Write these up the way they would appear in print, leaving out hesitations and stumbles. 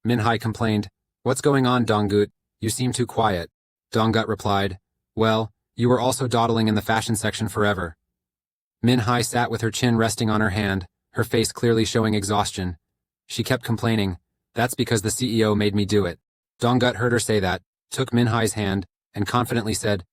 Minhai complained. What's going on, Donggut? You seem too quiet. Donggut replied, well, you were also dawdling in the fashion section forever. Minhai sat with her chin resting on her hand, her face clearly showing exhaustion. She kept complaining, that's because the CEO made me do it. Donggut heard her say that, took Minhai's hand, and confidently said,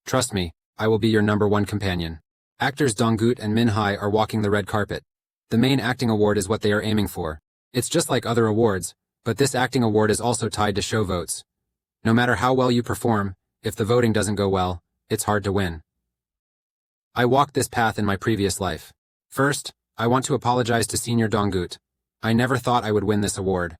trust me, I will be your #1 companion. Actors Donggut and Minhai are walking the red carpet. The main acting award is what they are aiming for. It's just like other awards, but this acting award is also tied to show votes. No matter how well you perform, if the voting doesn't go well, it's hard to win. I walked this path in my previous life. First, I want to apologize to Senior Donggut. I never thought I would win this award.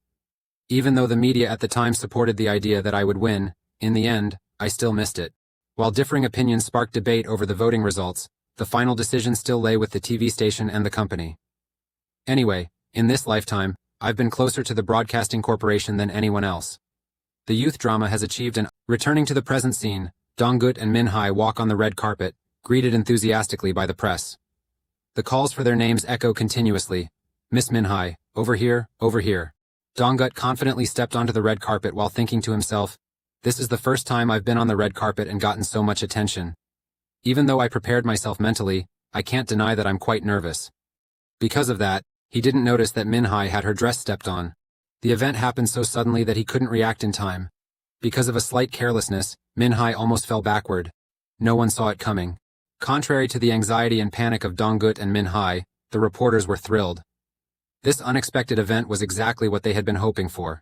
Even though the media at the time supported the idea that I would win, in the end, I still missed it. While differing opinions sparked debate over the voting results, the final decision still lay with the TV station and the company. Anyway, in this lifetime, I've been closer to the broadcasting corporation than anyone else. The youth drama has achieved an returning to the present scene. Donggut and Minhai walk on the red carpet, greeted enthusiastically by the press. The calls for their names echo continuously. Miss Minhai, over here, over here. Donggut confidently stepped onto the red carpet while thinking to himself, this is the first time I've been on the red carpet and gotten so much attention. Even though I prepared myself mentally, I can't deny that I'm quite nervous. Because of that, he didn't notice that Minhai had her dress stepped on. The event happened so suddenly that he couldn't react in time. Because of a slight carelessness, Minhai almost fell backward. No one saw it coming. Contrary to the anxiety and panic of Donggut and Minhai, the reporters were thrilled. This unexpected event was exactly what they had been hoping for.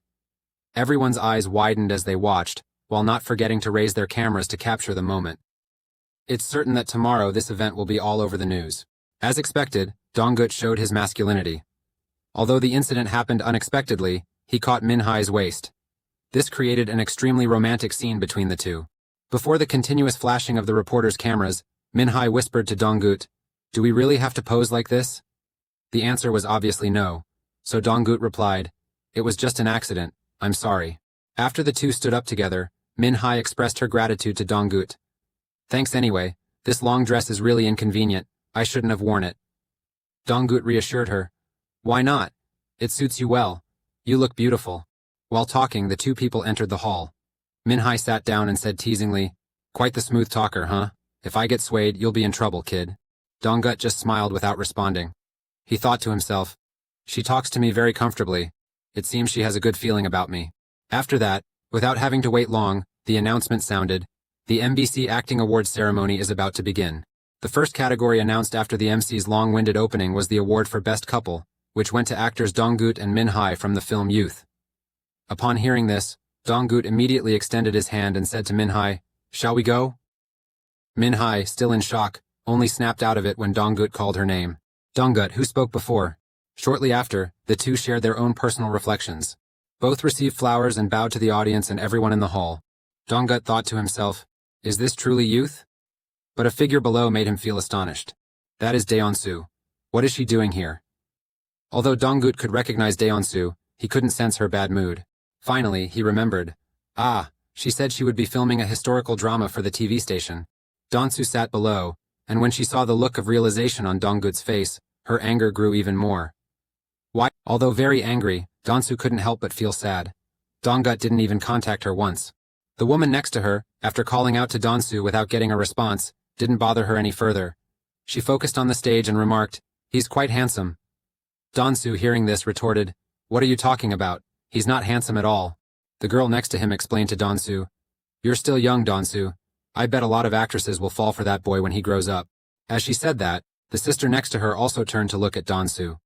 Everyone's eyes widened as they watched, while not forgetting to raise their cameras to capture the moment. It's certain that tomorrow this event will be all over the news. As expected, Donggut showed his masculinity. Although the incident happened unexpectedly, he caught Minhai's waist. This created an extremely romantic scene between the two. Before the continuous flashing of the reporters' cameras, Minhai whispered to Donggut, do we really have to pose like this? The answer was obviously no, so Donggut replied, it was just an accident, I'm sorry. After the two stood up together, Minhai expressed her gratitude to Donggut. Thanks anyway, this long dress is really inconvenient, I shouldn't have worn it. Donggut reassured her, why not? It suits you well. You look beautiful. While talking, the two people entered the hall. Minhai sat down and said teasingly, quite the smooth talker, huh? If I get swayed, you'll be in trouble, kid. Donggut just smiled without responding. He thought to himself, she talks to me very comfortably. It seems she has a good feeling about me. After that, without having to wait long, the announcement sounded, the MBC Acting Awards ceremony is about to begin. The first category announced after the MC's long-winded opening was the award for Best Couple, which went to actors Donggut and Minhai from the film Youth. Upon hearing this, Donggut immediately extended his hand and said to Minhai, shall we go? Minhai, still in shock, only snapped out of it when Donggut called her name. Donggut, who spoke before. Shortly after, the two shared their own personal reflections. Both received flowers and bowed to the audience and everyone in the hall. Donggut thought to himself, is this truly Youth? But a figure below made him feel astonished. That is Daeonsu. What is she doing here? Although Donggut could recognize Daeonsu, he couldn't sense her bad mood. Finally, he remembered. Ah, she said she would be filming a historical drama for the TV station. Daeonsu sat below, and when she saw the look of realization on Donggut's face, her anger grew even more. Why? Although very angry, Daeonsu couldn't help but feel sad. Donggut didn't even contact her once. The woman next to her, after calling out to Daeonsu without getting a response, didn't bother her any further. She focused on the stage and remarked, he's quite handsome. Daeonsu, hearing this, retorted, what are you talking about? He's not handsome at all. The girl next to him explained to Daeonsu, you're still young, Daeonsu. I bet a lot of actresses will fall for that boy when he grows up. As she said that, the sister next to her also turned to look at Daeonsu.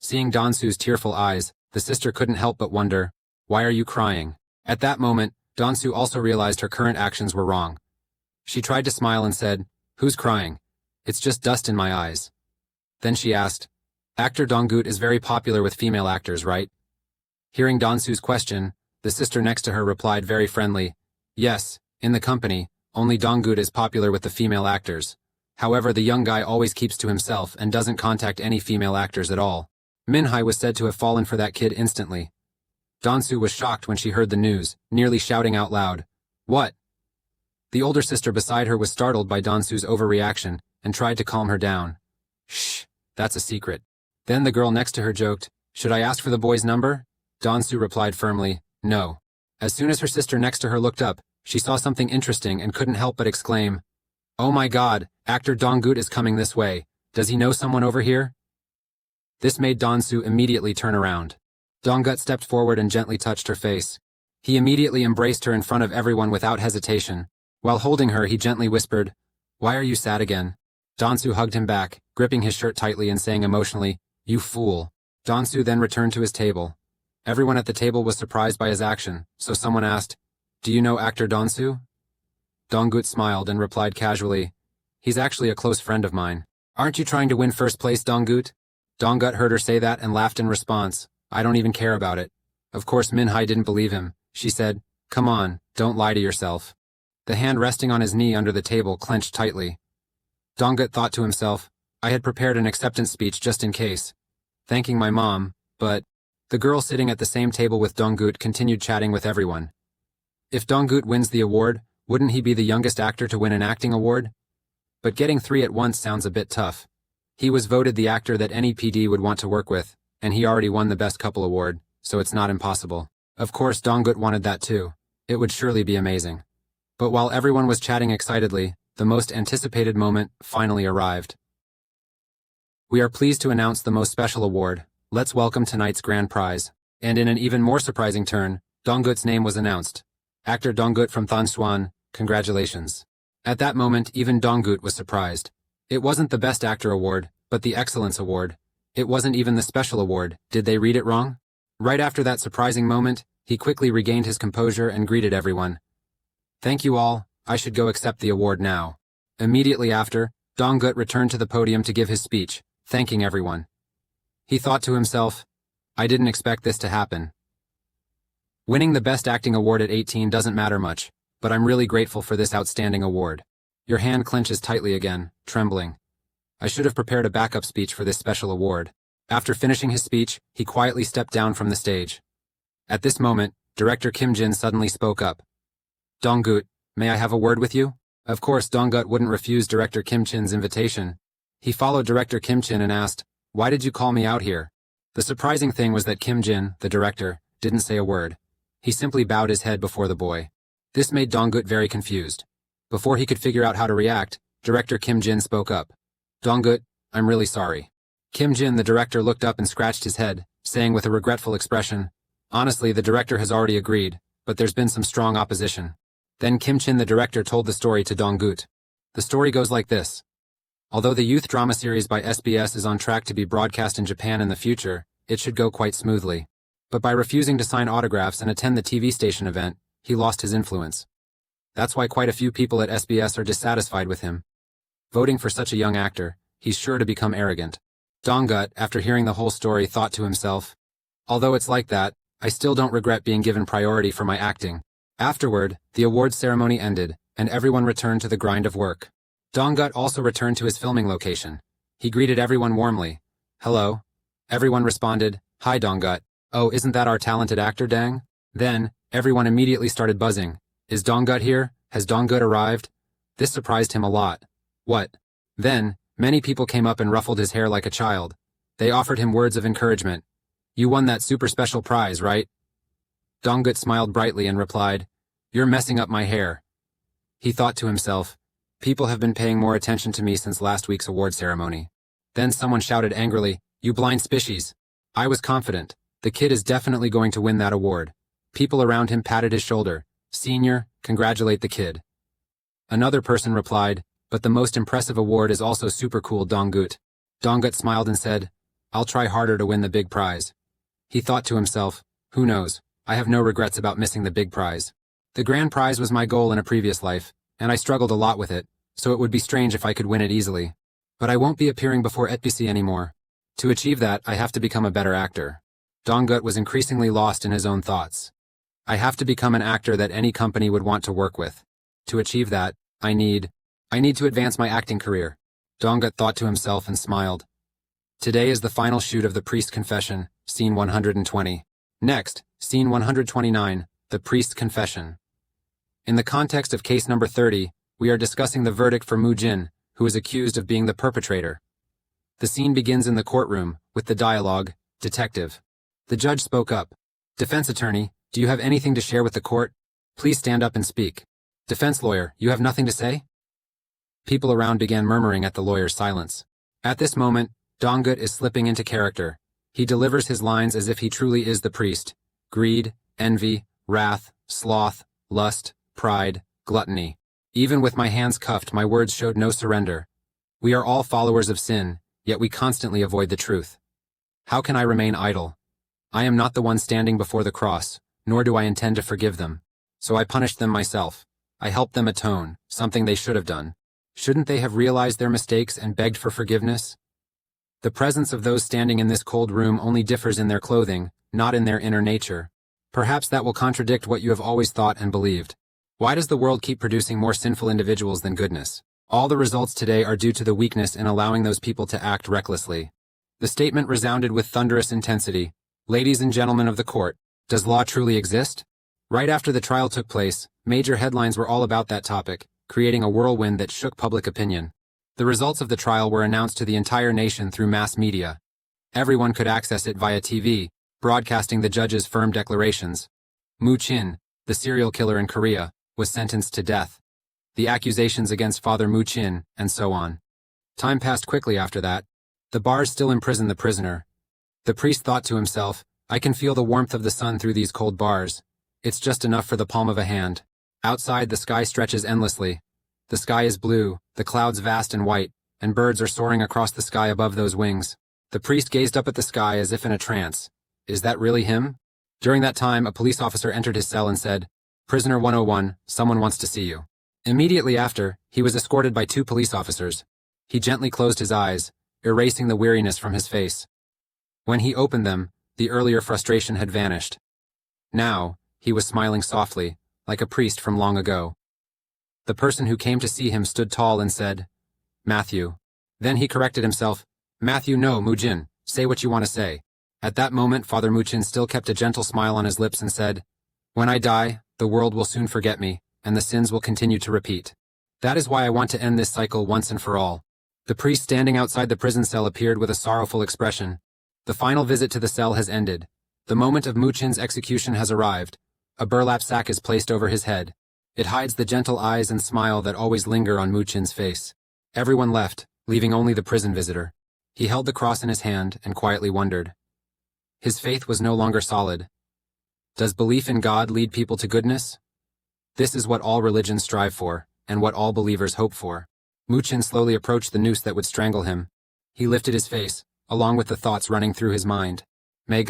Seeing Daeonsu's tearful eyes, the sister couldn't help but wonder, why are you crying? At that moment, Daeonsu also realized her current actions were wrong. She tried to smile and said, who's crying? It's just dust in my eyes. Then she asked, actor Donggut is very popular with female actors, right? Hearing Daeonsu's question, the sister next to her replied very friendly, yes, in the company, only Donggut is popular with the female actors. However, the young guy always keeps to himself and doesn't contact any female actors at all. Minhai was said to have fallen for that kid instantly. Daeonsu was shocked when she heard the news, nearly shouting out loud, what? The older sister beside her was startled by Daeonsu's overreaction and tried to calm her down. Shh, that's a secret. Then the girl next to her joked, should I ask for the boy's number? Donsu replied firmly, no. As soon as her sister next to her looked up, she saw something interesting and couldn't help but exclaim, "Oh my god, actor Donggut is coming this way. Does he know someone over here?" This made Donsu immediately turn around. Donggut stepped forward and gently touched her face. He immediately embraced her in front of everyone without hesitation. While holding her, he gently whispered, "Why are you sad again?" Donsu hugged him back, gripping his shirt tightly and saying emotionally, "You fool." Donsu then returned to his table. Everyone at the table was surprised by his action, so someone asked, "Do you know actor Donsu?" Donggut smiled and replied casually, "He's actually a close friend of mine." "Aren't you trying to win first place, Donggut?" Donggut heard her say that and laughed in response, "I don't even care about it." Of course Minhai didn't believe him. She said, "Come on, don't lie to yourself." The hand resting on his knee under the table clenched tightly. Donggut thought to himself, "I had prepared an acceptance speech just in case, thanking my mom, but..." The girl sitting at the same table with Donggut continued chatting with everyone. If Donggut wins the award, wouldn't he be the youngest actor to win an acting award? But getting 3 at once sounds a bit tough. He was voted the actor that any PD would want to work with, and he already won the Best Couple award, so it's not impossible. Of course Donggut wanted that too. It would surely be amazing. But while everyone was chatting excitedly, the most anticipated moment finally arrived. We are pleased to announce the most special award. Let's welcome tonight's grand prize. And in an even more surprising turn, Donggut's name was announced. Actor Donggut from Thanshuan, congratulations. At that moment, even Donggut was surprised. It wasn't the Best Actor award, but the Excellence award. It wasn't even the Special award. Did they read it wrong? Right after that surprising moment, he quickly regained his composure and greeted everyone. "Thank you all, I should go accept the award now." Immediately after, Donggut returned to the podium to give his speech, thanking everyone. He thought to himself, "I didn't expect this to happen. Winning the Best Acting award at 18 doesn't matter much, but I'm really grateful for this outstanding award." Your hand clenches tightly again, trembling. I should have prepared a backup speech for this special award. After finishing his speech, he quietly stepped down from the stage. At this moment, director Kim Jin suddenly spoke up. "Donggut, may I have a word with you?" Of course Donggut wouldn't refuse director Kim Chin's invitation. He followed director Kim Chin and asked, "Why did you call me out here?" The surprising thing was that Kim Jin, the director, didn't say a word. He simply bowed his head before the boy. This made Donggut very confused. Before he could figure out how to react, director Kim Jin spoke up. "Donggut, I'm really sorry." Kim Jin, the director, looked up and scratched his head, saying with a regretful expression, "Honestly, the director has already agreed, but there's been some strong opposition." Then Kim Chin, the director, told the story to Donggut. The story goes like this. Although the youth drama series by SBS is on track to be broadcast in Japan in the future, it should go quite smoothly. But by refusing to sign autographs and attend the TV station event, he lost his influence. That's why quite a few people at SBS are dissatisfied with him. Voting for such a young actor, he's sure to become arrogant. Donggut, after hearing the whole story, thought to himself, "Although it's like that, I still don't regret being given priority for my acting." Afterward, the awards ceremony ended, and everyone returned to the grind of work. Donggut also returned to his filming location. He greeted everyone warmly. "Hello." Everyone responded, "Hi Donggut. Oh, isn't that our talented actor Dang?" Then, everyone immediately started buzzing. "Is Donggut here? Has Donggut arrived?" This surprised him a lot. "What?" Then, many people came up and ruffled his hair like a child. They offered him words of encouragement. "You won that super special prize, right?" Donggut smiled brightly and replied, "You're messing up my hair." He thought to himself, "People have been paying more attention to me since last week's award ceremony." Then someone shouted angrily, "You blind spishies." I was confident. The kid is definitely going to win that award. People around him patted his shoulder. "Senior, congratulate the kid." Another person replied, "But the most impressive award is also super cool, Donggut." Donggut smiled and said, "I'll try harder to win the big prize." He thought to himself, "Who knows? I have no regrets about missing the big prize. The grand prize was my goal in a previous life, and I struggled a lot with it, so it would be strange if I could win it easily. But I won't be appearing before ETPC anymore. To achieve that, I have to become a better actor." Donggut was increasingly lost in his own thoughts. "I have to become an actor that any company would want to work with. To achieve that, I need to advance my acting career." Donggut thought to himself and smiled. Today is the final shoot of The Priest's Confession, scene 120. Next, scene 129, The Priest's Confession. In the context of case number 30, we are discussing the verdict for Mu Jin, who is accused of being the perpetrator. The scene begins in the courtroom, with the dialogue, "Detective." The judge spoke up. Defense attorney, do you have anything to share with the court? Please stand up and speak. Defense lawyer, you have nothing to say? People around began murmuring at the lawyer's silence. At this moment, Donggut is slipping into character. He delivers his lines as if he truly is the priest. Greed, envy, wrath, sloth, lust, pride, gluttony. Even with my hands cuffed, my words showed no surrender. We are all followers of sin, yet we constantly avoid the truth. How can I remain idle? I am not the one standing before the cross, nor do I intend to forgive them. So I punished them myself. I helped them atone, something they should have done. Shouldn't they have realized their mistakes and begged for forgiveness? The presence of those standing in this cold room only differs in their clothing, not in their inner nature. Perhaps that will contradict what you have always thought and believed. Why does the world keep producing more sinful individuals than goodness? All the results today are due to the weakness in allowing those people to act recklessly. The statement resounded with thunderous intensity. Ladies and gentlemen of the court, does law truly exist? Right after the trial took place, major headlines were all about that topic, creating a whirlwind that shook public opinion. The results of the trial were announced to the entire nation through mass media. Everyone could access it via TV, broadcasting the judge's firm declarations. Mu Chin, the serial killer in Korea, was sentenced to death. The accusations against Father Mu Chin, and so on. Time passed quickly after that. The bars still imprisoned the prisoner. The priest thought to himself, I can feel the warmth of the sun through these cold bars. It's just enough for the palm of a hand. Outside, the sky stretches endlessly. The sky is blue, the clouds vast and white, and birds are soaring across the sky above those wings. The priest gazed up at the sky as if in a trance. Is that really him? During that time, a police officer entered his cell and said, Prisoner 101, someone wants to see you. Immediately after, he was escorted by 2 police officers. He gently closed his eyes, erasing the weariness from his face. When he opened them, the earlier frustration had vanished. Now, he was smiling softly, like a priest from long ago. The person who came to see him stood tall and said, Matthew. Then he corrected himself, Matthew, no, Mujin, say what you want to say. At that moment, Father Muchin still kept a gentle smile on his lips and said, When I die, the world will soon forget me, and the sins will continue to repeat. That is why I want to end this cycle once and for all. The priest standing outside the prison cell appeared with a sorrowful expression. The final visit to the cell has ended. The moment of Muchin's execution has arrived. A burlap sack is placed over his head. It hides the gentle eyes and smile that always linger on Muchin's face. Everyone left, leaving only the prison visitor. He held the cross in his hand and quietly wondered. His faith was no longer solid. Does belief in God lead people to goodness? This is what all religions strive for, and what all believers hope for. Muchin slowly approached the noose that would strangle him. He lifted his face, along with the thoughts running through his mind. May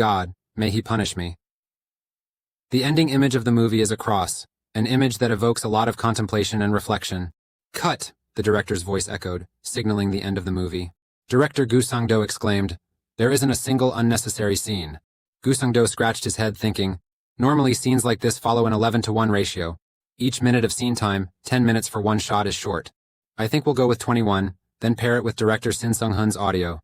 he punish me. The ending image of the movie is a cross, an image that evokes a lot of contemplation and reflection. Cut, the director's voice echoed, signaling the end of the movie. Director Gu Sang-do exclaimed, There isn't a single unnecessary scene. Gu Sang-do scratched his head thinking, Normally scenes like this follow an 11-to-1 ratio. Each minute of scene time, 10 minutes for one shot is short. I think we'll go with 21, then pair it with director Shin Sung-hoon's audio.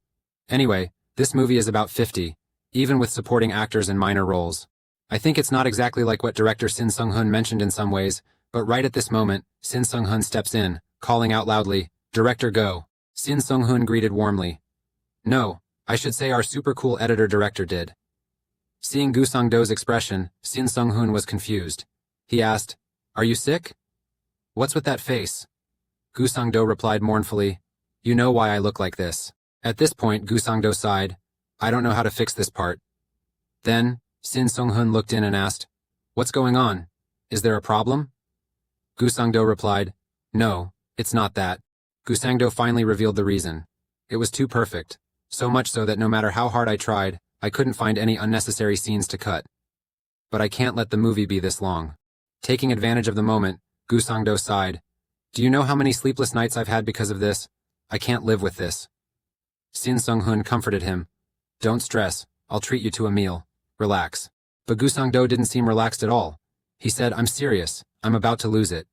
Anyway, this movie is about 50, even with supporting actors in minor roles. I think it's not exactly like what director Shin Sung-hoon mentioned in some ways, but right at this moment, Shin Sung-hoon steps in, calling out loudly, Director go. Shin Sung-hoon greeted warmly. No, I should say our super cool editor-director did. Seeing Gu Sang-do's expression, Shin Sung-hoon was confused. He asked, Are you sick? What's with that face? Gu Sang-do replied mournfully, You know why I look like this. At this point, Gu Sang-do sighed, I don't know how to fix this part. Then, Shin Sung-hoon looked in and asked, What's going on? Is there a problem? Gu Sang-do replied, No, it's not that. Gu Sang-do finally revealed the reason. It was too perfect, so much so that no matter how hard I tried, I couldn't find any unnecessary scenes to cut. But I can't let the movie be this long. Taking advantage of the moment, Gu Sang-do sighed. Do you know how many sleepless nights I've had because of this? I can't live with this. Shin Sung-hoon comforted him. Don't stress, I'll treat you to a meal. Relax. But Gu Sang-do didn't seem relaxed at all. He said, I'm serious, I'm about to lose it.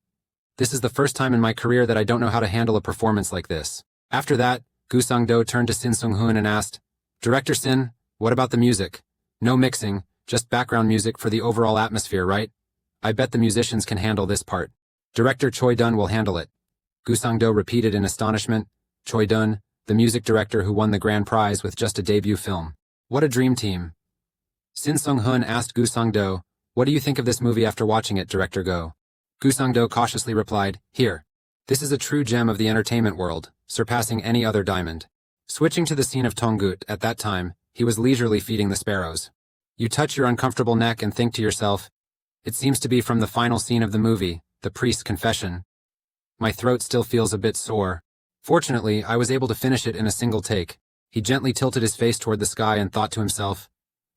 This is the first time in my career that I don't know how to handle a performance like this. After that, Gu Sang-do turned to Shin Sung-hoon and asked, Director Shin, what about the music? No mixing, just background music for the overall atmosphere, right? I bet the musicians can handle this part. Director Choi Dun will handle it. Gu Sang-do repeated in astonishment, Choi Dun, the music director who won the grand prize with just a debut film. What a dream team. Sin Sung-hun asked Gu Sang-do, "What do you think of this movie after watching it, Director Go?" Gu Sang-do cautiously replied, "Here. This is a true gem of the entertainment world, surpassing any other diamond." Switching to the scene of Tongut, at that time, he was leisurely feeding the sparrows. You touch your uncomfortable neck and think to yourself, it seems to be from the final scene of the movie, the priest's confession. My throat still feels a bit sore. Fortunately, I was able to finish it in a single take. He gently tilted his face toward the sky and thought to himself,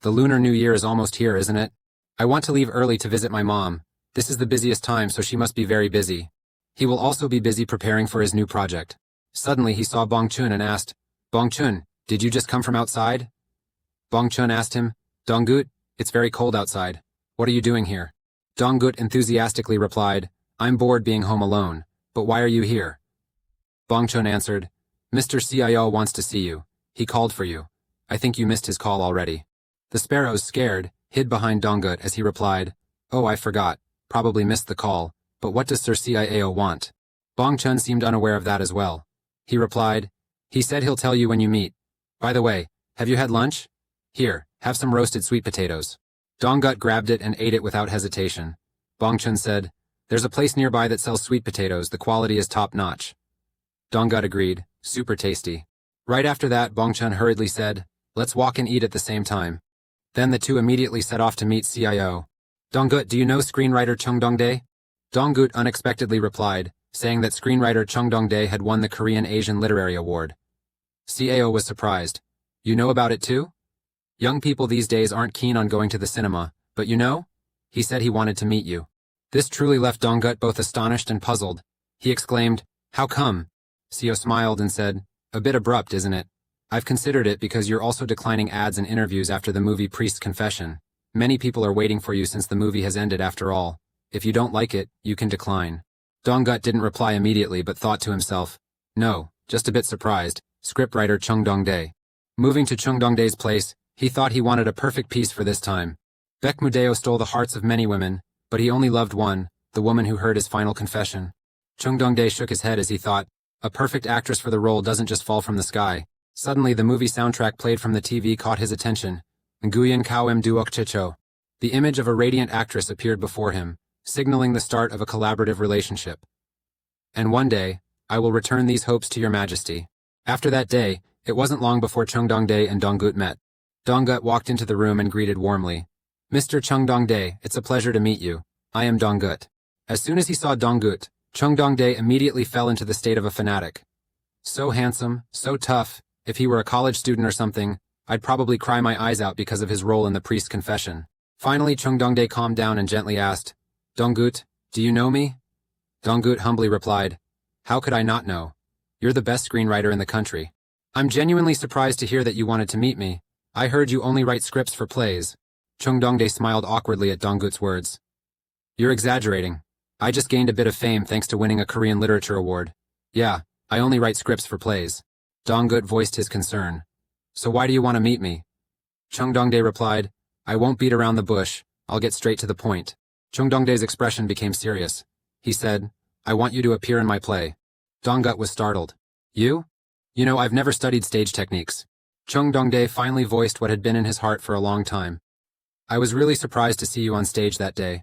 the Lunar New Year is almost here, isn't it? I want to leave early to visit my mom. This is the busiest time, so she must be very busy. He will also be busy preparing for his new project. Suddenly, he saw Bong Chun and asked, Bong Chun, did you just come from outside? Bong Chun asked him, Donggut, it's very cold outside. What are you doing here? Donggut enthusiastically replied, I'm bored being home alone, but why are you here? Bong Chun answered, Mr. CIO wants to see you. He called for you. I think you missed his call already. The sparrows, scared, hid behind Donggut as he replied, Oh, I forgot. Probably missed the call, but what does Sir CIAO want? Bong Chun seemed unaware of that as well. He replied, He said he'll tell you when you meet. By the way, have you had lunch? Here, have some roasted sweet potatoes. Donggut grabbed it and ate it without hesitation. Bong Chun said, There's a place nearby that sells sweet potatoes, the quality is top-notch. Donggut agreed, super tasty. Right after that, Bong Chun hurriedly said, Let's walk and eat at the same time. Then the two immediately set off to meet CIO. Donggut, do you know screenwriter Chung Dong-dae? Donggut unexpectedly replied, saying that screenwriter Chung Dong-dae had won the Korean Asian Literary Award. CAO was surprised. You know about it too? Young people these days aren't keen on going to the cinema, but you know? He said he wanted to meet you. This truly left Donggut both astonished and puzzled. He exclaimed, How come? CEO smiled and said, A bit abrupt, isn't it? I've considered it because you're also declining ads and interviews after the movie Priest's Confession. Many people are waiting for you since the movie has ended after all. If you don't like it, you can decline. Donggut didn't reply immediately but thought to himself, No, just a bit surprised, scriptwriter Chung Dong-dae. Moving to Chung Dong-dae's place, he thought he wanted a perfect piece for this time. Baek Mudeo stole the hearts of many women, but he only loved one, the woman who heard his final confession. Chung Dong-dae shook his head as he thought, a perfect actress for the role doesn't just fall from the sky. Suddenly the movie soundtrack played from the TV caught his attention. Nguyen Kao Duok Chicho. The image of a radiant actress appeared before him, signaling the start of a collaborative relationship. And one day, I will return these hopes to your majesty. After that day, it wasn't long before Chung Dong-dae and Donggut met. Donggut walked into the room and greeted warmly. Mr. Chung Dong-dae, it's a pleasure to meet you. I am Donggut. As soon as he saw Donggut, Chung Dong-dae immediately fell into the state of a fanatic. So handsome, so tough, if he were a college student or something, I'd probably cry my eyes out because of his role in the priest's confession. Finally, Chung Dong-dae calmed down and gently asked, Donggut, do you know me? Donggut humbly replied, How could I not know? You're the best screenwriter in the country. I'm genuinely surprised to hear that you wanted to meet me. I heard you only write scripts for plays. Chung Dong-dae smiled awkwardly at Donggut's words. You're exaggerating. I just gained a bit of fame thanks to winning a Korean Literature Award. Yeah, I only write scripts for plays. Donggut voiced his concern. So why do you want to meet me? Chung Dong-dae replied, I won't beat around the bush. I'll get straight to the point. Chung Dong-dae's expression became serious. He said, I want you to appear in my play. Donggut was startled. You? You know, I've never studied stage techniques. Chung Dong-dae finally voiced what had been in his heart for a long time. I was really surprised to see you on stage that day.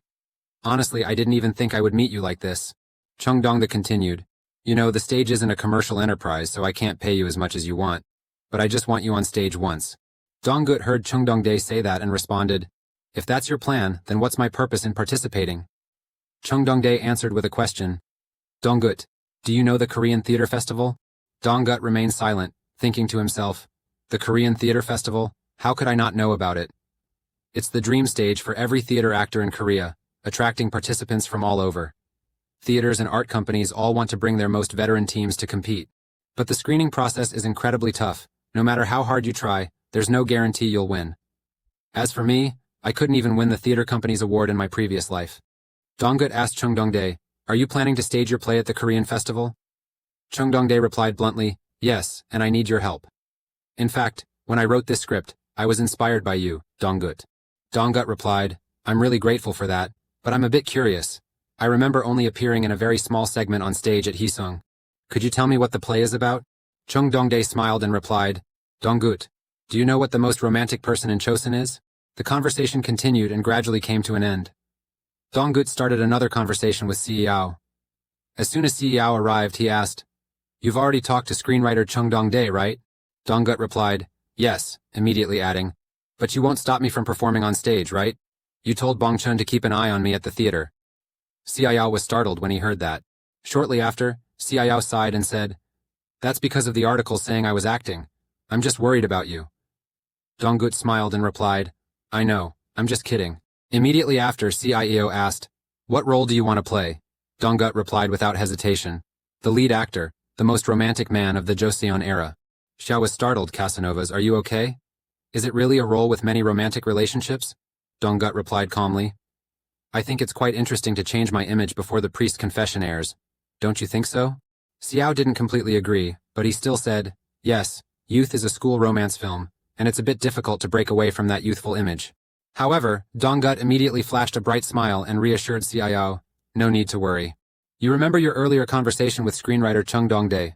Honestly, I didn't even think I would meet you like this. Chung Dong-dae continued. You know, the stage isn't a commercial enterprise, so I can't pay you as much as you want. But I just want you on stage once. Donggut heard Chung Dong-dae say that and responded, If that's your plan, then what's my purpose in participating? Chung Dong-dae answered with a question. Donggut, do you know the Korean Theater Festival? Donggut remained silent, thinking to himself, The Korean Theater Festival? How could I not know about it? It's the dream stage for every theater actor in Korea, attracting participants from all over. Theaters and art companies all want to bring their most veteran teams to compete. But the screening process is incredibly tough. No matter how hard you try, there's no guarantee you'll win. As for me, I couldn't even win the theater company's award in my previous life. Donggut asked Chung Dong-dae, Are you planning to stage your play at the Korean festival? Chung Dong-dae replied bluntly, Yes, and I need your help. In fact, when I wrote this script, I was inspired by you, Donggut. Donggut replied, I'm really grateful for that, but I'm a bit curious. I remember only appearing in a very small segment on stage at Hisung. Could you tell me what the play is about? Chung Dong-dae smiled and replied, Donggut, do you know what the most romantic person in Chosun is? The conversation continued and gradually came to an end. Donggut started another conversation with Xiao. As soon as Xiao arrived, he asked, "You've already talked to screenwriter Chung Dongdae, right?" Donggut replied, "Yes," immediately adding, "But you won't stop me from performing on stage, right? You told Bongchun to keep an eye on me at the theater." Xiao was startled when he heard that. Shortly after, Xiao sighed and said, "That's because of the article saying I was acting. I'm just worried about you." Donggut smiled and replied, "I know, I'm just kidding." Immediately after, Xiao asked, "What role do you want to play?" Donggut replied without hesitation, "The lead actor, the most romantic man of the Joseon era." Xiao was startled. "Casanovas, are you okay? Is it really a role with many romantic relationships?" Donggut replied calmly, "I think it's quite interesting to change my image before the priest confession airs. Don't you think so?" Xiao didn't completely agree, but he still said, "Yes, Youth is a school romance film, and it's a bit difficult to break away from that youthful image." However, Donggut immediately flashed a bright smile and reassured Xiao, "No need to worry. You remember your earlier conversation with screenwriter Chung Dongdae?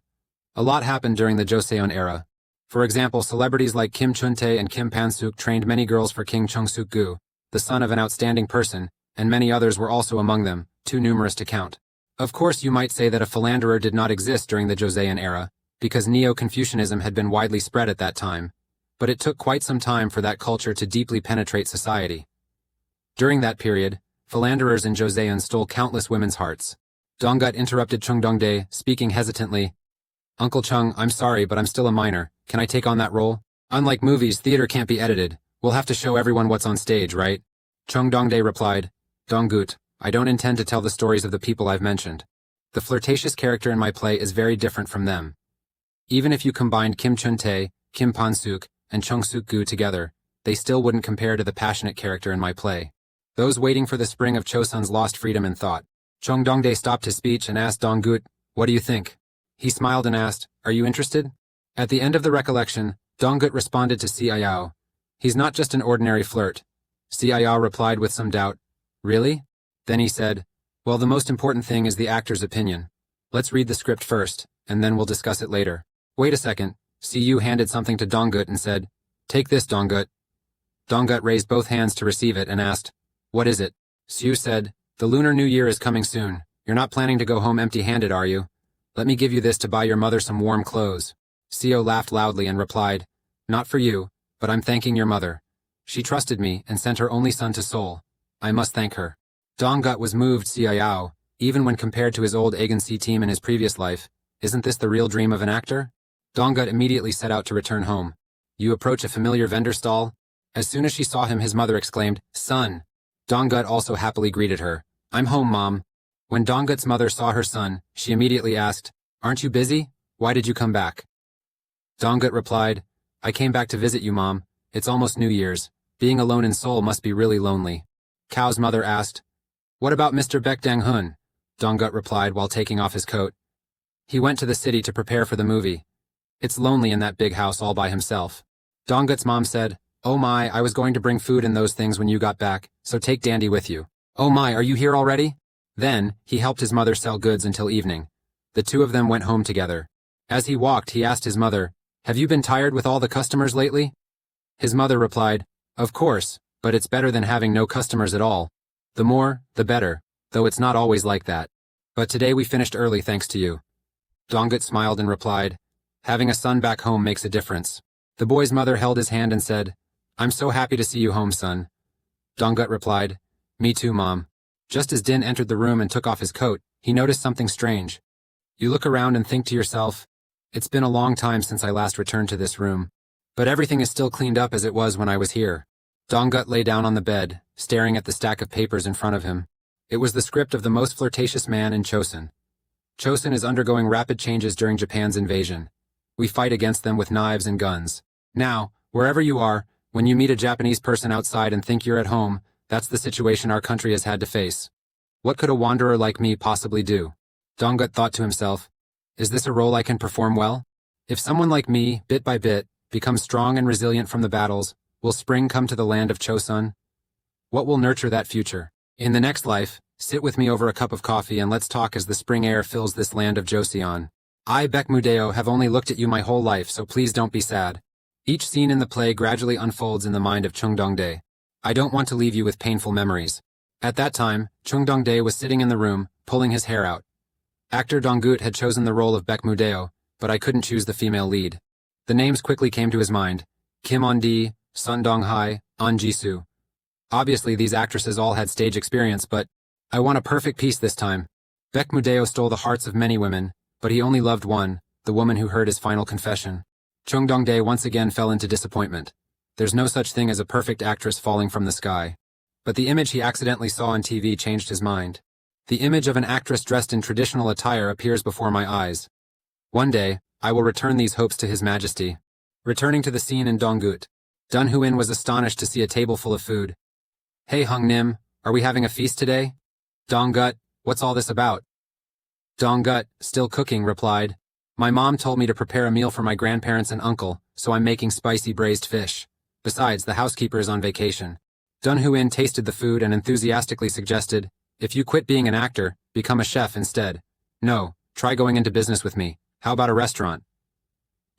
A lot happened during the Joseon era. For example, celebrities like Kim Chun-tae and Kim Pan-suk trained many girls for King Chung-suk-gu, the son of an outstanding person, and many others were also among them, too numerous to count. Of course, you might say that a philanderer did not exist during the Joseon era, because Neo-Confucianism had been widely spread at that time, but it took quite some time for that culture to deeply penetrate society. During that period, philanderers in Joseon stole countless women's hearts." Donggut interrupted Chung Dongdae, speaking hesitantly. "Uncle Chung, I'm sorry, but I'm still a minor. Can I take on that role? Unlike movies, theater can't be edited. We'll have to show everyone what's on stage, right?" Chung Dongdae replied, "Donggut, I don't intend to tell the stories of the people I've mentioned. The flirtatious character in my play is very different from them. Even if you combined Kim Chun-tae, Kim Pan-suk, and Chung Suk-gu together, they still wouldn't compare to the passionate character in my play. Those waiting for the spring of Chosun's lost freedom and thought." Chung Dongdae stopped his speech and asked Donggut, "What do you think?" He smiled and asked, "Are you interested?" At the end of the recollection, Donggut responded to Xiao, "He's not just an ordinary flirt." Xiao replied with some doubt, "Really?" Then he said, "Well, the most important thing is the actor's opinion. Let's read the script first, and then we'll discuss it later." "Wait a second." Siyu handed something to Donggut and said, "Take this, Donggut." Donggut raised both hands to receive it and asked, "What is it?" Siyu said, "The Lunar New Year is coming soon. You're not planning to go home empty-handed, are you? Let me give you this to buy your mother some warm clothes." Siyu laughed loudly and replied, "Not for you, but I'm thanking your mother. She trusted me and sent her only son to Seoul. I must thank her." Donggut was moved. Xiao, even when compared to his old agency team in his previous life, isn't this the real dream of an actor? Donggut immediately set out to return home. You approach a familiar vendor stall? As soon as she saw him, his mother exclaimed, "Son!" Donggut also happily greeted her. "I'm home, Mom." When Donggut's mother saw her son, she immediately asked, "Aren't you busy? Why did you come back?" Donggut replied, "I came back to visit you, Mom. It's almost New Year's. Being alone in Seoul must be really lonely." Kao's mother asked, "What about Mr. Baek Dang-hun?" Donggut replied while taking off his coat. "He went to the city to prepare for the movie. It's lonely in that big house all by himself." Donggut's mom said, "Oh my, I was going to bring food and those things when you got back, so take Dandy with you." "Oh my, are you here already?" Then, he helped his mother sell goods until evening. The two of them went home together. As he walked, he asked his mother, "Have you been tired with all the customers lately?" His mother replied, "Of course, but it's better than having no customers at all. The more, the better, though it's not always like that. But today we finished early thanks to you." Donggut smiled and replied, "Having a son back home makes a difference." The boy's mother held his hand and said, "I'm so happy to see you home, son." Donggut replied, "Me too, Mom." Just as Din entered the room and took off his coat, he noticed something strange. You look around and think to yourself, it's been a long time since I last returned to this room. But everything is still cleaned up as it was when I was here. Donggut lay down on the bed, staring at the stack of papers in front of him. It was the script of the most flirtatious man in Chosun. Chosun is undergoing rapid changes during Japan's invasion. We fight against them with knives and guns. Now, wherever you are, when you meet a Japanese person outside and think you're at home, that's the situation our country has had to face. What could a wanderer like me possibly do? Donggut thought to himself, is this a role I can perform well? If someone like me, bit by bit, becomes strong and resilient from the battles, will spring come to the land of Chosun? What will nurture that future? In the next life, sit with me over a cup of coffee and let's talk as the spring air fills this land of Joseon. I, Baek Mudeo, have only looked at you my whole life, so please don't be sad. Each scene in the play gradually unfolds in the mind of Chung Dongdae. I don't want to leave you with painful memories. At that time, Chung Dong-dae was sitting in the room, pulling his hair out. Actor Dong-gut had chosen the role of Baek Mu-deo, but I couldn't choose the female lead. The names quickly came to his mind. Kim On-di, Sun Dong-hai, An Ji-soo. Obviously these actresses all had stage experience, but I want a perfect piece this time. Baek Mu-deo stole the hearts of many women, but he only loved one, the woman who heard his final confession. Chung Dong-dae once again fell into disappointment. There's no such thing as a perfect actress falling from the sky. But the image he accidentally saw on TV changed his mind. The image of an actress dressed in traditional attire appears before my eyes. One day, I will return these hopes to His Majesty. Returning to the scene in Dong-gut, Dun Hu-in was astonished to see a table full of food. Hey Hung-nim, are we having a feast today? Dong-gut, what's all this about? Dong-gut, still cooking, replied. My mom told me to prepare a meal for my grandparents and uncle, so I'm making spicy braised fish. Besides, the housekeeper is on vacation. Dun Hu-in tasted the food and enthusiastically suggested, if you quit being an actor, become a chef instead. No, try going into business with me. How about a restaurant?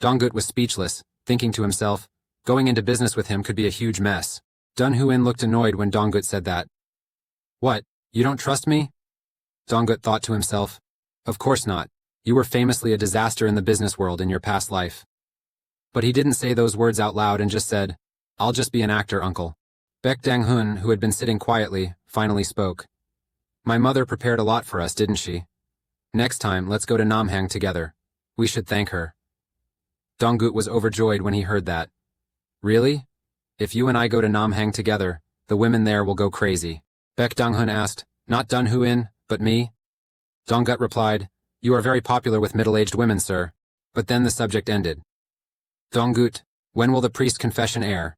Dong-gut was speechless, thinking to himself, going into business with him could be a huge mess. Dun Hu-in looked annoyed when Dong-gut said that. What, you don't trust me? Dong-gut thought to himself. Of course not. You were famously a disaster in the business world in your past life. But he didn't say those words out loud and just said, I'll just be an actor, uncle. Baek Dang-hun, who had been sitting quietly, finally spoke. My mother prepared a lot for us, didn't she? Next time, let's go to Namhang together. We should thank her. Dong-gut was overjoyed when he heard that. Really? If you and I go to Namhang together, the women there will go crazy. Baek Dang-hun asked, not Dun Hu-in, but me? Dong-gut replied, you are very popular with middle-aged women, sir. But then the subject ended. Dong-gut, when will the priest confession air?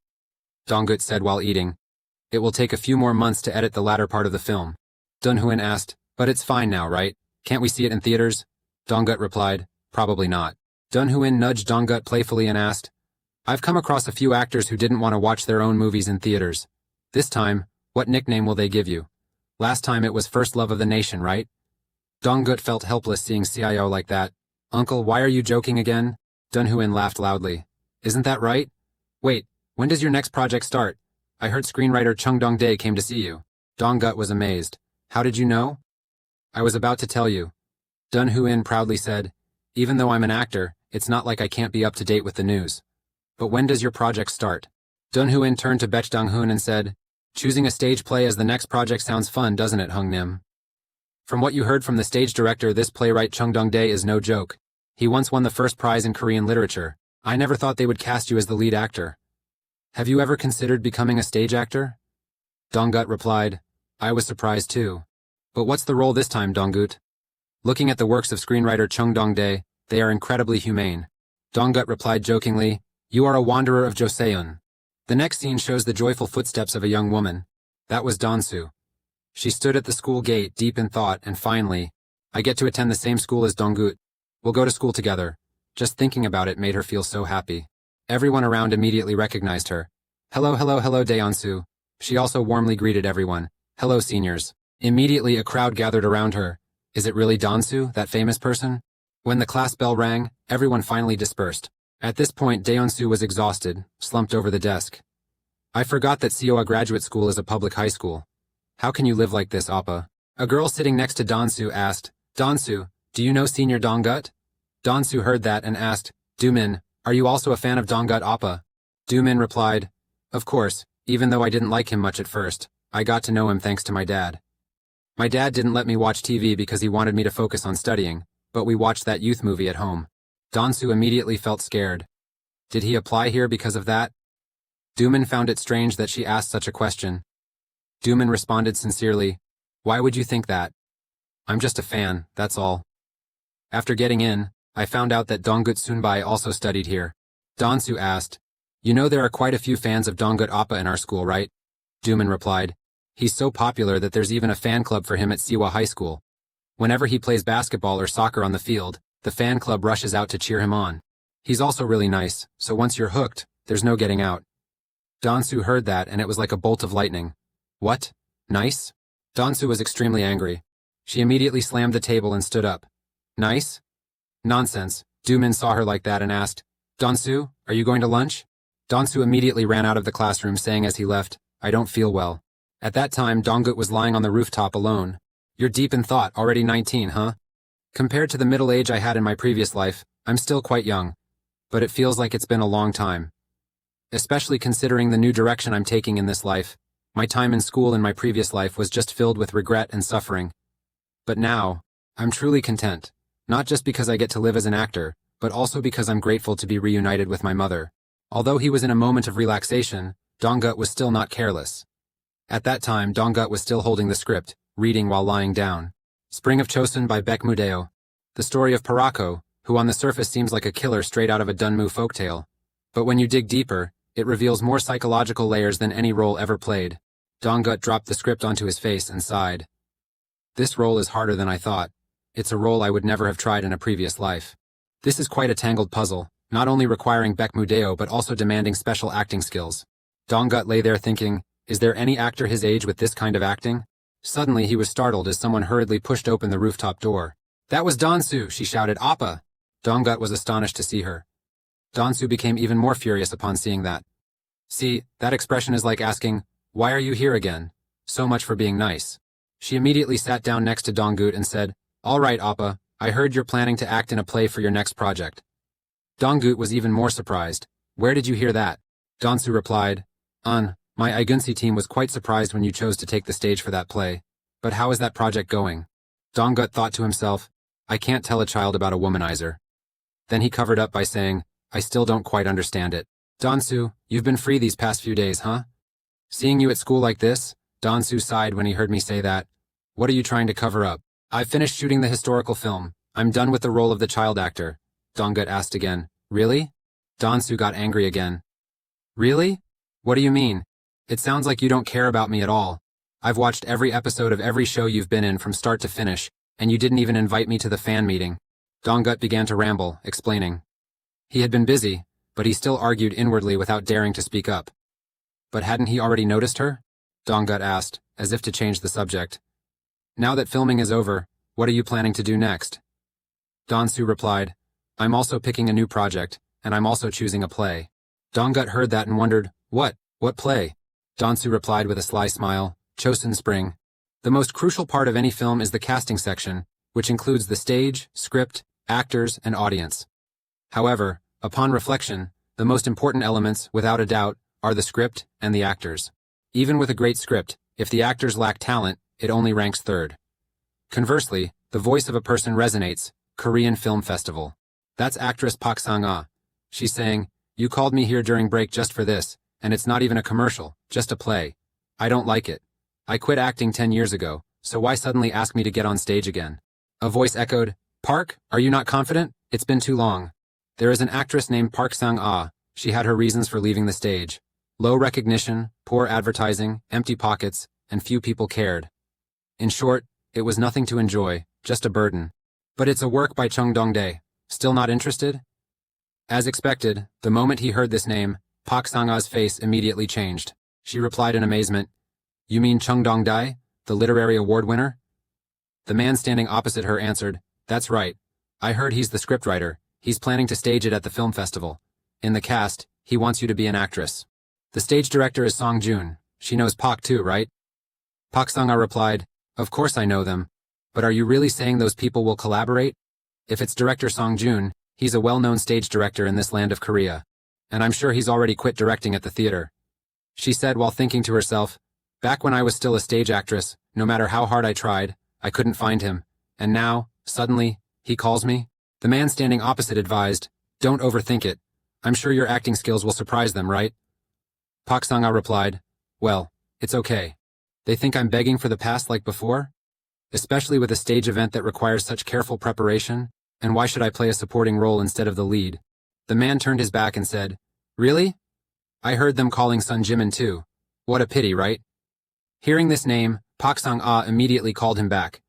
Dong-gut said while eating. It will take a few more months to edit the latter part of the film. Dun Hu-in asked, but it's fine now, right? Can't we see it in theaters? Dong-gut replied, probably not. Dun Hu-in nudged Dong-gut playfully and asked, I've come across a few actors who didn't want to watch their own movies in theaters. This time, what nickname will they give you? Last time it was First Love of the Nation, right? Dong-gut felt helpless seeing CIO like that. Uncle, why are you joking again? Dun Hu-in laughed loudly. Isn't that right? Wait, when does your next project start? I heard screenwriter Chung Dong-dae came to see you. Dong-gut was amazed. How did you know? I was about to tell you. Dun Hu-in proudly said, even though I'm an actor, it's not like I can't be up to date with the news. But when does your project start? Dun Hu-in turned to Baek Dang-hun and said, choosing a stage play as the next project sounds fun, doesn't it, Hung-nim? From what you heard from the stage director, this playwright Chung Dong-dae is no joke. He once won the first prize in Korean literature. I never thought they would cast you as the lead actor. Have you ever considered becoming a stage actor? Dong-gut replied, I was surprised too. But what's the role this time, Dong-gut? Looking at the works of screenwriter Chung Dong-dae, they are incredibly humane. Dong-gut replied jokingly, you are a wanderer of Joseon. The next scene shows the joyful footsteps of a young woman. That was Don-soo. She stood at the school gate, deep in thought, and finally, I get to attend the same school as Dong-gut. We'll go to school together. Just thinking about it made her feel so happy. Everyone around immediately recognized her. Hello, hello, hello, Daeon-soo. She also warmly greeted everyone. Hello, seniors. Immediately a crowd gathered around her. Is it really Don-soo, that famous person? When the class bell rang, everyone finally dispersed. At this point, Daeon-soo was exhausted, slumped over the desk. I forgot that Seoa Graduate School is a public high school. How can you live like this, Appa? A girl sitting next to Don-soo asked, Don-soo, do you know Senior Dong-gut? Don-soo heard that and asked, Do-min, are you also a fan of Dong-gut, Appa? Do-min replied, of course, even though I didn't like him much at first. I got to know him thanks to my dad. My dad didn't let me watch TV because he wanted me to focus on studying, but we watched that youth movie at home. Don-soo immediately felt scared. Did he apply here because of that? Do-min found it strange that she asked such a question. Do-min responded sincerely, why would you think that? I'm just a fan, that's all. After getting in, I found out that Dong-gut Sunbai also studied here. Don-soo asked, you know there are quite a few fans of Dong-gut Appa in our school, right? Do-min replied, he's so popular that there's even a fan club for him at Siwa High School. Whenever he plays basketball or soccer on the field, the fan club rushes out to cheer him on. He's also really nice, so once you're hooked, there's no getting out. Don-soo heard that and it was like a bolt of lightning. What? Nice? Don-soo was extremely angry. She immediately slammed the table and stood up. Nice? Nonsense. Do-min saw her like that and asked, Don-soo, are you going to lunch? Don-soo immediately ran out of the classroom saying as he left, I don't feel well. At that time, Donggut was lying on the rooftop alone. You're deep in thought, already 19, huh? Compared to the middle age I had in my previous life, I'm still quite young. But it feels like it's been a long time. Especially considering the new direction I'm taking in this life. My time in school in my previous life was just filled with regret and suffering. But now, I'm truly content. Not just because I get to live as an actor, but also because I'm grateful to be reunited with my mother. Although he was in a moment of relaxation, Donggut was still not careless. At that time, Donggut was still holding the script, reading while lying down. Spring of Chosun by Baek Mudeo. The story of Parako, who on the surface seems like a killer straight out of a Dunmu folktale. But when you dig deeper, it reveals more psychological layers than any role ever played. Donggut dropped the script onto his face and sighed. This role is harder than I thought. It's a role I would never have tried in a previous life. This is quite a tangled puzzle, not only requiring Baek Mudeo but also demanding special acting skills. Donggut lay there thinking, is there any actor his age with this kind of acting? Suddenly he was startled as someone hurriedly pushed open the rooftop door. That was Donsu, she shouted, Appa! Donggut was astonished to see her. Donsu became even more furious upon seeing that. See, that expression is like asking, why are you here again? So much for being nice. She immediately sat down next to Donggut and said, all right, Appa, I heard you're planning to act in a play for your next project. Donggut was even more surprised. Where did you hear that? Donsu replied, my Igunsi team was quite surprised when you chose to take the stage for that play. But how is that project going? Donggut thought to himself, I can't tell a child about a womanizer. Then he covered up by saying, I still don't quite understand it. Donsu, you've been free these past few days, huh? Seeing you at school like this? Donsu sighed when he heard me say that. What are you trying to cover up? I've finished shooting the historical film. I'm done with the role of the child actor. Donggut asked again. Really? Donsu got angry again. Really? What do you mean? It sounds like you don't care about me at all. I've watched every episode of every show you've been in from start to finish, and you didn't even invite me to the fan meeting. Donggut began to ramble, explaining. He had been busy, but he still argued inwardly without daring to speak up. But hadn't he already noticed her? Donggut asked, as if to change the subject. Now that filming is over, what are you planning to do next? Donsu replied, I'm also picking a new project, and I'm also choosing a play. Donggut heard that and wondered, what play? Donsu replied with a sly smile, Chosun Spring. The most crucial part of any film is the casting section, which includes the stage, script, actors, and audience. However, upon reflection, the most important elements, without a doubt, are the script and the actors. Even with a great script, if the actors lack talent, it only ranks third. Conversely, the voice of a person resonates, Korean Film Festival. That's actress Park Sang-ah. She's saying, you called me here during break just for this, and it's not even a commercial, just a play. I don't like it. I quit acting 10 years ago, so why suddenly ask me to get on stage again? A voice echoed, Park, are you not confident? It's been too long. There is an actress named Park Sang-ah. She had her reasons for leaving the stage. Low recognition, poor advertising, empty pockets, and few people cared. In short, it was nothing to enjoy, just a burden. But it's a work by Chung Dong-dae. Still not interested? As expected, the moment he heard this name, Park Sang-ah's face immediately changed. She replied in amazement, You mean Chung Dong-dae, the literary award winner? The man standing opposite her answered, That's right. I heard he's the scriptwriter. He's planning to stage it at the film festival. In the cast, he wants you to be an actress. The stage director is Song Joon. She knows Park too, right? Park Sang-ah replied, Of course I know them. But are you really saying those people will collaborate? If it's director Song Joon, he's a well-known stage director in this land of Korea. And I'm sure he's already quit directing at the theater. She said while thinking to herself, Back when I was still a stage actress, no matter how hard I tried, I couldn't find him. And now, suddenly, he calls me? The man standing opposite advised, Don't overthink it. I'm sure your acting skills will surprise them, right? Park Sang-ah replied, Well, it's okay. They think I'm begging for the past like before? Especially with a stage event that requires such careful preparation, and why should I play a supporting role instead of the lead? The man turned his back and said, Really? I heard them calling Sun Jimin too. What a pity, right? Hearing this name, Park Sang-ah immediately called him back.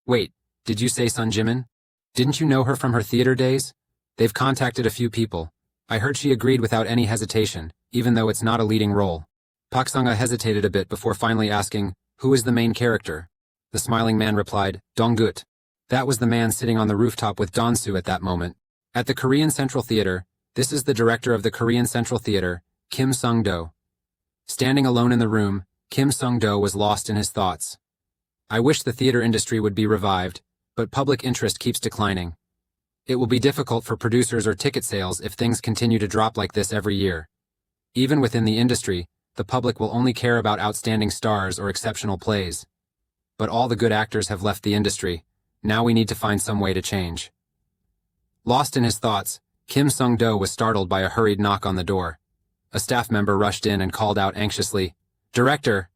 Wait, did you say Sun Jimin? Didn't you know her from her theater days? They've contacted a few people. I heard she agreed without any hesitation, even though it's not a leading role. Park Sang-ah hesitated a bit before finally asking, Who is the main character? The smiling man replied, Donggut. That was the man sitting on the rooftop with Donsu at that moment. At the Korean Central Theater, this is the director of the Korean Central Theater, Kim Sung-do. Standing alone in the room, Kim Sung-do was lost in his thoughts. I wish the theater industry would be revived, but public interest keeps declining. It will be difficult for producers or ticket sales if things continue to drop like this every year. Even within the industry, the public will only care about outstanding stars or exceptional plays. But all the good actors have left the industry. Now we need to find some way to change. Lost in his thoughts, Kim Sung-do was startled by a hurried knock on the door. A staff member rushed in and called out anxiously, "Director!"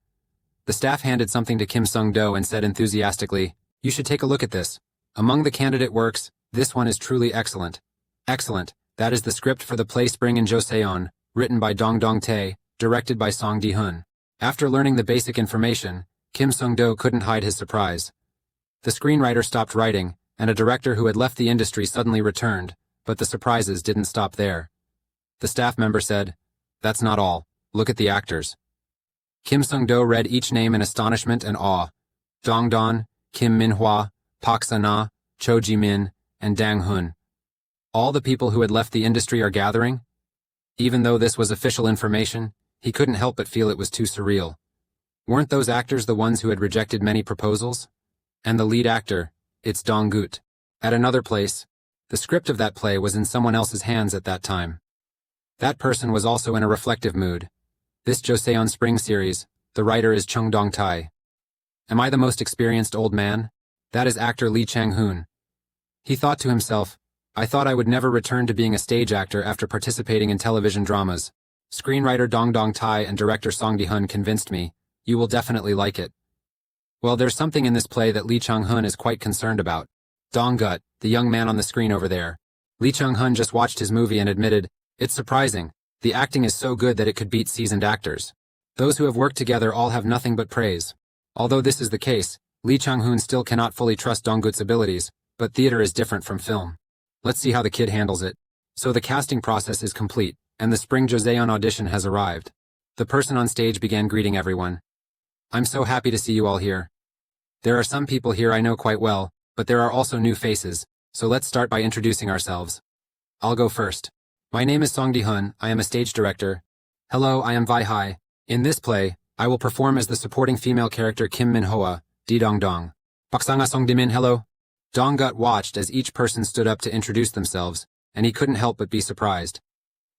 The staff handed something to Kim Sung-do and said enthusiastically, "You should take a look at this. Among the candidate works, this one is truly excellent." "Excellent, that is the script for the play Spring in Joseon, written by Dong Dong-tae, directed by Song Di-hun." After learning the basic information, Kim Sung-do couldn't hide his surprise. The screenwriter stopped writing, and a director who had left the industry suddenly returned, but the surprises didn't stop there. The staff member said, "That's not all. Look at the actors." Kim Sung-do read each name in astonishment and awe. Dong Don, Kim Manhwa, Park Sa-na, Cho Ji-min, and Dang Hun. All the people who had left the industry are gathering? Even though this was official information, he couldn't help but feel it was too surreal. Weren't those actors the ones who had rejected many proposals? And the lead actor, it's Dong-gut. At another place, the script of that play was in someone else's hands at that time. That person was also in a reflective mood. This Joseon Spring series, the writer is Chung Dong-tae. Am I the most experienced old man? That is actor Lee Chang-hoon. He thought to himself, I thought I would never return to being a stage actor after participating in television dramas. Screenwriter Dong Dong-tae and director Song Di-hun convinced me, you will definitely like it. Well, there's something in this play that Lee Chang-hoon is quite concerned about. Dong-gut, the young man on the screen over there. Lee Chang-hoon just watched his movie and admitted, it's surprising. The acting is so good that it could beat seasoned actors. Those who have worked together all have nothing but praise. Although this is the case, Lee Chang-hoon still cannot fully trust Dong-gut's abilities, but theater is different from film. Let's see how the kid handles it. So the casting process is complete, and the Spring Joseon audition has arrived. The person on stage began greeting everyone. I'm so happy to see you all here. There are some people here I know quite well, but there are also new faces, so let's start by introducing ourselves. I'll go first. My name is Song Di-hun, I am a stage director. Hello, I am Vi Hai. In this play, I will perform as the supporting female character Kim Min-hoa, Di Dong Dong. Baksanga Song Di-min, hello. Dong-gut watched as each person stood up to introduce themselves, and he couldn't help but be surprised.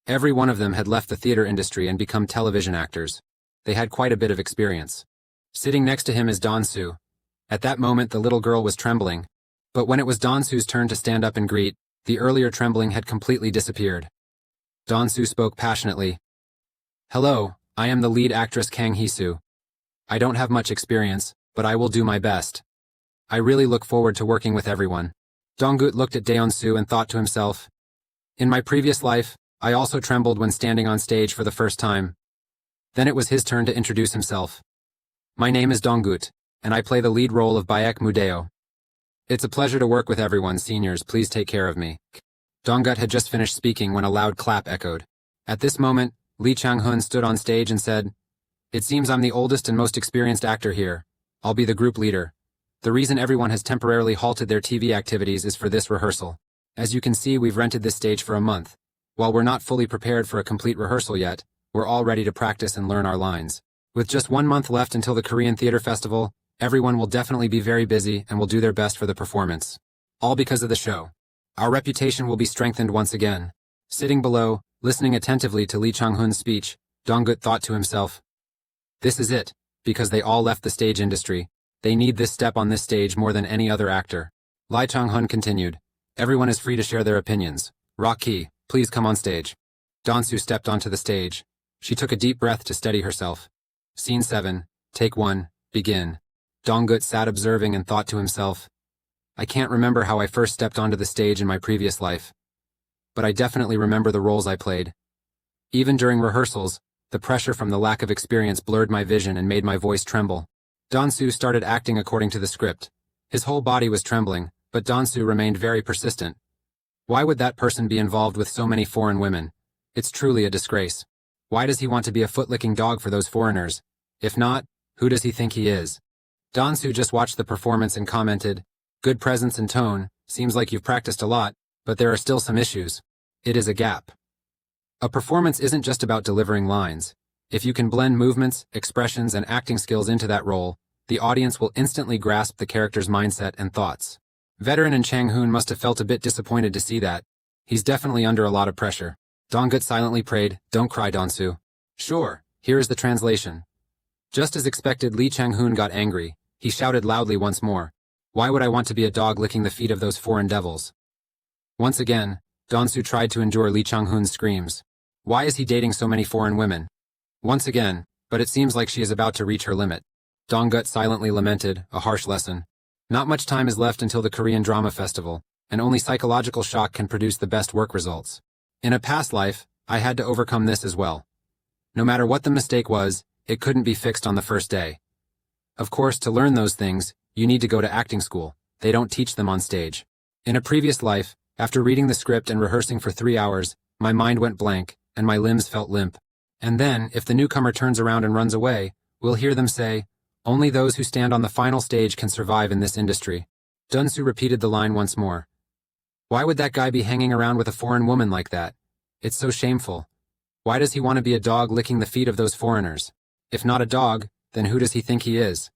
Every one of them had left the theater industry and become television actors. They had quite a bit of experience. Sitting next to him is Don-soo. At that moment the little girl was trembling, but when it was Don-soo's turn to stand up and greet, the earlier trembling had completely disappeared. Don-soo spoke passionately. Hello, I am the lead actress Kang Hee-soo. I don't have much experience, but I will do my best. I really look forward to working with everyone. Dong-gut looked at Daeon-soo and thought to himself, in my previous life, I also trembled when standing on stage for the first time. Then it was his turn to introduce himself. My name is Dong-gut, and I play the lead role of Baek Mudeo. It's a pleasure to work with everyone, seniors, please take care of me. Dong-gut had just finished speaking when a loud clap echoed. At this moment, Lee Chang-hoon stood on stage and said, it seems I'm the oldest and most experienced actor here. I'll be the group leader. The reason everyone has temporarily halted their TV activities is for this rehearsal. As you can see, we've rented this stage for a month. While we're not fully prepared for a complete rehearsal yet, we're all ready to practice and learn our lines. With just 1 month left until the Korean Theater Festival, everyone will definitely be very busy and will do their best for the performance. All because of the show. Our reputation will be strengthened once again. Sitting below, listening attentively to Lee Chang-hoon's speech, Dong-gut thought to himself, this is it, because they all left the stage industry. They need this step on this stage more than any other actor. Lee Chang-hoon continued, everyone is free to share their opinions. Rock-ki, please come on stage. Don-soo stepped onto the stage. She took a deep breath to steady herself. Scene 7, Take 1, begin. Dong-gut sat observing and thought to himself, I can't remember how I first stepped onto the stage in my previous life. But I definitely remember the roles I played. Even during rehearsals, the pressure from the lack of experience blurred my vision and made my voice tremble. Don-soo started acting according to the script. His whole body was trembling, but Don-soo remained very persistent. Why would that person be involved with so many foreign women? It's truly a disgrace. Why does he want to be a foot-licking dog for those foreigners? If not, who does he think he is? Don-soo just watched the performance and commented, good presence and tone, seems like you've practiced a lot, but there are still some issues. It is a gap. A performance isn't just about delivering lines. If you can blend movements, expressions, and acting skills into that role, the audience will instantly grasp the character's mindset and thoughts. Veteran and Chang-hoon must have felt a bit disappointed to see that. He's definitely under a lot of pressure. Dong-gut silently prayed, "Don't cry, Don-soo." "Sure, here is the translation." Just as expected, Lee Chang-hoon got angry. He shouted loudly once more, "Why would I want to be a dog licking the feet of those foreign devils?" Once again, Don-soo tried to endure Lee Chang-hoon's screams. Why is he dating so many foreign women? Once again, but it seems like she is about to reach her limit. Dong-gut silently lamented, a harsh lesson. Not much time is left until the Korean Drama Festival, and only psychological shock can produce the best work results. In a past life, I had to overcome this as well. No matter what the mistake was, it couldn't be fixed on the first day. Of course, to learn those things, you need to go to acting school. They don't teach them on stage. In a previous life, after reading the script and rehearsing for 3 hours, my mind went blank, and my limbs felt limp. And then, if the newcomer turns around and runs away, we'll hear them say, "Only those who stand on the final stage can survive in this industry." Don-soo repeated the line once more. Why would that guy be hanging around with a foreign woman like that? It's so shameful. Why does he want to be a dog licking the feet of those foreigners? If not a dog, then who does he think he is?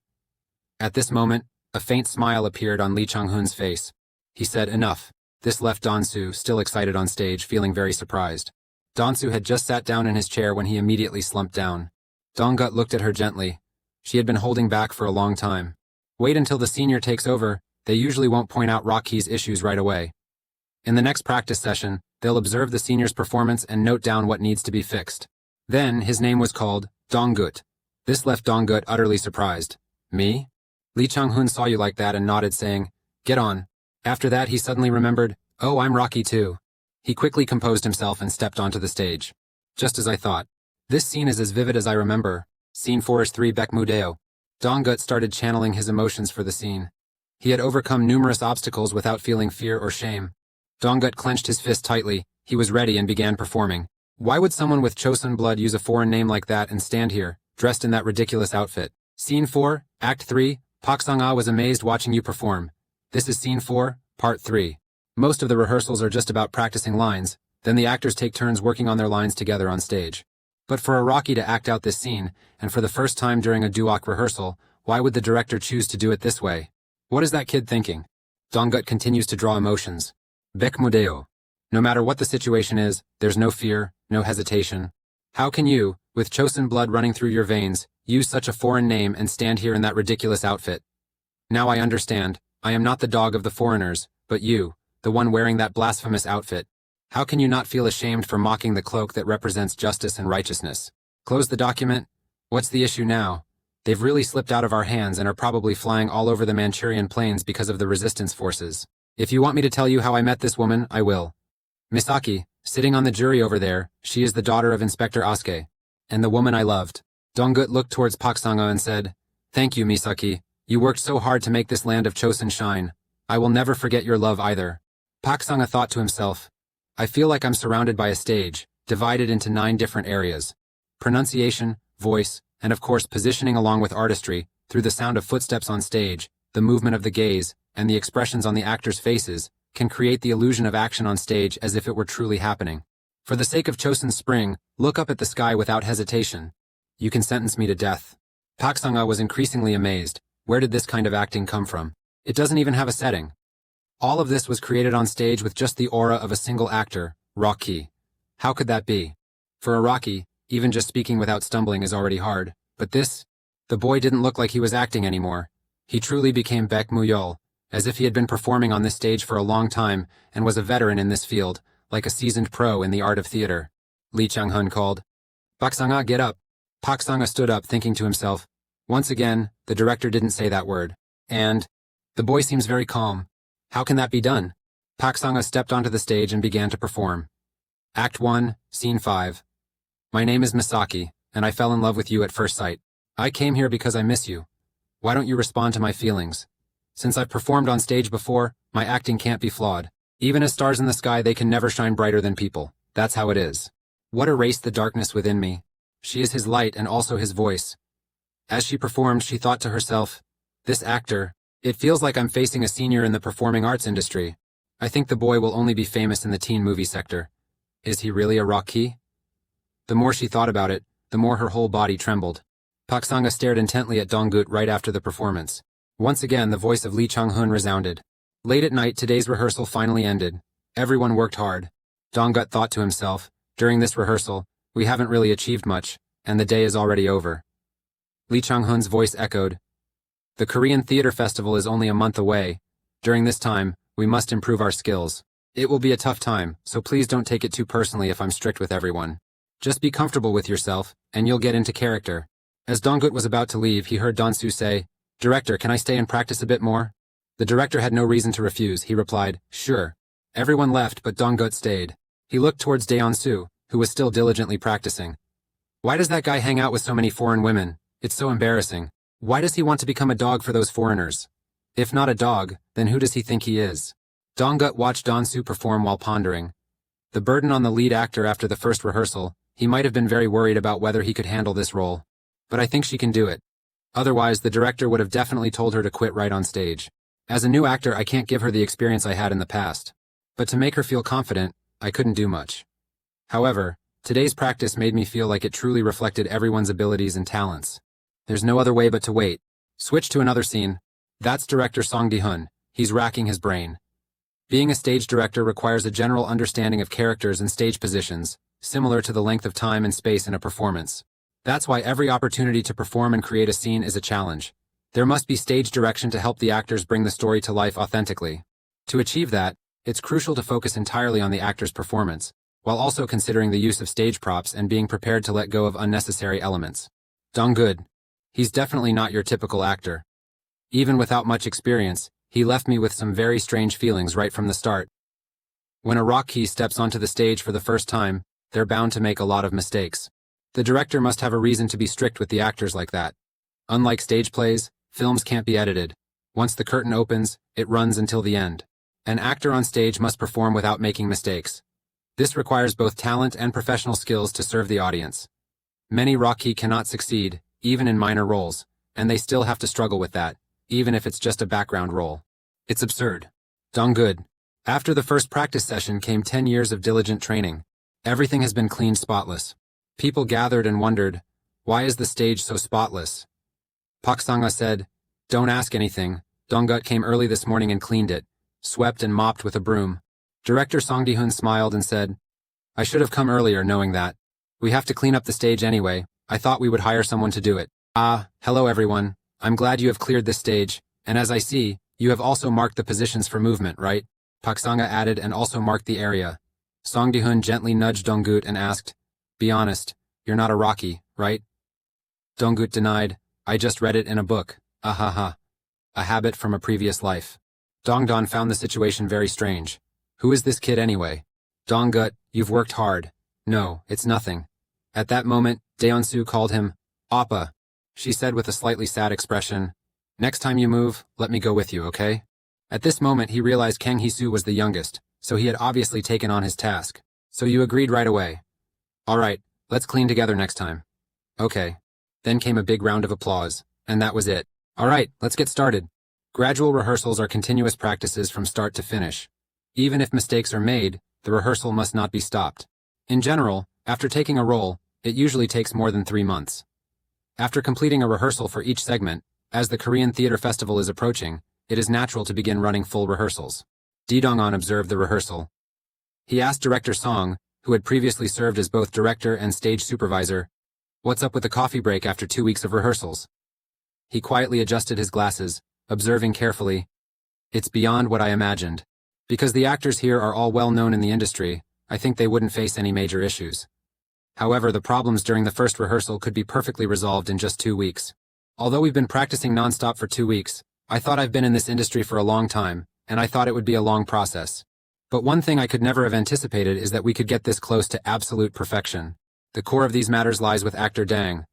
At this moment, a faint smile appeared on Lee Chang-hoon's face. He said, "Enough." This left Don-soo, still excited on stage, feeling very surprised. Don-soo had just sat down in his chair when he immediately slumped down. Dong-gut looked at her gently. She had been holding back for a long time. Wait until the senior takes over, they usually won't point out Rocky's issues right away. In the next practice session, they'll observe the senior's performance and note down what needs to be fixed. Then, his name was called Dong-gut. This left Dong-gut utterly surprised. Me? Lee Chang-hoon saw you like that and nodded, saying, "Get on." After that, he suddenly remembered, "Oh, I'm Rocky too." He quickly composed himself and stepped onto the stage. Just as I thought. This scene is as vivid as I remember. Scene 4 is 3 Baekmudeo. Dong-gut started channeling his emotions for the scene. He had overcome numerous obstacles without feeling fear or shame. Dong-gut clenched his fist tightly. He was ready and began performing. Why would someone with Chosun blood use a foreign name like that and stand here, dressed in that ridiculous outfit? Scene 4, Act 3, Pak Sang-ah was amazed watching you perform. This is Scene 4, Part 3. Most of the rehearsals are just about practicing lines, then the actors take turns working on their lines together on stage. But for a Rocky to act out this scene, and for the first time during a duok rehearsal, why would the director choose to do it this way? What is that kid thinking? Dong-gut continues to draw emotions. Baekmudeo. No matter what the situation is, there's no fear, no hesitation. How can you, with Chosun blood running through your veins, use such a foreign name and stand here in that ridiculous outfit? Now I understand. I am not the dog of the foreigners, but you, the one wearing that blasphemous outfit. How can you not feel ashamed for mocking the cloak that represents justice and righteousness? Close the document? What's the issue now? They've really slipped out of our hands and are probably flying all over the Manchurian plains because of the resistance forces. If you want me to tell you how I met this woman, I will. Misaki, sitting on the jury over there, she is the daughter of Inspector Asuke, and the woman I loved. Dong-gut looked towards Pak Sang-ah and said, "Thank you, Misaki. You worked so hard to make this land of Chosun shine. I will never forget your love either." Pak Sang-ah thought to himself, I feel like I'm surrounded by a stage, divided into 9 different areas. Pronunciation, voice, and of course positioning along with artistry, through the sound of footsteps on stage, the movement of the gaze, and the expressions on the actors' faces, can create the illusion of action on stage as if it were truly happening. For the sake of Chosun's spring, look up at the sky without hesitation. You can sentence me to death. Pak Sang-ah was increasingly amazed. Where did this kind of acting come from? It doesn't even have a setting. All of this was created on stage with just the aura of a single actor, Rocky. How could that be? For a Rocky, even just speaking without stumbling is already hard, but this? The boy didn't look like he was acting anymore. He truly became Baekmuyol, as if he had been performing on this stage for a long time and was a veteran in this field, like a seasoned pro in the art of theater. Lee Chang-hoon called, "Pak Sang-ah, get up." Pak Sang-ah stood up, thinking to himself, once again, the director didn't say that word. And the boy seems very calm. How can that be done? Pak Sang-ah stepped onto the stage and began to perform. Act 1, Scene 5. My name is Misaki, and I fell in love with you at first sight. I came here because I miss you. Why don't you respond to my feelings? Since I've performed on stage before, my acting can't be flawed. Even as stars in the sky, they can never shine brighter than people. That's how it is. What erased the darkness within me? She is his light and also his voice. As she performed, she thought to herself, this actor, it feels like I'm facing a senior in the performing arts industry. I think the boy will only be famous in the teen movie sector. Is he really a Rocky? The more she thought about it, the more her whole body trembled. Pak Sanga stared intently at Donggut right after the performance. Once again, the voice of Lee Chung-hun resounded. Late at night, today's rehearsal finally ended. Everyone worked hard. Donggut thought to himself, during this rehearsal, we haven't really achieved much, and the day is already over. Lee Chung-hun's voice echoed. The Korean Theater Festival is only a month away. During this time, we must improve our skills. It will be a tough time, so please don't take it too personally if I'm strict with everyone. Just be comfortable with yourself, and you'll get into character. As Donggut was about to leave, he heard Don-soo say, Director, can I stay and practice a bit more? The director had no reason to refuse. He replied, Sure. Everyone left, but Donggut stayed. He looked towards Daeon-soo, who was still diligently practicing. Why does that guy hang out with so many foreign women? It's so embarrassing. Why does he want to become a dog for those foreigners? If not a dog, then who does he think he is? Donggut watched Don-soo perform while pondering. The burden on the lead actor after the first rehearsal, he might have been very worried about whether he could handle this role. But I think she can do it. Otherwise, the director would have definitely told her to quit right on stage. As a new actor, I can't give her the experience I had in the past. But to make her feel confident, I couldn't do much. However, today's practice made me feel like it truly reflected everyone's abilities and talents. There's no other way but to wait. Switch to another scene. That's director Song Gi-hun. He's racking his brain. Being a stage director requires a general understanding of characters and stage positions, similar to the length of time and space in a performance. That's why every opportunity to perform and create a scene is a challenge. There must be stage direction to help the actors bring the story to life authentically. To achieve that, it's crucial to focus entirely on the actor's performance, while also considering the use of stage props and being prepared to let go of unnecessary elements. Donggut. He's definitely not your typical actor. Even without much experience, he left me with some very strange feelings right from the start. When a Rocky steps onto the stage for the first time, they're bound to make a lot of mistakes. The director must have a reason to be strict with the actors like that. Unlike stage plays, films can't be edited. Once the curtain opens, it runs until the end. An actor on stage must perform without making mistakes. This requires both talent and professional skills to serve the audience. Many Rocky cannot succeed, even in minor roles, and they still have to struggle with that, even if it's just a background role. It's absurd. Donggut. After the first practice session came 10 years of diligent training. Everything has been cleaned spotless. People gathered and wondered, why is the stage so spotless? Pak Sanga said, don't ask anything. Donggut came early this morning and cleaned it, swept and mopped with a broom. Director Song Gi-hun smiled and said, I should have come earlier knowing that. We have to clean up the stage anyway. I thought we would hire someone to do it. Hello everyone. I'm glad you have cleared this stage, and as I see, you have also marked the positions for movement, right? Pak Sanga added and also marked the area. Song Gi-hun gently nudged Donggut and asked, be honest, you're not a Rocky, right? Donggut denied, I just read it in a book. A habit from a previous life. Dongdon found the situation very strange. Who is this kid anyway? Donggut, you've worked hard. No, it's nothing. At that moment, Daeon-soo called him, Appa. She said with a slightly sad expression, next time you move, let me go with you, okay? At this moment he realized Kang Hee-soo was the youngest, so he had obviously taken on his task. So you agreed right away. Alright, let's clean together next time. Okay. Then came a big round of applause, and that was it. Alright, let's get started. Gradual rehearsals are continuous practices from start to finish. Even if mistakes are made, the rehearsal must not be stopped. In general, after taking a role, it usually takes more than 3 months. After completing a rehearsal for each segment, as the Korean Theater Festival is approaching, it is natural to begin running full rehearsals. Lee Dong-an observed the rehearsal. He asked Director Song, who had previously served as both director and stage supervisor, what's up with the coffee break after 2 weeks of rehearsals? He quietly adjusted his glasses, observing carefully, it's beyond what I imagined. Because the actors here are all well known in the industry, I think they wouldn't face any major issues. However, the problems during the first rehearsal could be perfectly resolved in just 2 weeks. Although we've been practicing non-stop for 2 weeks, I thought I've been in this industry for a long time, and I thought it would be a long process. But one thing I could never have anticipated is that we could get this close to absolute perfection. The core of these matters lies with actor Dang.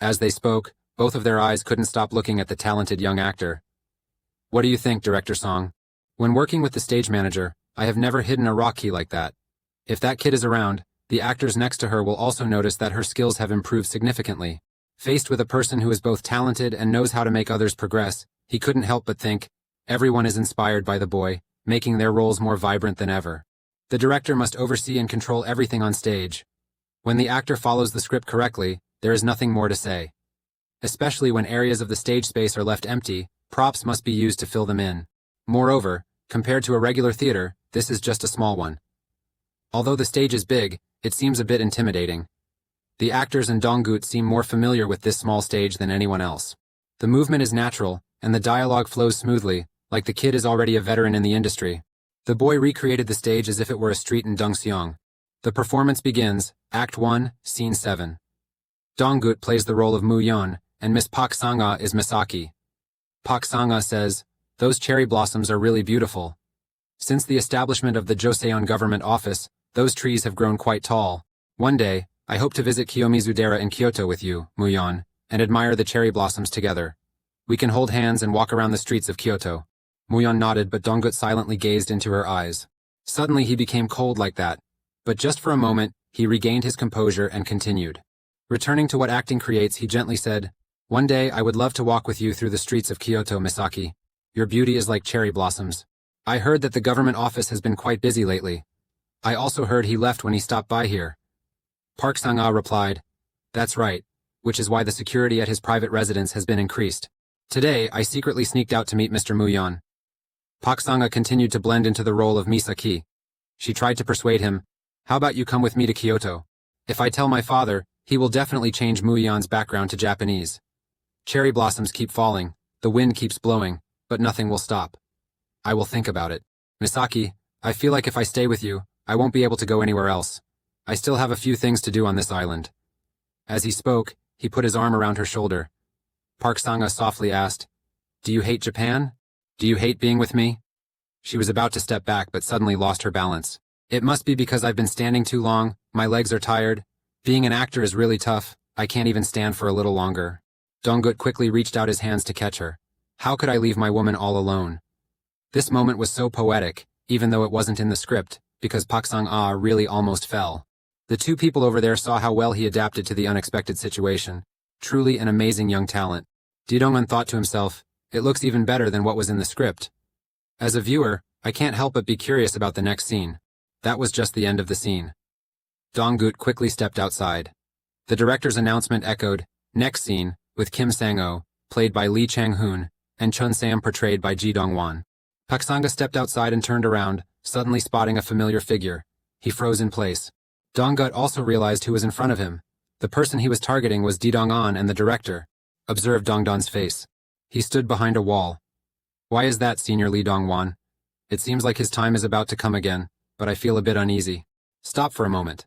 As they spoke, both of their eyes couldn't stop looking at the talented young actor. What do you think, Director Song? When working with the stage manager, I have never hidden a Rocky like that. If that kid is around, the actors next to her will also notice that her skills have improved significantly. Faced with a person who is both talented and knows how to make others progress, he couldn't help but think, everyone is inspired by the boy, making their roles more vibrant than ever. The director must oversee and control everything on stage. When the actor follows the script correctly, there is nothing more to say. Especially when areas of the stage space are left empty, props must be used to fill them in. Moreover, compared to a regular theater, this is just a small one. Although the stage is big, it seems a bit intimidating. The actors and Donggut seem more familiar with this small stage than anyone else. The movement is natural, and the dialogue flows smoothly, like the kid is already a veteran in the industry. The boy recreated the stage as if it were a street in Dongseong. The performance begins, Act 1, Scene 7. Donggut plays the role of Mu-yeon, and Miss Pak Sang-ah is Misaki. Pak Sang-ah says, "Those cherry blossoms are really beautiful. Since the establishment of the Joseon government office, those trees have grown quite tall. One day, I hope to visit Kiyomizu-dera in Kyoto with you, Mu-yeon, and admire the cherry blossoms together. We can hold hands and walk around the streets of Kyoto." Mu-yeon nodded, but Donggut silently gazed into her eyes. Suddenly he became cold like that. But just for a moment, he regained his composure and continued. Returning to what acting creates, he gently said, "One day I would love to walk with you through the streets of Kyoto, Misaki. Your beauty is like cherry blossoms. I heard that the government office has been quite busy lately. I also heard he left when he stopped by here." Park Sang-ah replied, "That's right, which is why the security at his private residence has been increased. Today, I secretly sneaked out to meet Mr. Mu-yeon." Park Sang-ah continued to blend into the role of Misaki. She tried to persuade him, "How about you come with me to Kyoto? If I tell my father, he will definitely change Mu-yeon's background to Japanese. Cherry blossoms keep falling, the wind keeps blowing, but nothing will stop. I will think about it. Misaki, I feel like if I stay with you, I won't be able to go anywhere else. I still have a few things to do on this island." As he spoke, he put his arm around her shoulder. Park Sang-ah softly asked, "Do you hate Japan? Do you hate being with me?" She was about to step back but suddenly lost her balance. "It must be because I've been standing too long, my legs are tired. Being an actor is really tough, I can't even stand for a little longer." Donggut quickly reached out his hands to catch her. "How could I leave my woman all alone?" This moment was so poetic, even though it wasn't in the script, because Pak Sang-ah really almost fell. The two people over there saw how well he adapted to the unexpected situation. Truly an amazing young talent. Dong-un thought to himself, "It looks even better than what was in the script." As a viewer, I can't help but be curious about the next scene. That was just the end of the scene. Donggut quickly stepped outside. The director's announcement echoed, "Next scene," with Kim Sang-oh, played by Lee Chang-hoon, and Chun Sam portrayed by Ji Dong-wan. Pak Sang-ah stepped outside and turned around, suddenly spotting a familiar figure. He froze in place. Donggut also realized who was in front of him. The person he was targeting was Dong-an and the director. Observed Dong-don's face. He stood behind a wall. "Why is that, Senior Lee Dong-wan? It seems like his time is about to come again, but I feel a bit uneasy." "Stop for a moment."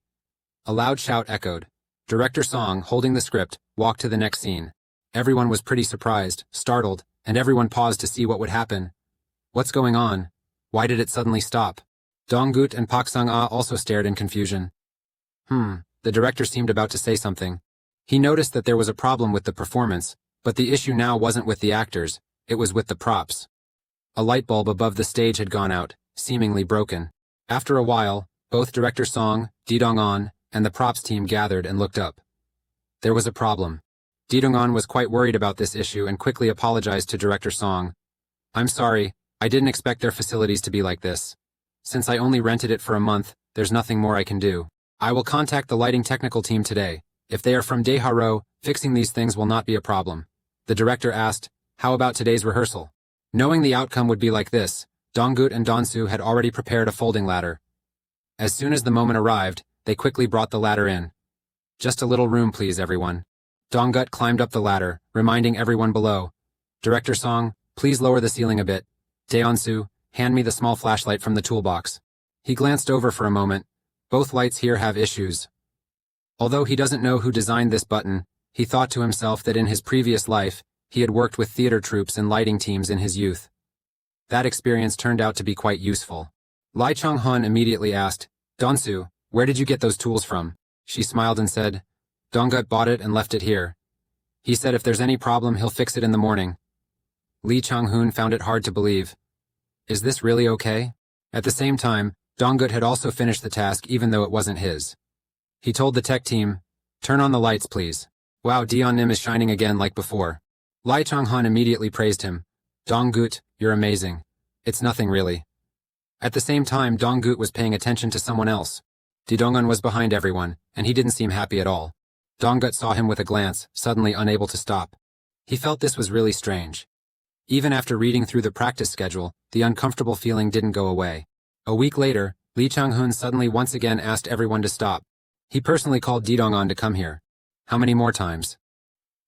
A loud shout echoed. Director Song, holding the script, walked to the next scene. Everyone was pretty surprised, startled, and everyone paused to see what would happen. What's going on? Why did it suddenly stop? Donggut and Pak Sang-ah also stared in confusion. The director seemed about to say something. He noticed that there was a problem with the performance, but the issue now wasn't with the actors, it was with the props. A light bulb above the stage had gone out, seemingly broken. After a while, both Director Song, Dong-an, and the props team gathered and looked up. There was a problem. Dong-an was quite worried about this issue and quickly apologized to Director Song. "I'm sorry, I didn't expect their facilities to be like this. Since I only rented it for a month, there's nothing more I can do. I will contact the lighting technical team today. If they are from Daeharo, fixing these things will not be a problem." The director asked, "How about today's rehearsal?" Knowing the outcome would be like this, Donggut and Donsu had already prepared a folding ladder. As soon as the moment arrived, they quickly brought the ladder in. "Just a little room, please, everyone." Donggut climbed up the ladder, reminding everyone below. "Director Song, please lower the ceiling a bit. Daeonsu, hand me the small flashlight from the toolbox." He glanced over for a moment. Both lights here have issues. Although he doesn't know who designed this button, he thought to himself that in his previous life, he had worked with theater troupes and lighting teams in his youth. That experience turned out to be quite useful. Lai Chong-hun immediately asked, "Donsu, where did you get those tools from?" She smiled and said, "Donggut bought it and left it here. He said if there's any problem, he'll fix it in the morning." Lee Chang-hoon found it hard to believe. Is this really okay? At the same time, Donggut had also finished the task even though it wasn't his. He told the tech team, "Turn on the lights, please. Wow, Nim is shining again like before." Lai Chong-hun immediately praised him. "Donggut, you're amazing. It's nothing really." At the same time, Donggut was paying attention to someone else. Didongun was behind everyone, and he didn't seem happy at all. Donggut saw him with a glance, suddenly unable to stop. He felt this was really strange. Even after reading through the practice schedule, the uncomfortable feeling didn't go away. A week later, Lee Chang-hun suddenly once again asked everyone to stop. He personally called Didongun to come here. How many more times?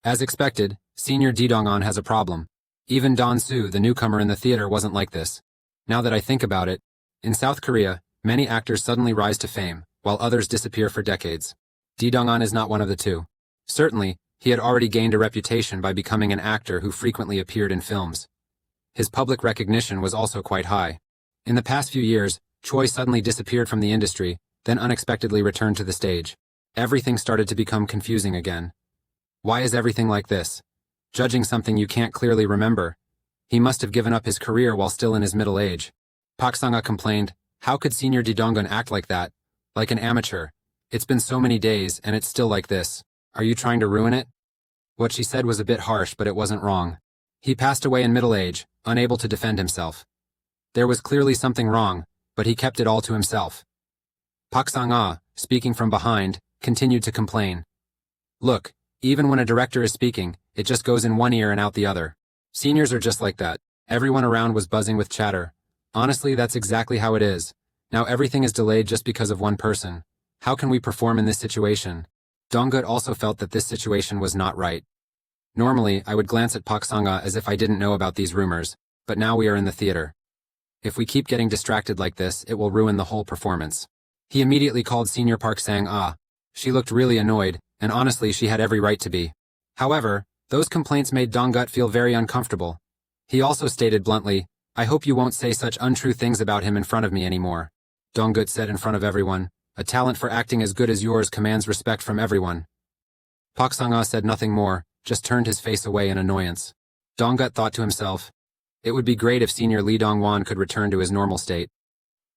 As expected, Senior Didongun has a problem. Even Don Soo, the newcomer in the theater, wasn't like this. Now that I think about it, in South Korea, many actors suddenly rise to fame, while others disappear for decades. Didongun is not one of the two. Certainly, he had already gained a reputation by becoming an actor who frequently appeared in films. His public recognition was also quite high. In the past few years, Choi suddenly disappeared from the industry, then unexpectedly returned to the stage. Everything started to become confusing again. Why is everything like this? Judging something you can't clearly remember. He must have given up his career while still in his middle age. Pak Sanga complained, how could Senior Didongun act like that? Like an amateur. It's been so many days, and it's still like this. Are you trying to ruin it? What she said was a bit harsh, but it wasn't wrong. He passed away in middle age, unable to defend himself. There was clearly something wrong, but he kept it all to himself. Pak Sang-ah, speaking from behind, continued to complain. Look, even when a director is speaking, it just goes in one ear and out the other. Seniors are just like that. Everyone around was buzzing with chatter. Honestly, that's exactly how it is. Now everything is delayed just because of one person. How can we perform in this situation? Donggut also felt that this situation was not right. Normally, I would glance at Pak Sang-ah as if I didn't know about these rumors, but now we are in the theater. If we keep getting distracted like this, it will ruin the whole performance. He immediately called Senior Park Sang-ah. She looked really annoyed, and honestly she had every right to be. However, those complaints made Donggut feel very uncomfortable. He also stated bluntly, I hope you won't say such untrue things about him in front of me anymore. Donggut said in front of everyone, a talent for acting as good as yours commands respect from everyone. Pak Sang-ah said nothing more, just turned his face away in annoyance. Donggut thought to himself, it would be great if Senior Lee Dong-won could return to his normal state.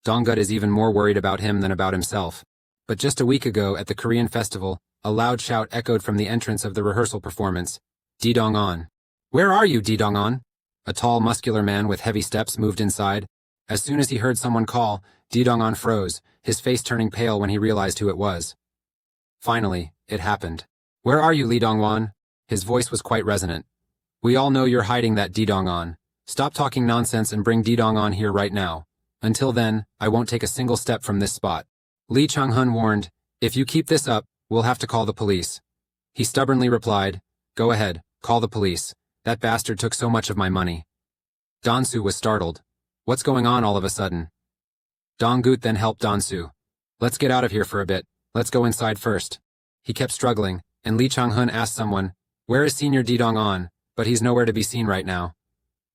Donggut is even more worried about him than about himself. But just a week ago at the Korean festival, a loud shout echoed from the entrance of the rehearsal performance. Didong-on. Where are you, Didong-on? A tall, muscular man with heavy steps moved inside. As soon as he heard someone call, Didong-on froze, his face turning pale when he realized who it was. Finally, it happened. Where are you, Lee Dong-won? His voice was quite resonant. We all know you're hiding that Didong-on. Stop talking nonsense and bring Didong-on here right now. Until then, I won't take a single step from this spot. Lee Chung-hun warned, if you keep this up, we'll have to call the police. He stubbornly replied, go ahead, call the police. That bastard took so much of my money. Don-soo was startled. What's going on all of a sudden? Dong-gut then helped Don-soo. Let's get out of here for a bit. Let's go inside first. He kept struggling, and Lee Chung-hun asked someone, where is Senior Didong-on? But he's nowhere to be seen right now.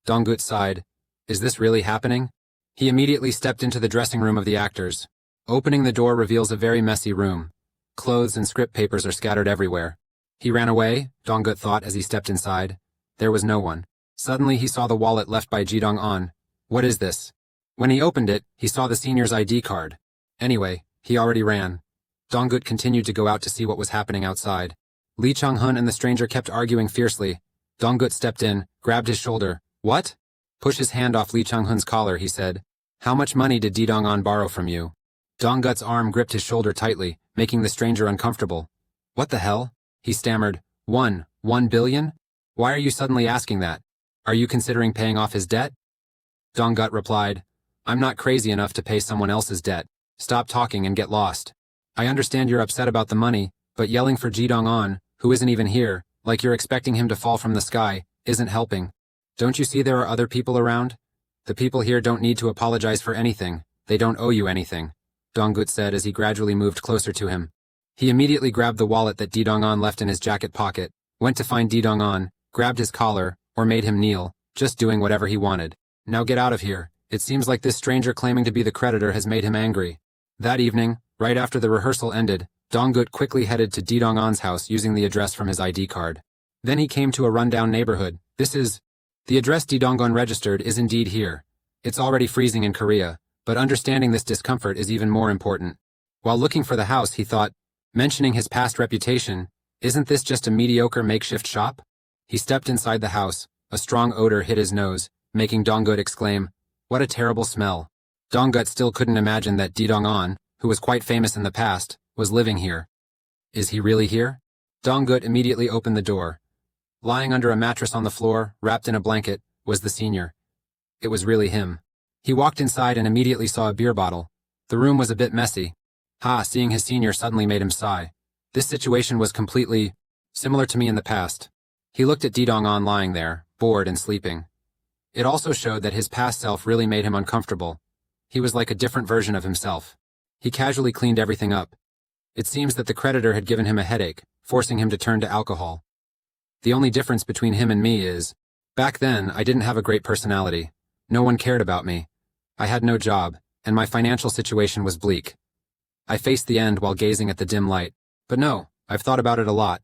Dong-gut sighed. Is this really happening? He immediately stepped into the dressing room of the actors. Opening the door reveals a very messy room. Clothes and script papers are scattered everywhere. He ran away, Dong-gut thought as he stepped inside. There was no one. Suddenly he saw the wallet left by Ji Dong-on. What is this? When he opened it, he saw the senior's ID card. Anyway, he already ran. Dong-gut continued to go out to see what was happening outside. Lee Chung-hun and the stranger kept arguing fiercely. Dong-gut stepped in, grabbed his shoulder. What? Push his hand off Lee Chung-hun's collar, he said. How much money did Ji Dong-on borrow from you? Dong-gut's arm gripped his shoulder tightly, making the stranger uncomfortable. What the hell? He stammered. 1 billion? Why are you suddenly asking that? Are you considering paying off his debt? Dong-gut replied, I'm not crazy enough to pay someone else's debt. Stop talking and get lost. I understand you're upset about the money, but yelling for Ji Dong-on, who isn't even here, like you're expecting him to fall from the sky, isn't helping. Don't you see there are other people around? The people here don't need to apologize for anything. They don't owe you anything, Dong-gut said as he gradually moved closer to him. He immediately grabbed the wallet that Ji Dong-on left in his jacket pocket, went to find Ji Dong-on, grabbed his collar, or made him kneel, just doing whatever he wanted. Now get out of here. It seems like this stranger claiming to be the creditor has made him angry. That evening, right after the rehearsal ended, Dong-gut quickly headed to Ji Dong-on's house using the address from his ID card. Then he came to a rundown neighborhood. The address Ji Dong-on registered is indeed here. It's already freezing in Korea, but understanding this discomfort is even more important. While looking for the house, he thought, mentioning his past reputation, isn't this just a mediocre makeshift shop? He stepped inside the house. A strong odor hit his nose, making Dong-gut exclaim, what a terrible smell. Dong-gut still couldn't imagine that Ji Dong-on, who who was quite famous in the past, was living here. Is he really here? Dong-gut immediately opened the door. Lying under a mattress on the floor, wrapped in a blanket, was the senior. It was really him. He walked inside and immediately saw a beer bottle. The room was a bit messy. Seeing his senior suddenly made him sigh. This situation was completely similar to me in the past. He looked at Dong-on lying there, bored and sleeping. It also showed that his past self really made him uncomfortable. He was like a different version of himself. He casually cleaned everything up. It seems that the creditor had given him a headache, forcing him to turn to alcohol. The only difference between him and me is, back then I didn't have a great personality. No one cared about me. I had no job, and my financial situation was bleak. I faced the end while gazing at the dim light. But no, I've thought about it a lot.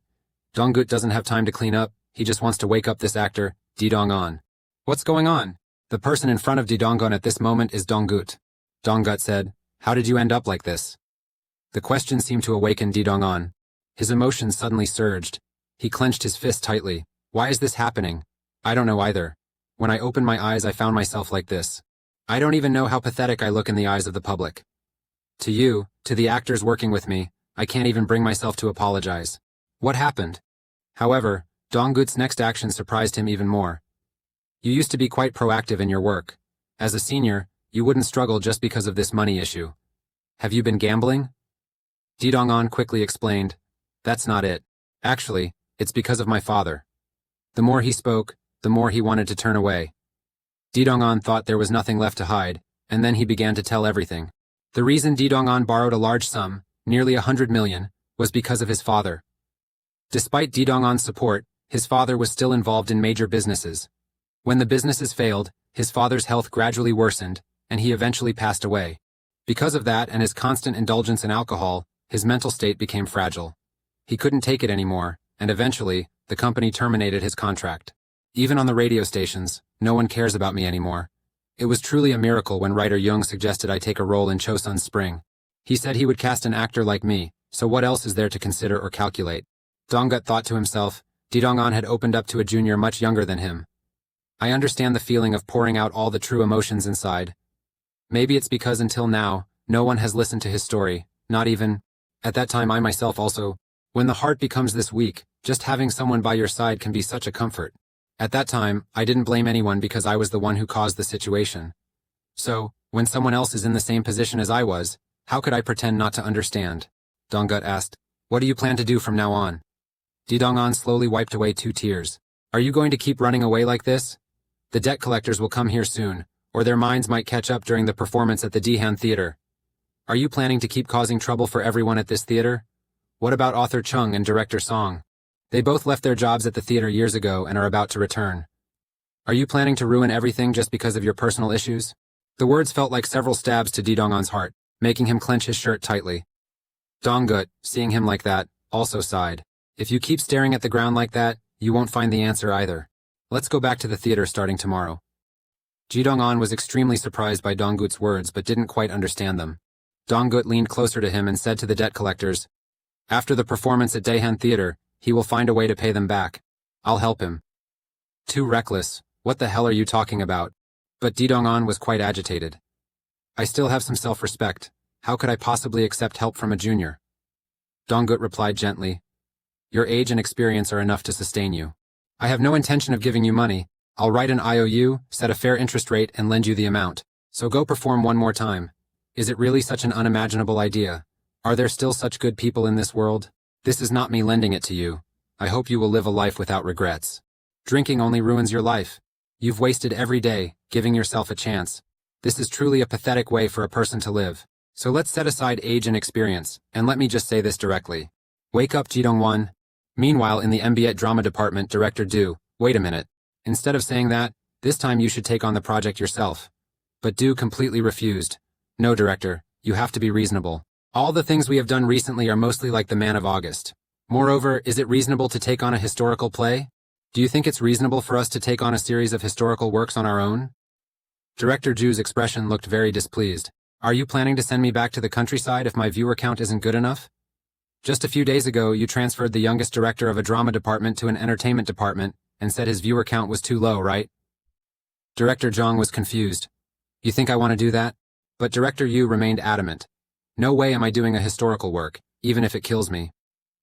Dong-gut doesn't have time to clean up, he just wants to wake up this actor, Dong-on. What's going on? The person in front of Dong-on at this moment is Dong-gut. Dong-gut said, how did you end up like this? The question seemed to awaken Dong-on. His emotions suddenly surged. He clenched his fist tightly. Why is this happening? I don't know either. When I opened my eyes I found myself like this. I don't even know how pathetic I look in the eyes of the public. To you, to the actors working with me, I can't even bring myself to apologize. What happened? However, Dong-gut's next action surprised him even more. You used to be quite proactive in your work. As a senior, you wouldn't struggle just because of this money issue. Have you been gambling? Dong-on quickly explained. That's not it. Actually, it's because of my father. The more he spoke, the more he wanted to turn away. Dong-on thought there was nothing left to hide, and then he began to tell everything. The reason Dong-on borrowed a large sum, nearly 100 million, was because of his father. Despite Dong-on's support, his father was still involved in major businesses. When the businesses failed, his father's health gradually worsened, and he eventually passed away. Because of that and his constant indulgence in alcohol, his mental state became fragile. He couldn't take it anymore, and eventually, the company terminated his contract. Even on the radio stations, no one cares about me anymore. It was truly a miracle when writer Jung suggested I take a role in Chosun's Spring. He said he would cast an actor like me, so what else is there to consider or calculate? Dong-gut thought to himself, Dong-on had opened up to a junior much younger than him. I understand the feeling of pouring out all the true emotions inside. Maybe it's because until now, no one has listened to his story, not even, at that time I myself also. When the heart becomes this weak, just having someone by your side can be such a comfort. At that time, I didn't blame anyone because I was the one who caused the situation. So, when someone else is in the same position as I was, how could I pretend not to understand? Dong-gut asked. What do you plan to do from now on? Dong-on slowly wiped away 2 tears. Are you going to keep running away like this? The debt collectors will come here soon, or their minds might catch up during the performance at the Daehan Theater. Are you planning to keep causing trouble for everyone at this theater? What about author Chung and director Song? They both left their jobs at the theater years ago and are about to return. Are you planning to ruin everything just because of your personal issues? The words felt like several stabs to Dong-on's heart, making him clench his shirt tightly. Dong-gut, seeing him like that, also sighed. If you keep staring at the ground like that, you won't find the answer either. Let's go back to the theater starting tomorrow. Dong-on was extremely surprised by Dong-gut's words but didn't quite understand them. Dong-gut leaned closer to him and said to the debt collectors, after the performance at Daehan Theater, he will find a way to pay them back. I'll help him. Too reckless, what the hell are you talking about? But Dong-on was quite agitated. I still have some self-respect. How could I possibly accept help from a junior? Dong-gut replied gently. Your age and experience are enough to sustain you. I have no intention of giving you money. I'll write an IOU, set a fair interest rate, and lend you the amount. So go perform one more time. Is it really such an unimaginable idea? Are there still such good people in this world? This is not me lending it to you. I hope you will live a life without regrets. Drinking only ruins your life. You've wasted every day, giving yourself a chance. This is truly a pathetic way for a person to live. So let's set aside age and experience, and let me just say this directly. Wake up, Ji-dong-won. Meanwhile, in the MBA drama department, director Do, wait a minute. Instead of saying that, this time you should take on the project yourself. But Do completely refused. No, director, you have to be reasonable. All the things we have done recently are mostly like The Man of August. Moreover, is it reasonable to take on a historical play? Do you think it's reasonable for us to take on a series of historical works on our own? Director Ju's expression looked very displeased. Are you planning to send me back to the countryside if my viewer count isn't good enough? Just a few days ago, you transferred the youngest director of a drama department to an entertainment department and said his viewer count was too low, right? Director Zhang was confused. You think I want to do that? But Director Yu remained adamant. No way am I doing a historical work, even if it kills me.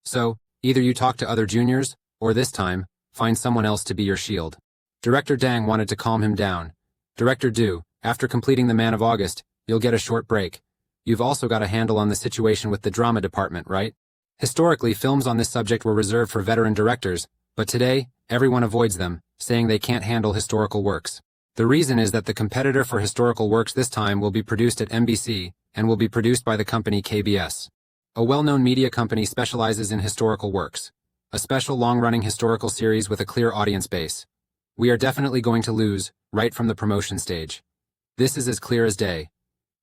So, either you talk to other juniors, or this time, find someone else to be your shield. Director Dang wanted to calm him down. Director Du, after completing The Man of August, you'll get a short break. You've also got a handle on the situation with the drama department, right? Historically, films on this subject were reserved for veteran directors, but today, everyone avoids them, saying they can't handle historical works. The reason is that the competitor for historical works this time will be produced at MBC, and will be produced by the company KBS. A well-known media company specializes in historical works. A special long-running historical series with a clear audience base. We are definitely going to lose, right from the promotion stage. This is as clear as day.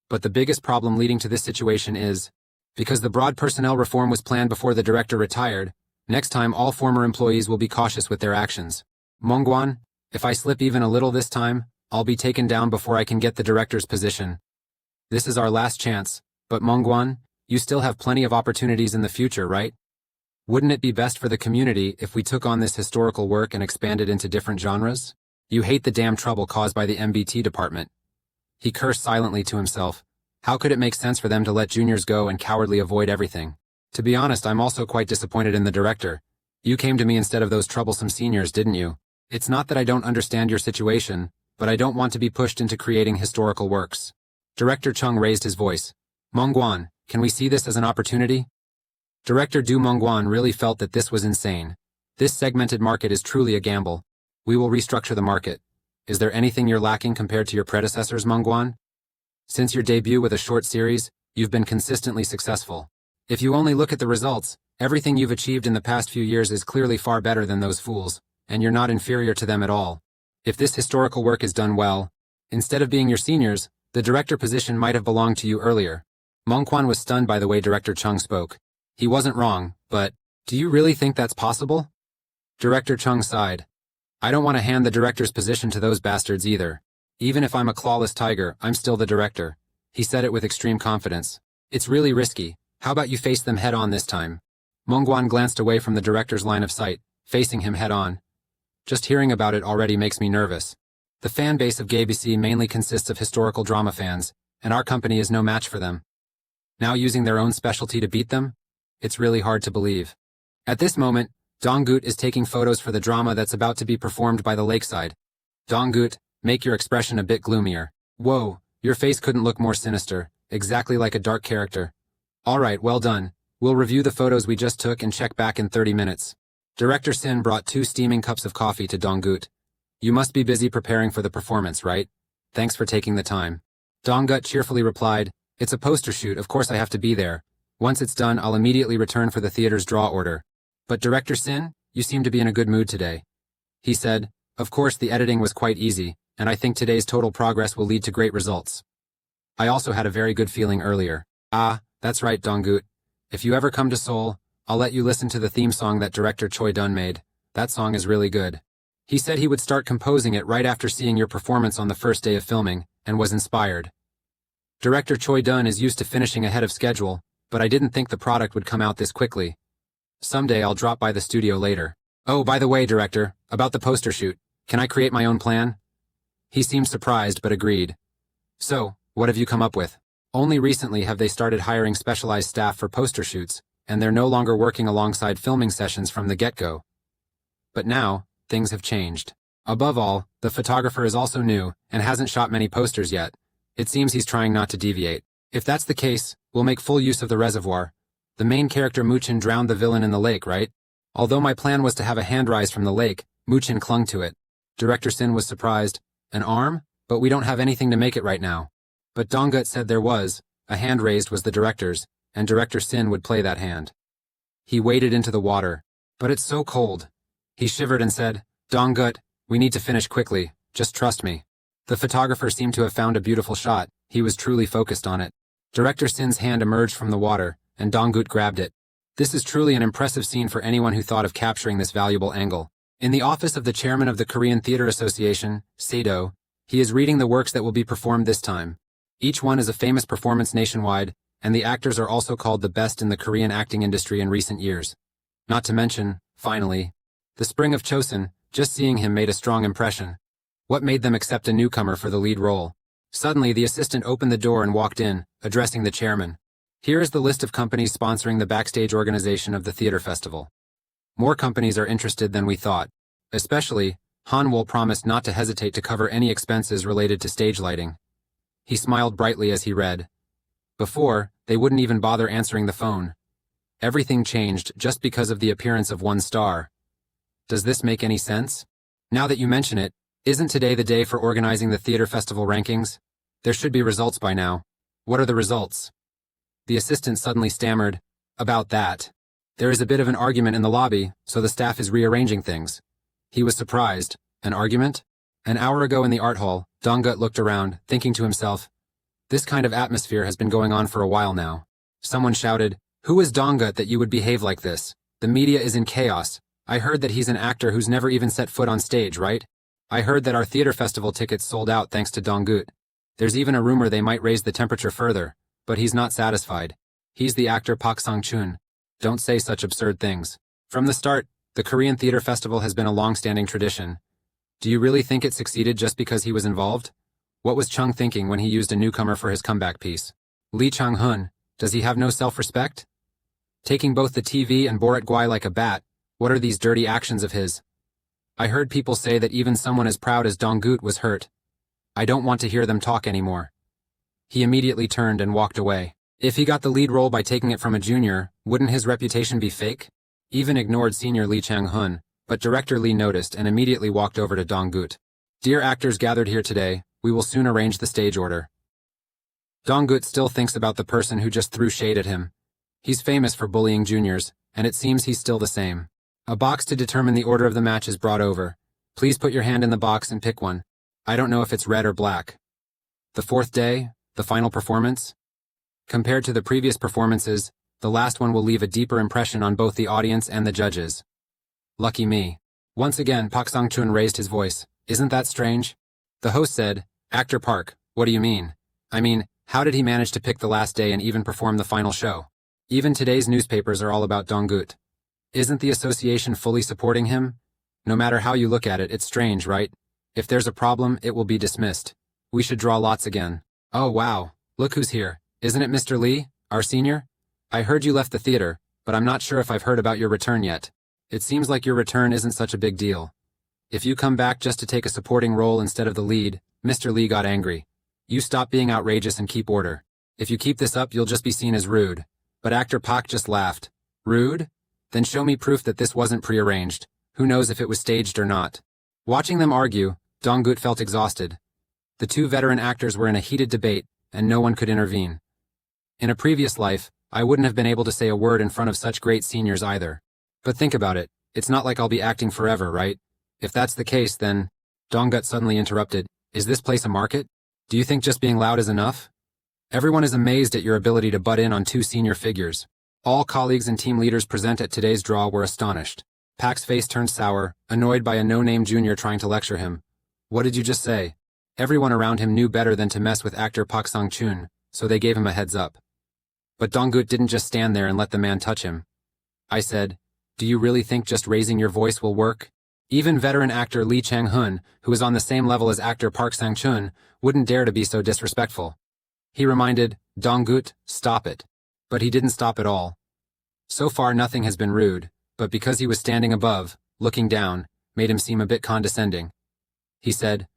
But the biggest problem leading to this situation is, because the broad personnel reform was planned before the director retired, next time all former employees will be cautious with their actions. Mongguan, if I slip even a little this time, I'll be taken down before I can get the director's position. This is our last chance, but Mongguan, you still have plenty of opportunities in the future, right? Wouldn't it be best for the community if we took on this historical work and expanded into different genres? You hate the damn trouble caused by the MBT department. He cursed silently to himself. How could it make sense for them to let juniors go and cowardly avoid everything? To be honest, I'm also quite disappointed in the director. You came to me instead of those troublesome seniors, didn't you? It's not that I don't understand your situation, but I don't want to be pushed into creating historical works. Director Chung raised his voice. Mongguan, can we see this as an opportunity? Director Du Mongguan really felt that this was insane. This segmented market is truly a gamble. We will restructure the market. Is there anything you're lacking compared to your predecessors, Mongguan? Since your debut with a short series, you've been consistently successful. If you only look at the results, everything you've achieved in the past few years is clearly far better than those fools, and you're not inferior to them at all. If this historical work is done well, instead of being your seniors, the director position might have belonged to you earlier. Mongguan was stunned by the way Director Chung spoke. He wasn't wrong, but, do you really think that's possible? Director Chung sighed. I don't want to hand the director's position to those bastards either. Even if I'm a clawless tiger, I'm still the director. He said it with extreme confidence. It's really risky. How about you face them head-on this time? Mongguan glanced away from the director's line of sight, facing him head-on. Just hearing about it already makes me nervous. The fan base of GABC mainly consists of historical drama fans, and our company is no match for them. Now using their own specialty to beat them? It's really hard to believe. At this moment, Donggut is taking photos for the drama that's about to be performed by the lakeside. Donggut, make your expression a bit gloomier. Whoa, your face couldn't look more sinister, exactly like a dark character. Alright, well done. We'll review the photos we just took and check back in 30 minutes. Director Sin brought 2 steaming cups of coffee to Donggut. You must be busy preparing for the performance, right? Thanks for taking the time. Donggut cheerfully replied, It's a poster shoot, of course I have to be there. Once it's done, I'll immediately return for the theater's draw order. But Director Sin, you seem to be in a good mood today. He said, Of course the editing was quite easy, and I think today's total progress will lead to great results. I also had a very good feeling earlier. Ah, that's right, Donggut. If you ever come to Seoul, I'll let you listen to the theme song that director Choi Dun made. That song is really good. He said he would start composing it right after seeing your performance on the first day of filming, and was inspired. Director Choi Dun is used to finishing ahead of schedule, but I didn't think the product would come out this quickly. Someday I'll drop by the studio later. Oh, by the way, director, about the poster shoot, can I create my own plan? He seemed surprised but agreed. So, what have you come up with? Only recently have they started hiring specialized staff for poster shoots, and they're no longer working alongside filming sessions from the get-go. But now, things have changed. Above all, the photographer is also new, and hasn't shot many posters yet. It seems he's trying not to deviate. If that's the case, we'll make full use of the reservoir. The main character Muchin drowned the villain in the lake, right? Although my plan was to have a hand rise from the lake, Muchin clung to it. Director Sin was surprised. An arm? But we don't have anything to make it right now. But Donggut said there was. A hand raised was the director's, and Director Sin would play that hand. He waded into the water. But it's so cold. He shivered and said, Donggut, we need to finish quickly, just trust me. The photographer seemed to have found a beautiful shot. He was truly focused on it. Director Sin's hand emerged from the water, and Donggut grabbed it. This is truly an impressive scene for anyone who thought of capturing this valuable angle. In the office of the chairman of the Korean Theater Association, Sado, he is reading the works that will be performed this time. Each one is a famous performance nationwide, and the actors are also called the best in the Korean acting industry in recent years. Not to mention, finally, the Spring of Chosun. Just seeing him made a strong impression. What made them accept a newcomer for the lead role? Suddenly the assistant opened the door and walked in, addressing the chairman. Here is the list of companies sponsoring the backstage organization of the theater festival. More companies are interested than we thought. Especially, Hanwol promised not to hesitate to cover any expenses related to stage lighting. He smiled brightly as he read. Before, they wouldn't even bother answering the phone. Everything changed just because of the appearance of one star. Does this make any sense? Now that you mention it, isn't today the day for organizing the theater festival rankings? There should be results by now. What are the results? The assistant suddenly stammered, about that. There is a bit of an argument in the lobby, so the staff is rearranging things. He was surprised. An argument? An hour ago in the art hall, Donggut looked around, thinking to himself, this kind of atmosphere has been going on for a while now. Someone shouted, who is Donggut that you would behave like this? The media is in chaos. I heard that he's an actor who's never even set foot on stage, right? I heard that our theater festival tickets sold out thanks to Donggut. There's even a rumor they might raise the temperature further, but he's not satisfied. He's the actor Park Sang-chun. Don't say such absurd things. From the start, the Korean Theater Festival has been a long-standing tradition. Do you really think it succeeded just because he was involved? What was Chung thinking when he used a newcomer for his comeback piece? Lee Chang-hun, does he have no self-respect? Taking both the TV and Borat Gwai like a bat, what are these dirty actions of his? I heard people say that even someone as proud as Donggut was hurt. I don't want to hear them talk anymore. He immediately turned and walked away. If he got the lead role by taking it from a junior, wouldn't his reputation be fake? Even ignored senior Lee Chang-hun, but director Lee noticed and immediately walked over to Donggut. Dear actors gathered here today, we will soon arrange the stage order. Donggut still thinks about the person who just threw shade at him. He's famous for bullying juniors, and it seems he's still the same. A box to determine the order of the match is brought over. Please put your hand in the box and pick one. I don't know if it's red or black. The fourth day, the final performance? Compared to the previous performances, the last one will leave a deeper impression on both the audience and the judges. Lucky me. Once again, Park Sang-chun raised his voice. Isn't that strange? The host said, Actor Park, what do you mean? I mean, how did he manage to pick the last day and even perform the final show? Even today's newspapers are all about Donggut. Isn't the association fully supporting him? No matter how you look at it, it's strange, right? If there's a problem, it will be dismissed. We should draw lots again. Oh wow, look who's here. Isn't it Mr. Lee, our senior? I heard you left the theater, but I'm not sure if I've heard about your return yet. It seems like your return isn't such a big deal. If you come back just to take a supporting role instead of the lead, Mr. Lee got angry. You stop being outrageous and keep order. If you keep this up, you'll just be seen as rude. But actor Park just laughed. Rude? Then show me proof that this wasn't prearranged. Who knows if it was staged or not. Watching them argue, Donggut felt exhausted. The two veteran actors were in a heated debate, and no one could intervene. In a previous life, I wouldn't have been able to say a word in front of such great seniors either. But think about it, it's not like I'll be acting forever, right? If that's the case, then... Donggut suddenly interrupted. Is this place a market? Do you think just being loud is enough? Everyone is amazed at your ability to butt in on two senior figures. All colleagues and team leaders present at today's draw were astonished. Pak's face turned sour, annoyed by a no-name junior trying to lecture him. What did you just say? Everyone around him knew better than to mess with actor Park Sang-chun, so they gave him a heads up. But Donggut didn't just stand there and let the man touch him. I said, do you really think just raising your voice will work? Even veteran actor Lee Chang-hun, who is on the same level as actor Park Sang-chun, wouldn't dare to be so disrespectful. He reminded, Donggut, stop it. But he didn't stop at all. So far nothing has been rude, but because he was standing above, looking down, made him seem a bit condescending. He said,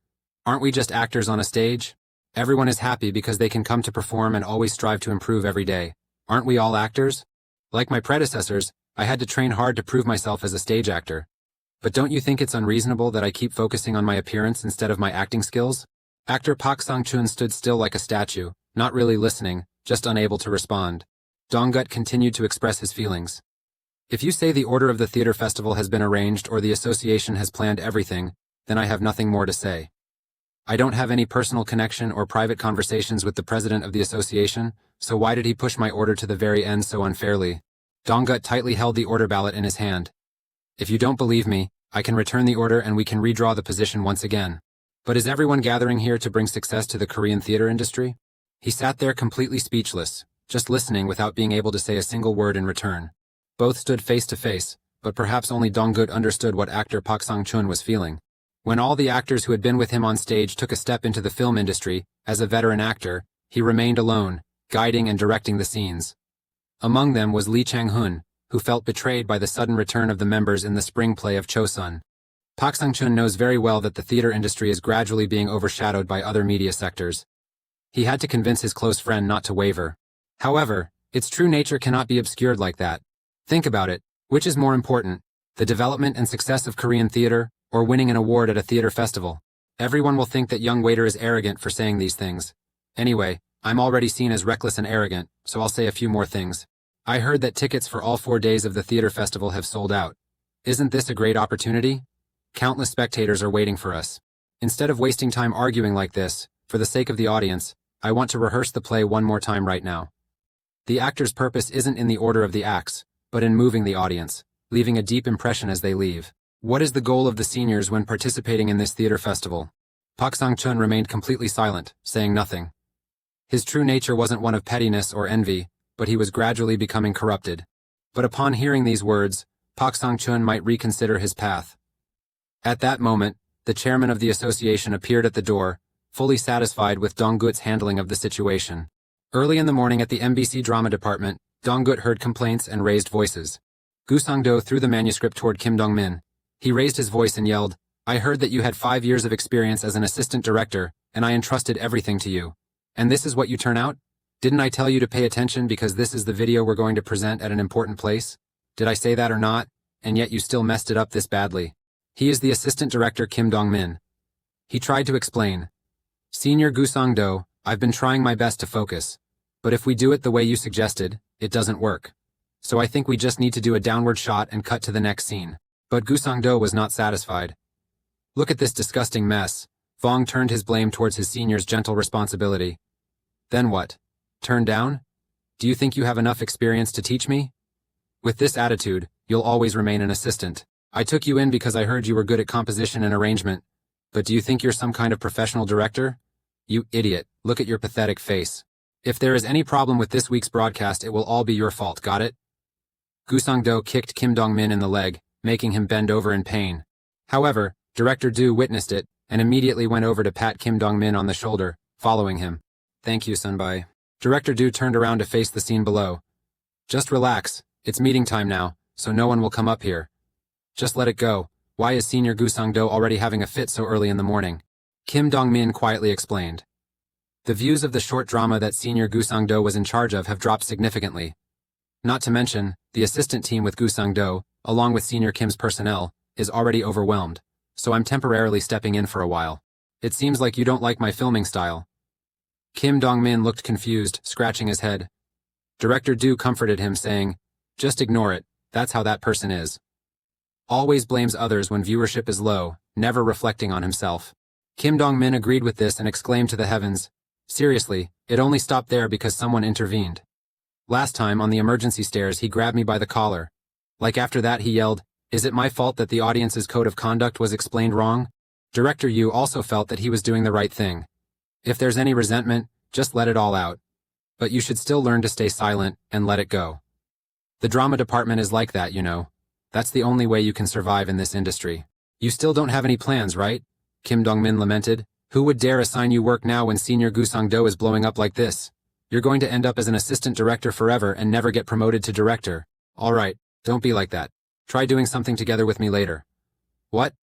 aren't we just actors on a stage? Everyone is happy because they can come to perform and always strive to improve every day. Aren't we all actors? Like my predecessors, I had to train hard to prove myself as a stage actor. But don't you think it's unreasonable that I keep focusing on my appearance instead of my acting skills? Actor Park Sang-chun stood still like a statue, not really listening, just unable to respond. Donggut continued to express his feelings. If you say the order of the theater festival has been arranged or the association has planned everything, then I have nothing more to say. I don't have any personal connection or private conversations with the president of the association, so why did he push my order to the very end so unfairly? Donggut tightly held the order ballot in his hand. If you don't believe me, I can return the order and we can redraw the position once again. But is everyone gathering here to bring success to the Korean theater industry? He sat there completely speechless, just listening without being able to say a single word in return. Both stood face to face, but perhaps only Donggut understood what actor Park Sang-chun was feeling. When all the actors who had been with him on stage took a step into the film industry, as a veteran actor, he remained alone, guiding and directing the scenes. Among them was Lee Chang-hun, who felt betrayed by the sudden return of the members in the spring play of Chosun. Park Sang-chun knows very well that the theater industry is gradually being overshadowed by other media sectors. He had to convince his close friend not to waver. However, its true nature cannot be obscured like that. Think about it, which is more important, the development and success of Korean theater, or winning an award at a theater festival? Everyone will think that young waiter is arrogant for saying these things. Anyway, I'm already seen as reckless and arrogant, so I'll say a few more things. I heard that tickets for all 4 days of the theater festival have sold out. Isn't this a great opportunity? Countless spectators are waiting for us. Instead of wasting time arguing like this, for the sake of the audience, I want to rehearse the play one more time right now. The actor's purpose isn't in the order of the acts, but in moving the audience, leaving a deep impression as they leave. What is the goal of the seniors when participating in this theater festival? Park Sang-chun remained completely silent, saying nothing. His true nature wasn't one of pettiness or envy, but he was gradually becoming corrupted. But upon hearing these words, Park Sang-chun might reconsider his path. At that moment, the chairman of the association appeared at the door, fully satisfied with Dong-gut's handling of the situation. Early in the morning at the MBC drama department, Dong-gut heard complaints and raised voices. Gu Sang-do threw the manuscript toward Kim Dong-min. He raised his voice and yelled, "I heard that you had 5 years of experience as an assistant director, and I entrusted everything to you. And this is what you turn out? Didn't I tell you to pay attention because this is the video we're going to present at an important place? Did I say that or not? And yet you still messed it up this badly." He is the assistant director Kim Dong-min. He tried to explain. "Senior Gu Sang-do, I've been trying my best to focus. But if we do it the way you suggested, it doesn't work. So I think we just need to do a downward shot and cut to the next scene." But Gu Sang-do was not satisfied. "Look at this disgusting mess." Vong turned his blame towards his senior's gentle responsibility. "Then what? Turn down? Do you think you have enough experience to teach me? With this attitude, you'll always remain an assistant. I took you in because I heard you were good at composition and arrangement. But do you think you're some kind of professional director? You idiot, look at your pathetic face. If there is any problem with this week's broadcast, it will all be your fault, got it?" Gu Sang-do kicked Kim Dong-min in the leg, making him bend over in pain. However, Director Du witnessed it, and immediately went over to pat Kim Dong-min on the shoulder, following him. "Thank you, Sunbai." Director Du turned around to face the scene below. "Just relax, it's meeting time now, so no one will come up here. Just let it go. Why is Senior Gu Sang-do already having a fit so early in the morning?" Kim Dong-min quietly explained. "The views of the short drama that Senior Gu Sang-do was in charge of have dropped significantly. Not to mention, the assistant team with Gu Sang-do, along with Senior Kim's personnel, is already overwhelmed, so I'm temporarily stepping in for a while. It seems like you don't like my filming style." Kim Dong-min looked confused, scratching his head. Director Du comforted him, saying, "Just ignore it, that's how that person is. Always blames others when viewership is low, never reflecting on himself." Kim Dong-min agreed with this and exclaimed to the heavens, "Seriously, it only stopped there because someone intervened. Last time on the emergency stairs he grabbed me by the collar. Like after that he yelled, 'Is it my fault that the audience's code of conduct was explained wrong?' Director Yu also felt that he was doing the right thing. If there's any resentment, just let it all out. But you should still learn to stay silent and let it go. The drama department is like that, you know. That's the only way you can survive in this industry." "You still don't have any plans, right?" Kim Dong-min lamented. "Who would dare assign you work now when Senior Gu Sang-do is blowing up like this? You're going to end up as an assistant director forever and never get promoted to director. All right, don't be like that. Try doing something together with me later." "What?"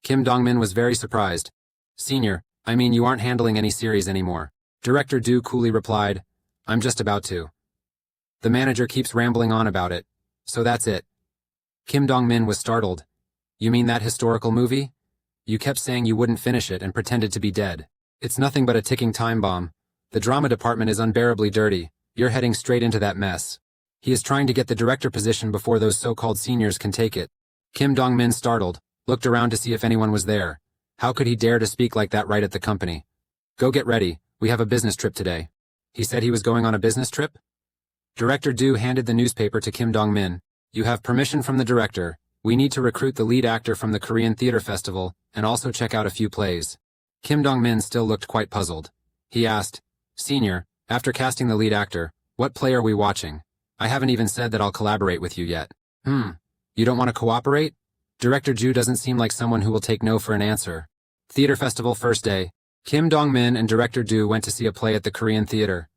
Kim Dong-min was very surprised. "Senior, I mean you aren't handling any series anymore." Director Du coolly replied, "I'm just about to. The manager keeps rambling on about it, so that's it." Kim Dong-min was startled. "You mean that historical movie? You kept saying you wouldn't finish it and pretended to be dead. It's nothing but a ticking time bomb. The drama department is unbearably dirty. You're heading straight into that mess. He is trying to get the director position before those so-called seniors can take it." Kim Dong-min, startled, looked around to see if anyone was there. How could he dare to speak like that right at the company? "Go get ready, we have a business trip today." He said he was going on a business trip? Director Du handed the newspaper to Kim Dong-min. "You have permission from the director. We need to recruit the lead actor from the Korean Theater Festival, and also check out a few plays." Kim Dong-min still looked quite puzzled. He asked, "Senior, after casting the lead actor, what play are we watching? I haven't even said that I'll collaborate with you yet." You don't want to cooperate?" Director Ju doesn't seem like someone who will take no for an answer. Theater Festival first day. Kim Dong-min and Director Du went to see a play at the Korean Theater.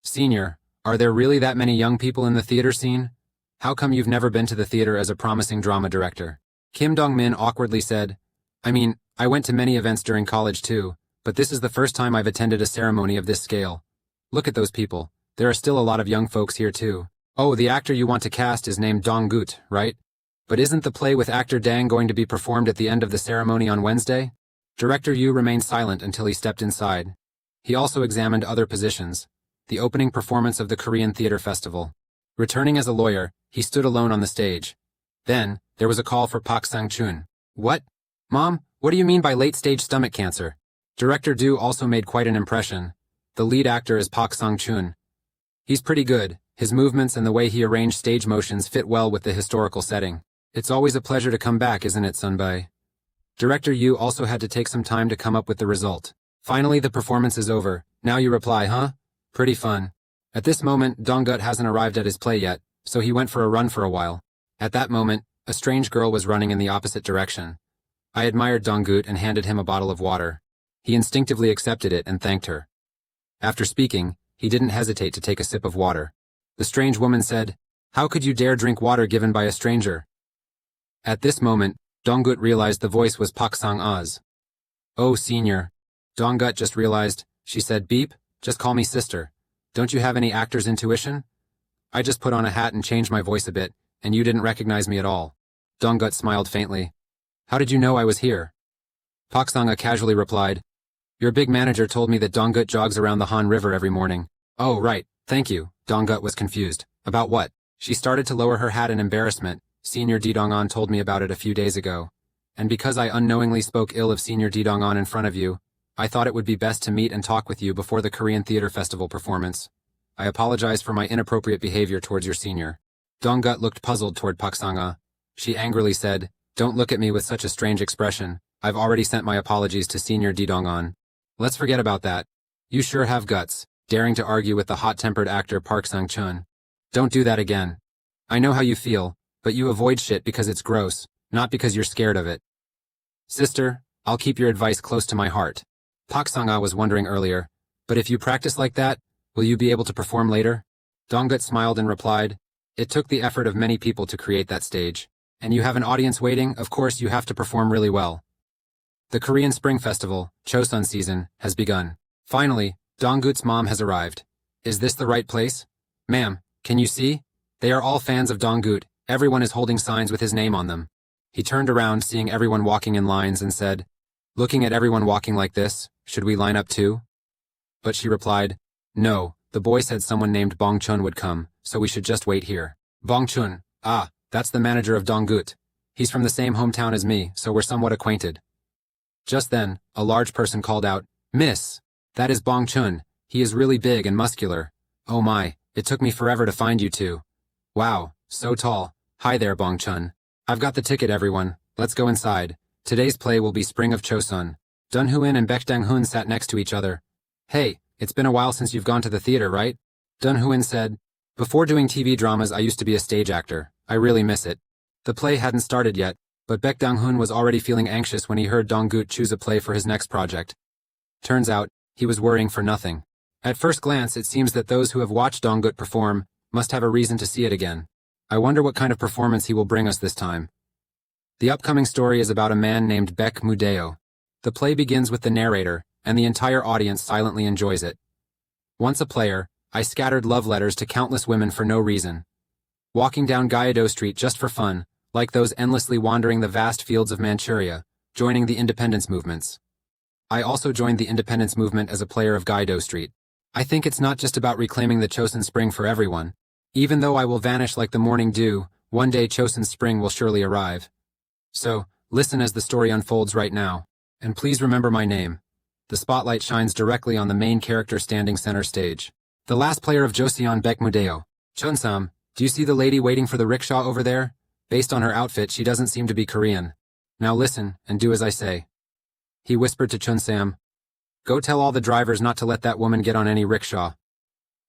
"Senior, Are there really that many young people in the theater scene? How come you've never been to the theater as a promising drama director? Kim Dong-min awkwardly said, I mean, I went to many events during college too, but this is the first time I've attended a ceremony of this scale. Look at those people. There are still a lot of young folks here too. Oh, the actor you want to cast is named Dong-gut, right? But isn't the play with actor Dang going to be performed at the end of the ceremony on Wednesday? Director Yu remained silent until he stepped inside. He also examined other positions. The opening performance of the Korean Theater Festival. Returning as a lawyer, he stood alone on the stage. Then, there was a call for Park Sang-chun. What? Mom, what do you mean by late-stage stomach cancer? Director Du also made quite an impression. The lead actor is Park Sang-chun. He's pretty good. His movements and the way he arranged stage motions fit well with the historical setting. It's always a pleasure to come back, isn't it, Sunbae? Director Yu also had to take some time to come up with the result. Finally, the performance is over. Now you reply, huh? Pretty fun. At this moment, Dong-gut hasn't arrived at his play yet, so he went for a run for a while. At that moment, a strange girl was running in the opposite direction. I admired Dong-gut and handed him a bottle of water. He instinctively accepted it and thanked her. After speaking, he didn't hesitate to take a sip of water. The strange woman said, How could you dare drink water given by a stranger? At this moment, Dong-gut realized the voice was Pak Sang-ah's. Oh, senior. Dong-gut just realized, she said, Beep, just call me sister. Don't you have any actor's intuition? I just put on a hat and changed my voice a bit, and you didn't recognize me at all. Dong-gut smiled faintly. How did you know I was here? Pak Sang-ah casually replied, Your big manager told me that Dong-gut jogs around the Han River every morning. Oh, right, thank you. Dong-gut was confused. About what? She started to lower her hat in embarrassment. Senior Dong-an told me about it a few days ago. And because I unknowingly spoke ill of Senior Dong-an in front of you, I thought it would be best to meet and talk with you before the Korean Theater Festival performance. I apologize for my inappropriate behavior towards your senior. Dong-gut looked puzzled toward Pak Sang-ah. She angrily said, Don't look at me with such a strange expression. I've already sent my apologies to Senior Dong-an. Let's forget about that. You sure have guts, daring to argue with the hot-tempered actor Park Sang-chun. Don't do that again. I know how you feel, but you avoid shit because it's gross, not because you're scared of it. Sister, I'll keep your advice close to my heart. Pak Sang-ah was wondering earlier, but if you practice like that, will you be able to perform later? Dong-gut smiled and replied, It took the effort of many people to create that stage. And you have an audience waiting, of course you have to perform really well. The Korean Spring Festival, Chosun season, has begun. Finally, Dong-gut's mom has arrived. Is this the right place? Ma'am, can you see? They are all fans of Dong-gut. Everyone is holding signs with his name on them. He turned around, seeing everyone walking in lines, and said, Looking at everyone walking like this, should we line up too? But she replied, No, the boy said someone named Bong Chun would come, so we should just wait here. Bong Chun, ah, that's the manager of Dong-gut. He's from the same hometown as me, so we're somewhat acquainted. Just then, a large person called out, Miss, that is Bong Chun. He is really big and muscular. Oh my, it took me forever to find you two. Wow, so tall. Hi there, Bong Chun. I've got the ticket, everyone. Let's go inside. Today's play will be Spring of Chosun. Dun Huin and Baek Dang-hun sat next to each other. Hey, it's been a while since you've gone to the theater, right? Dun Huin said, Before doing TV dramas I used to be a stage actor. I really miss it. The play hadn't started yet, but Baek Dang-hun was already feeling anxious when he heard Dong-gut choose a play for his next project. Turns out, he was worrying for nothing. At first glance, it seems that those who have watched Dong-gut perform must have a reason to see it again. I wonder what kind of performance he will bring us this time. The upcoming story is about a man named Baek Mudeo. The play begins with the narrator, and the entire audience silently enjoys it. Once a player, I scattered love letters to countless women for no reason. Walking down Gyeodo Street just for fun, like those endlessly wandering the vast fields of Manchuria, joining the independence movements. I also joined the independence movement as a player of Gyeodo Street. I think it's not just about reclaiming the Chosun Spring for everyone. Even though I will vanish like the morning dew, one day Chosun Spring will surely arrive. So, listen as the story unfolds right now. And please remember my name. The spotlight shines directly on the main character standing center stage. The last player of Joseon, Baek Mudeo. Chun-sam, do you see the lady waiting for the rickshaw over there? Based on her outfit, she doesn't seem to be Korean. Now listen, and do as I say. He whispered to Chun-sam. Go tell all the drivers not to let that woman get on any rickshaw.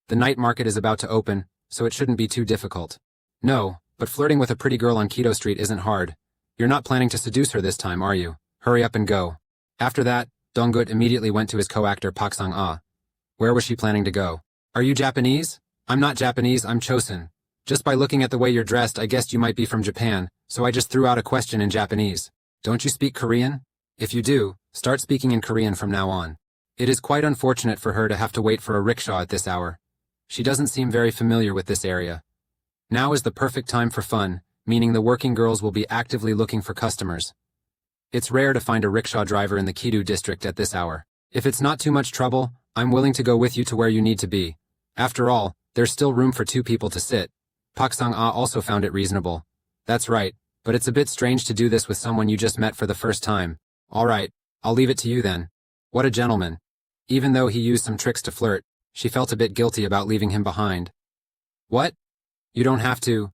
The night market is about to open, so it shouldn't be too difficult. No, but flirting with a pretty girl on Keto Street isn't hard. You're not planning to seduce her this time, are you? Hurry up and go. After that, Dong-gut immediately went to his co-actor Pak Sang-ah. Where was she planning to go? Are you Japanese? I'm not Japanese, I'm Chosen. Just by looking at the way you're dressed, I guessed you might be from Japan, so I just threw out a question in Japanese. Don't you speak Korean? If you do, start speaking in Korean from now on. It is quite unfortunate for her to have to wait for a rickshaw at this hour. She doesn't seem very familiar with this area. Now is the perfect time for fun, meaning the working girls will be actively looking for customers. It's rare to find a rickshaw driver in the Kido district at this hour. If it's not too much trouble, I'm willing to go with you to where you need to be. After all, there's still room for 2 people to sit. Pak Sang-ah also found it reasonable. That's right, but it's a bit strange to do this with someone you just met for the first time. All right, I'll leave it to you then. What a gentleman. Even though he used some tricks to flirt, she felt a bit guilty about leaving him behind. What? You don't have to.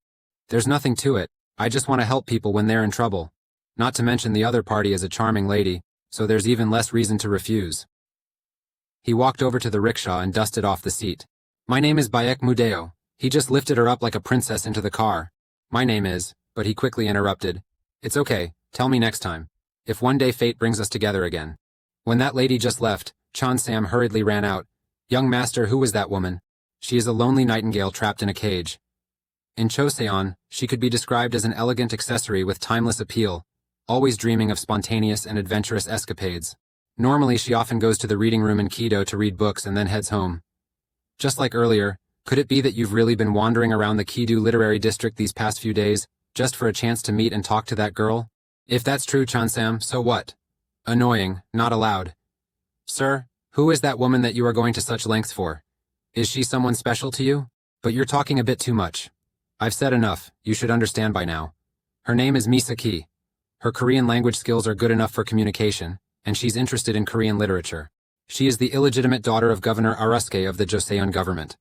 There's nothing to it. I just want to help people when they're in trouble. Not to mention the other party is a charming lady, so there's even less reason to refuse. He walked over to the rickshaw and dusted off the seat. My name is Bayek Mudeo. He just lifted her up like a princess into the car. My name is, but he quickly interrupted. It's okay, tell me next time. If one day fate brings us together again. When that lady just left, Chan Sam hurriedly ran out. Young master, who was that woman? She is a lonely nightingale trapped in a cage. In Choseon, she could be described as an elegant accessory with timeless appeal, always dreaming of spontaneous and adventurous escapades. Normally she often goes to the reading room in Kido to read books and then heads home. Just like earlier, could it be that you've really been wandering around the Kido literary district these past few days, just for a chance to meet and talk to that girl? If that's true, Chansam, so what? Annoying, not allowed. Sir, who is that woman that you are going to such lengths for? Is she someone special to you? But you're talking a bit too much. I've said enough, you should understand by now. Her name is Misaki. Her Korean language skills are good enough for communication, and she's interested in Korean literature. She is the illegitimate daughter of Governor Arasuke of the Joseon government.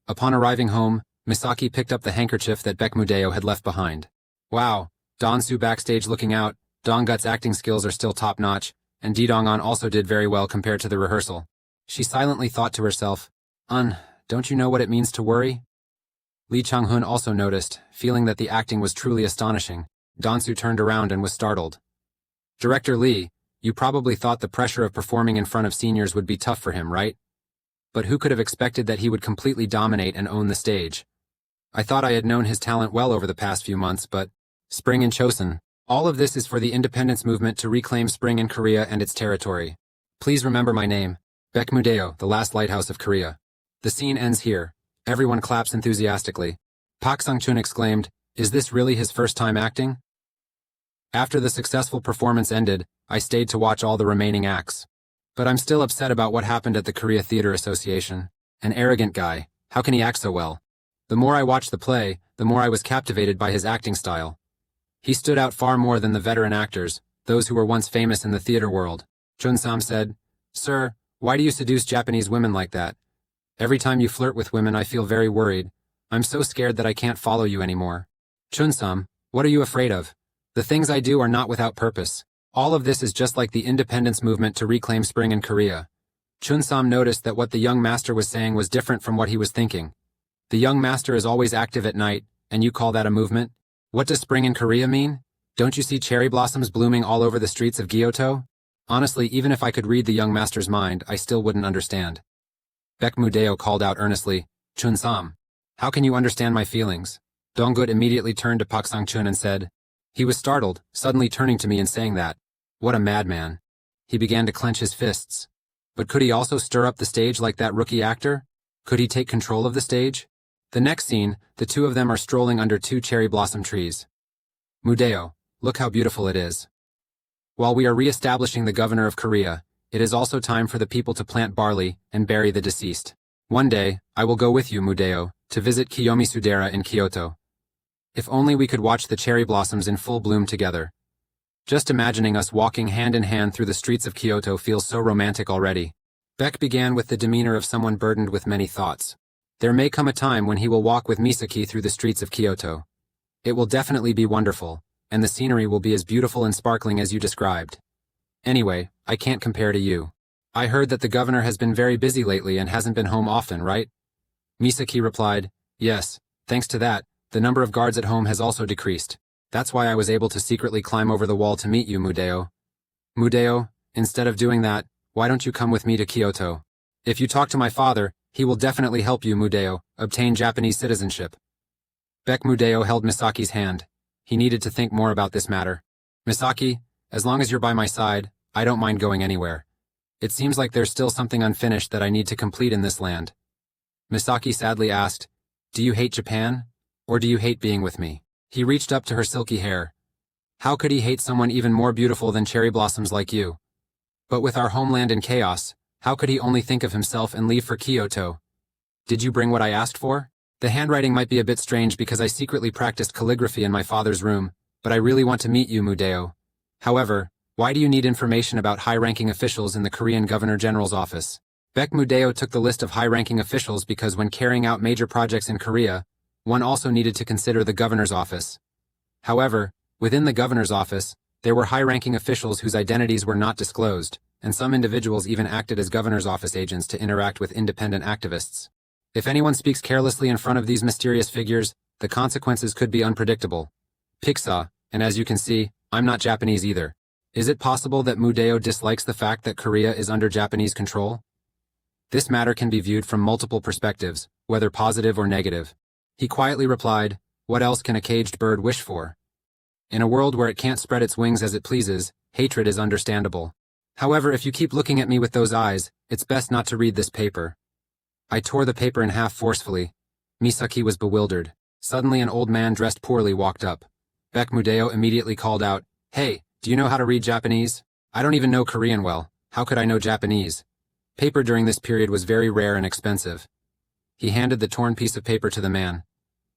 Upon arriving home, Misaki picked up the handkerchief that Baekmudeo had left behind. Wow, Donsu backstage looking out, Donggut's acting skills are still top-notch, and Didongan also did very well compared to the rehearsal. She silently thought to herself, don't you know what it means to worry? Lee Chang-hun also noticed, feeling that the acting was truly astonishing. Donsu turned around and was startled. Director Lee, you probably thought the pressure of performing in front of seniors would be tough for him, right? But who could have expected that he would completely dominate and own the stage? I thought I had known his talent well over the past few months, but Spring in Chosun. All of this is for the independence movement to reclaim spring in Korea and its territory. Please remember my name, Baekmudeo, the last lighthouse of Korea. The scene ends here. Everyone claps enthusiastically. Pak Sang-chun exclaimed, is this really his first time acting? After the successful performance ended, I stayed to watch all the remaining acts. But I'm still upset about what happened at the Korea Theater Association. An arrogant guy. How can he act so well? The more I watched the play, the more I was captivated by his acting style. He stood out far more than the veteran actors, those who were once famous in the theater world. Chun-sam said, Sir, why do you seduce Japanese women like that? Every time you flirt with women I feel very worried. I'm so scared that I can't follow you anymore. Chun-sam, what are you afraid of? The things I do are not without purpose. All of this is just like the independence movement to reclaim spring in Korea. Chun-sam noticed that what the young master was saying was different from what he was thinking. The young master is always active at night, and you call that a movement? What does spring in Korea mean? Don't you see cherry blossoms blooming all over the streets of Kyoto? Honestly, even if I could read the young master's mind, I still wouldn't understand. Baekmudeo called out earnestly, Chun-sam, how can you understand my feelings? Donggut immediately turned to Pak Sang-chun and said, he was startled, suddenly turning to me and saying that. What a madman. He began to clench his fists. But could he also stir up the stage like that rookie actor? Could he take control of the stage? The next scene, the two of them are strolling under 2 cherry blossom trees. Mudeo, look how beautiful it is. While we are re-establishing the governor of Korea, it is also time for the people to plant barley and bury the deceased. One day, I will go with you, Mudeo, to visit Kiyomisudera in Kyoto. If only we could watch the cherry blossoms in full bloom together. Just imagining us walking hand in hand through the streets of Kyoto feels so romantic already. Beck began with the demeanor of someone burdened with many thoughts. There may come a time when he will walk with Misaki through the streets of Kyoto. It will definitely be wonderful, and the scenery will be as beautiful and sparkling as you described. Anyway, I can't compare to you. I heard that the governor has been very busy lately and hasn't been home often, right? Misaki replied, yes, thanks to that, the number of guards at home has also decreased. That's why I was able to secretly climb over the wall to meet you, Mudeo. Mudeo, instead of doing that, why don't you come with me to Kyoto? If you talk to my father, he will definitely help you, Mudeo, obtain Japanese citizenship. Mudeo held Misaki's hand. He needed to think more about this matter. Misaki, as long as you're by my side, I don't mind going anywhere. It seems like there's still something unfinished that I need to complete in this land. Misaki sadly asked, do you hate Japan? Or do you hate being with me? He reached up to her silky hair. How could he hate someone even more beautiful than cherry blossoms like you? But with our homeland in chaos, how could he only think of himself and leave for Kyoto? Did you bring what I asked for? The handwriting might be a bit strange because I secretly practiced calligraphy in my father's room, but I really want to meet you, Mudeo. However, why do you need information about high-ranking officials in the Korean Governor General's office? Mudeo took the list of high-ranking officials because when carrying out major projects in Korea, one also needed to consider the governor's office. However, within the governor's office, there were high-ranking officials whose identities were not disclosed, and some individuals even acted as governor's office agents to interact with independent activists. If anyone speaks carelessly in front of these mysterious figures, the consequences could be unpredictable. Pixar, and as you can see, I'm not Japanese either. Is it possible that Mudeo dislikes the fact that Korea is under Japanese control? This matter can be viewed from multiple perspectives, whether positive or negative. He quietly replied, what else can a caged bird wish for? In a world where it can't spread its wings as it pleases, hatred is understandable. However, if you keep looking at me with those eyes, it's best not to read this paper. I tore the paper in half forcefully. Misaki was bewildered. Suddenly an old man dressed poorly walked up. Mudeo immediately called out, hey, do you know how to read Japanese? I don't even know Korean well. How could I know Japanese? Paper during this period was very rare and expensive. He handed the torn piece of paper to the man.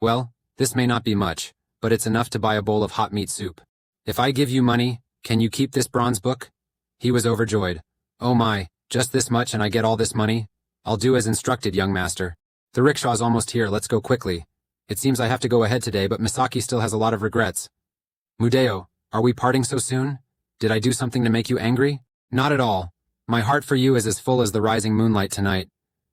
Well, this may not be much, but it's enough to buy a bowl of hot meat soup. If I give you money, can you keep this bronze book? He was overjoyed. Oh my, just this much and I get all this money? I'll do as instructed, young master. The rickshaw's almost here, let's go quickly. It seems I have to go ahead today, but Misaki still has a lot of regrets. Mudeo, are we parting so soon? Did I do something to make you angry? Not at all. My heart for you is as full as the rising moonlight tonight.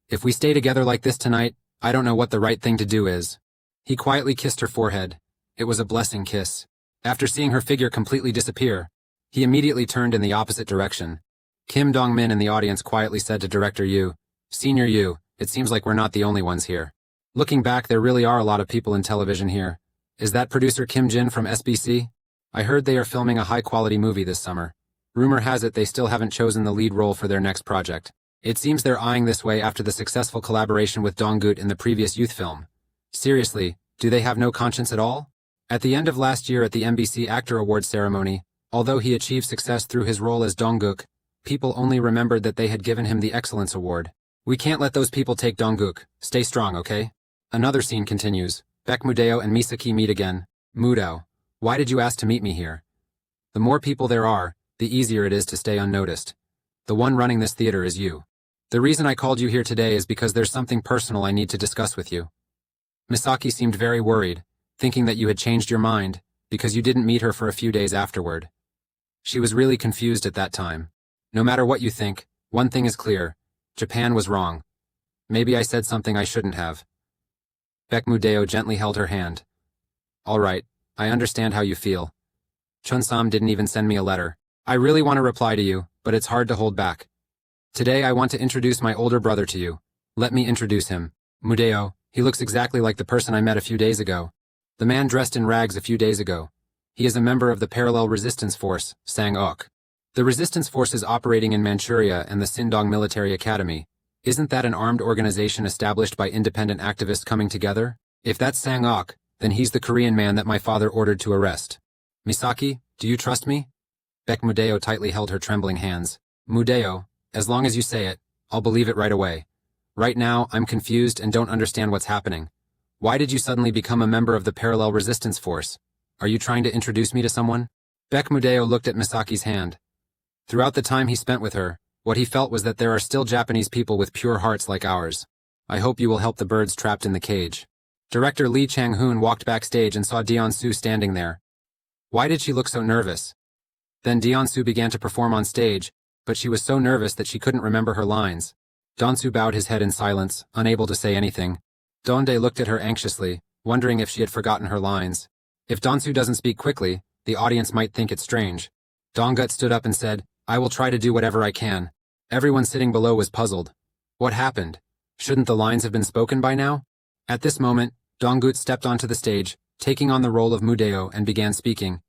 If we stay together like this tonight, I don't know what the right thing to do is. He quietly kissed her forehead. It was a blessing kiss. After seeing her figure completely disappear, he immediately turned in the opposite direction. Kim Dong-min in the audience quietly said to Director Yu, Senior Yu, it seems like we're not the only ones here. Looking back, there really are a lot of people in television here. Is that producer Kim Jin from SBC? I heard they are filming a high-quality movie this summer. Rumor has it they still haven't chosen the lead role for their next project. It seems they're eyeing this way after the successful collaboration with Dong-gut in the previous youth film. Seriously, do they have no conscience at all? At the end of last year at the MBC Actor Awards ceremony, although he achieved success through his role as Dong-guk, people only remembered that they had given him the Excellence Award. We can't let those people take Dong-guk. Stay strong, okay? Another scene continues. Mudeo and Misaki meet again. Mudeo, why did you ask to meet me here? The more people there are, the easier it is to stay unnoticed. The one running this theater is you. The reason I called you here today is because there's something personal I need to discuss with you. Misaki seemed very worried, thinking that you had changed your mind, because you didn't meet her for a few days afterward. She was really confused at that time. No matter what you think, one thing is clear. Japan was wrong. Maybe I said something I shouldn't have. Mudeo gently held her hand. All right, I understand how you feel. Chun-sam didn't even send me a letter. I really want to reply to you, but it's hard to hold back. Today I want to introduce my older brother to you. Let me introduce him. Mudeo, he looks exactly like the person I met a few days ago. The man dressed in rags a few days ago. He is a member of the Parallel Resistance Force, Sang-ok. The resistance force is operating in Manchuria and the Sindong Military Academy. Isn't that an armed organization established by independent activists coming together? If that's Sang-ok, then he's the Korean man that my father ordered to arrest. Misaki, do you trust me? Mudeo tightly held her trembling hands. Mudeo, as long as you say it, I'll believe it right away. Right now, I'm confused and don't understand what's happening. Why did you suddenly become a member of the Parallel Resistance Force? Are you trying to introduce me to someone? Mudeo looked at Misaki's hand. Throughout the time he spent with her, what he felt was that there are still Japanese people with pure hearts like ours. I hope you will help the birds trapped in the cage. Director Lee Chang-hoon walked backstage and saw Deon-soo standing there. Why did she look so nervous? Then Deon-soo began to perform on stage, but she was so nervous that she couldn't remember her lines. Don-soo bowed his head in silence, unable to say anything. Dondae looked at her anxiously, wondering if she had forgotten her lines. If Don-soo doesn't speak quickly, the audience might think it's strange. Dong-gut stood up and said, I will try to do whatever I can. Everyone sitting below was puzzled. What happened? Shouldn't the lines have been spoken by now? At this moment, Donggut stepped onto the stage, taking on the role of Mudeo, and began speaking.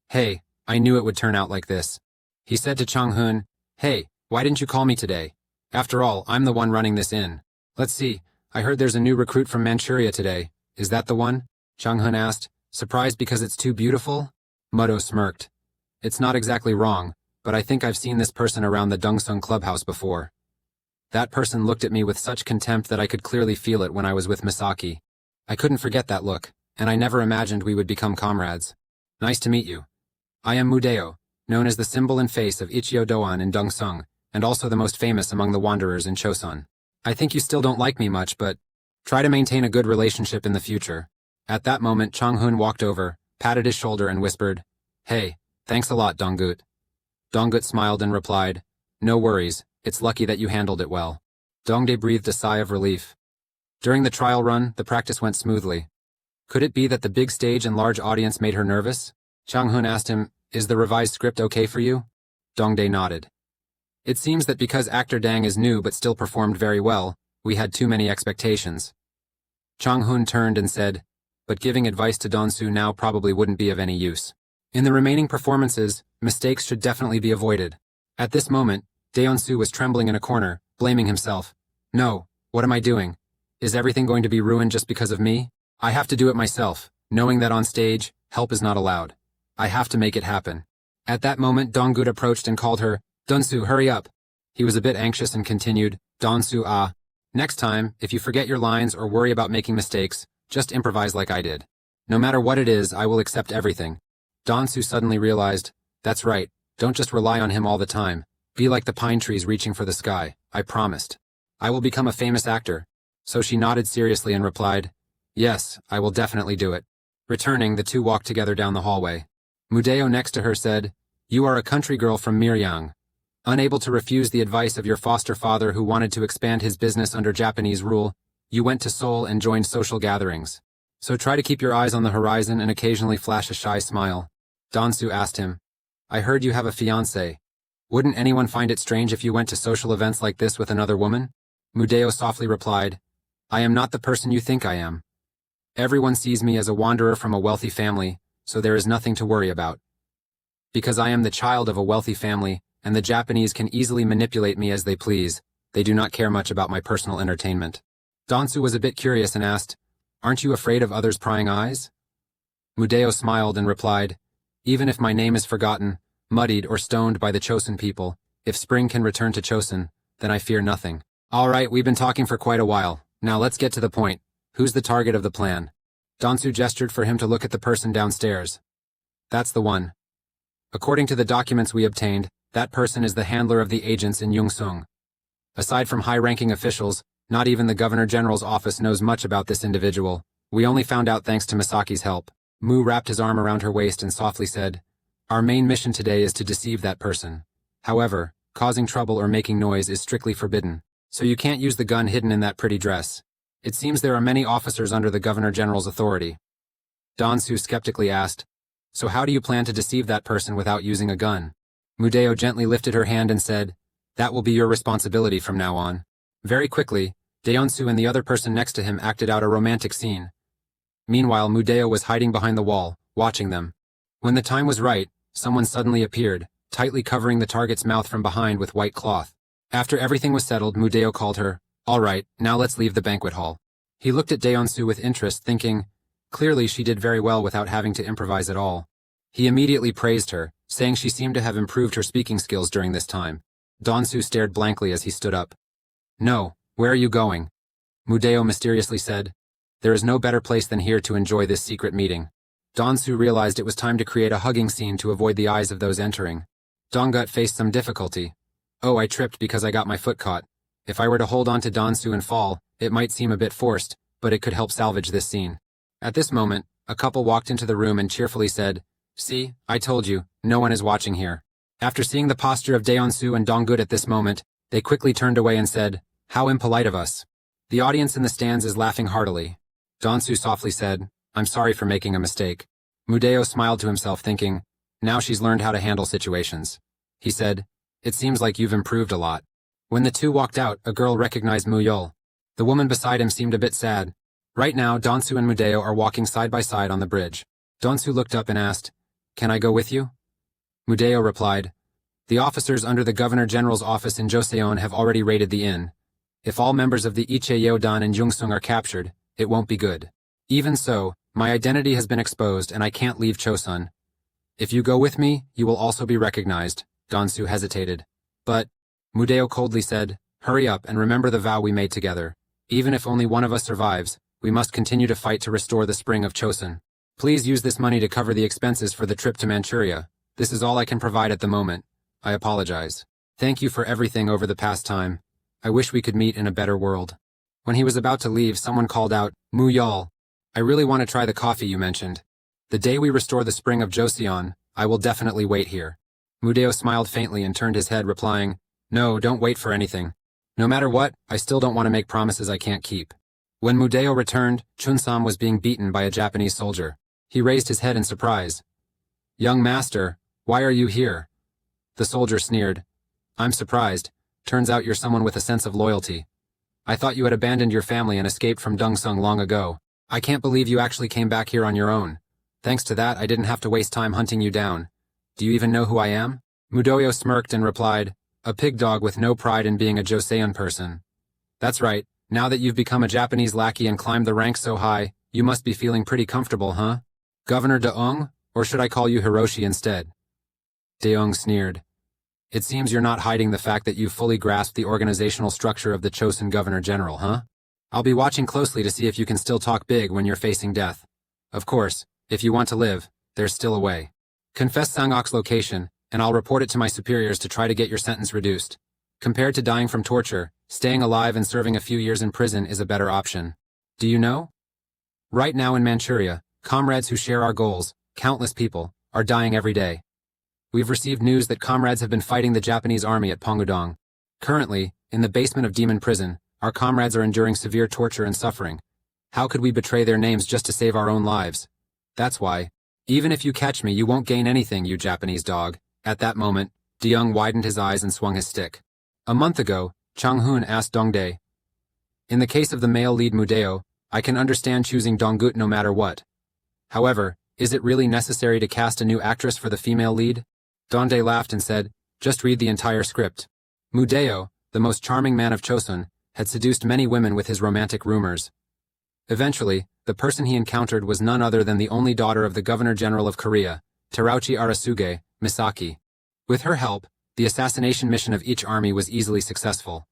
Hey, I knew it would turn out like this. He said to Chang-hun, Hey, why didn't you call me today? After all, I'm the one running this inn. Let's see, I heard there's a new recruit from Manchuria today. Is that the one? Chang-hun asked, surprised because it's too beautiful? Mudo smirked. It's not exactly wrong, but I think I've seen this person around the Dongsung clubhouse before. That person looked at me with such contempt that I could clearly feel it when I was with Misaki. I couldn't forget that look, and I never imagined we would become comrades. Nice to meet you. I am Mudeo, known as the symbol and face of Ichio Doan in Dongsung, and also the most famous among the wanderers in Chosun. I think you still don't like me much, but try to maintain a good relationship in the future. At that moment, Chang-hun walked over, patted his shoulder and whispered, Hey, thanks a lot, Donggut. Donggut smiled and replied, No worries, it's lucky that you handled it well. Dongdae breathed a sigh of relief. During the trial run, the practice went smoothly. Could it be that the big stage and large audience made her nervous? Chang-hun asked him, Is the revised script okay for you? Dongdae nodded. It seems that because actor Dang is new but still performed very well, we had too many expectations. Chang-hun turned and said, But giving advice to Donsu now probably wouldn't be of any use. In the remaining performances, mistakes should definitely be avoided. At this moment, Daeonsu was trembling in a corner, blaming himself. No, what am I doing? Is everything going to be ruined just because of me? I have to do it myself, knowing that on stage, help is not allowed. I have to make it happen. At that moment, Donggut approached and called her, Donsu, hurry up. He was a bit anxious and continued, Donsu ah. Next time, if you forget your lines or worry about making mistakes, just improvise like I did. No matter what it is, I will accept everything. Donsu suddenly realized, that's right, don't just rely on him all the time. Be like the pine trees reaching for the sky, I promised. I will become a famous actor. So she nodded seriously and replied, Yes, I will definitely do it. Returning, the two walked together down the hallway. Mudeo next to her said, You are a country girl from Miryang. Unable to refuse the advice of your foster father who wanted to expand his business under Japanese rule, you went to Seoul and joined social gatherings. So try to keep your eyes on the horizon and occasionally flash a shy smile. Donsu asked him, I heard you have a fiancé. Wouldn't anyone find it strange if you went to social events like this with another woman? Mudeo softly replied, I am not the person you think I am. Everyone sees me as a wanderer from a wealthy family, so there is nothing to worry about. Because I am the child of a wealthy family, and the Japanese can easily manipulate me as they please, they do not care much about my personal entertainment. Donsu was a bit curious and asked, Aren't you afraid of others' prying eyes? Mudeo smiled and replied, Even if my name is forgotten, muddied or stoned by the Chosun people, if spring can return to Chosun, then I fear nothing. All right, we've been talking for quite a while. Now let's get to the point. Who's the target of the plan? Donsu gestured for him to look at the person downstairs. That's the one. According to the documents we obtained, that person is the handler of the agents in Yungsung. Aside from high-ranking officials, not even the Governor General's office knows much about this individual. We only found out thanks to Misaki's help. Mu wrapped his arm around her waist and softly said, Our main mission today is to deceive that person. However, causing trouble or making noise is strictly forbidden. So you can't use the gun hidden in that pretty dress. It seems there are many officers under the Governor General's authority. Donsu skeptically asked, So how do you plan to deceive that person without using a gun? Mudeo gently lifted her hand and said, That will be your responsibility from now on. Very quickly, Daeonsu and the other person next to him acted out a romantic scene. Meanwhile, Mudeo was hiding behind the wall, watching them. When the time was right, someone suddenly appeared, tightly covering the target's mouth from behind with white cloth. After everything was settled, Mudeo called her, All right, now let's leave the banquet hall. He looked at Daeonsu with interest, thinking, Clearly she did very well without having to improvise at all. He immediately praised her, saying she seemed to have improved her speaking skills during this time. Donsu stared blankly as he stood up. No, where are you going? Mudeo mysteriously said, There is no better place than here to enjoy this secret meeting. Donsu realized it was time to create a hugging scene to avoid the eyes of those entering. Donggut faced some difficulty. Oh, I tripped because I got my foot caught. If I were to hold on to Donsu and fall, it might seem a bit forced, but it could help salvage this scene. At this moment, a couple walked into the room and cheerfully said, See, I told you, no one is watching here. After seeing the posture of Daeonsu and Donggut at this moment, they quickly turned away and said, How impolite of us. The audience in the stands is laughing heartily. Donsu softly said, I'm sorry for making a mistake. Mudeo smiled to himself thinking, Now she's learned how to handle situations. He said, It seems like you've improved a lot. When the two walked out, a girl recognized Muyol. The woman beside him seemed a bit sad. Right now, Donsu and Mudeo are walking side by side on the bridge. Donsu looked up and asked, "Can I go with you?" Mudeo replied, "The officers under the Governor General's office in Joseon have already raided the inn. If all members of the Iche Yodan and Jungsung are captured, it won't be good. Even so, my identity has been exposed and I can't leave Chosun. If you go with me, you will also be recognized." Donsu hesitated. "But," Mudeo coldly said, "hurry up and remember the vow we made together. Even if only one of us survives, we must continue to fight to restore the spring of Chosun. Please use this money to cover the expenses for the trip to Manchuria. This is all I can provide at the moment. I apologize. Thank you for everything over the past time. I wish we could meet in a better world." When he was about to leave, someone called out, "Mu Yal, I really want to try the coffee you mentioned. The day we restore the spring of Joseon, I will definitely wait here." Mudeo smiled faintly and turned his head, replying, "No, don't wait for anything. No matter what, I still don't want to make promises I can't keep." When Mudeo returned, Chunsam was being beaten by a Japanese soldier. He raised his head in surprise. "Young master, why are you here?" The soldier sneered. "I'm surprised. Turns out you're someone with a sense of loyalty. I thought you had abandoned your family and escaped from Dongsung long ago. I can't believe you actually came back here on your own. Thanks to that, I didn't have to waste time hunting you down. Do you even know who I am?" Mudeo smirked and replied, "A pig dog with no pride in being a Joseon person." "That's right. Now that you've become a Japanese lackey and climbed the ranks so high, you must be feeling pretty comfortable, huh? Governor Deong, or should I call you Hiroshi instead?" Deong sneered. "It seems you're not hiding the fact that you've fully grasped the organizational structure of the Chosun Governor General, huh? I'll be watching closely to see if you can still talk big when you're facing death. Of course, if you want to live, there's still a way. Confess Sangok's location, and I'll report it to my superiors to try to get your sentence reduced. Compared to dying from torture, staying alive and serving a few years in prison is a better option. Do you know? Right now in Manchuria, comrades who share our goals, countless people, are dying every day. We've received news that comrades have been fighting the Japanese army at Pongudong. Currently, in the basement of Demon Prison, our comrades are enduring severe torture and suffering. How could we betray their names just to save our own lives? That's why. Even if you catch me, you won't gain anything, you Japanese dog." At that moment, Deong widened his eyes and swung his stick. A month ago, Chang-hun asked Dongdae, "In the case of the male lead Mudeo, I can understand choosing Donggut no matter what. However, is it really necessary to cast a new actress for the female lead?" Dongdae laughed and said, "Just read the entire script." Mudeo, the most charming man of Chosun, had seduced many women with his romantic rumors. Eventually, the person he encountered was none other than the only daughter of the Governor General of Korea, Terauchi Arasuge, Misaki. With her help, the assassination mission of each army was easily successful.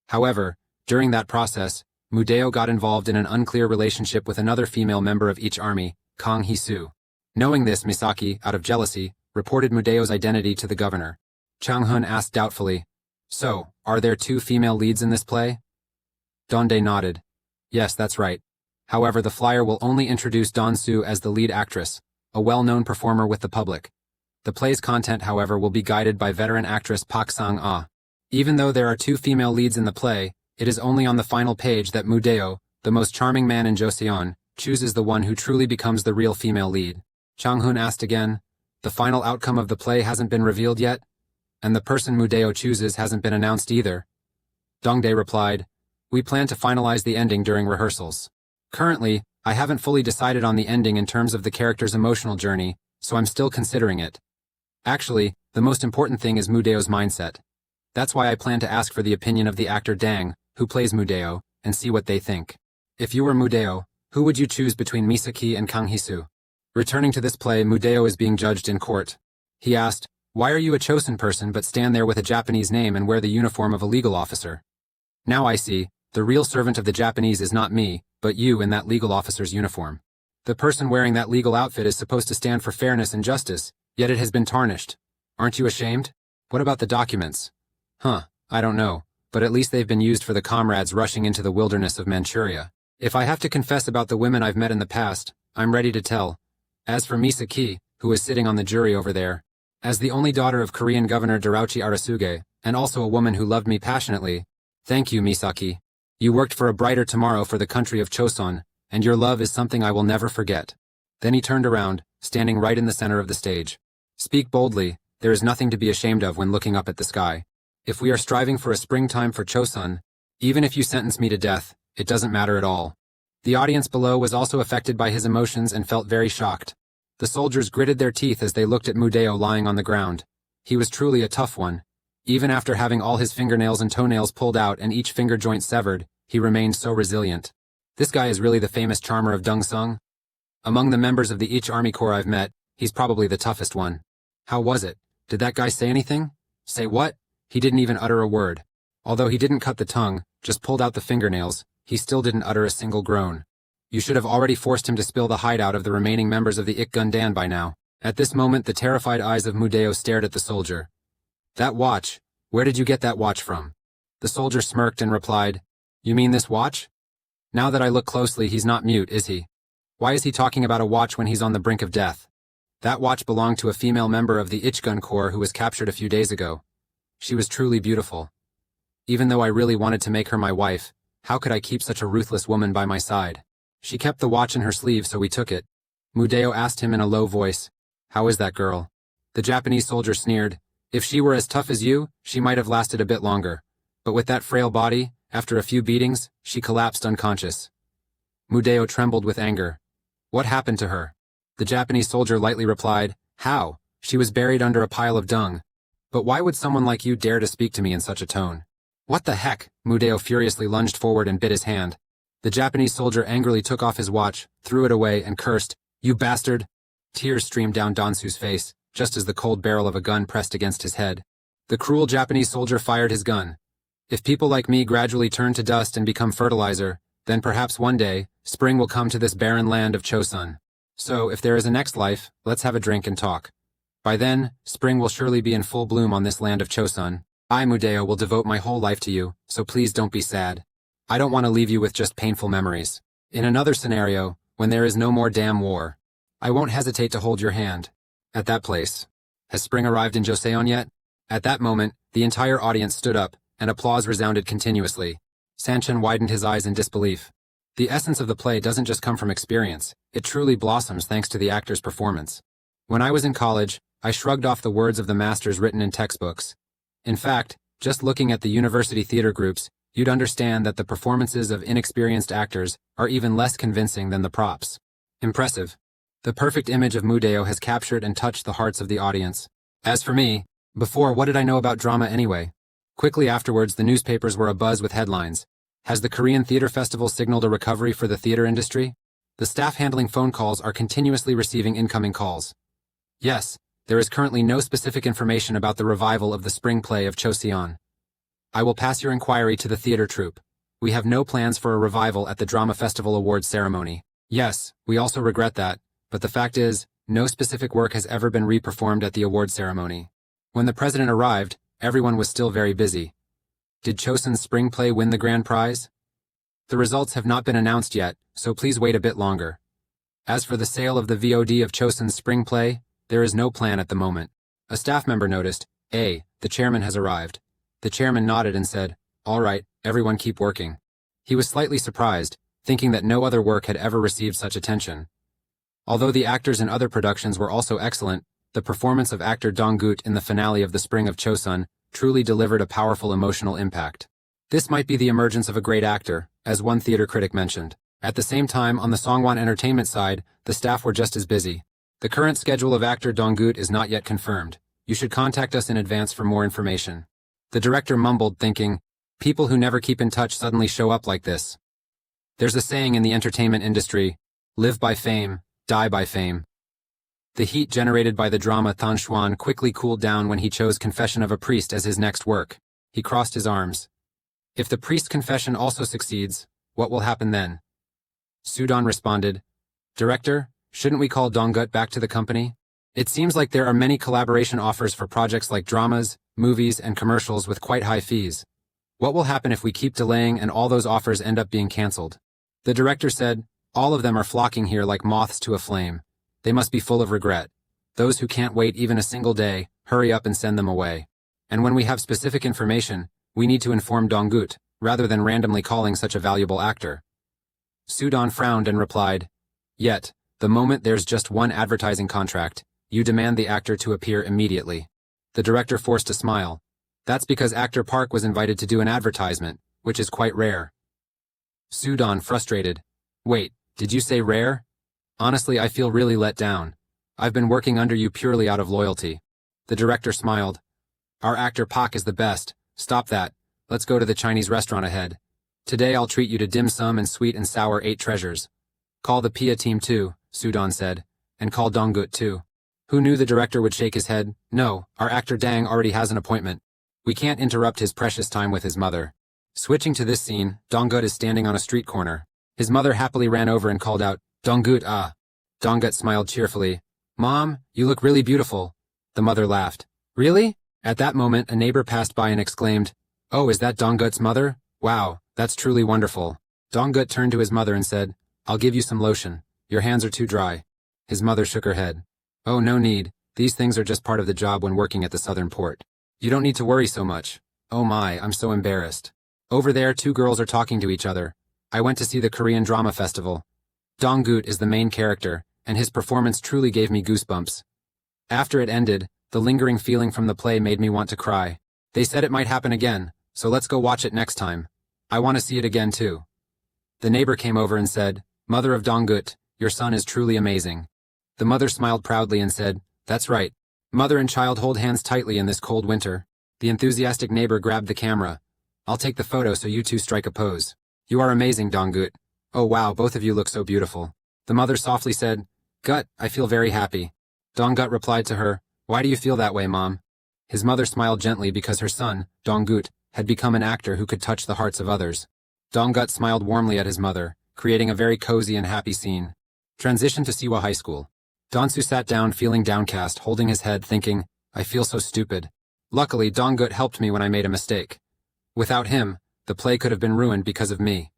However, during that process, Mudeo got involved in an unclear relationship with another female member of each army, Kang Hee-soo. Knowing this, Misaki, out of jealousy, reported Mudeo's identity to the governor. Chang-hun asked doubtfully, "So, are there two female leads in this play?" Dongdae nodded. "Yes, that's right. However, the flyer will only introduce Don-soo as the lead actress, a well-known performer with the public. The play's content, however, will be guided by veteran actress Pak Sang-ah. Even though there are two female leads in the play, it is only on the final page that Mudeo, the most charming man in Joseon, chooses the one who truly becomes the real female lead." Chang-hun asked again, "The final outcome of the play hasn't been revealed yet? And the person Mudeo chooses hasn't been announced either?" Dongdae replied, "We plan to finalize the ending during rehearsals. Currently, I haven't fully decided on the ending in terms of the character's emotional journey, so I'm still considering it. Actually, the most important thing is Mudeo's mindset. That's why I plan to ask for the opinion of the actor Dang, who plays Mudeo, and see what they think. If you were Mudeo, who would you choose between Misaki and Kang Hee-soo?" Returning to this play, Mudeo is being judged in court. He asked, "Why are you a Chosun person but stand there with a Japanese name and wear the uniform of a legal officer?" Now I see, the real servant of the Japanese is not me, but you in that legal officer's uniform. The person wearing that legal outfit is supposed to stand for fairness and justice, yet it has been tarnished. Aren't you ashamed? What about the documents? I don't know, but at least they've been used for the comrades rushing into the wilderness of Manchuria. If I have to confess about the women I've met in the past, I'm ready to tell. As for Misaki, who is sitting on the jury over there, as the only daughter of Korean Governor Terauchi Arasuge, and also a woman who loved me passionately, thank you, Misaki. You worked for a brighter tomorrow for the country of Chosun, and your love is something I will never forget." Then he turned around, standing right in the center of the stage. "Speak boldly, there is nothing to be ashamed of when looking up at the sky. If we are striving for a springtime for Chosun, even if you sentence me to death, it doesn't matter at all. The audience below was also affected by his emotions and felt very shocked. The soldiers gritted their teeth as they looked at Mudeo lying on the ground. He was truly a tough one. Even after having all his fingernails and toenails pulled out and each finger joint severed, he remained so resilient. This guy is really the famous charmer of Dongsung? Among the members of the Ich Army Corps I've met, he's probably the toughest one. How was it? Did that guy say anything? Say what? He didn't even utter a word. Although he didn't cut the tongue, just pulled out the fingernails, he still didn't utter a single groan. You should have already forced him to spill the hideout of the remaining members of the Ik Gundan by now. At this moment the terrified eyes of Mudeo stared at the soldier. That watch? Where did you get that watch from? The soldier smirked and replied, You mean this watch? Now that I look closely, he's not mute, is he? Why is he talking about a watch when he's on the brink of death? That watch belonged to a female member of the Ichgun Corps who was captured a few days ago. She was truly beautiful. Even though I really wanted to make her my wife, how could I keep such a ruthless woman by my side? She kept the watch in her sleeve, so we took it. Mudeo asked him in a low voice, How is that girl? The Japanese soldier sneered, If she were as tough as you, she might have lasted a bit longer. But with that frail body, after a few beatings, she collapsed unconscious. Mudeo trembled with anger. What happened to her? The Japanese soldier lightly replied, How? She was buried under a pile of dung. But why would someone like you dare to speak to me in such a tone? What the heck? Mudeo furiously lunged forward and bit his hand. The Japanese soldier angrily took off his watch, threw it away, and cursed, You bastard! Tears streamed down Dansu's face, just as the cold barrel of a gun pressed against his head. The cruel Japanese soldier fired his gun. If people like me gradually turn to dust and become fertilizer, then perhaps one day, spring will come to this barren land of Chosun. So, if there is a next life, let's have a drink and talk. By then, spring will surely be in full bloom on this land of Chosun. I, Mudeo, will devote my whole life to you, so please don't be sad. I don't want to leave you with just painful memories. In another scenario, when there is no more damn war, I won't hesitate to hold your hand. At that place. Has spring arrived in Joseon yet? At that moment, the entire audience stood up, and applause resounded continuously. Sanchen widened his eyes in disbelief. The essence of the play doesn't just come from experience, it truly blossoms thanks to the actor's performance. When I was in college, I shrugged off the words of the masters written in textbooks. In fact, just looking at the university theater groups, you'd understand that the performances of inexperienced actors are even less convincing than the props. Impressive. The perfect image of Mudeo has captured and touched the hearts of the audience. As for me, before, what did I know about drama anyway? Quickly afterwards, the newspapers were abuzz with headlines. Has the Korean Theater Festival signaled a recovery for the theater industry? The staff handling phone calls are continuously receiving incoming calls. Yes, there is currently no specific information about the revival of the spring play of Choseon. I will pass your inquiry to the theater troupe. We have no plans for a revival at the Drama Festival Awards ceremony. Yes, we also regret that, but the fact is, no specific work has ever been re-performed at the award ceremony. When the president arrived, everyone was still very busy. Did Chosun's spring play win the grand prize? The results have not been announced yet, so please wait a bit longer. As for the sale of the VOD of Chosun's spring play, there is no plan at the moment. A staff member noticed, the chairman has arrived. The chairman nodded and said, All right, everyone keep working. He was slightly surprised, thinking that no other work had ever received such attention. Although the actors in other productions were also excellent, the performance of actor Dong-gut in the finale of The Spring of Chosun truly delivered a powerful emotional impact. This might be the emergence of a great actor, as one theater critic mentioned. At the same time, on the Songwon Entertainment side, the staff were just as busy. The current schedule of actor Dong-gut is not yet confirmed. You should contact us in advance for more information. The director mumbled, thinking, People who never keep in touch suddenly show up like this. There's a saying in the entertainment industry, live by fame, die by fame. The heat generated by the drama Tan Xuan quickly cooled down when he chose Confession of a Priest as his next work. He crossed his arms. If the priest's confession also succeeds, what will happen then? Sudan responded, Director, shouldn't we call Dong-gut back to the company? It seems like there are many collaboration offers for projects like dramas, movies, and commercials with quite high fees. What will happen if we keep delaying and all those offers end up being cancelled? The director said, All of them are flocking here like moths to a flame. They must be full of regret. Those who can't wait even a single day, hurry up and send them away. And when we have specific information, we need to inform Dong-gut, rather than randomly calling such a valuable actor. Sudan frowned and replied, Yet, the moment there's just one advertising contract, you demand the actor to appear immediately. The director forced a smile. That's because actor Park was invited to do an advertisement, which is quite rare. Sudan frustrated. Wait, did you say rare? Honestly, I feel really let down. I've been working under you purely out of loyalty. The director smiled. Our actor Pak is the best. Stop that. Let's go to the Chinese restaurant ahead. Today I'll treat you to dim sum and sweet and sour 8 treasures. Call the Pia team too, Sudan said. And call Donggut too. Who knew the director would shake his head? No, our actor Dang already has an appointment. We can't interrupt his precious time with his mother. Switching to this scene, Donggut is standing on a street corner. His mother happily ran over and called out, Donggut ah. Donggut smiled cheerfully. Mom, you look really beautiful. The mother laughed. Really? At that moment, a neighbor passed by and exclaimed, Oh, is that Donggut's mother? Wow, that's truly wonderful. Donggut turned to his mother and said, I'll give you some lotion. Your hands are too dry. His mother shook her head. Oh, no need. These things are just part of the job when working at the southern port. You don't need to worry so much. Oh my, I'm so embarrassed. Over there, 2 girls are talking to each other. I went to see the Korean drama festival. Donggut is the main character, and his performance truly gave me goosebumps. After it ended, the lingering feeling from the play made me want to cry. They said it might happen again, so let's go watch it next time. I want to see it again too. The neighbor came over and said, Mother of Donggut, your son is truly amazing. The mother smiled proudly and said, That's right. Mother and child hold hands tightly in this cold winter. The enthusiastic neighbor grabbed the camera. I'll take the photo so you two strike a pose. You are amazing, Donggut. Oh wow, both of you look so beautiful. The mother softly said, Gut, I feel very happy. Donggut replied to her, Why do you feel that way, Mom? His mother smiled gently because her son, Donggut, had become an actor who could touch the hearts of others. Donggut smiled warmly at his mother, creating a very cozy and happy scene. Transition to Siwa High School. Donsu sat down feeling downcast, holding his head, thinking, I feel so stupid. Luckily, Donggut helped me when I made a mistake. Without him, the play could have been ruined because of me.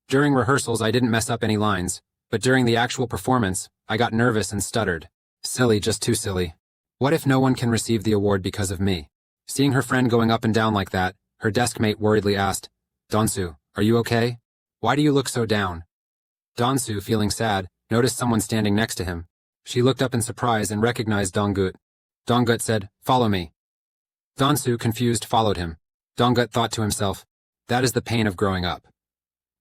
During rehearsals, I didn't mess up any lines, but during the actual performance, I got nervous and stuttered. Silly, just too silly. What if no one can receive the award because of me? Seeing her friend going up and down like that, her desk mate worriedly asked, Donsu, are you okay? Why do you look so down? Donsu, feeling sad, noticed someone standing next to him. She looked up in surprise and recognized Donggut. Donggut said, Follow me. Donsu, confused, followed him. Donggut thought to himself, That is the pain of growing up.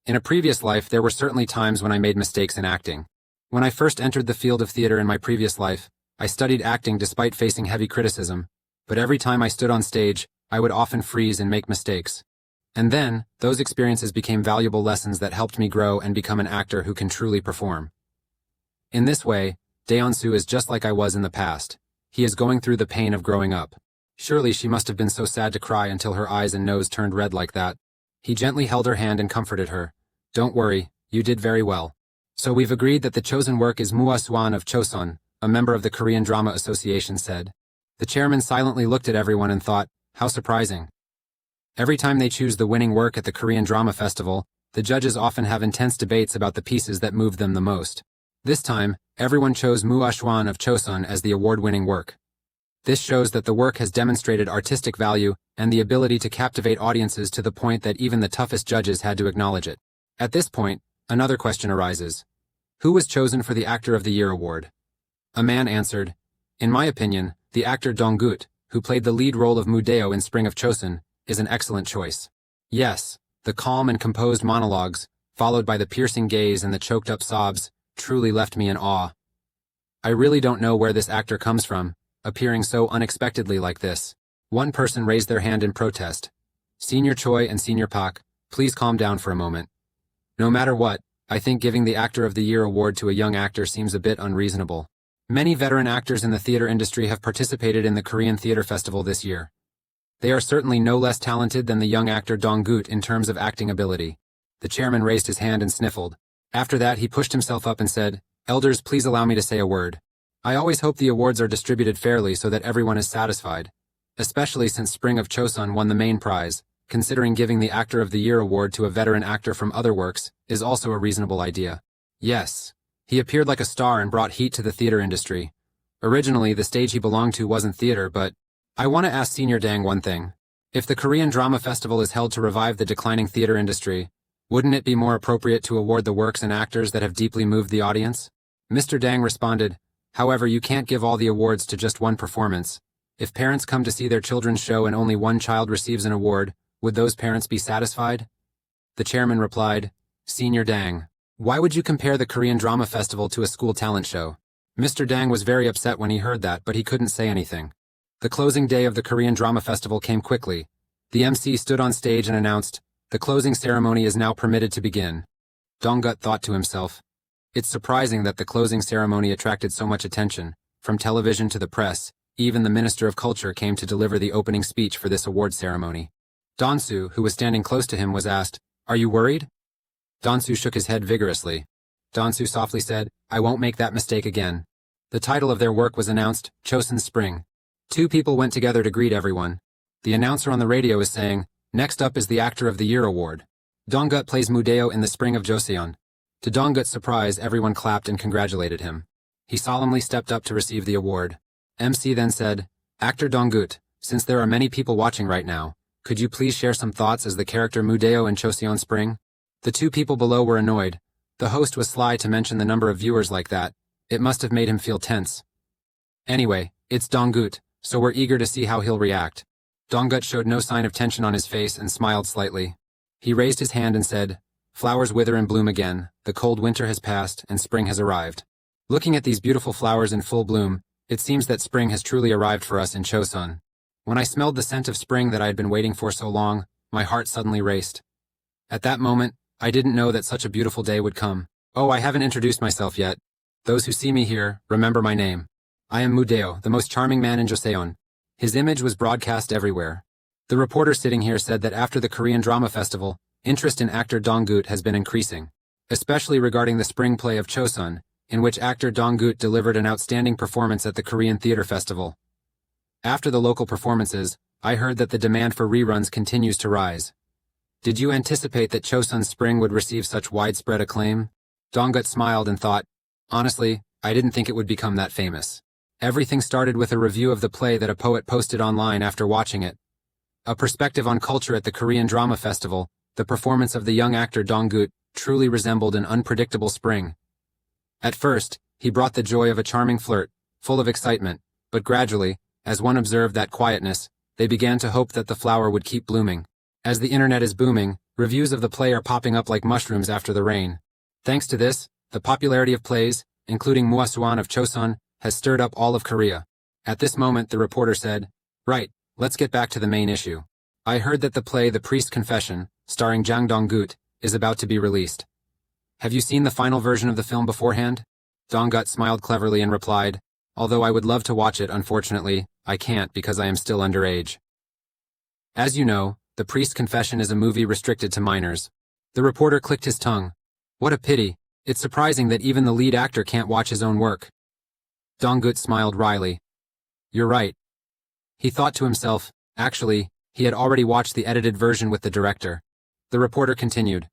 In a previous life, there were certainly times when I made mistakes in acting. When I first entered the field of theater in my previous life, I studied acting despite facing heavy criticism, but every time I stood on stage, I would often freeze and make mistakes. And then, those experiences became valuable lessons that helped me grow and become an actor who can truly perform. In this way, Daeonsu is just like I was in the past. He is going through the pain of growing up. Surely she must have been so sad to cry until her eyes and nose turned red like that. He gently held her hand and comforted her. Don't worry, you did very well. So we've agreed that the chosen work is Mua Swan of Chosun, a member of the Korean Drama Association said. The chairman silently looked at everyone and thought, how surprising. Every time they choose the winning work at the Korean Drama Festival, the judges often have intense debates about the pieces that moved them the most. This time, everyone chose Mua Swan of Chosun as the award-winning work. This shows that the work has demonstrated artistic value and the ability to captivate audiences to the point that even the toughest judges had to acknowledge it. At this point, another question arises. Who was chosen for the Actor of the Year award? A man answered, In my opinion, the actor Donggut, who played the lead role of Mudeo in Spring of Chosun, is an excellent choice. Yes, the calm and composed monologues, followed by the piercing gaze and the choked-up sobs, truly left me in awe. I really don't know where this actor comes from, appearing so unexpectedly like this. One person raised their hand in protest. Senior Choi and Senior Pak, please calm down for a moment. No matter what, I think giving the Actor of the Year award to a young actor seems a bit unreasonable. Many veteran actors in the theater industry have participated in the Korean Theater Festival this year. They are certainly no less talented than the young actor Donggut in terms of acting ability. The chairman raised his hand and sniffled. After that, he pushed himself up and said, Elders, please allow me to say a word. I always hope the awards are distributed fairly so that everyone is satisfied, especially since Spring of Chosun won the main prize. Considering giving the Actor of the Year award to a veteran actor from other works is also a reasonable idea. Yes, he appeared like a star and brought heat to the theater industry. Originally, the stage he belonged to wasn't theater, but I want to ask Senior Dang one thing. If the Korean Drama Festival is held to revive the declining theater industry, wouldn't it be more appropriate to award the works and actors that have deeply moved the audience? Mr. Dang responded, However, you can't give all the awards to just one performance. If parents come to see their children's show and only one child receives an award, would those parents be satisfied? The chairman replied, Senior Dang, Why would you compare the Korean Drama Festival to a school talent show? Mr. Dang was very upset when he heard that, but he couldn't say anything. The closing day of the Korean Drama Festival came quickly. The MC stood on stage and announced, "The closing ceremony is now permitted to begin." Donggut thought to himself, "It's surprising that the closing ceremony attracted so much attention. From television to the press, even the Minister of Culture came to deliver the opening speech for this award ceremony." Donsu, who was standing close to him, was asked, "Are you worried?" Donsu shook his head vigorously. Donsu softly said, "I won't make that mistake again." The title of their work was announced, Chosun's Spring. Two people went together to greet everyone. The announcer on the radio is saying, "Next up is the Actor of the Year award. Donggut plays Mudeo in the Spring of Joseon." To Donggut's surprise, everyone clapped and congratulated him. He solemnly stepped up to receive the award. MC then said, "Actor Donggut, since there are many people watching right now, could you please share some thoughts as the character Mudeo in Choseon Spring?" The two people below were annoyed. The host was sly to mention the number of viewers like that. It must have made him feel tense. "Anyway, it's Donggut, so we're eager to see how he'll react." Donggut showed no sign of tension on his face and smiled slightly. He raised his hand and said, "Flowers wither and bloom again, the cold winter has passed and spring has arrived. Looking at these beautiful flowers in full bloom, it seems that spring has truly arrived for us in Chosun. When I smelled the scent of spring that I had been waiting for so long, my heart suddenly raced. At that moment, I didn't know that such a beautiful day would come. Oh, I haven't introduced myself yet. Those who see me here, remember my name. I am Mudeo, the most charming man in Joseon." His image was broadcast everywhere. The reporter sitting here said that after the Korean Drama Festival, interest in actor Donggut has been increasing, especially regarding the spring play of Chosun, in which actor Donggut delivered an outstanding performance at the Korean Theater Festival. After the local performances, I heard that the demand for reruns continues to rise. Did you anticipate that Chosun's Spring would receive such widespread acclaim? Donggut smiled and thought, honestly, I didn't think it would become that famous. Everything started with a review of the play that a poet posted online after watching it. A perspective on culture at the Korean Drama Festival, the performance of the young actor Donggut truly resembled an unpredictable spring. At first, he brought the joy of a charming flirt, full of excitement, but gradually, as one observed that quietness, they began to hope that the flower would keep blooming. As the internet is booming, reviews of the play are popping up like mushrooms after the rain. Thanks to this, the popularity of plays, including Muasuan of Chosun, has stirred up all of Korea. At this moment, the reporter said, "Right, let's get back to the main issue. I heard that the play The Priest's Confession, starring Jang Donggut, is about to be released. Have you seen the final version of the film beforehand?" Donggut smiled cleverly and replied, "Although I would love to watch it, unfortunately, I can't because I am still underage." As you know, The Priest's Confession is a movie restricted to minors. The reporter clicked his tongue. What a pity. It's surprising that even the lead actor can't watch his own work. Donggut smiled wryly. You're right. He thought to himself, actually, he had already watched the edited version with the director. The reporter continued.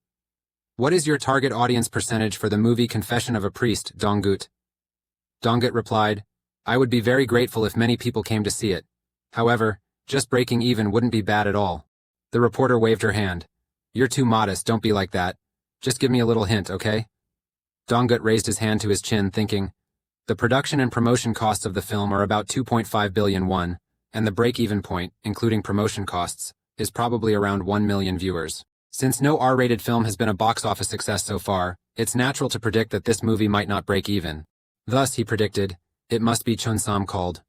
What is your target audience percentage for the movie Confession of a Priest, Donggut? Donggut replied, I would be very grateful if many people came to see it. However, just breaking even wouldn't be bad at all. The reporter waved her hand. You're too modest, don't be like that. Just give me a little hint, okay? Donggut raised his hand to his chin, thinking, the production and promotion costs of the film are about 2.5 billion won, and the break-even point, including promotion costs, is probably around 1 million viewers. Since no R-rated film has been a box office success so far, it's natural to predict that this movie might not break even. Thus, he predicted, it must be Cheonsam called.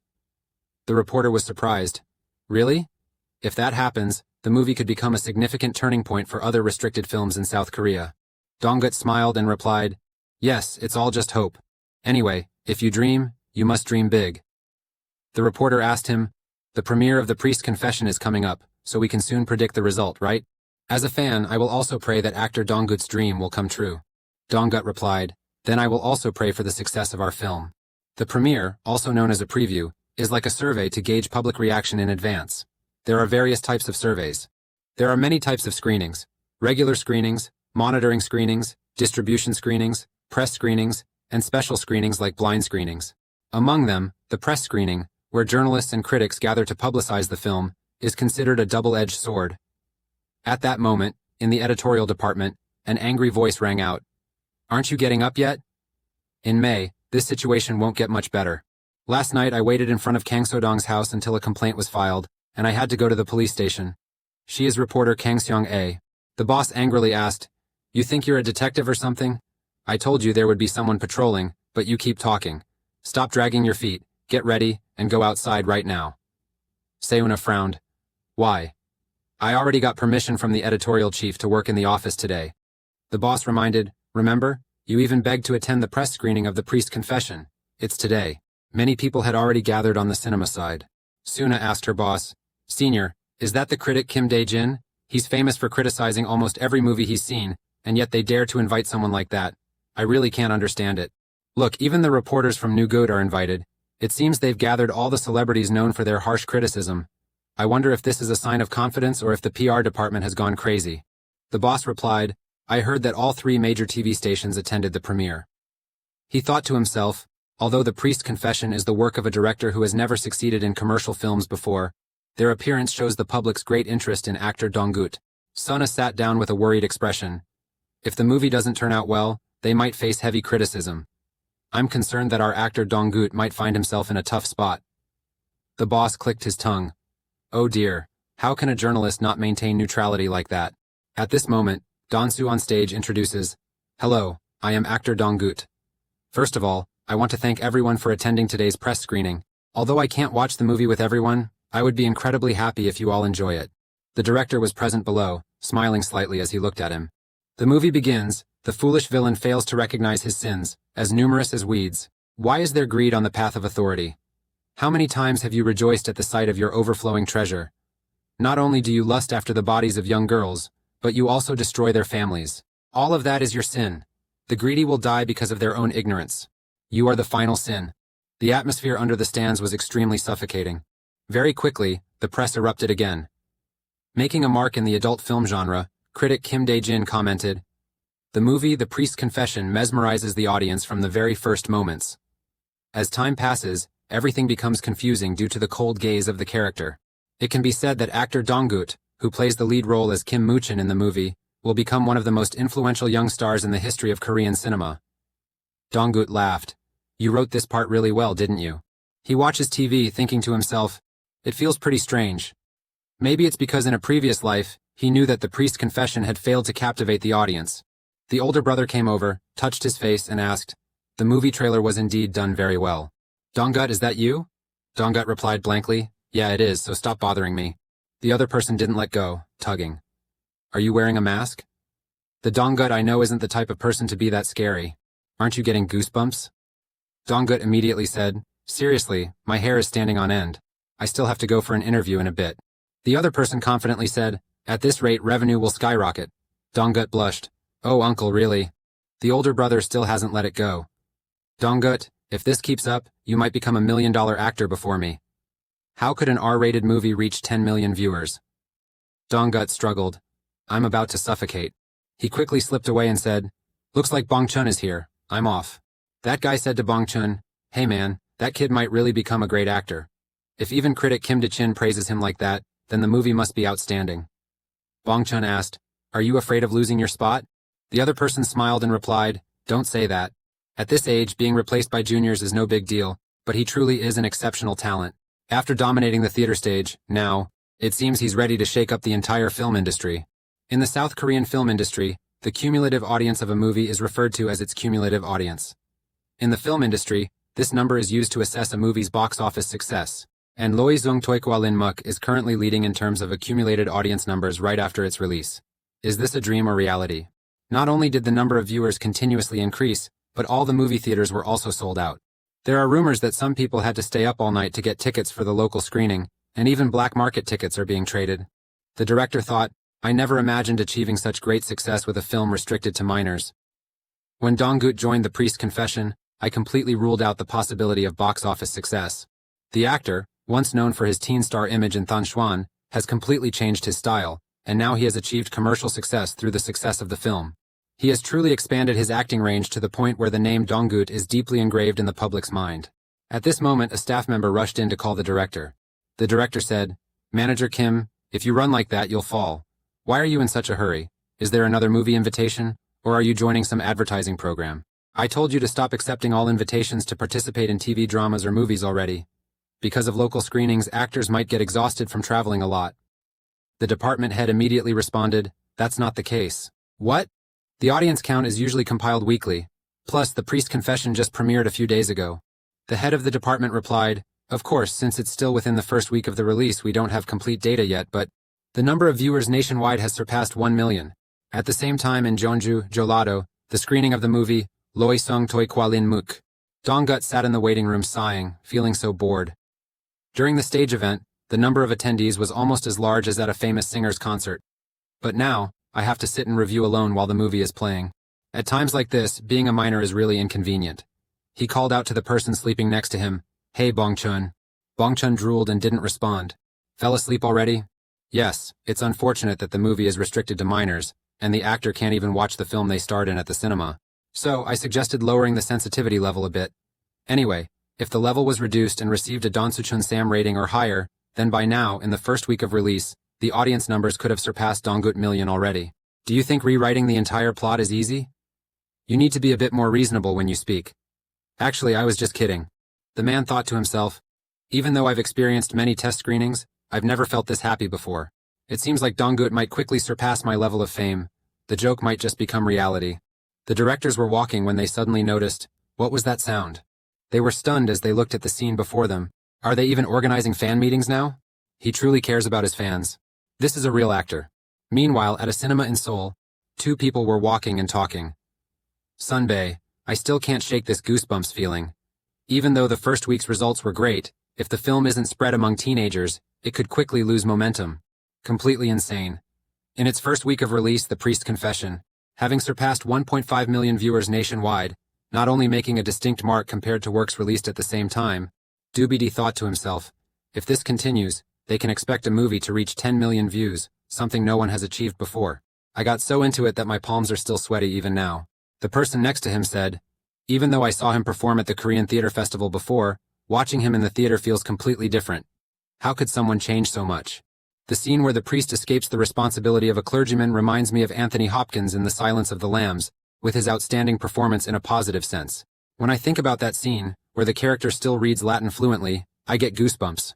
The reporter was surprised. Really? If that happens, the movie could become a significant turning point for other restricted films in South Korea. Donggut smiled and replied, yes, it's all just hope. Anyway, if you dream, you must dream big. The reporter asked him, the premiere of The Priest's Confession is coming up, so we can soon predict the result, right? As a fan, I will also pray that actor Donggut's dream will come true. Donggut replied, then I will also pray for the success of our film. The premiere, also known as a preview, is like a survey to gauge public reaction in advance. There are various types of surveys. There are many types of screenings: regular screenings, monitoring screenings, distribution screenings, press screenings, and special screenings like blind screenings. Among them, the press screening, where journalists and critics gather to publicize the film, is considered a double-edged sword. At that moment, in the editorial department, an angry voice rang out. Aren't you getting up yet? In May, this situation won't get much better. Last night I waited in front of Kang Sodong's house until a complaint was filed, and I had to go to the police station. She is reporter Kang Seong-a. The boss angrily asked, you think you're a detective or something? I told you there would be someone patrolling, but you keep talking. Stop dragging your feet, get ready, and go outside right now. Seuna frowned. Why? I already got permission from the editorial chief to work in the office today. The boss reminded, remember? You even begged to attend the press screening of the priest confession. It's today. Many people had already gathered on the cinema side. Seuna asked her boss, Senior, is that the critic Kim Dae-jin? He's famous for criticizing almost every movie he's seen, and yet they dare to invite someone like that. I really can't understand it. Look, even the reporters from New Good are invited. It seems they've gathered all the celebrities known for their harsh criticism. I wonder if this is a sign of confidence or if the PR department has gone crazy. The boss replied, I heard that all 3 major TV stations attended the premiere. He thought to himself, although The Priest Confession is the work of a director who has never succeeded in commercial films before, their appearance shows the public's great interest in actor Dong-gut. Seuna sat down with a worried expression. If the movie doesn't turn out well, they might face heavy criticism. I'm concerned that our actor Dong-gut might find himself in a tough spot. The boss clicked his tongue. Oh dear, how can a journalist not maintain neutrality like that? At this moment, Donsu on stage introduces, Hello, I am actor Dong-gut. First of all, I want to thank everyone for attending today's press screening. Although I can't watch the movie with everyone, I would be incredibly happy if you all enjoy it. The director was present below, smiling slightly as he looked at him. The movie begins. The foolish villain fails to recognize his sins, as numerous as weeds. Why is there greed on the path of authority? How many times have you rejoiced at the sight of your overflowing treasure? Not only do you lust after the bodies of young girls, but you also destroy their families. All of that is your sin. The greedy will die because of their own ignorance. You are the final sin. The atmosphere under the stands was extremely suffocating. Very quickly, the press erupted again. Making a mark in the adult film genre, critic Kim Dae-jin commented, The movie The Priest Confession mesmerizes the audience from the very first moments. As time passes, everything becomes confusing due to the cold gaze of the character. It can be said that actor Dong-gut, who plays the lead role as Kim Moo-chin in the movie, will become one of the most influential young stars in the history of Korean cinema. Dong-gut laughed. You wrote this part really well, didn't you? He watches TV thinking to himself, it feels pretty strange. Maybe it's because in a previous life, he knew that the priest confession had failed to captivate the audience. The older brother came over, touched his face, and asked, The movie trailer was indeed done very well. Dong-gut, is that you? Dong-gut replied blankly, Yeah, it is, so stop bothering me. The other person didn't let go, tugging. Are you wearing a mask? The Dong-gut I know isn't the type of person to be that scary. Aren't you getting goosebumps? Dong-gut immediately said, Seriously, my hair is standing on end. I still have to go for an interview in a bit. The other person confidently said, At this rate, revenue will skyrocket. Dong-gut blushed. Oh, uncle, really? The older brother still hasn't let it go. Dong-gut, if this keeps up, you might become $1 million actor before me. How could an R-rated movie reach 10 million viewers? Dong-gut struggled. I'm about to suffocate. He quickly slipped away and said, Looks like Bong-chun is here. I'm off. That guy said to Bong-chun, Hey man, that kid might really become a great actor. If even critic Kim Dae-jin praises him like that, then the movie must be outstanding. Bong-chun asked, Are you afraid of losing your spot? The other person smiled and replied, Don't say that. At this age, being replaced by juniors is no big deal, but he truly is an exceptional talent. After dominating the theater stage, now, it seems he's ready to shake up the entire film industry. In the South Korean film industry, the cumulative audience of a movie is referred to as its cumulative audience. In the film industry, this number is used to assess a movie's box office success. And Loi Zung Toikwa Lin Muk is currently leading in terms of accumulated audience numbers right after its release. Is this a dream or reality? Not only did the number of viewers continuously increase, but all the movie theaters were also sold out. There are rumors that some people had to stay up all night to get tickets for the local screening, and even black market tickets are being traded. The director thought, I never imagined achieving such great success with a film restricted to minors. When Dong-gut joined The Priest Confession, I completely ruled out the possibility of box office success. The actor, once known for his teen star image in Thanshuan, has completely changed his style, and now he has achieved commercial success through the success of the film. He has truly expanded his acting range to the point where the name Dong-gut is deeply engraved in the public's mind. At this moment, a staff member rushed in to call the director. The director said, Manager Kim, if you run like that, you'll fall. Why are you in such a hurry? Is there another movie invitation? Or are you joining some advertising program? I told you to stop accepting all invitations to participate in TV dramas or movies already. Because of local screenings, actors might get exhausted from traveling a lot. The department head immediately responded, That's not the case. What? The audience count is usually compiled weekly, Plus, The Priest Confession just premiered a few days ago. The head of the department replied, "Of course, since it's still within the first week of the release, we don't have complete data yet, but the number of viewers nationwide has surpassed 1 million. At the same time in Jeonju, Jeollado, the screening of the movie Loi Sung Toi Kwalin Muk. Donggut sat in the waiting room sighing, feeling so bored. During the stage event, the number of attendees was almost as large as at a famous singer's concert. But now, I have to sit and review alone while the movie is playing. At times like this, being a minor is really inconvenient." He called out to the person sleeping next to him, "Hey, Bongchun." Bongchun drooled and didn't respond. "Fell asleep already?" "Yes, it's unfortunate that the movie is restricted to minors, and the actor can't even watch the film they starred in at the cinema. So, I suggested lowering the sensitivity level a bit. Anyway, if the level was reduced and received a Donsuchun Sam rating or higher, then by now, in the first week of release, the audience numbers could have surpassed Donggut million already. Do you think rewriting the entire plot is easy? You need to be a bit more reasonable when you speak." "Actually, I was just kidding." The man thought to himself, "Even though I've experienced many test screenings, I've never felt this happy before. It seems like Donggut might quickly surpass my level of fame. The joke might just become reality." The directors were walking when they suddenly noticed, what was that sound? They were stunned as they looked at the scene before them. Are they even organizing fan meetings now? He truly cares about his fans. This is a real actor. Meanwhile, at a cinema in Seoul, two people were walking and talking. "Sunbae, I still can't shake this goosebumps feeling. Even though the first week's results were great, if the film isn't spread among teenagers, it could quickly lose momentum. Completely insane." In its first week of release, The Priest Confession, having surpassed 1.5 million viewers nationwide, not only making a distinct mark compared to works released at the same time, Doobie thought to himself, if this continues, they can expect a movie to reach 10 million views, something no one has achieved before. "I got so into it that my palms are still sweaty even now." The person next to him said, "Even though I saw him perform at the Korean Theater Festival before, watching him in the theater feels completely different. How could someone change so much?" The scene where the priest escapes the responsibility of a clergyman reminds me of Anthony Hopkins in The Silence of the Lambs, with his outstanding performance in a positive sense. When I think about that scene, where the character still reads Latin fluently, I get goosebumps.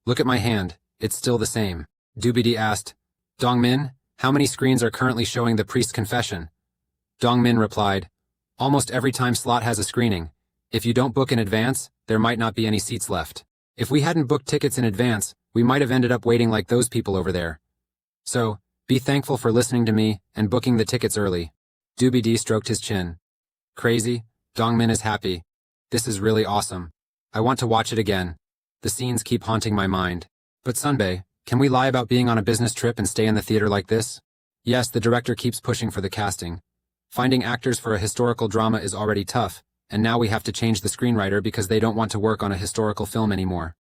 "Look at my hand, it's still the same." Doobie asked, "Dongmin, how many screens are currently showing The Priest's Confession?" Dongmin replied, "Almost every time slot has a screening. If you don't book in advance, there might not be any seats left. If we hadn't booked tickets in advance, we might have ended up waiting like those people over there. So, be thankful for listening to me and booking the tickets early." Doobie stroked his chin. "Crazy, Dongmin is happy. This is really awesome. I want to watch it again. The scenes keep haunting my mind. But Sunbae, can we lie about being on a business trip and stay in the theater like this?" Yes, the director keeps pushing for the casting. Finding actors for a historical drama is already tough, and now we have to change the screenwriter because they don't want to work on a historical film anymore.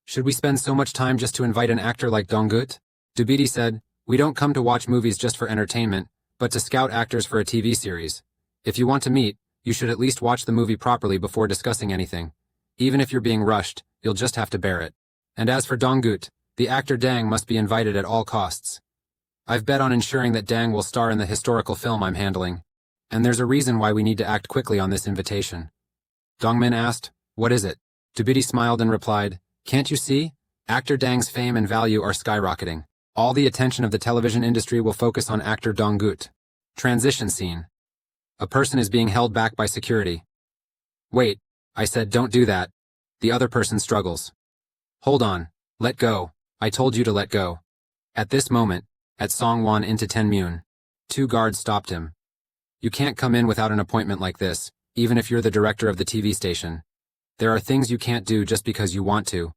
"Should we spend so much time just to invite an actor like Donggut?" Doobie said, "We don't come to watch movies just for entertainment, but to scout actors for a TV series. If you want to meet, you should at least watch the movie properly before discussing anything. Even if you're being rushed, you'll just have to bear it. And as for Donggut, the actor Dang must be invited at all costs. I've bet on ensuring that Dang will star in the historical film I'm handling. And there's a reason why we need to act quickly on this invitation." Dongmin asked, "What is it?" Doobie smiled and replied, "Can't you see? Actor Dang's fame and value are skyrocketing. All the attention of the television industry will focus on actor Donggut." Transition scene. A person is being held back by security. "Wait, I said don't do that." The other person struggles. "Hold on, let go. I told you to let go." At this moment, at Songwon into Tenmune, two guards stopped him. "You can't come in without an appointment like this, even if you're the director of the TV station. There are things you can't do just because you want to.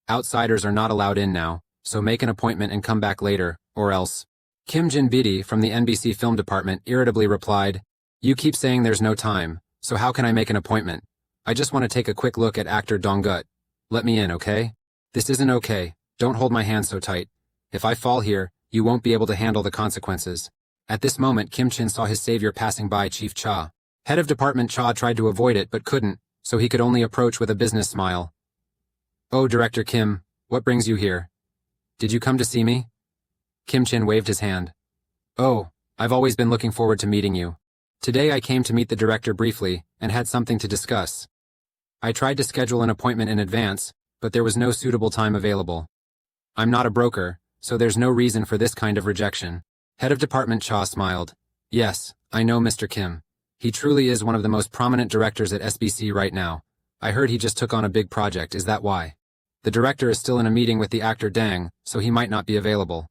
Outsiders are not allowed in now, so make an appointment and come back later, or else." Kim Jin-bidi from the NBC film department irritably replied, "You keep saying there's no time, so how can I make an appointment? I just want to take a quick look at actor Donggut. Let me in, okay?" "This isn't okay. Don't hold my hand so tight. If I fall here, you won't be able to handle the consequences." At this moment, Kim Chin saw his savior passing by Chief Cha. Head of Department Cha tried to avoid it but couldn't, so he could only approach with a business smile. "Oh, Director Kim, what brings you here? Did you come to see me?" Kim Chin waved his hand. "Oh, I've always been looking forward to meeting you. Today I came to meet the director briefly and had something to discuss. I tried to schedule an appointment in advance, but there was no suitable time available. I'm not a broker, so there's no reason for this kind of rejection." Head of Department Cha smiled. "Yes, I know Mr. Kim. He truly is one of the most prominent directors at SBC right now. I heard he just took on a big project, is that why? The director is still in a meeting with the actor Dang, so he might not be available.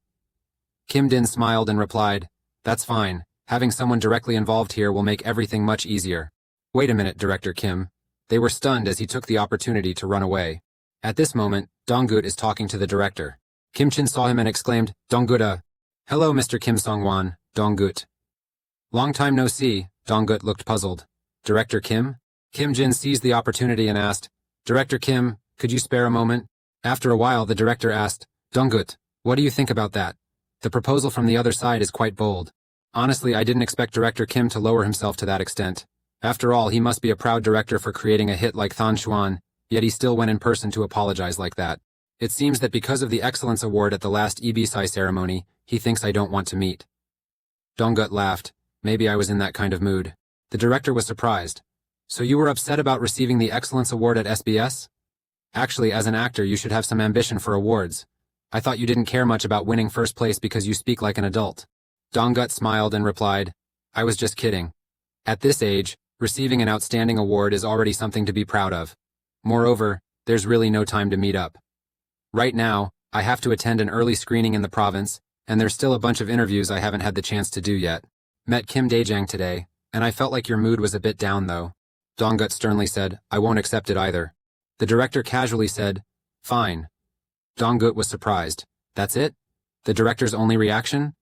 Kim Din smiled and replied, "That's fine. Having someone directly involved here will make everything much easier." Wait a minute, Director Kim. They were stunned as he took the opportunity to run away. At this moment, Donggut is talking to the director. Kim Chin saw him and exclaimed, "Donggut, hello, Mr. Kim Song-wan, Donggut." Long time no see, Donggut looked puzzled. Director Kim? Kim Jin seized the opportunity and asked, "Director Kim, could you spare a moment?" After a while, the director asked, "Donggut, what do you think about that? The proposal from the other side is quite bold. Honestly, I didn't expect Director Kim to lower himself to that extent. After all, he must be a proud director for creating a hit like Than Xuan, yet he still went in person to apologize like that. It seems that because of the Excellence Award at the last Ibisai ceremony, he thinks I don't want to meet." Donggut laughed. Maybe I was in that kind of mood. The director was surprised. "So you were upset about receiving the Excellence Award at SBS? Actually, as an actor, you should have some ambition for awards. I thought you didn't care much about winning first place because you speak like an adult." Donggut smiled and replied, "I was just kidding. At this age, receiving an outstanding award is already something to be proud of. Moreover, there's really no time to meet up. Right now, I have to attend an early screening in the province, and there's still a bunch of interviews I haven't had the chance to do yet. Met Kim Daejang today, and I felt like your mood was a bit down though." Donggut sternly said, "I won't accept it either." The director casually said, "Fine." Donggut was surprised. That's it? The director's only reaction?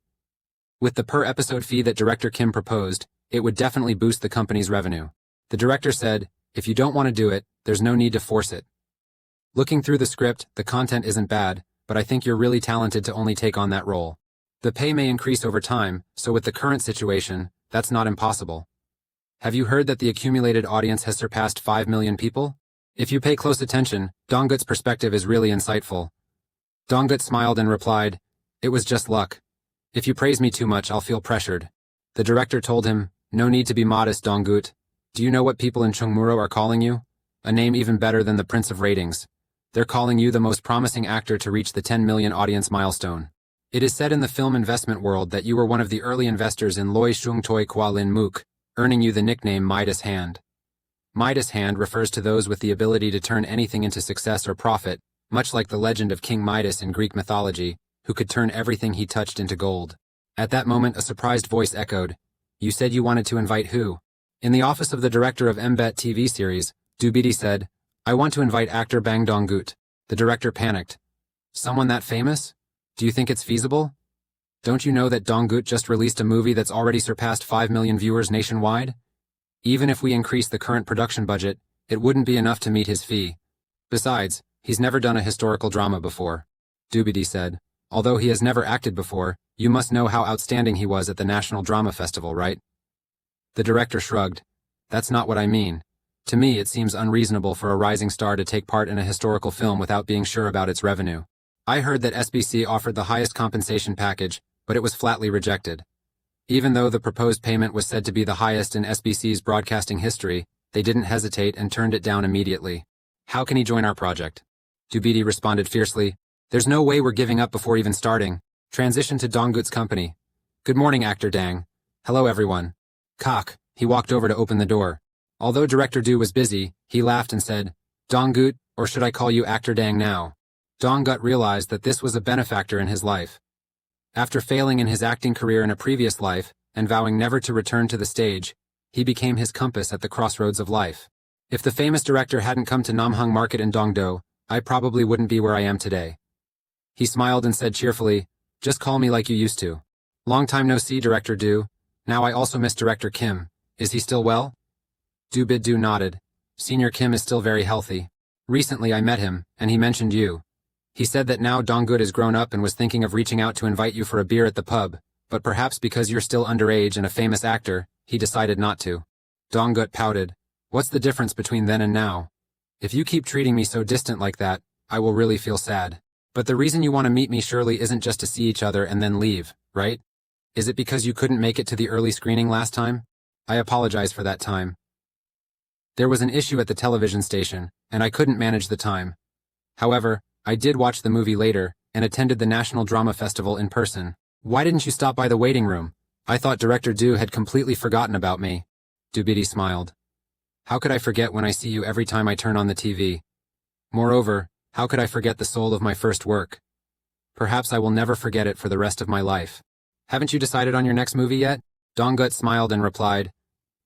With the per-episode fee that Director Kim proposed, it would definitely boost the company's revenue. The director said, "If you don't want to do it, there's no need to force it. Looking through the script, the content isn't bad, but I think you're really talented to only take on that role. The pay may increase over time, so with the current situation, that's not impossible. Have you heard that the accumulated audience has surpassed 5 million people? If you pay close attention, Donggut's perspective is really insightful." Donggut smiled and replied, "It was just luck. If you praise me too much, I'll feel pressured." The director told him, "No need to be modest, Donggut. Do you know what people in Chungmuro are calling you? A name even better than the Prince of Ratings. They're calling you the most promising actor to reach the 10 million audience milestone. It is said in the film investment world that you were one of the early investors in Loi Shung Toi Kwa Lin Mook, earning you the nickname Midas Hand. Midas Hand refers to those with the ability to turn anything into success or profit, much like the legend of King Midas in Greek mythology, who could turn everything he touched into gold." At that moment, a surprised voice echoed, "You said you wanted to invite who?" In the office of the director of MBET TV series, Dubidi said, "I want to invite actor Bang Donggut." The director panicked. "Someone that famous? Do you think it's feasible? Don't you know that Donggut just released a movie that's already surpassed 5 million viewers nationwide? Even if we increase the current production budget, it wouldn't be enough to meet his fee. Besides, he's never done a historical drama before." Dubidi said, "Although he has never acted before, you must know how outstanding he was at the National Drama Festival, right?" The director shrugged. "That's not what I mean. To me, it seems unreasonable for a rising star to take part in a historical film without being sure about its revenue. I heard that SBC offered the highest compensation package, but it was flatly rejected. Even though the proposed payment was said to be the highest in SBC's broadcasting history, they didn't hesitate and turned it down immediately. How can he join our project?" Dubidi responded fiercely, "There's no way we're giving up before even starting. Transition to Donggut's company. Good morning, actor Dang. Hello, everyone." Cock, he walked over to open the door. Although Director Du was busy, he laughed and said, "Donggut, or should I call you actor Dang now?" Donggut realized that this was a benefactor in his life. After failing in his acting career in a previous life, and vowing never to return to the stage, he became his compass at the crossroads of life. If the famous director hadn't come to Namhung Market in Dongdo, I probably wouldn't be where I am today. He smiled and said cheerfully, "Just call me like you used to." "Long time no see, Director Du. Now I also miss Director Kim. Is he still well?" Dubid Du nodded. "Senior Kim is still very healthy. Recently I met him, and he mentioned you. He said that now Donggut is grown up and was thinking of reaching out to invite you for a beer at the pub, but perhaps because you're still underage and a famous actor, he decided not to." Donggut pouted. "What's the difference between then and now? If you keep treating me so distant like that, I will really feel sad. But the reason you want to meet me surely isn't just to see each other and then leave, right? Is it because you couldn't make it to the early screening last time? I apologize for that time. There was an issue at the television station, and I couldn't manage the time. However, I did watch the movie later, and attended the National Drama Festival in person. Why didn't you stop by the waiting room? I thought Director Du had completely forgotten about me." Dubidi smiled. How could I forget when I see you every time I turn on the TV? Moreover, how could I forget the soul of my first work? Perhaps I will never forget it for the rest of my life. Haven't you decided on your next movie yet? Dongut smiled and replied,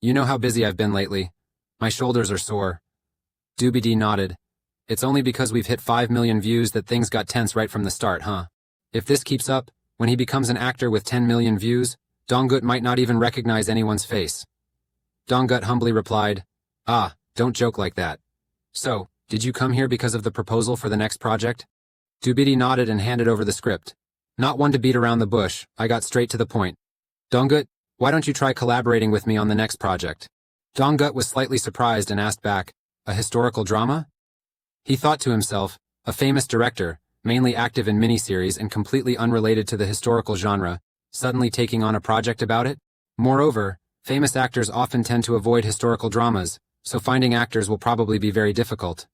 You know how busy I've been lately. My shoulders are sore. Dubidi nodded. It's only because we've hit 5 million views that things got tense right from the start, huh? If this keeps up, when he becomes an actor with 10 million views, Dongut might not even recognize anyone's face. Dongut humbly replied, Ah, don't joke like that. So, did you come here because of the proposal for the next project? Dubidi nodded and handed over the script. Not one to beat around the bush, I got straight to the point. Dongut, why don't you try collaborating with me on the next project? Dongut was slightly surprised and asked back, A historical drama? He thought to himself, a famous director, mainly active in miniseries and completely unrelated to the historical genre, suddenly taking on a project about it? Moreover, famous actors often tend to avoid historical dramas, so finding actors will probably be very difficult.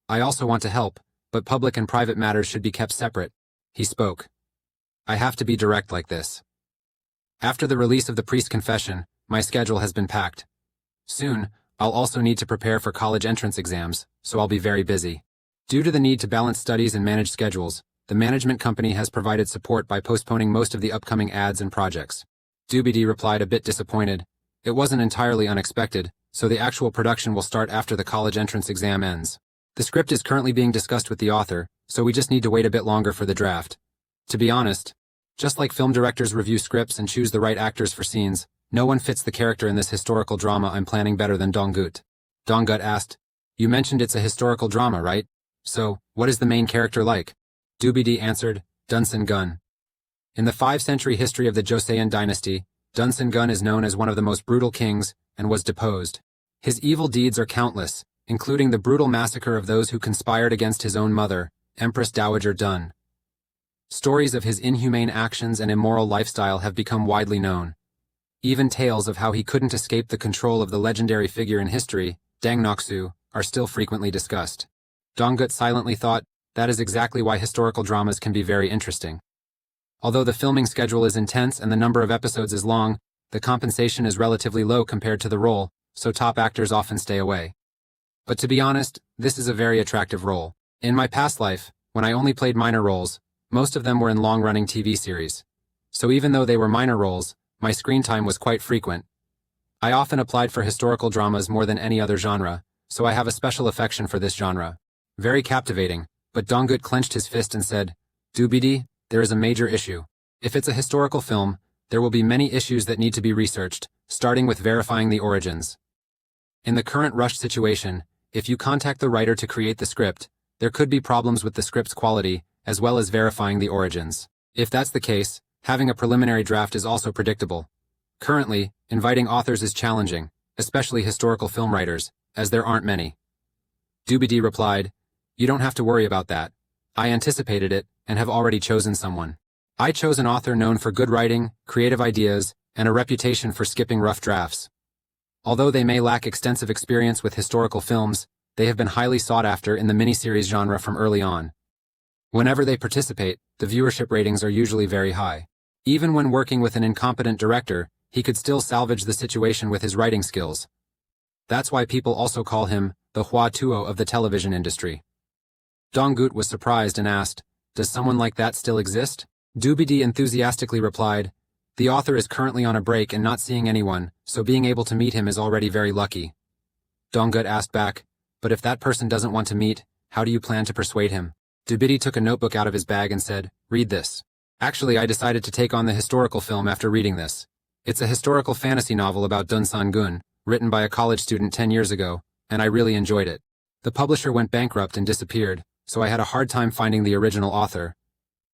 I also want to help, but public and private matters should be kept separate. He spoke. I have to be direct like this. After the release of The Priest Confession, my schedule has been packed. Soon, I'll also need to prepare for college entrance exams, so I'll be very busy. Due to the need to balance studies and manage schedules, the management company has provided support by postponing most of the upcoming ads and projects. Dubidi replied a bit disappointed. It wasn't entirely unexpected, so the actual production will start after the college entrance exam ends. The script is currently being discussed with the author, so we just need to wait a bit longer for the draft. To be honest, just like film directors review scripts and choose the right actors for scenes, no one fits the character in this historical drama I'm planning better than Dongut. Dongut asked, You mentioned it's a historical drama, right? So, what is the main character like? Dubidi answered, Dunsan Gun. In the 5-century history of the Joseon dynasty, Dunsan Gun is known as one of the most brutal kings, and was deposed. His evil deeds are countless, including the brutal massacre of those who conspired against his own mother, Empress Dowager Dun. Stories of his inhumane actions and immoral lifestyle have become widely known. Even tales of how he couldn't escape the control of the legendary figure in history, Deng Noksu, are still frequently discussed. Dongut silently thought, that is exactly why historical dramas can be very interesting. Although the filming schedule is intense and the number of episodes is long, the compensation is relatively low compared to the role, so top actors often stay away. But to be honest, this is a very attractive role. In my past life, when I only played minor roles, most of them were in long-running TV series. So even though they were minor roles, my screen time was quite frequent. I often applied for historical dramas more than any other genre, so I have a special affection for this genre. Very captivating, but Dongut clenched his fist and said, Dubidi, there is a major issue. If it's a historical film, there will be many issues that need to be researched, starting with verifying the origins. In the current rushed situation, if you contact the writer to create the script, there could be problems with the script's quality, as well as verifying the origins. If that's the case, having a preliminary draft is also predictable. Currently, inviting authors is challenging, especially historical film writers, as there aren't many. Dubidi replied, You don't have to worry about that. I anticipated it, and have already chosen someone. I chose an author known for good writing, creative ideas, and a reputation for skipping rough drafts. Although they may lack extensive experience with historical films, they have been highly sought after in the miniseries genre from early on. Whenever they participate, the viewership ratings are usually very high. Even when working with an incompetent director, he could still salvage the situation with his writing skills. That's why people also call him the Hua Tuo of the television industry. Dongut was surprised and asked, Does someone like that still exist? Dubidi enthusiastically replied, The author is currently on a break and not seeing anyone, so being able to meet him is already very lucky. Dongut asked back, But if that person doesn't want to meet, how do you plan to persuade him? Dubidi took a notebook out of his bag and said, Read this. Actually, I decided to take on the historical film after reading this. It's a historical fantasy novel about Dunsan Gun, written by a college student 10 years ago, and I really enjoyed it. The publisher went bankrupt and disappeared, so I had a hard time finding the original author.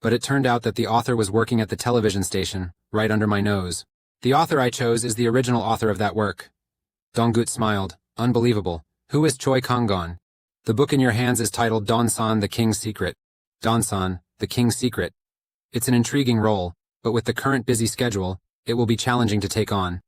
But it turned out that the author was working at the television station, right under my nose. The author I chose is the original author of that work. Dongut smiled. Unbelievable. Who is Choi Kanggon? The book in your hands is titled Donsan, the King's Secret. Donsan, the King's Secret. It's an intriguing role, but with the current busy schedule, it will be challenging to take on.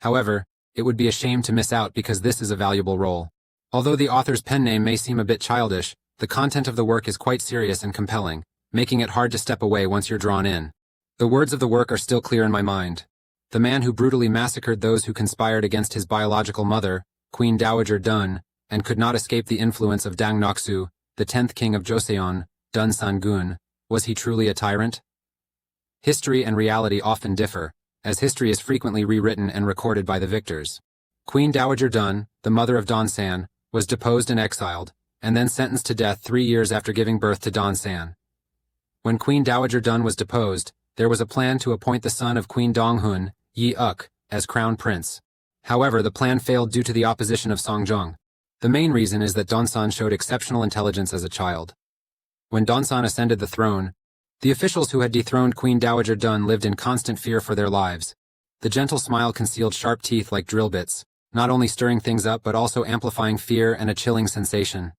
However, it would be a shame to miss out because this is a valuable role. Although the author's pen name may seem a bit childish, the content of the work is quite serious and compelling, making it hard to step away once you're drawn in. The words of the work are still clear in my mind. the man who brutally massacred those who conspired against his biological mother, Queen Dowager Dun, and could not escape the influence of Dang Noksu, the 10th king of Joseon, Dun Sangun. Was he truly a tyrant? History and reality often differ, as history is frequently rewritten and recorded by the victors. Queen Dowager Dun, the mother of Donsan, was deposed and exiled, and then sentenced to death 3 years after giving birth to Donsan. When Queen Dowager Dun was deposed, there was a plan to appoint the son of Queen Donghun, Yi Uk, as crown prince. However, the plan failed due to the opposition of Songjong. The main reason is that Donsan showed exceptional intelligence as a child. When Donsan ascended the throne, the officials who had dethroned Queen Dowager Dun lived in constant fear for their lives. The gentle smile concealed sharp teeth like drill bits, not only stirring things up but also amplifying fear and a chilling sensation.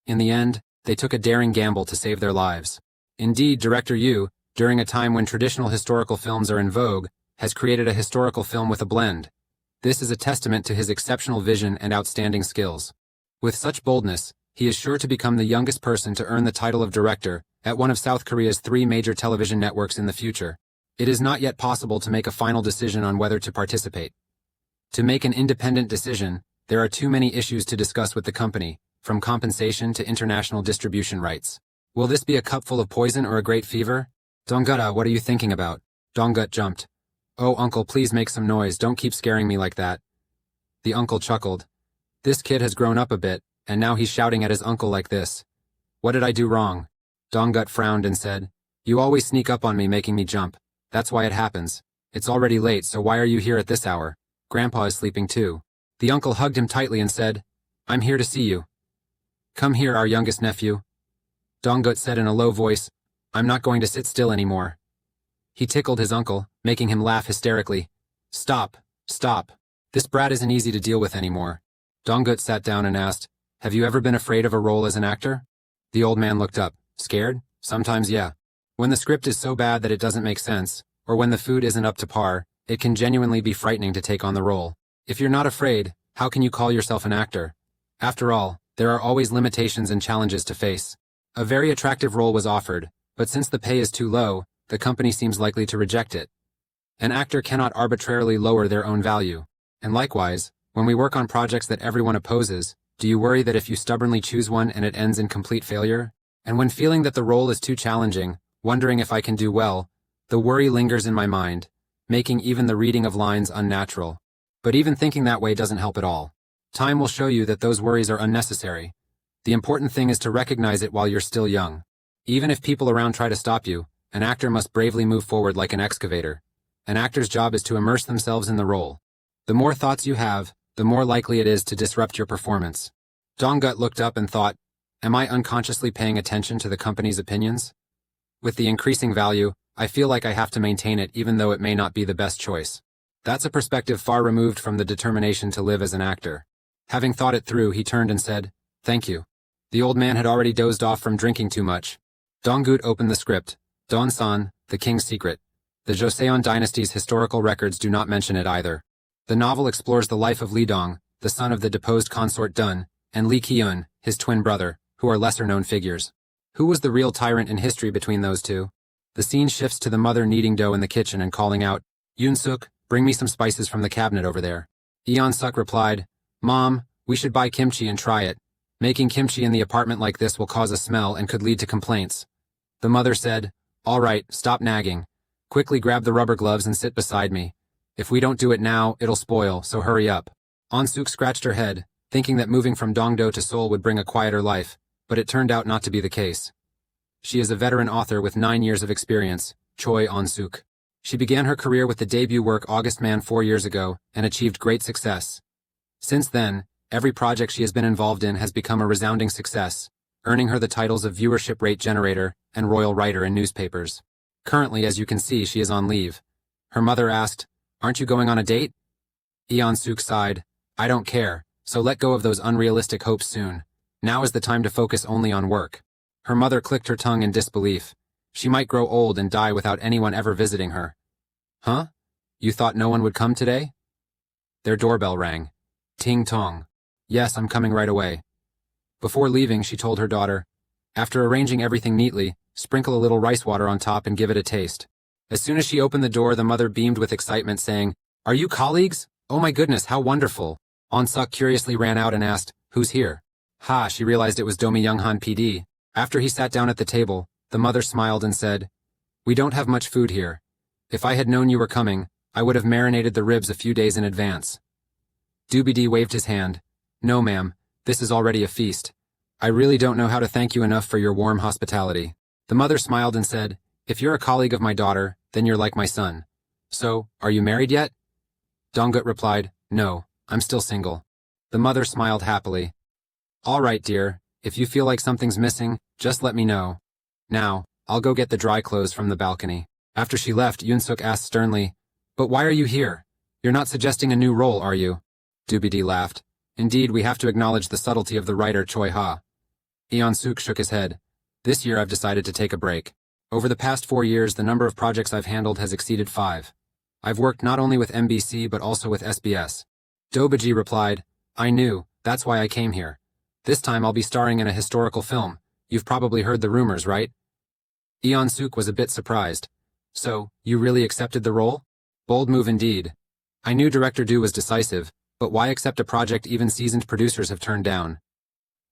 In the end, they took a daring gamble to save their lives. Indeed, director Yu, during a time when traditional historical films are in vogue, has created a historical film with a blend. This is a testament to his exceptional vision and outstanding skills. With such boldness, he is sure to become the youngest person to earn the title of director at one of South Korea's 3 major television networks in the future. It is not yet possible to make a final decision on whether to participate. To make an independent decision, there are too many issues to discuss with the company, from compensation to international distribution rights. Will this be a cup full of poison or a great fever? Donggutta, what are you thinking about? Donggut jumped. Oh, uncle, please make some noise, don't keep scaring me like that. The uncle chuckled. This kid has grown up a bit, and now he's shouting at his uncle like this. What did I do wrong? Donggut frowned and said, You always sneak up on me making me jump. That's why it happens. It's already late, so why are you here at this hour? Grandpa is sleeping too. The uncle hugged him tightly and said, I'm here to see you. Come here, our youngest nephew. Donggut said in a low voice, I'm not going to sit still anymore. He tickled his uncle, making him laugh hysterically. Stop, stop. This brat isn't easy to deal with anymore. Donggut sat down and asked, Have you ever been afraid of a role as an actor? The old man looked up. Scared? Sometimes, yeah. When the script is so bad that it doesn't make sense, or when the food isn't up to par, it can genuinely be frightening to take on the role. If you're not afraid, how can you call yourself an actor? After all, there are always limitations and challenges to face. A very attractive role was offered, but since the pay is too low, the company seems likely to reject it. An actor cannot arbitrarily lower their own value. And likewise, when we work on projects that everyone opposes, do you worry that if you stubbornly choose one and it ends in complete failure? And when feeling that the role is too challenging, wondering if I can do well, the worry lingers in my mind, making even the reading of lines unnatural. But even thinking that way doesn't help at all. Time will show you that those worries are unnecessary. The important thing is to recognize it while you're still young. Even if people around try to stop you, an actor must bravely move forward like an excavator. An actor's job is to immerse themselves in the role. The more thoughts you have, the more likely it is to disrupt your performance. Donggut looked up and thought, Am I unconsciously paying attention to the company's opinions? With the increasing value, I feel like I have to maintain it even though it may not be the best choice. That's a perspective far removed from the determination to live as an actor. Having thought it through, he turned and said, Thank you. The old man had already dozed off from drinking too much. Donggut opened the script. Donsan, the King's Secret. The Joseon dynasty's historical records do not mention it either. The novel explores the life of Lee Dong, the son of the deposed consort Dun, and Lee Ki-eun, his twin brother, who are lesser-known figures. Who was the real tyrant in history between those two? The scene shifts to the mother kneading dough in the kitchen and calling out, Yoon-suk, bring me some spices from the cabinet over there. Eon-suk replied, Mom, we should buy kimchi and try it. Making kimchi in the apartment like this will cause a smell and could lead to complaints. The mother said, All right, stop nagging. Quickly grab the rubber gloves and sit beside me. If we don't do it now, it'll spoil, so hurry up. On-suk scratched her head, thinking that moving from Dongdo to Seoul would bring a quieter life, but it turned out not to be the case. She is a veteran author with 9 years of experience, Choi On-suk. She began her career with the debut work August Man 4 years ago and achieved great success. Since then, every project she has been involved in has become a resounding success, earning her the titles of viewership rate generator and royal writer in newspapers. Currently, as you can see, she is on leave. Her mother asked, Aren't you going on a date? Eon-suk sighed, I don't care, so let go of those unrealistic hopes soon. Now is the time to focus only on work. Her mother clicked her tongue in disbelief. She might grow old and die without anyone ever visiting her. Huh? You thought no one would come today? Their doorbell rang. Ting tong. Yes, I'm coming right away. Before leaving, she told her daughter, After arranging everything neatly, sprinkle a little rice water on top and give it a taste. As soon as she opened the door, the mother beamed with excitement, saying, "Are you colleagues? Oh my goodness, how wonderful." On-suk curiously ran out and asked, "Who's here?" Ha, she realized it was Domi Younghan PD. After he sat down at the table, the mother smiled and said, "We don't have much food here. If I had known you were coming, I would have marinated the ribs a few days in advance." Doobie-dee waved his hand. "No, ma'am, this is already a feast. I really don't know how to thank you enough for your warm hospitality." The mother smiled and said, "If you're a colleague of my daughter, then you're like my son. So, are you married yet?" Donggut replied, "No, I'm still single." The mother smiled happily. "All right, dear, if you feel like something's missing, just let me know. Now, I'll go get the dry clothes from the balcony." After she left, Yoon-suk asked sternly, "But why are you here? You're not suggesting a new role, are you?" Doobie-dee laughed. "Indeed, we have to acknowledge the subtlety of the writer Choi Ha." Eon-suk shook his head. "This year I've decided to take a break. Over the past 4 years, the number of projects I've handled has exceeded 5. I've worked not only with MBC but also with SBS. Doobie-dee replied, "I knew, that's why I came here. This time I'll be starring in a historical film. You've probably heard the rumors, right?" Eon-suk was a bit surprised. "So, you really accepted the role? Bold move indeed. I knew Director Do was decisive, but why accept a project even seasoned producers have turned down?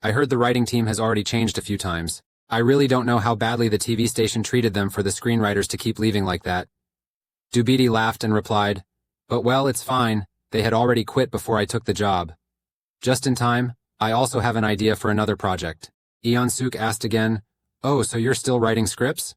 I heard the writing team has already changed a few times. I really don't know how badly the TV station treated them for the screenwriters to keep leaving like that." Doobie-dee laughed and replied, "But well, it's fine. They had already quit before I took the job." Just in time, I also have an idea for another project. Eon-suk asked again, "Oh, so you're still writing scripts?"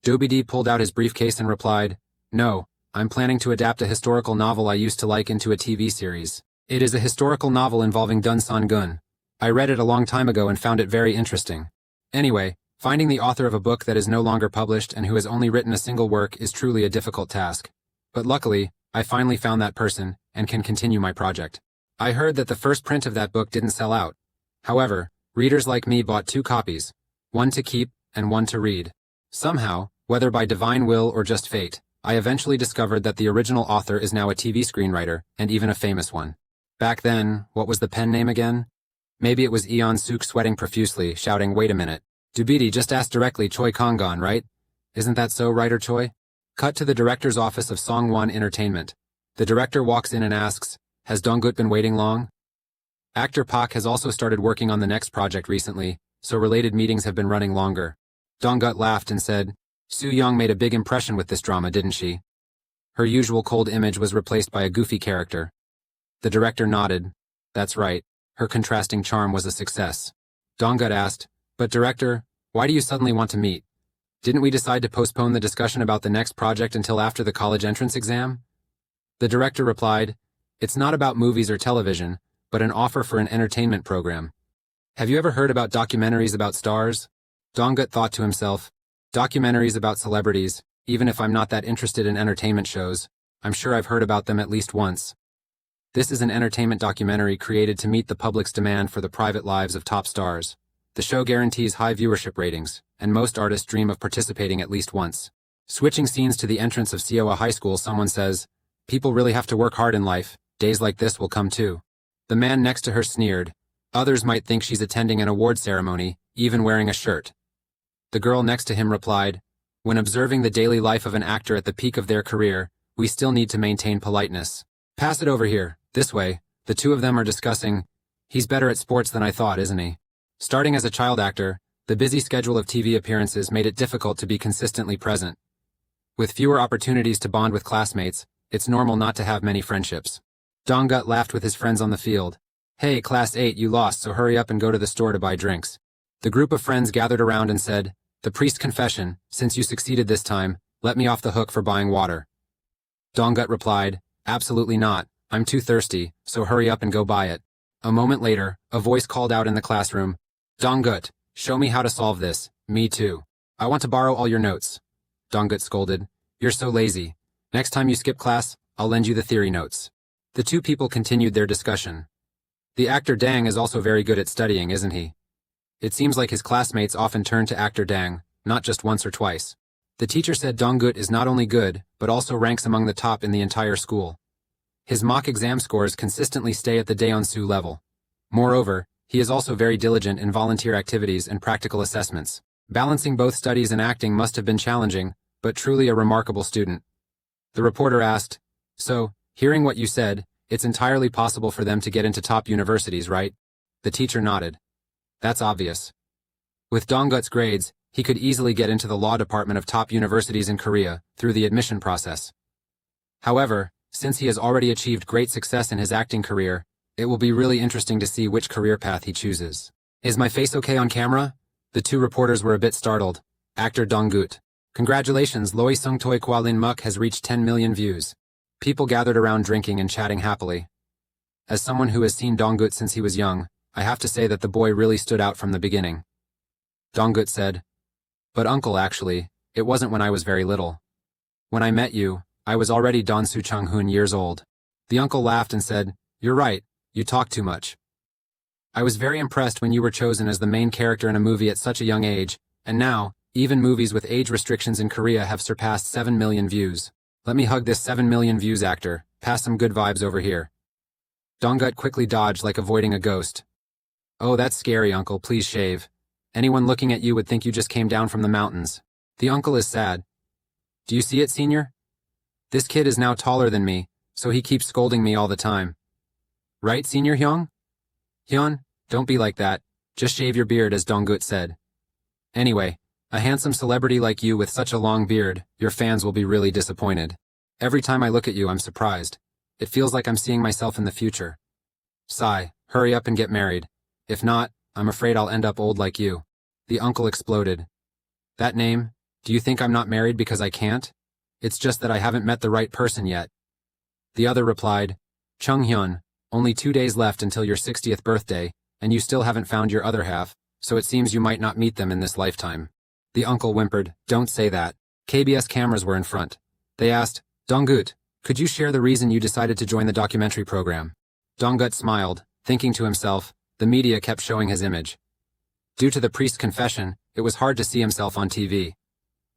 Doobie-dee pulled out his briefcase and replied, "No, I'm planning to adapt a historical novel I used to like into a TV series. It is a historical novel involving Dun San-gun. I read it a long time ago and found it very interesting. Anyway, finding the author of a book that is no longer published and who has only written a single work is truly a difficult task. But luckily, I finally found that person and can continue my project. I heard that the first print of that book didn't sell out. However, readers like me bought 2 copies, one to keep and one to read. Somehow, whether by divine will or just fate, I eventually discovered that the original author is now a TV screenwriter, and even a famous one. Back then, what was the pen name again? Maybe it was Eon-suk sweating profusely, shouting, "Wait a minute. Doobie-dee just asked directly Choi Kong-gon, right? Isn't that so, writer Choi?" Cut to the director's office of Songwon Entertainment. The director walks in and asks, "Has Donggut been waiting long?" Actor Park has also started working on the next project recently, so related meetings have been running longer. Donggut laughed and said, "Soo-young made a big impression with this drama, didn't she?" Her usual cold image was replaced by a goofy character. The director nodded. "That's right. Her contrasting charm was a success." Donggut asked, "But director, why do you suddenly want to meet? Didn't we decide to postpone the discussion about the next project until after the college entrance exam?" The director replied, "It's not about movies or television, but an offer for an entertainment program. Have you ever heard about documentaries about stars?" Donggut thought to himself, "Documentaries about celebrities, even if I'm not that interested in entertainment shows, I'm sure I've heard about them at least once. This is an entertainment documentary created to meet the public's demand for the private lives of top stars. The show guarantees high viewership ratings, and most artists dream of participating at least once." Switching scenes to the entrance of Seowa High School, someone says, "People really have to work hard in life. Days like this will come too." The man next to her sneered. "Others might think she's attending an award ceremony, even wearing a shirt." The girl next to him replied, "When observing the daily life of an actor at the peak of their career, we still need to maintain politeness. Pass it over here, this way." The two of them are discussing, "He's better at sports than I thought, isn't he?" Starting as a child actor, the busy schedule of TV appearances made it difficult to be consistently present. With fewer opportunities to bond with classmates, it's normal not to have many friendships. Donggut laughed with his friends on the field. "Hey, Class 8, you lost, so hurry up and go to the store to buy drinks." The group of friends gathered around and said, "The priest confession, since you succeeded this time, let me off the hook for buying water." Donggut replied, "Absolutely not. I'm too thirsty, so hurry up and go buy it." A moment later, a voice called out in the classroom, "Donggut, show me how to solve this. Me too. I want to borrow all your notes." Donggut scolded, "You're so lazy. Next time you skip class, I'll lend you the theory notes." The two people continued their discussion. "The actor Dang is also very good at studying, isn't he?" It seems like his classmates often turn to actor Dang, not just once or twice. The teacher said Donggut is not only good, but also ranks among the top in the entire school. His mock exam scores consistently stay at the Daeonsu level. Moreover, he is also very diligent in volunteer activities and practical assessments. Balancing both studies and acting must have been challenging, but truly a remarkable student. The reporter asked, "So, hearing what you said, it's entirely possible for them to get into top universities, right?" The teacher nodded. "That's obvious. With Donggut's grades, he could easily get into the law department of top universities in Korea through the admission process. However, since he has already achieved great success in his acting career, it will be really interesting to see which career path he chooses." "Is my face okay on camera?" The two reporters were a bit startled. Actor Donggut. "Congratulations, Loi Sung Toi Kwa Lin Muk has reached 10 million views." People gathered around drinking and chatting happily. As someone who has seen Donggut since he was young, I have to say that the boy really stood out from the beginning. Donggut said, "But uncle, actually, it wasn't when I was very little. When I met you, I was already Don Su Chung Hoon years old." The uncle laughed and said, "You're right, you talk too much. I was very impressed when you were chosen as the main character in a movie at such a young age, and now, even movies with age restrictions in Korea have surpassed 7 million views. Let me hug this 7 million views actor, pass some good vibes over here." Donggut quickly dodged like avoiding a ghost. "Oh, that's scary, uncle, please shave. Anyone looking at you would think you just came down from the mountains." The uncle is sad. "Do you see it, senior? This kid is now taller than me, so he keeps scolding me all the time. Right, senior Hyung? Hyun, don't be like that, just shave your beard," as Donggut said. "Anyway, a handsome celebrity like you with such a long beard, your fans will be really disappointed. Every time I look at you, I'm surprised. It feels like I'm seeing myself in the future. Sigh, hurry up and get married. If not, I'm afraid I'll end up old like you." The uncle exploded. "That name? Do you think I'm not married because I can't? It's just that I haven't met the right person yet." The other replied, "Chung Hyun, only 2 days left until your 60th birthday, and you still haven't found your other half, so it seems you might not meet them in this lifetime." The uncle whimpered, "Don't say that." KBS cameras were in front. They asked, "Donggut, could you share the reason you decided to join the documentary program?" Donggut smiled, thinking to himself, the media kept showing his image. Due to the priest's confession, it was hard to see himself on TV.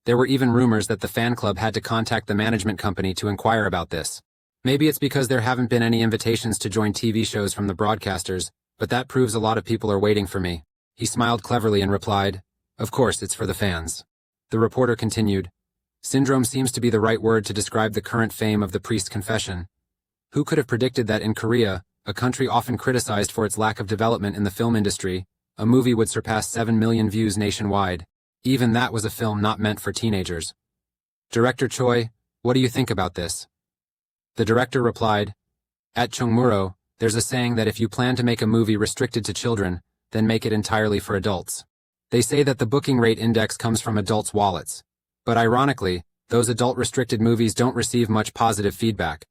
There were even rumors that the fan club had to contact the management company to inquire about this. Maybe it's because there haven't been any invitations to join TV shows from the broadcasters, but that proves a lot of people are waiting for me. He smiled cleverly and replied, "Of course, it's for the fans." The reporter continued, "Syndrome seems to be the right word to describe the current fame of the priest's confession. Who could have predicted that in Korea, a country often criticized for its lack of development in the film industry, a movie would surpass 7 million views nationwide. Even that was a film not meant for teenagers. Director Choi, what do you think about this?" The director replied, "At Chungmuro, there's a saying that if you plan to make a movie restricted to children, then make it entirely for adults. They say that the booking rate index comes from adults' wallets. But ironically, those adult-restricted movies don't receive much positive feedback.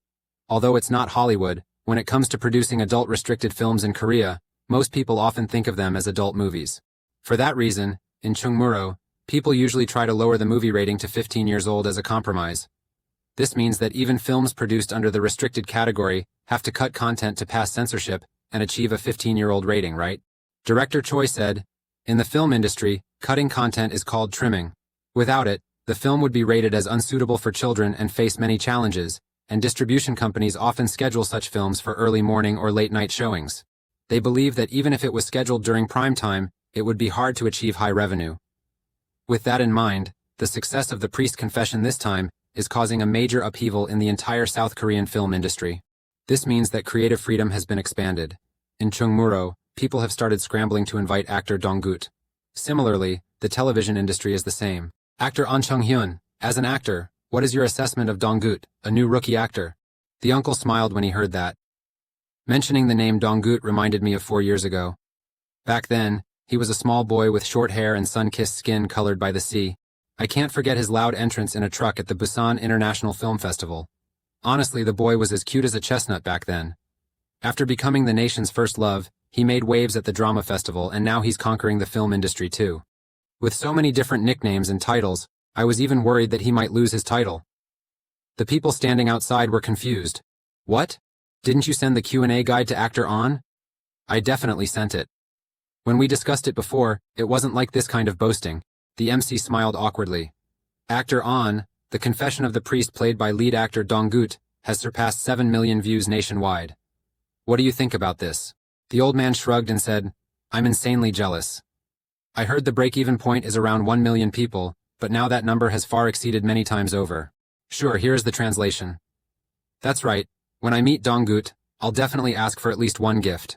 Although it's not Hollywood, when it comes to producing adult-restricted films in Korea, most people often think of them as adult movies. For that reason, in Chungmuro, people usually try to lower the movie rating to 15 years old as a compromise. This means that even films produced under the restricted category have to cut content to pass censorship and achieve a 15-year-old rating, right?" Director Choi said, "In the film industry, cutting content is called trimming. Without it, the film would be rated as unsuitable for children and face many challenges, and distribution companies often schedule such films for early morning or late night showings. They believe that even if it was scheduled during prime time, it would be hard to achieve high revenue. With that in mind, the success of The Priest's Confession this time is causing a major upheaval in the entire South Korean film industry. This means that creative freedom has been expanded. In Chungmuro, people have started scrambling to invite actor Donggut. Similarly, the television industry is the same. Actor An Chung-hyun, as an actor, what is your assessment of Donggut, a new rookie actor?" The uncle smiled when he heard that. Mentioning the name Donggut reminded me of 4 years ago. Back then, he was a small boy with short hair and sun-kissed skin colored by the sea. I can't forget his loud entrance in a truck at the Busan International Film Festival. Honestly, the boy was as cute as a chestnut back then. After becoming the nation's first love, he made waves at the drama festival, and now he's conquering the film industry too. With so many different nicknames and titles, I was even worried that he might lose his title. The people standing outside were confused. "What? Didn't you send the Q&A guide to actor An?" "I definitely sent it. When we discussed it before, it wasn't like this kind of boasting." The MC smiled awkwardly. Actor An, The Confession of the Priest, played by lead actor Donggut, has surpassed 7 million views nationwide. What do you think about this? The old man shrugged and said, "I'm insanely jealous. I heard the break-even point is around 1 million people, but now that number has far exceeded many times over. Sure, here's the translation. That's right, when I meet Donggut, I'll definitely ask for at least one gift.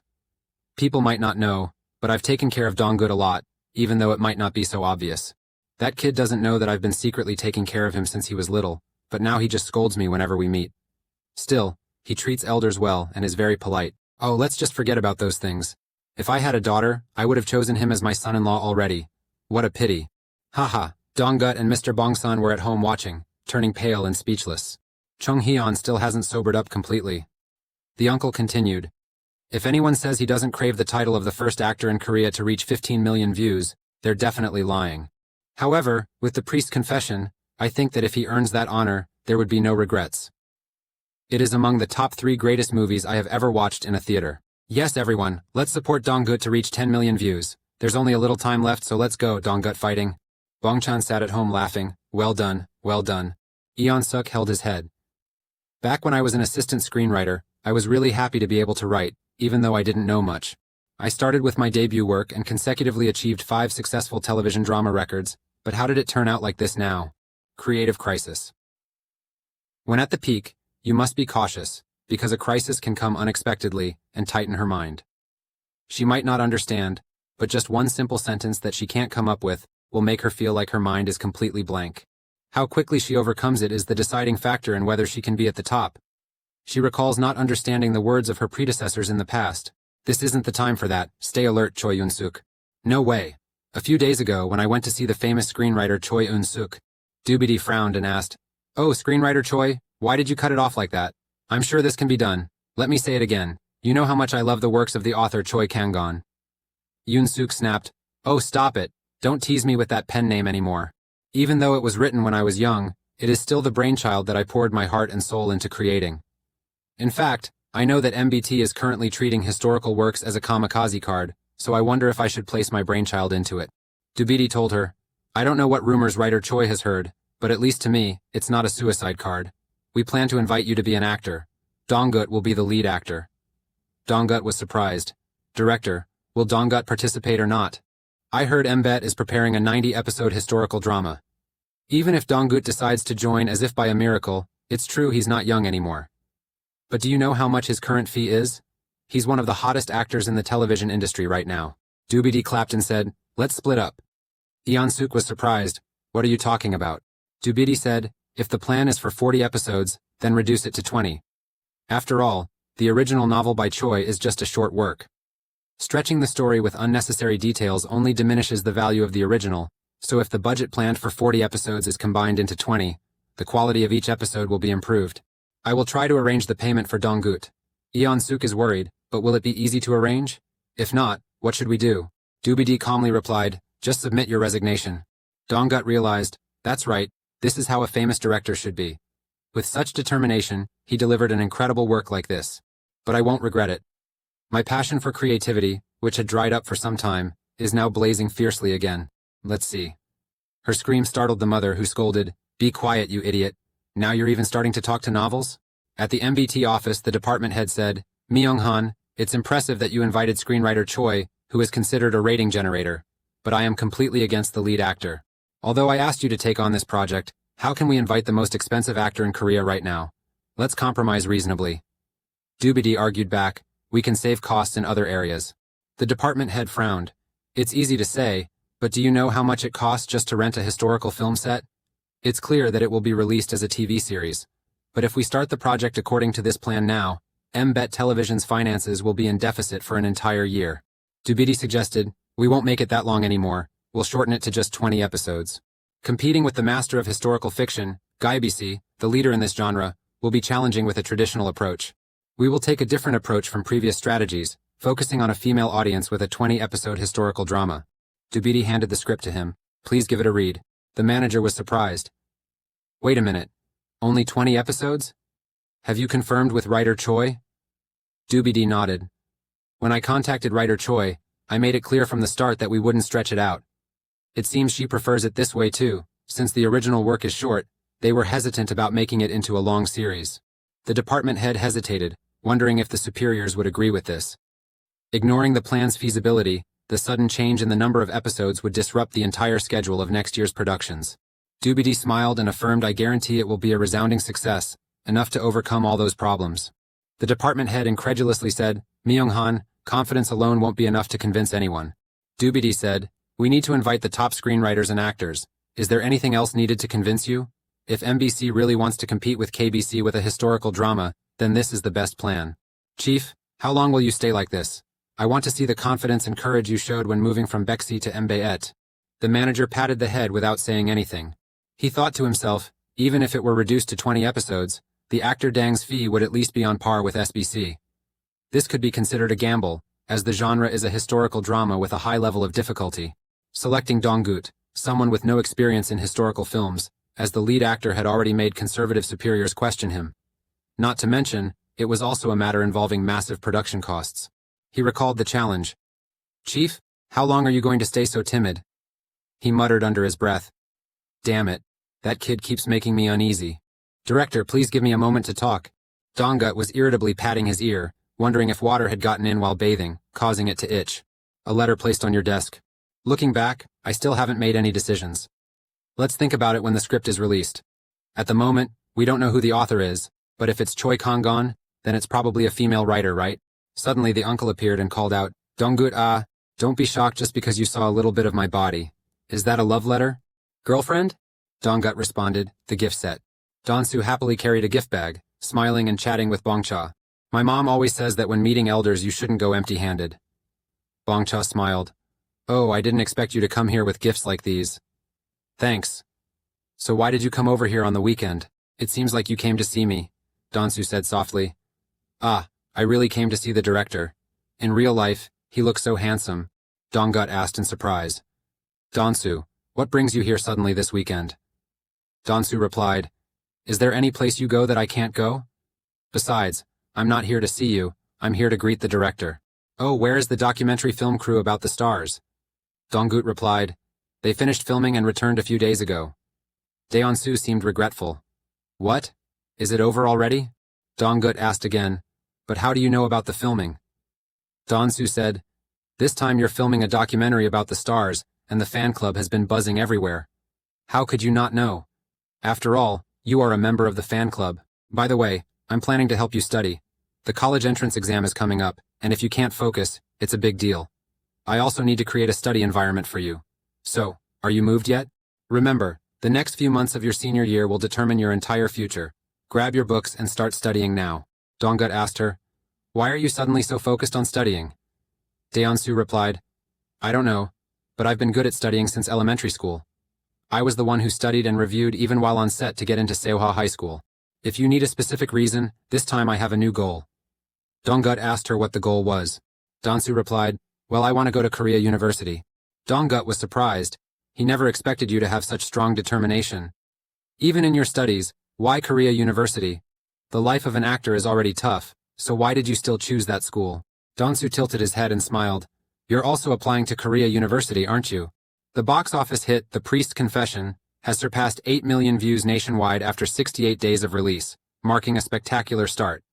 People might not know, but I've taken care of Donggut a lot, even though it might not be so obvious. That kid doesn't know that I've been secretly taking care of him since he was little, but now he just scolds me whenever we meet. Still, he treats elders well and is very polite. Oh, let's just forget about those things. If I had a daughter, I would have chosen him as my son-in-law already. What a pity. Haha, Donggut and Mr. Bongsun were at home watching, turning pale and speechless. Chung Hyun still hasn't sobered up completely. The uncle continued. If anyone says he doesn't crave the title of the first actor in Korea to reach 15 million views, they're definitely lying. However, with the priest's confession, I think that if he earns that honor, there would be no regrets. It is among the top 3 greatest movies I have ever watched in a theater. Yes, everyone, let's support Donggut to reach 10 million views. There's only a little time left, so let's go, Donggut fighting. Bongchan sat at home laughing. Well done, well done. Eon-suk held his head. Back when I was an assistant screenwriter, I was really happy to be able to write, even though I didn't know much. I started with my debut work and consecutively achieved 5 successful television drama records, but how did it turn out like this now? Creative crisis. When at the peak, you must be cautious, because a crisis can come unexpectedly and tighten her mind. She might not understand, but just one simple sentence that she can't come up with will make her feel like her mind is completely blank. How quickly she overcomes it is the deciding factor in whether she can be at the top. She recalls not understanding the words of her predecessors in the past. This isn't the time for that, stay alert, Choi Eun-suk. No way. A few days ago, when I went to see the famous screenwriter Choi Eun-suk, Doobity frowned and asked, "Oh, screenwriter Choi, why did you cut it off like that? I'm sure this can be done. Let me say it again. You know how much I love the works of the author Choi Kang-gon." Yoon-suk snapped, "Oh, stop it. Don't tease me with that pen name anymore. Even though it was written when I was young, it is still the brainchild that I poured my heart and soul into creating. In fact, I know that MBT is currently treating historical works as a kamikaze card, so I wonder if I should place my brainchild into it." Doobity told her, "I don't know what rumors writer Choi has heard, but at least to me, it's not a suicide card. We plan to invite you to be an actor. Donggut will be the lead actor." Donggut was surprised. "Director, will Donggut participate or not? I heard MBet is preparing a 90-episode historical drama. Even if Donggut decides to join as if by a miracle, it's true he's not young anymore. But do you know how much his current fee is? He's one of the hottest actors in the television industry right now." Doobity clapped and said, "Let's split up." Eon-suk was surprised. "What are you talking about?" Doobity said, "If the plan is for 40 episodes, then reduce it to 20. After all, the original novel by Choi is just a short work. Stretching the story with unnecessary details only diminishes the value of the original, so if the budget planned for 40 episodes is combined into 20, the quality of each episode will be improved. I will try to arrange the payment for Donggut. Eon-suk is worried, but will it be easy to arrange? If not, what should we do?" Doobity calmly replied, "Just submit your resignation." Donggut realized, that's right, this is how a famous director should be. With such determination, he delivered an incredible work like this. But I won't regret it. My passion for creativity, which had dried up for some time, is now blazing fiercely again. Let's see. Her scream startled the mother, who scolded, "Be quiet, you idiot. Now you're even starting to talk to novels?" At the MBT office, the department head said, "Myung-han, it's impressive that you invited screenwriter Choi, who is considered a rating generator, but I am completely against the lead actor. Although I asked you to take on this project, how can we invite the most expensive actor in Korea right now? Let's compromise reasonably." Doobity argued back, "We can save costs in other areas." The department head frowned. "It's easy to say, but do you know how much it costs just to rent a historical film set? It's clear that it will be released as a TV series. But if we start the project according to this plan now, MBet Television's finances will be in deficit for an entire year." Doobity suggested, "We won't make it that long anymore. We'll shorten it to just 20 episodes. Competing with the master of historical fiction, Guy BC, the leader in this genre, will be challenging with a traditional approach. We will take a different approach from previous strategies, focusing on a female audience with a 20-episode historical drama." Doobity handed the script to him. "Please give it a read." The manager was surprised. "Wait a minute. Only 20 episodes? Have you confirmed with writer Choi?" Doobity nodded. "When I contacted writer Choi, I made it clear from the start that we wouldn't stretch it out. It seems she prefers it this way too. Since the original work is short, they were hesitant about making it into a long series." The department head hesitated, wondering if the superiors would agree with this. Ignoring the plan's feasibility, the sudden change in the number of episodes would disrupt the entire schedule of next year's productions. Doobity smiled and affirmed, I guarantee it will be a resounding success, enough to overcome all those problems. The department head incredulously said, Myung-han, confidence alone won't be enough to convince anyone. Doobity said, we need to invite the top screenwriters and actors. Is there anything else needed to convince you? If MBC really wants to compete with KBC with a historical drama, then this is the best plan. Chief, how long will you stay like this? I want to see the confidence and courage you showed when moving from Bexi to Mbayet. The manager patted the head without saying anything. He thought to himself, even if it were reduced to 20 episodes, the actor Dang's fee would at least be on par with SBC. This could be considered a gamble, as the genre is a historical drama with a high level of difficulty. Selecting Donggut, someone with no experience in historical films, as the lead actor had already made conservative superiors question him. Not to mention, it was also a matter involving massive production costs. He recalled the challenge. Chief, how long are you going to stay so timid? He muttered under his breath. Damn it, that kid keeps making me uneasy. Director, please give me a moment to talk. Donggut was irritably patting his ear, wondering if water had gotten in while bathing, causing it to itch. A letter placed on your desk. Looking back, I still haven't made any decisions. Let's think about it when the script is released. At the moment, we don't know who the author is, but if it's Choi Kang-gon, then it's probably a female writer, right? Suddenly the uncle appeared and called out, Donggut, don't be shocked just because you saw a little bit of my body. Is that a love letter? Girlfriend? Donggut responded, the gift set. Donsu happily carried a gift bag, smiling and chatting with Bongcha. My mom always says that when meeting elders you shouldn't go empty-handed. Bongcha smiled. Oh, I didn't expect you to come here with gifts like these. Thanks. So why did you come over here on the weekend? It seems like you came to see me, Donsu said softly. Ah, I really came to see the director. In real life, he looks so handsome, Donggut asked in surprise. Donsu, what brings you here suddenly this weekend? Donsu replied, Is there any place you go that I can't go? Besides, I'm not here to see you, I'm here to greet the director. Oh, where is the documentary film crew about the stars? Donggut replied, They finished filming and returned a few days ago. Daeonsu seemed regretful. What? Is it over already? Donggut asked again, But how do you know about the filming? Donsu said, This time you're filming a documentary about the stars, and the fan club has been buzzing everywhere. How could you not know? After all, you are a member of the fan club. By the way, I'm planning to help you study. The college entrance exam is coming up, and if you can't focus, it's a big deal. I also need to create a study environment for you. So, are you moved yet? Remember, the next few months of your senior year will determine your entire future. Grab your books and start studying now. Donggut asked her, Why are you suddenly so focused on studying? Daeonsu replied, I don't know, but I've been good at studying since elementary school. I was the one who studied and reviewed even while on set to get into Seoha High School. If you need a specific reason, this time I have a new goal. Donggut asked her what the goal was. Donsu replied, Well, I want to go to Korea University. Donggut was surprised. He never expected you to have such strong determination. Even in your studies, why Korea University? The life of an actor is already tough, so why did you still choose that school? Donsu tilted his head and smiled. You're also applying to Korea University, aren't you? The box office hit The Priest's Confession has surpassed 8 million views nationwide after 68 days of release, marking a spectacular start.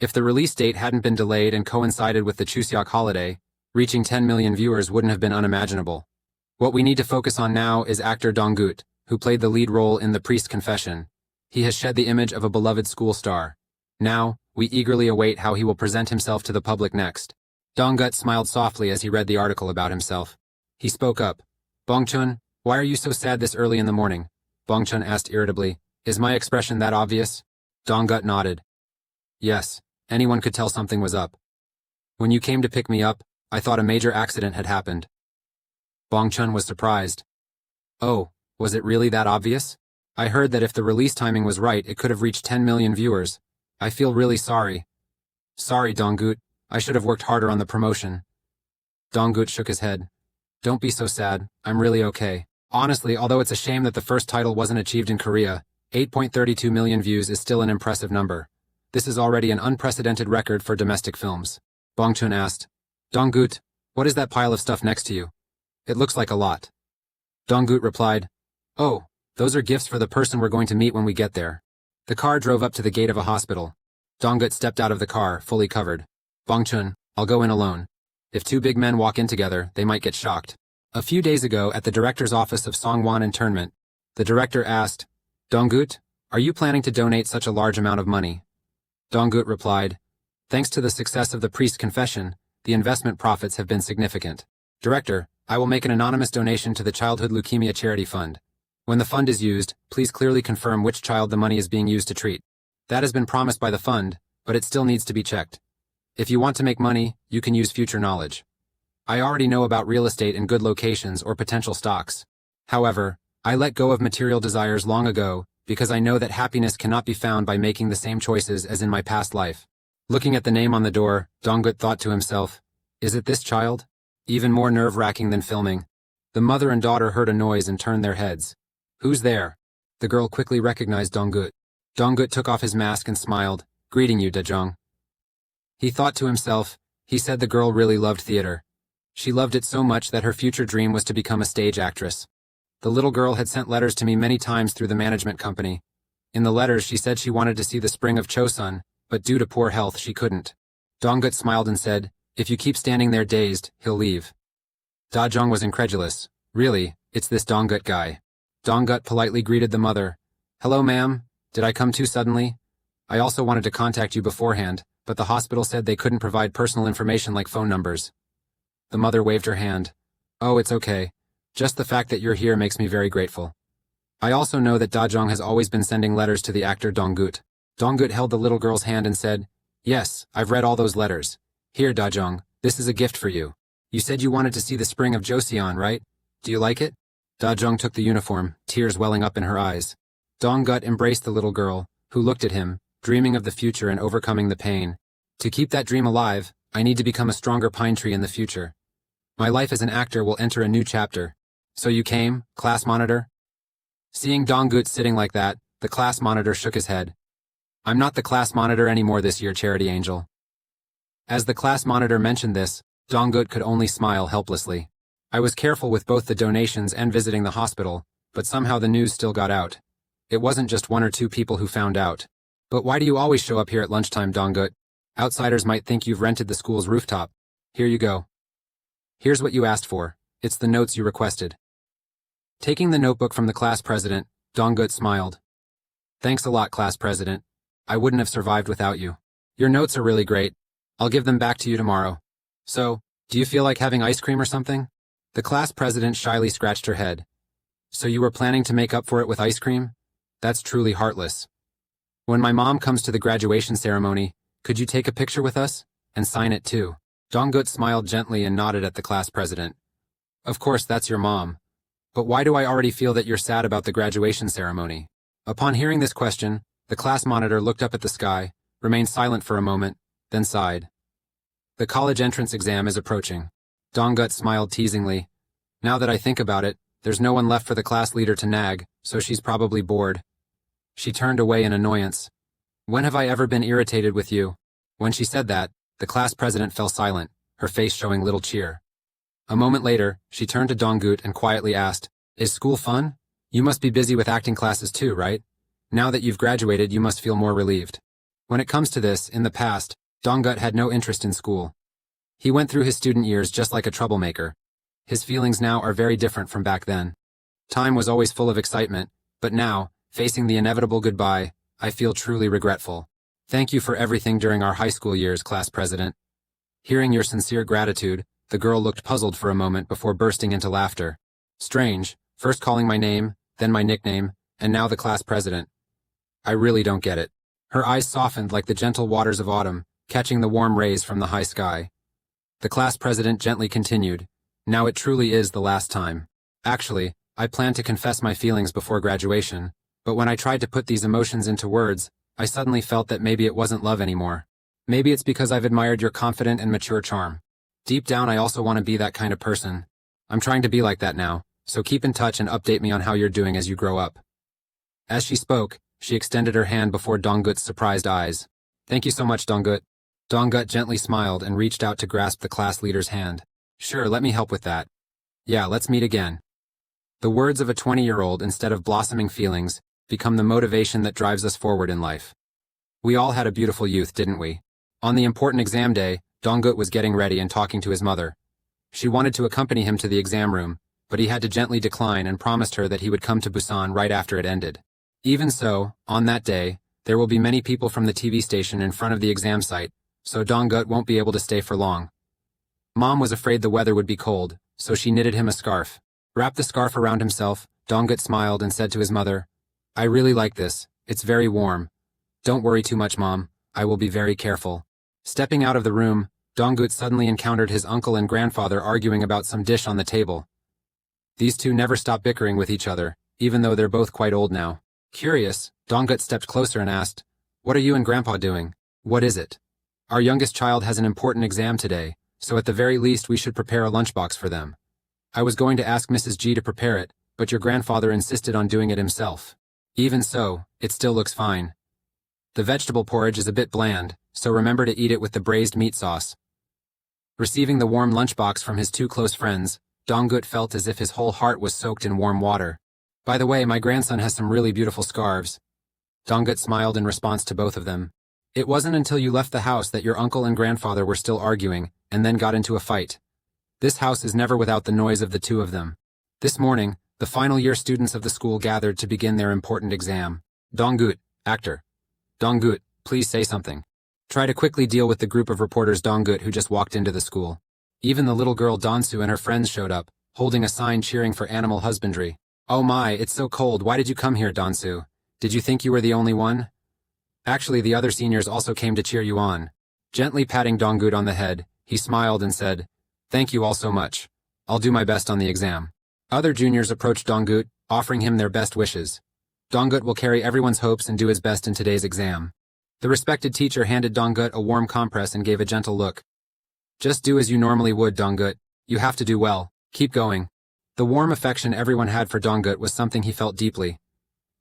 If the release date hadn't been delayed and coincided with the Chuseok holiday, reaching 10 million viewers wouldn't have been unimaginable. What we need to focus on now is actor Donggut, who played the lead role in The Priest's Confession. He has shed the image of a beloved school star. Now, we eagerly await how he will present himself to the public next. Donggut smiled softly as he read the article about himself. He spoke up. Bongchun, why are you so sad this early in the morning? Bongchun asked irritably. Is my expression that obvious? Donggut nodded. Yes, anyone could tell something was up. When you came to pick me up, I thought a major accident had happened. Bongchun was surprised. Oh, was it really that obvious? I heard that if the release timing was right, it could have reached 10 million viewers. I feel really sorry. Sorry, Donggut. I should have worked harder on the promotion. Donggut shook his head. Don't be so sad. I'm really okay. Honestly, although it's a shame that the first title wasn't achieved in Korea, 8.32 million views is still an impressive number. This is already an unprecedented record for domestic films. Bongchun asked. Donggut, what is that pile of stuff next to you? It looks like a lot. Donggut replied, Oh, those are gifts for the person we're going to meet when we get there. The car drove up to the gate of a hospital. Donggut stepped out of the car, fully covered. Bongchun, I'll go in alone. If two big men walk in together, they might get shocked. A few days ago, at the director's office of Songwon Internment, The director asked, Donggut, are you planning to donate such a large amount of money? Donggut replied, thanks to the success of the priest's confession, the investment profits have been significant. Director, I will make an anonymous donation to the Childhood Leukemia Charity Fund. When the fund is used, please clearly confirm which child the money is being used to treat. That has been promised by the fund, but it still needs to be checked. If you want to make money, you can use future knowledge. I already know about real estate in good locations or potential stocks. However, I let go of material desires long ago because I know that happiness cannot be found by making the same choices as in my past life. Looking at the name on the door, Donggut thought to himself, is it this child? Even more nerve-wracking than filming. The mother and daughter heard a noise and turned their heads. Who's there? The girl quickly recognized Donggut. Donggut took off his mask and smiled, greeting you, Dejong. He thought to himself, he said the girl really loved theater. She loved it so much that her future dream was to become a stage actress. The little girl had sent letters to me many times through the management company. In the letters she said she wanted to see the spring of Chosun, but due to poor health she couldn't. Donggut smiled and said, if you keep standing there dazed, he'll leave. Dajong was incredulous. Really, it's this Donggut guy. Donggut politely greeted the mother. Hello, ma'am. Did I come too suddenly? I also wanted to contact you beforehand, but the hospital said they couldn't provide personal information like phone numbers. The mother waved her hand. Oh, it's okay. Just the fact that you're here makes me very grateful. I also know that Dajong has always been sending letters to the actor Donggut. Donggut held the little girl's hand and said, yes, I've read all those letters. Here, Dajong, this is a gift for you. You said you wanted to see the spring of Joseon, right? Do you like it? Dajong took the uniform, tears welling up in her eyes. Donggut embraced the little girl, who looked at him, dreaming of the future and overcoming the pain. To keep that dream alive, I need to become a stronger pine tree in the future. My life as an actor will enter a new chapter. So you came, class monitor? Seeing Donggut sitting like that, the class monitor shook his head. I'm not the class monitor anymore this year, Charity Angel. As the class monitor mentioned this, Donggut could only smile helplessly. I was careful with both the donations and visiting the hospital, but somehow the news still got out. It wasn't just one or two people who found out. But why do you always show up here at lunchtime, Donggut? Outsiders might think you've rented the school's rooftop. Here you go. Here's what you asked for. It's the notes you requested. Taking the notebook from the class president, Donggut smiled. Thanks a lot, class president. I wouldn't have survived without you. Your notes are really great. I'll give them back to you tomorrow. So, do you feel like having ice cream or something? The class president shyly scratched her head. So you were planning to make up for it with ice cream? That's truly heartless. When my mom comes to the graduation ceremony, could you take a picture with us? And sign it too. Donggut smiled gently and nodded at the class president. Of course, that's your mom. But why do I already feel that you're sad about the graduation ceremony? Upon hearing this question, the class monitor looked up at the sky, remained silent for a moment, then sighed. The college entrance exam is approaching. Donggut smiled teasingly. Now that I think about it, there's no one left for the class leader to nag, so she's probably bored. She turned away in annoyance. When have I ever been irritated with you? When she said that, the class president fell silent, her face showing little cheer. A moment later, she turned to Donggut and quietly asked, is school fun? You must be busy with acting classes too, right? Now that you've graduated, you must feel more relieved. When it comes to this, in the past, Donggut had no interest in school. He went through his student years just like a troublemaker. His feelings now are very different from back then. Time was always full of excitement, but now, facing the inevitable goodbye, I feel truly regretful. Thank you for everything during our high school years, class president. Hearing your sincere gratitude, the girl looked puzzled for a moment before bursting into laughter. Strange, first calling my name, then my nickname, and now the class president. I really don't get it. Her eyes softened like the gentle waters of autumn, catching the warm rays from the high sky. The class president gently continued, now it truly is the last time. Actually, I planned to confess my feelings before graduation, but when I tried to put these emotions into words, I suddenly felt that maybe it wasn't love anymore. Maybe it's because I've admired your confident and mature charm. Deep down I also want to be that kind of person. I'm trying to be like that now, so keep in touch and update me on how you're doing as you grow up. As she spoke, she extended her hand before Donggut's surprised eyes. Thank you so much, Donggut. Donggut gently smiled and reached out to grasp the class leader's hand. Sure, let me help with that. Yeah, let's meet again. The words of a 20-year-old instead of blossoming feelings become the motivation that drives us forward in life. We all had a beautiful youth, didn't we? On the important exam day, Donggut was getting ready and talking to his mother. She wanted to accompany him to the exam room, but he had to gently decline and promised her that he would come to Busan right after it ended. Even so, on that day, there will be many people from the TV station in front of the exam site, so Dong-gut won't be able to stay for long. Mom was afraid the weather would be cold, so she knitted him a scarf. Wrapped the scarf around himself, Dong-gut smiled and said to his mother, "I really like this, it's very warm. Don't worry too much, Mom, I will be very careful." Stepping out of the room, Dong-gut suddenly encountered his uncle and grandfather arguing about some dish on the table. These two never stop bickering with each other, even though they're both quite old now. Curious, Dong-gut stepped closer and asked, "What are you and Grandpa doing? What is it?" "Our youngest child has an important exam today, so at the very least we should prepare a lunchbox for them. I was going to ask Mrs. G to prepare it, but your grandfather insisted on doing it himself. Even so, it still looks fine. The vegetable porridge is a bit bland, so remember to eat it with the braised meat sauce." Receiving the warm lunchbox from his two close friends, Dong-gut felt as if his whole heart was soaked in warm water. "By the way, my grandson has some really beautiful scarves." Dong-gut smiled in response to both of them. "It wasn't until you left the house that your uncle and grandfather were still arguing, and then got into a fight. This house is never without the noise of the two of them." This morning, the final year students of the school gathered to begin their important exam. Dong-gut, actor. Dong-gut, please say something. Try to quickly deal with the group of reporters Dong-gut who just walked into the school. Even the little girl Donsu and her friends showed up, holding a sign cheering for animal husbandry. "Oh my, it's so cold, why did you come here, Donsu? Did you think you were the only one?" Actually, the other seniors also came to cheer you on. Gently patting Dong-gut on the head, he smiled and said, "Thank you all so much. I'll do my best on the exam." Other juniors approached Dong-gut, offering him their best wishes. Dong-gut will carry everyone's hopes and do his best in today's exam. The respected teacher handed Dong-gut a warm compress and gave a gentle look. "Just do as you normally would, Dong-gut. You have to do well. Keep going." The warm affection everyone had for Dong-gut was something he felt deeply.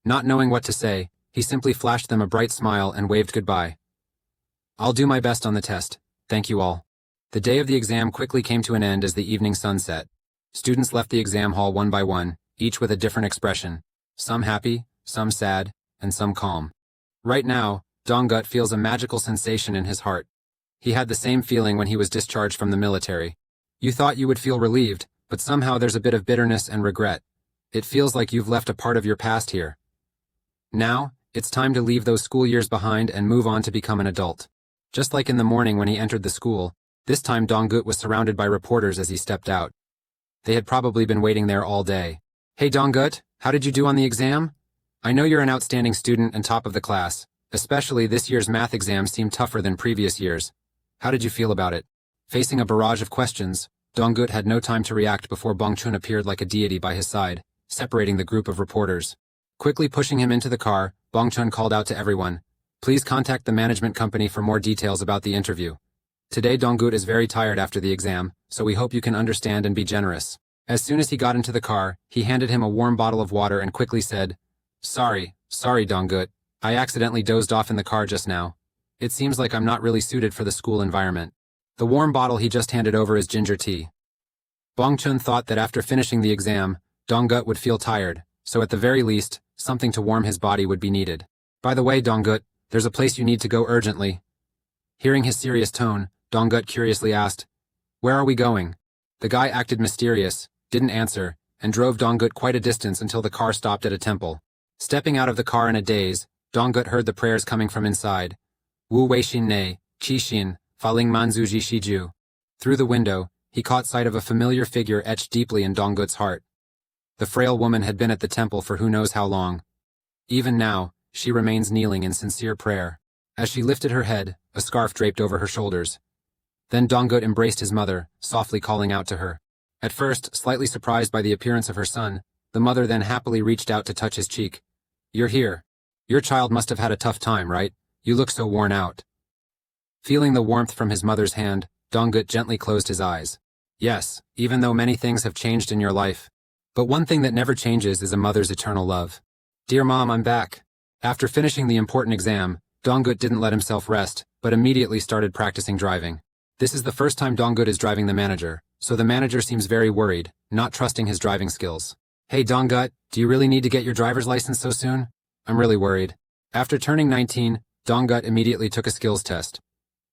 Not knowing what to say, he simply flashed them a bright smile and waved goodbye. "I'll do my best on the test. Thank you all." The day of the exam quickly came to an end as the evening sun set. Students left the exam hall one by one, each with a different expression. Some happy, some sad, and some calm. Right now, Dong-gut feels a magical sensation in his heart. He had the same feeling when he was discharged from the military. You thought you would feel relieved, but somehow there's a bit of bitterness and regret. It feels like you've left a part of your past here. Now, it's time to leave those school years behind and move on to become an adult. Just like in the morning when he entered the school, this time Dong-gut was surrounded by reporters as he stepped out. They had probably been waiting there all day. "Hey Dong-gut, how did you do on the exam? I know you're an outstanding student and top of the class. Especially this year's math exam seemed tougher than previous years. How did you feel about it?" Facing a barrage of questions, Dong-gut had no time to react before Bong-chun appeared like a deity by his side, separating the group of reporters. Quickly pushing him into the car, Bong-chun called out to everyone, "Please contact the management company for more details about the interview. Today Dong-gut is very tired after the exam, so we hope you can understand and be generous." As soon as he got into the car, he handed him a warm bottle of water and quickly said, Sorry, Dong-gut. I accidentally dozed off in the car just now. It seems like I'm not really suited for the school environment." The warm bottle he just handed over is ginger tea. Bong-chun thought that after finishing the exam, Dong-gut would feel tired, so at the very least, something to warm his body would be needed. "By the way, Dong-gut, there's a place you need to go urgently." Hearing his serious tone, Dong-gut curiously asked, "Where are we going?" The guy acted mysterious, didn't answer, and drove Dong-gut quite a distance until the car stopped at a temple. Stepping out of the car in a daze, Dong-gut heard the prayers coming from inside. Wu wei xin nei, qi xin, fa ling man zu ji shi ju. Through the window, he caught sight of a familiar figure etched deeply in Dong-gut's heart. The frail woman had been at the temple for who knows how long. Even now, she remains kneeling in sincere prayer. As she lifted her head, a scarf draped over her shoulders. Then Dong-gut embraced his mother, softly calling out to her. At first, slightly surprised by the appearance of her son, the mother then happily reached out to touch his cheek. "You're here. Your child must have had a tough time, right? You look so worn out." Feeling the warmth from his mother's hand, Dong-gut gently closed his eyes. Yes, even though many things have changed in your life. But one thing that never changes is a mother's eternal love. "Dear Mom, I'm back." After finishing the important exam, Dong-gut didn't let himself rest, but immediately started practicing driving. This is the first time Dong-gut is driving the manager, so the manager seems very worried, not trusting his driving skills. "Hey Dong-gut, do you really need to get your driver's license so soon? I'm really worried." After turning 19, Dong-gut immediately took a skills test.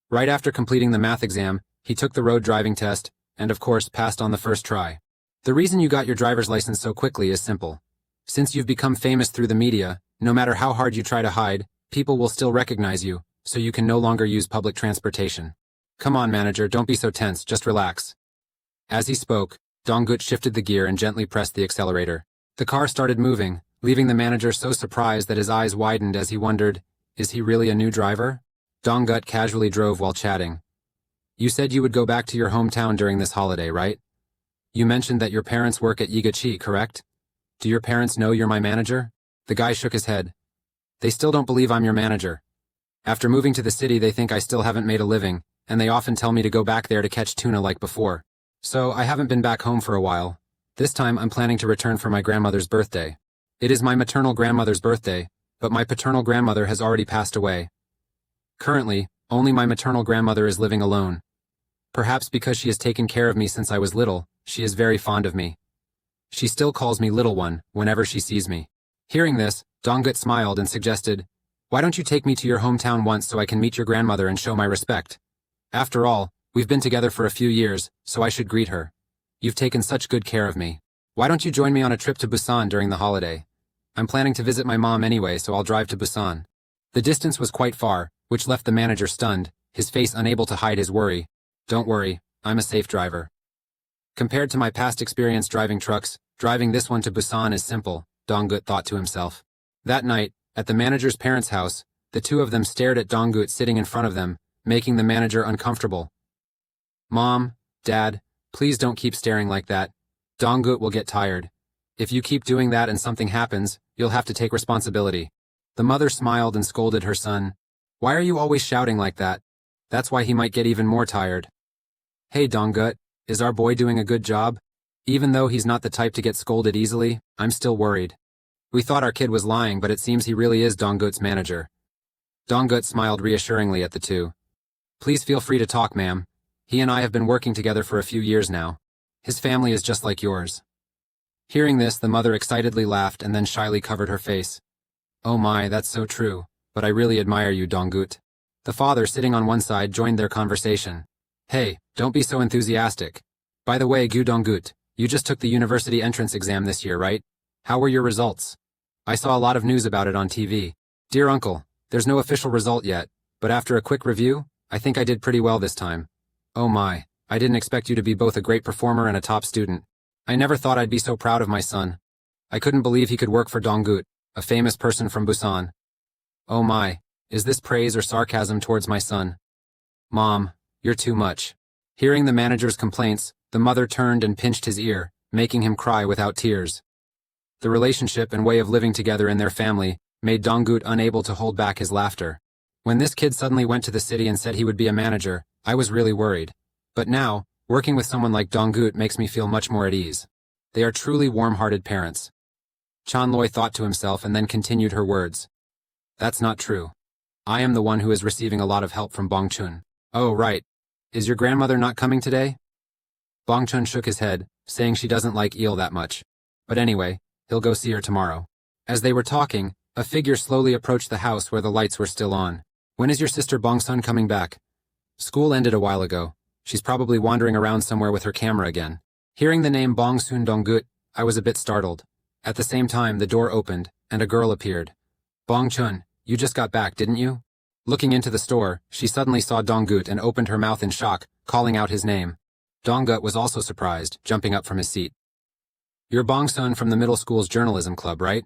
Right after completing the math exam, he took the road driving test, and of course passed on the first try. The reason you got your driver's license so quickly is simple. Since you've become famous through the media, no matter how hard you try to hide, people will still recognize you, so you can no longer use public transportation. Come on, manager, don't be so tense, just relax. As he spoke, Donggut shifted the gear and gently pressed the accelerator. The car started moving, leaving the manager so surprised that his eyes widened as he wondered, is he really a new driver? Donggut casually drove while chatting. You said you would go back to your hometown during this holiday, right? You mentioned that your parents work at Yigachi, correct? Do your parents know you're my manager? The guy shook his head. They still don't believe I'm your manager. After moving to the city, they think I still haven't made a living, and they often tell me to go back there to catch tuna like before. So I haven't been back home for a while. This time I'm planning to return for my grandmother's birthday. It is my maternal grandmother's birthday, but my paternal grandmother has already passed away. Currently, only my maternal grandmother is living alone. Perhaps because she has taken care of me since I was little, she is very fond of me. She still calls me little one whenever she sees me. Hearing this, Donggut smiled and suggested, why don't you take me to your hometown once so I can meet your grandmother and show my respect? After all, we've been together for a few years, so I should greet her. You've taken such good care of me. Why don't you join me on a trip to Busan during the holiday? I'm planning to visit my mom anyway, so I'll drive to Busan. The distance was quite far, which left the manager stunned, his face unable to hide his worry. Don't worry, I'm a safe driver. Compared to my past experience driving trucks, driving this one to Busan is simple, Donggut thought to himself. That night, at the manager's parents' house, the two of them stared at Donggut sitting in front of them, making the manager uncomfortable. Mom, Dad, please don't keep staring like that. Donggut will get tired. If you keep doing that and something happens, you'll have to take responsibility. The mother smiled and scolded her son. Why are you always shouting like that? That's why he might get even more tired. Hey Donggut, is our boy doing a good job? Even though he's not the type to get scolded easily, I'm still worried. We thought our kid was lying, but it seems he really is Donggut's manager. Donggut smiled reassuringly at the two. Please feel free to talk, ma'am. He and I have been working together for a few years now. His family is just like yours. Hearing this, the mother excitedly laughed and then shyly covered her face. Oh my, that's so true, but I really admire you, Donggut. The father, sitting on one side, joined their conversation. Hey, don't be so enthusiastic. By the way, Gu Donggut, you just took the university entrance exam this year, right? How were your results? I saw a lot of news about it on TV. Dear uncle, there's no official result yet, but after a quick review, I think I did pretty well this time. Oh my, I didn't expect you to be both a great performer and a top student. I never thought I'd be so proud of my son. I couldn't believe he could work for Donggut, a famous person from Busan. Oh my, is this praise or sarcasm towards my son? Mom, you're too much. Hearing the manager's complaints, the mother turned and pinched his ear, making him cry without tears. The relationship and way of living together in their family made Donggut unable to hold back his laughter. When this kid suddenly went to the city and said he would be a manager, I was really worried. But now, working with someone like Donggut makes me feel much more at ease. They are truly warm-hearted parents. Chanloi thought to himself and then continued her words. That's not true. I am the one who is receiving a lot of help from Bongchun. Oh, right. Is your grandmother not coming today? Bongchun shook his head, saying she doesn't like eel that much. But anyway, he'll go see her tomorrow. As they were talking, a figure slowly approached the house where the lights were still on. When is your sister Bongsun coming back? School ended a while ago. She's probably wandering around somewhere with her camera again. Hearing the name Bongsun Donggut, I was a bit startled. At the same time, the door opened, and a girl appeared. Bongchun, you just got back, didn't you? Looking into the store, she suddenly saw Donggut and opened her mouth in shock, calling out his name. Donggut was also surprised, jumping up from his seat. You're Bongsun from the middle school's journalism club, right?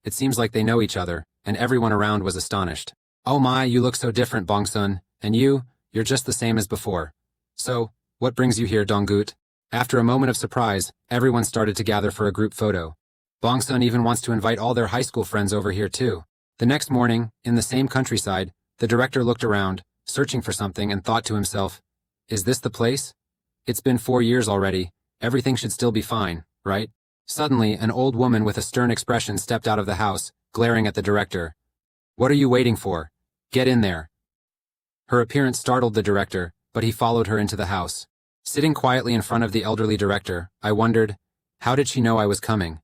It seems like they know each other, and everyone around was astonished. Oh my, you look so different, Bongsun, and you're just the same as before. So, what brings you here, Donggut? After a moment of surprise, everyone started to gather for a group photo. Bongsun even wants to invite all their high school friends over here too. The next morning, in the same countryside, the director looked around, searching for something, and thought to himself, is this the place? It's been 4 years already. Everything should still be fine, right? Suddenly, an old woman with a stern expression stepped out of the house, glaring at the director. What are you waiting for? Get in there. Her appearance startled the director, but he followed her into the house. Sitting quietly in front of the elderly director, I wondered, how did she know I was coming?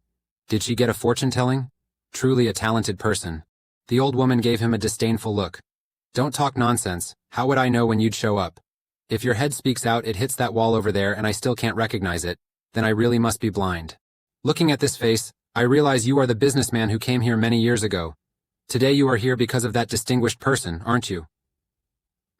Did she get a fortune-telling? Truly a talented person. The old woman gave him a disdainful look. Don't talk nonsense. How would I know when you'd show up? If your head speaks out, it hits that wall over there and I still can't recognize it. then I really must be blind. Looking at this face, I realize you are the businessman who came here many years ago. Today you are here because of that distinguished person, aren't you?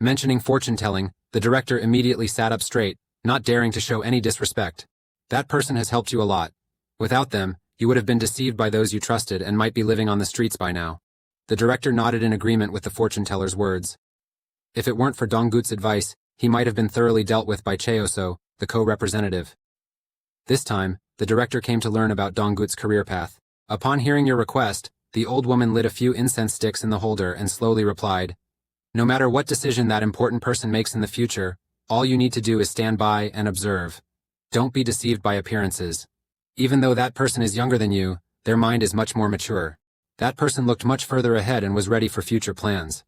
Mentioning fortune-telling, the director immediately sat up straight, not daring to show any disrespect. That person has helped you a lot. Without them, you would have been deceived by those you trusted and might be living on the streets by now. The director nodded in agreement with the fortune-teller's words. If it weren't for Donggut's advice, he might have been thoroughly dealt with by Cheoso, the co-representative. This time, the director came to learn about Donggut's career path. Upon hearing your request, the old woman lit a few incense sticks in the holder and slowly replied, "No matter what decision that important person makes in the future, all you need to do is stand by and observe. Don't be deceived by appearances. Even though that person is younger than you, their mind is much more mature. That person looked much further ahead and was ready for future plans.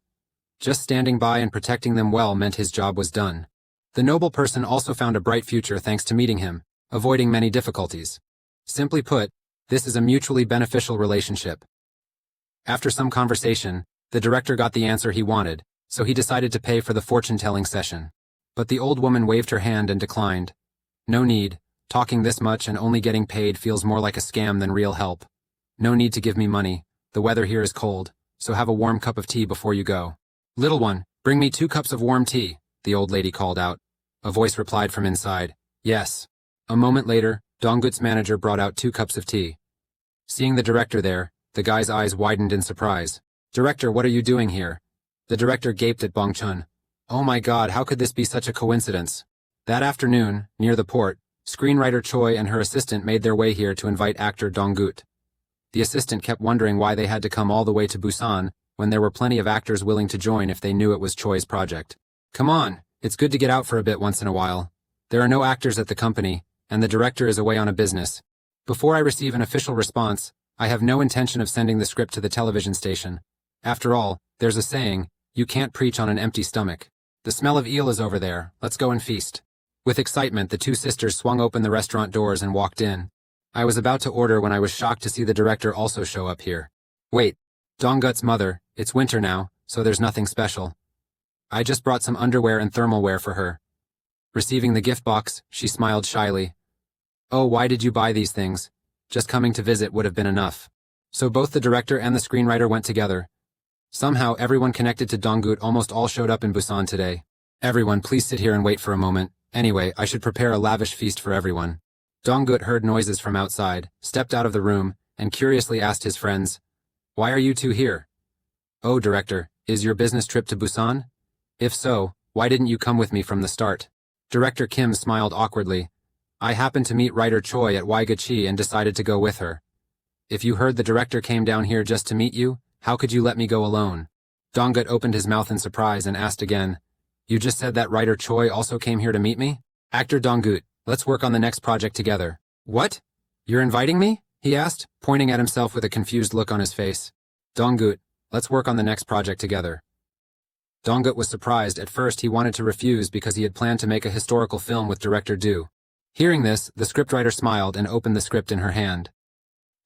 Just standing by and protecting them well meant his job was done. The noble person also found a bright future thanks to meeting him, avoiding many difficulties. Simply put, this is a mutually beneficial relationship." After some conversation, the director got the answer he wanted, so he decided to pay for the fortune-telling session. But the old woman waved her hand and declined. "No need. Talking this much and only getting paid feels more like a scam than real help. No need to give me money. The weather here is cold, so have a warm cup of tea before you go." "Little one, bring me 2 cups of warm tea," the old lady called out. A voice replied from inside, "Yes." A moment later, Donggut's manager brought out 2 cups of tea. Seeing the director there, the guy's eyes widened in surprise. "Director, what are you doing here?" The director gaped at Bongchun. "Oh my god, how could this be such a coincidence?" That afternoon, near the port, screenwriter Choi and her assistant made their way here to invite actor Donggut. The assistant kept wondering why they had to come all the way to Busan when there were plenty of actors willing to join if they knew it was Choi's project. "Come on, it's good to get out for a bit once in a while. There are no actors at the company, and the director is away on a business. Before I receive an official response, I have no intention of sending the script to the television station. After all, there's a saying, you can't preach on an empty stomach. The smell of eel is over there, let's go and feast." With excitement, the 2 sisters swung open the restaurant doors and walked in. I was about to order when I was shocked to see the director also show up here. "Wait, Donggut's mother, it's winter now, so there's nothing special. I just brought some underwear and thermal wear for her." Receiving the gift box, she smiled shyly. "Oh, why did you buy these things? Just coming to visit would have been enough." So both the director and the screenwriter went together. Somehow everyone connected to Donggut almost all showed up in Busan today. "Everyone, please sit here and wait for a moment. Anyway, I should prepare a lavish feast for everyone." Donggut heard noises from outside, stepped out of the room, and curiously asked his friends, "Why are you 2 here?" "Oh, director, is your business trip to Busan? If so, why didn't you come with me from the start?" Director Kim smiled awkwardly. "I happened to meet writer Choi at Waigachi and decided to go with her." "If you heard the director came down here just to meet you, how could you let me go alone?" Donggut opened his mouth in surprise and asked again, "You just said that writer Choi also came here to meet me?" "Actor Donggut, let's work on the next project together." "What? You're inviting me?" he asked, pointing at himself with a confused look on his face. "Donggut, let's work on the next project together." Donggut was surprised. At first he wanted to refuse because he had planned to make a historical film with director Du. Hearing this, the scriptwriter smiled and opened the script in her hand.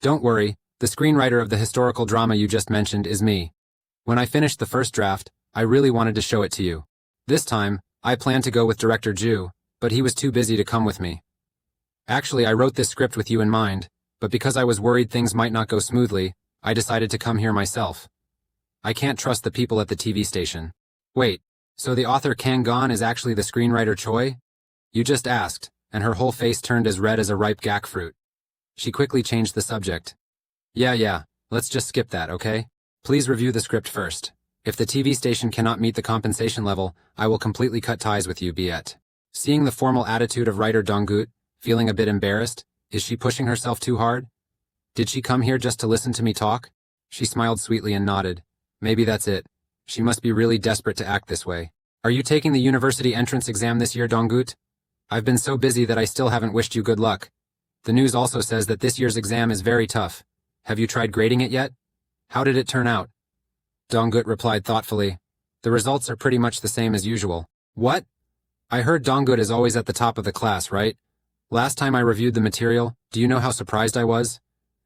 "Don't worry, the screenwriter of the historical drama you just mentioned is me. When I finished the first draft, I really wanted to show it to you. This time, I planned to go with director Ju, but he was too busy to come with me. Actually, I wrote this script with you in mind, but because I was worried things might not go smoothly, I decided to come here myself. I can't trust the people at the TV station." "Wait, so the author Kang Gon is actually the screenwriter Choi?" "You just asked," and her whole face turned as red as a ripe gack fruit. She quickly changed the subject. Yeah, let's just skip that, okay? Please review the script first. If the TV station cannot meet the compensation level, I will completely cut ties with you, Biet." Seeing the formal attitude of writer Donggut, feeling a bit embarrassed, is she pushing herself too hard? Did she come here just to listen to me talk? She smiled sweetly and nodded. Maybe that's it. She must be really desperate to act this way. "Are you taking the university entrance exam this year, Donggut? I've been so busy that I still haven't wished you good luck. The news also says that this year's exam is very tough. Have you tried grading it yet? How did it turn out?" Donggut replied thoughtfully. "The results are pretty much the same as usual." "What? I heard Donggut is always at the top of the class, right? Last time I reviewed the material, do you know how surprised I was?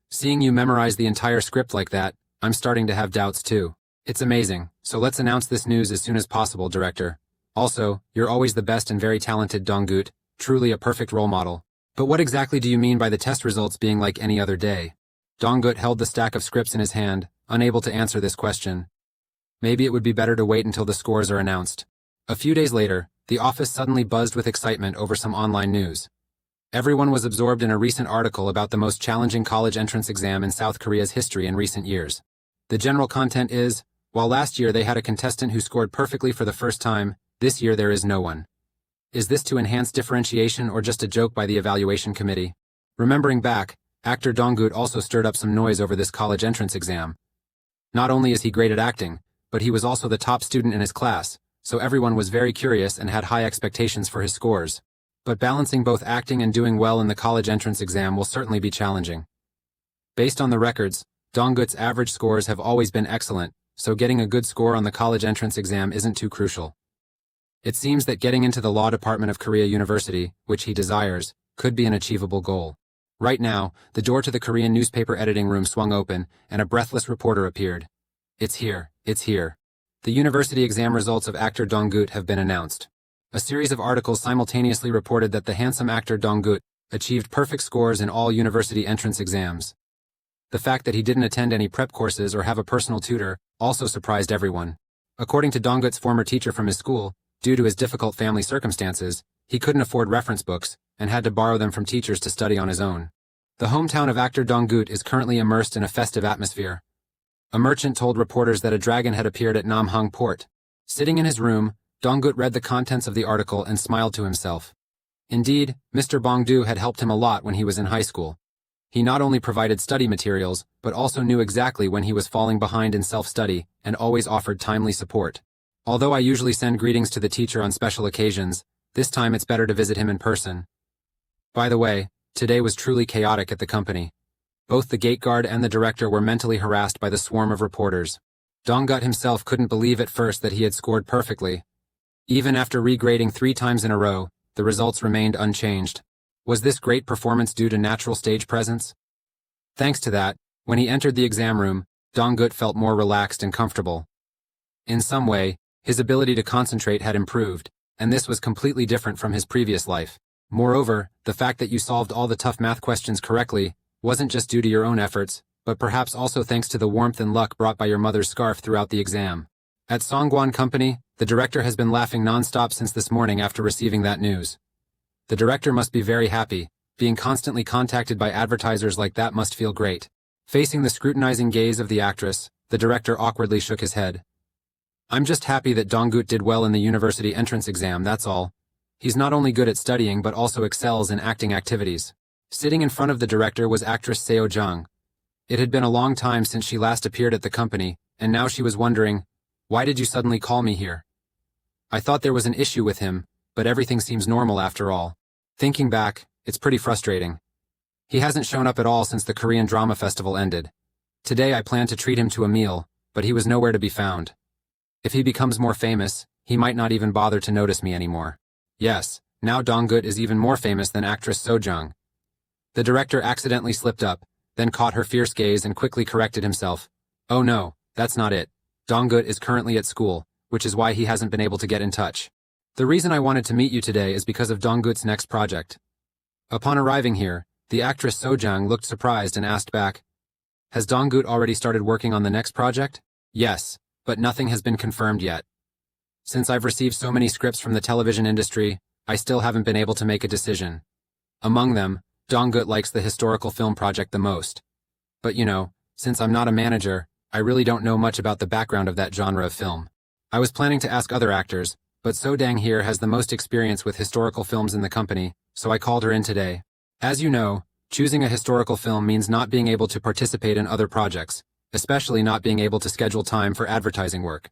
Seeing you memorize the entire script like that, I'm starting to have doubts too. It's amazing, so let's announce this news as soon as possible, director. Also, you're always the best and very talented Donggut, truly a perfect role model." But what exactly do you mean by the test results being like any other day? Donggut held the stack of scripts in his hand, unable to answer this question. Maybe it would be better to wait until the scores are announced. A few days later, the office suddenly buzzed with excitement over some online news. Everyone was absorbed in a recent article about the most challenging college entrance exam in South Korea's history in recent years. The general content is, while last year they had a contestant who scored perfectly for the first time, this year there is no one. Is this to enhance differentiation or just a joke by the evaluation committee? Remembering back, actor Donggut also stirred up some noise over this college entrance exam. Not only is he great at acting, but he was also the top student in his class, so everyone was very curious and had high expectations for his scores. But balancing both acting and doing well in the college entrance exam will certainly be challenging. Based on the records, Donggut's average scores have always been excellent, so getting a good score on the college entrance exam isn't too crucial. It seems that getting into the law department of Korea University, which he desires, could be an achievable goal. Right now, the door to the Korean newspaper editing room swung open, and a breathless reporter appeared. It's here, it's here. The university exam results of actor Donggut have been announced. A series of articles simultaneously reported that the handsome actor Donggut achieved perfect scores in all university entrance exams. The fact that he didn't attend any prep courses or have a personal tutor also surprised everyone. According to Donggut's former teacher from his school, due to his difficult family circumstances, he couldn't afford reference books and had to borrow them from teachers to study on his own. The hometown of actor Donggut is currently immersed in a festive atmosphere. A merchant told reporters that a dragon had appeared at Namhang port. Sitting in his room, Donggut read the contents of the article and smiled to himself. Indeed, Mr. Bongdu had helped him a lot when he was in high school. He not only provided study materials, but also knew exactly when he was falling behind in self-study and always offered timely support. Although I usually send greetings to the teacher on special occasions, this time it's better to visit him in person. By the way, today was truly chaotic at the company. Both the gate guard and the director were mentally harassed by the swarm of reporters. Donggut himself couldn't believe at first that he had scored perfectly. Even after regrading 3 times in a row, the results remained unchanged. Was this great performance due to natural stage presence? Thanks to that, when he entered the exam room, Donggut felt more relaxed and comfortable. In some way, his ability to concentrate had improved, and this was completely different from his previous life. Moreover, the fact that you solved all the tough math questions correctly wasn't just due to your own efforts, but perhaps also thanks to the warmth and luck brought by your mother's scarf throughout the exam. At Songwon Company, the director has been laughing non-stop since this morning after receiving that news. The director must be very happy. Being constantly contacted by advertisers like that must feel great. Facing the scrutinizing gaze of the actress, the director awkwardly shook his head. I'm just happy that Donggut did well in the university entrance exam, that's all. He's not only good at studying but also excels in acting activities. Sitting in front of the director was actress Seo Jung. It had been a long time since she last appeared at the company, and now she was wondering, why did you suddenly call me here? I thought there was an issue with him, but everything seems normal after all. Thinking back, it's pretty frustrating. He hasn't shown up at all since the Korean Drama Festival ended. Today I planned to treat him to a meal, but he was nowhere to be found. If he becomes more famous, he might not even bother to notice me anymore. Yes, now Donggut is even more famous than actress Sojung. The director accidentally slipped up, then caught her fierce gaze and quickly corrected himself. Oh no, that's not it. Donggut is currently at school, which is why he hasn't been able to get in touch. The reason I wanted to meet you today is because of Donggut's next project. Upon arriving here, the actress Sojung looked surprised and asked back, has Donggut already started working on the next project? Yes, but nothing has been confirmed yet. Since I've received so many scripts from the television industry, I still haven't been able to make a decision. Among them, Donggut likes the historical film project the most. But you know, since I'm not a manager, I really don't know much about the background of that genre of film. I was planning to ask other actors, but Sodang here has the most experience with historical films in the company, so I called her in today. As you know, choosing a historical film means not being able to participate in other projects, especially not being able to schedule time for advertising work.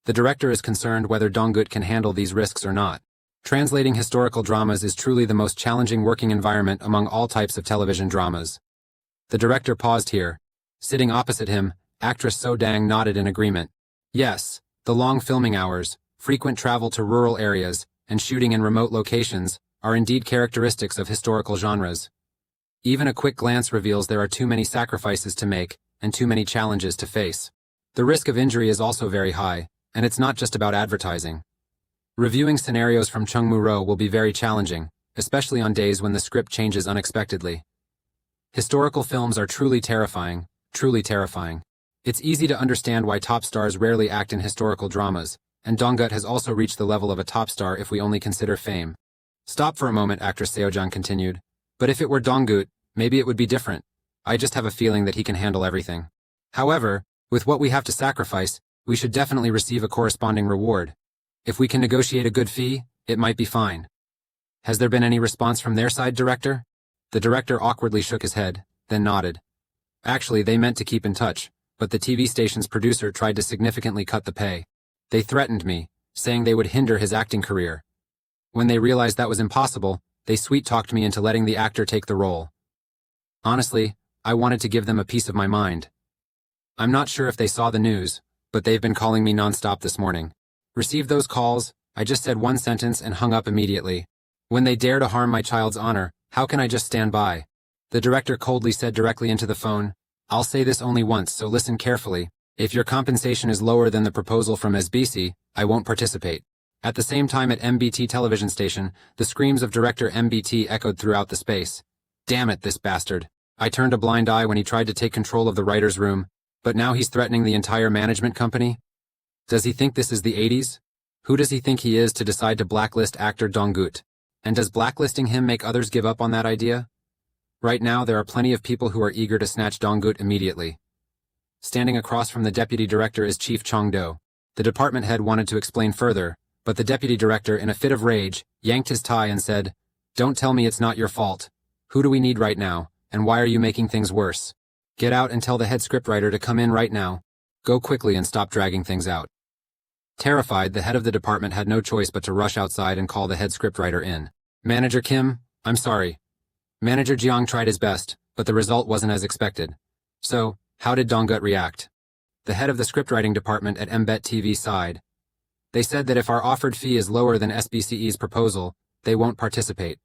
The director is concerned whether Donggut can handle these risks or not. Translating historical dramas is truly the most challenging working environment among all types of television dramas. The director paused here. Sitting opposite him, actress Sodang nodded in agreement. Yes, the long filming hours, frequent travel to rural areas, and shooting in remote locations are indeed characteristics of historical genres. Even a quick glance reveals there are too many sacrifices to make and too many challenges to face. The risk of injury is also very high, and it's not just about advertising. Reviewing scenarios from Chungmoo-ro will be very challenging, especially on days when the script changes unexpectedly. Historical films are truly terrifying, truly terrifying. It's easy to understand why top stars rarely act in historical dramas, and Donggut has also reached the level of a top star if we only consider fame. Stop for a moment, actress Seojang continued. But if it were Donggut, maybe it would be different. I just have a feeling that he can handle everything. However, with what we have to sacrifice, we should definitely receive a corresponding reward. If we can negotiate a good fee, it might be fine. Has there been any response from their side, director? The director awkwardly shook his head, then nodded. Actually, they meant to keep in touch, but the TV station's producer tried to significantly cut the pay. They threatened me, saying they would hinder his acting career. When they realized that was impossible, they sweet-talked me into letting the actor take the role. Honestly, I wanted to give them a piece of my mind. I'm not sure if they saw the news, but they've been calling me nonstop this morning. Received those calls, I just said one sentence and hung up immediately. When they dare to harm my child's honor, how can I just stand by? The director coldly said directly into the phone, I'll say this only once, so listen carefully. If your compensation is lower than the proposal from SBC, I won't participate. At the same time at MBT television station, the screams of director MBT echoed throughout the space. Damn it, this bastard. I turned a blind eye when he tried to take control of the writer's room, but now he's threatening the entire management company? Does he think this is the 80s? Who does he think he is to decide to blacklist actor Donggut? And does blacklisting him make others give up on that idea? Right now, there are plenty of people who are eager to snatch Donggut immediately. Standing across from the deputy director is Chief Chong-do. The department head wanted to explain further, but the deputy director, in a fit of rage, yanked his tie and said, Don't tell me it's not your fault. Who do we need right now, and why are you making things worse? Get out and tell the head scriptwriter to come in right now. Go quickly and stop dragging things out. Terrified, the head of the department had no choice but to rush outside and call the head scriptwriter in. Manager Kim, I'm sorry. Manager Jiang tried his best, but the result wasn't as expected. So, how did Donggut react? The head of the scriptwriting department at MBET TV sighed. They said that if our offered fee is lower than SBCE's proposal, they won't participate.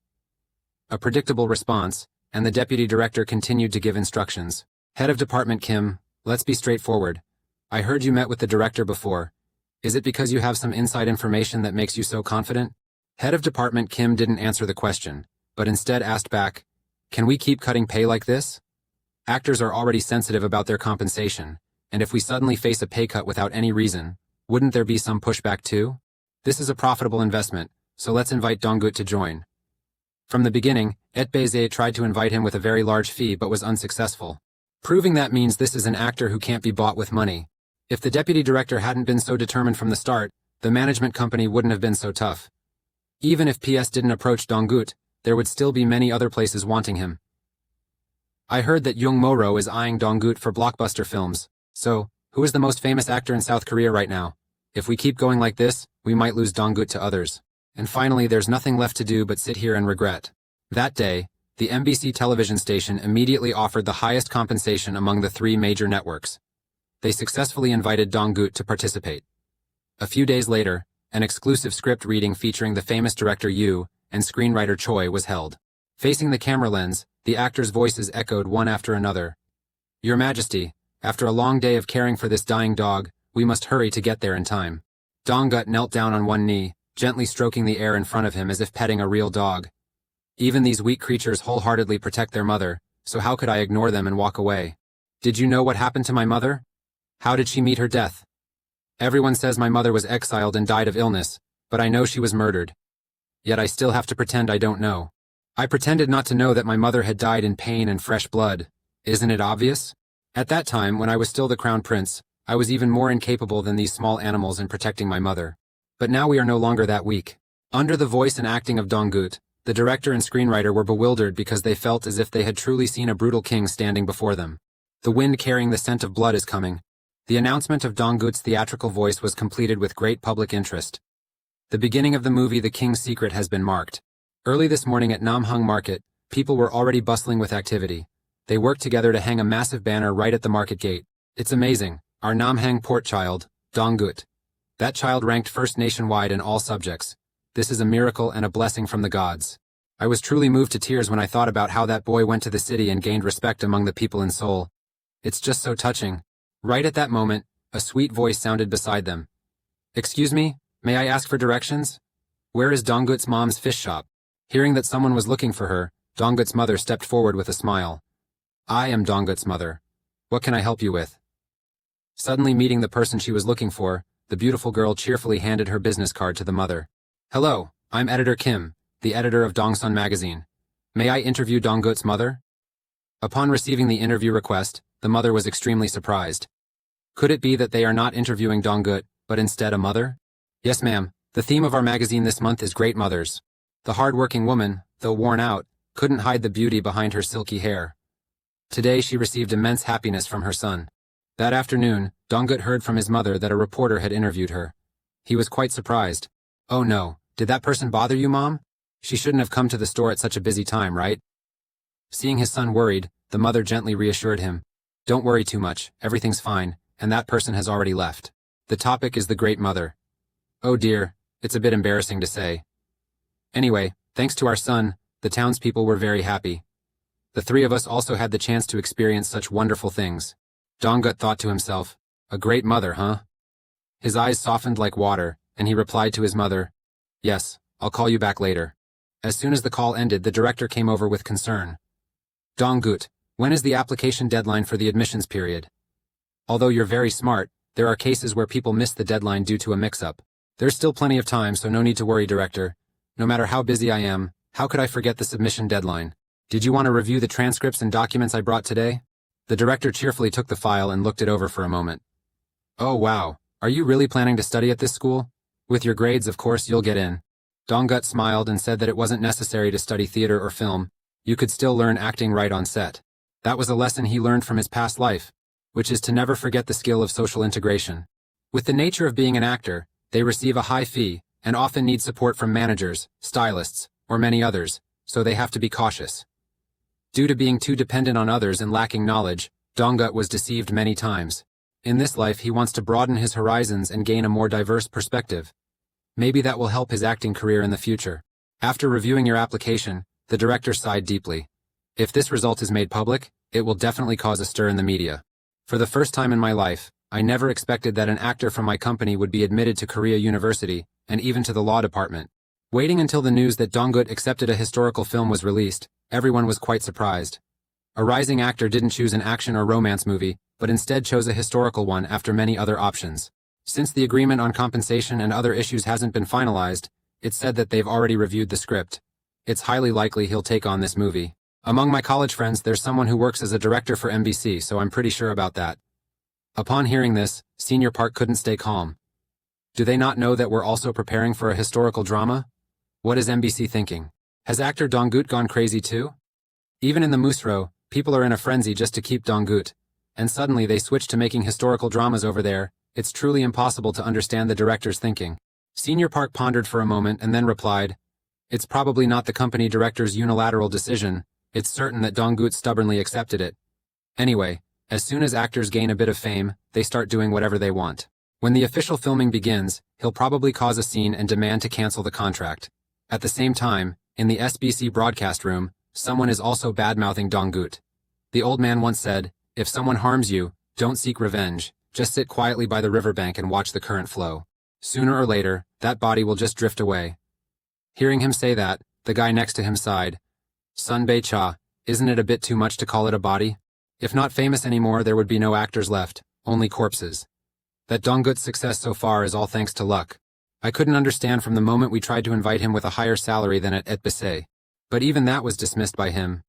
A predictable response, and the deputy director continued to give instructions. Head of department Kim, let's be straightforward. I heard you met with the director before. Is it because you have some inside information that makes you so confident? Head of department Kim didn't answer the question, but instead asked back, Can we keep cutting pay like this? Actors are already sensitive about their compensation, and if we suddenly face a pay cut without any reason, wouldn't there be some pushback too? This is a profitable investment, so let's invite Donggut to join. From the beginning, Et Beze tried to invite him with a very large fee but was unsuccessful. Proving that means this is an actor who can't be bought with money. If the deputy director hadn't been so determined from the start, the management company wouldn't have been so tough. Even if PS didn't approach Donggut, there would still be many other places wanting him. I heard that Jung Moro is eyeing Donggut for blockbuster films, so, who is the most famous actor in South Korea right now? If we keep going like this, we might lose Donggut to others. And finally, there's nothing left to do but sit here and regret. That day, the MBC television station immediately offered the highest compensation among the 3 major networks. They successfully invited Donggut to participate. A few days later, an exclusive script reading featuring the famous director Yu and screenwriter Choi was held. Facing the camera lens, the actors' voices echoed one after another. Your Majesty, after a long day of caring for this dying dog, we must hurry to get there in time. Donggut knelt down on one knee, gently stroking the air in front of him as if petting a real dog. Even these weak creatures wholeheartedly protect their mother, so how could I ignore them and walk away? Did you know what happened to my mother? How did she meet her death? Everyone says my mother was exiled and died of illness, but I know she was murdered. Yet I still have to pretend I don't know. I pretended not to know that my mother had died in pain and fresh blood. Isn't it obvious? At that time, when I was still the crown prince, I was even more incapable than these small animals in protecting my mother. But now we are no longer that weak. Under the voice and acting of Donggut, the director and screenwriter were bewildered because they felt as if they had truly seen a brutal king standing before them. The wind carrying the scent of blood is coming. The announcement of Donggut's theatrical voice was completed with great public interest. The beginning of the movie The King's Secret has been marked. Early this morning at Namhung Market, people were already bustling with activity. They worked together to hang a massive banner right at the market gate. It's amazing, our Namhang port child, Donggut. That child ranked first nationwide in all subjects. This is a miracle and a blessing from the gods. I was truly moved to tears when I thought about how that boy went to the city and gained respect among the people in Seoul. It's just so touching. Right at that moment, a sweet voice sounded beside them. Excuse me, may I ask for directions? Where is Donggut's mom's fish shop? Hearing that someone was looking for her, Donggut's mother stepped forward with a smile. I am Donggut's mother. What can I help you with? Suddenly meeting the person she was looking for, the beautiful girl cheerfully handed her business card to the mother. Hello, I'm Editor Kim, the editor of Dongsun magazine. May I interview Donggut's mother? Upon receiving the interview request, the mother was extremely surprised. Could it be that they are not interviewing Donggut, but instead a mother? Yes, ma'am. The theme of our magazine this month is Great Mothers. The hard-working woman, though worn out, couldn't hide the beauty behind her silky hair. Today she received immense happiness from her son. That afternoon, Donggut heard from his mother that a reporter had interviewed her. He was quite surprised. Oh no, did that person bother you, Mom? She shouldn't have come to the store at such a busy time, right? Seeing his son worried, the mother gently reassured him. Don't worry too much, everything's fine, and that person has already left. The topic is the Great Mother. Oh dear, it's a bit embarrassing to say. Anyway, thanks to our son, the townspeople were very happy. The three of us also had the chance to experience such wonderful things. Donggut thought to himself, a great mother, huh? His eyes softened like water, and he replied to his mother, Yes, I'll call you back later. As soon as the call ended, the director came over with concern. Donggut, when is the application deadline for the admissions period? Although you're very smart, there are cases where people miss the deadline due to a mix-up. There's still plenty of time, so no need to worry, director. No matter how busy I am, how could I forget the submission deadline? Did you want to review the transcripts and documents I brought today? The director cheerfully took the file and looked it over for a moment. Oh wow, are you really planning to study at this school? With your grades, of course, you'll get in. Donggut smiled and said that it wasn't necessary to study theater or film. You could still learn acting right on set. That was a lesson he learned from his past life, which is to never forget the skill of social integration. With the nature of being an actor, they receive a high fee and often need support from managers, stylists, or many others, so they have to be cautious. Due to being too dependent on others and lacking knowledge, Donggut was deceived many times. In this life, he wants to broaden his horizons and gain a more diverse perspective. Maybe that will help his acting career in the future. After reviewing your application, the director sighed deeply. If this result is made public, it will definitely cause a stir in the media. For the first time in my life, I never expected that an actor from my company would be admitted to Korea University, and even to the law department. Waiting until the news that Donggut accepted a historical film was released, everyone was quite surprised. A rising actor didn't choose an action or romance movie, but instead chose a historical one after many other options. Since the agreement on compensation and other issues hasn't been finalized, it's said that they've already reviewed the script. It's highly likely he'll take on this movie. Among my college friends, there's someone who works as a director for MBC, so I'm pretty sure about that. Upon hearing this, Senior Park couldn't stay calm. Do they not know that we're also preparing for a historical drama? What is MBC thinking? Has actor Donggut gone crazy too? Even in the Musro, people are in a frenzy just to keep Donggut. And suddenly they switch to making historical dramas over there. It's truly impossible to understand the director's thinking. Senior Park pondered for a moment and then replied, It's probably not the company director's unilateral decision. It's certain that Donggut stubbornly accepted it. Anyway, as soon as actors gain a bit of fame, they start doing whatever they want. When the official filming begins, he'll probably cause a scene and demand to cancel the contract. At the same time, in the SBC broadcast room, someone is also bad-mouthing Donggut. The old man once said, If someone harms you, don't seek revenge, just sit quietly by the riverbank and watch the current flow. Sooner or later, that body will just drift away. Hearing him say that, the guy next to him sighed. Sun Bei-cha, isn't it a bit too much to call it a body? If not famous anymore, there would be no actors left, only corpses. That Donggut's success so far is all thanks to luck. I couldn't understand from the moment we tried to invite him with a higher salary than at ETBC. But even that was dismissed by him.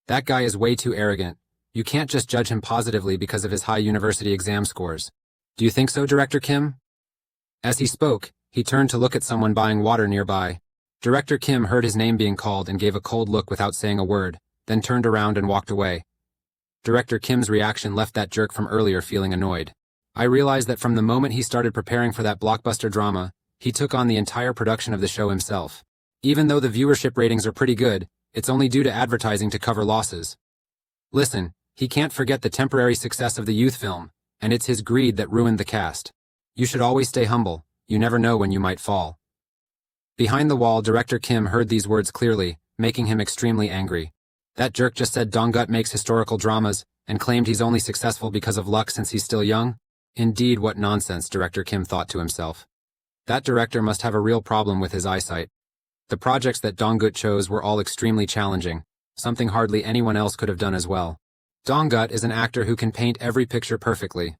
That guy is way too arrogant. You can't just judge him positively because of his high university exam scores. Do you think so, Director Kim? As he spoke, he turned to look at someone buying water nearby. Director Kim heard his name being called and gave a cold look without saying a word, then turned around and walked away. Director Kim's reaction left that jerk from earlier feeling annoyed. I realized that from the moment he started preparing for that blockbuster drama, he took on the entire production of the show himself. Even though the viewership ratings are pretty good, it's only due to advertising to cover losses. Listen, he can't forget the temporary success of the youth film, and it's his greed that ruined the cast. You should always stay humble, you never know when you might fall. Behind the wall, Director Kim heard these words clearly, making him extremely angry. That jerk just said Donggut makes historical dramas, and claimed he's only successful because of luck since he's still young? Indeed, what nonsense, Director Kim thought to himself. That director must have a real problem with his eyesight. The projects that Donggut chose were all extremely challenging, something hardly anyone else could have done as well. Donggut is an actor who can paint every picture perfectly.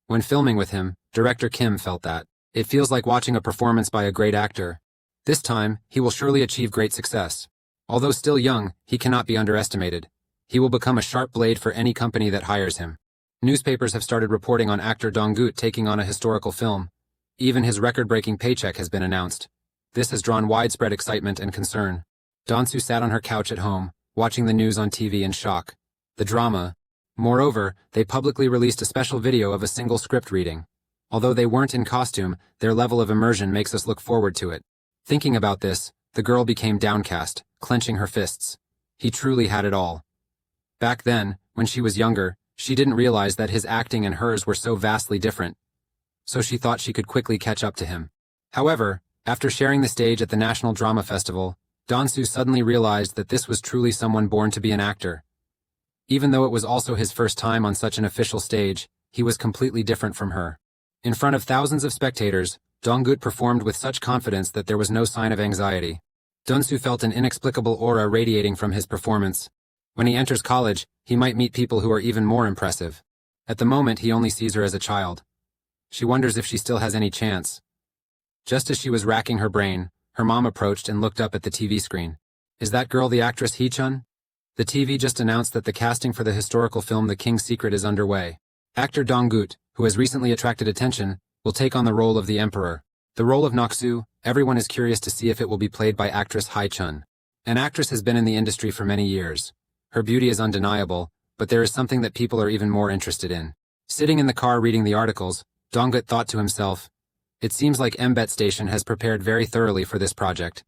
When filming with him, director Kim felt that. It feels like watching a performance by a great actor. This time, he will surely achieve great success. Although still young, he cannot be underestimated. He will become a sharp blade for any company that hires him. Newspapers have started reporting on actor Donggut taking on a historical film. Even his record-breaking paycheck has been announced. This has drawn widespread excitement and concern. Donsu sat on her couch at home, watching the news on TV in shock. The drama. Moreover, they publicly released a special video of a single script reading. Although they weren't in costume, their level of immersion makes us look forward to it. Thinking about this, the girl became downcast, clenching her fists. He truly had it all. Back then, when she was younger, she didn't realize that his acting and hers were so vastly different. So she thought she could quickly catch up to him. However, after sharing the stage at the National Drama Festival, Donsu suddenly realized that this was truly someone born to be an actor. Even though it was also his first time on such an official stage, he was completely different from her. In front of thousands of spectators, Donggut performed with such confidence that there was no sign of anxiety. Donsu felt an inexplicable aura radiating from his performance. When he enters college, he might meet people who are even more impressive. At the moment, he only sees her as a child. She wonders if she still has any chance. Just as she was racking her brain, her mom approached and looked up at the TV screen. Is that girl the actress Hee-chun? The TV just announced that the casting for the historical film The King's Secret is underway. Actor Donggut, who has recently attracted attention, will take on the role of the emperor. The role of Naksu, everyone is curious to see if it will be played by actress Hee-chun. An actress has been in the industry for many years. Her beauty is undeniable, but there is something that people are even more interested in. Sitting in the car reading the articles, Donggut thought to himself, it seems like Mbet Station has prepared very thoroughly for this project.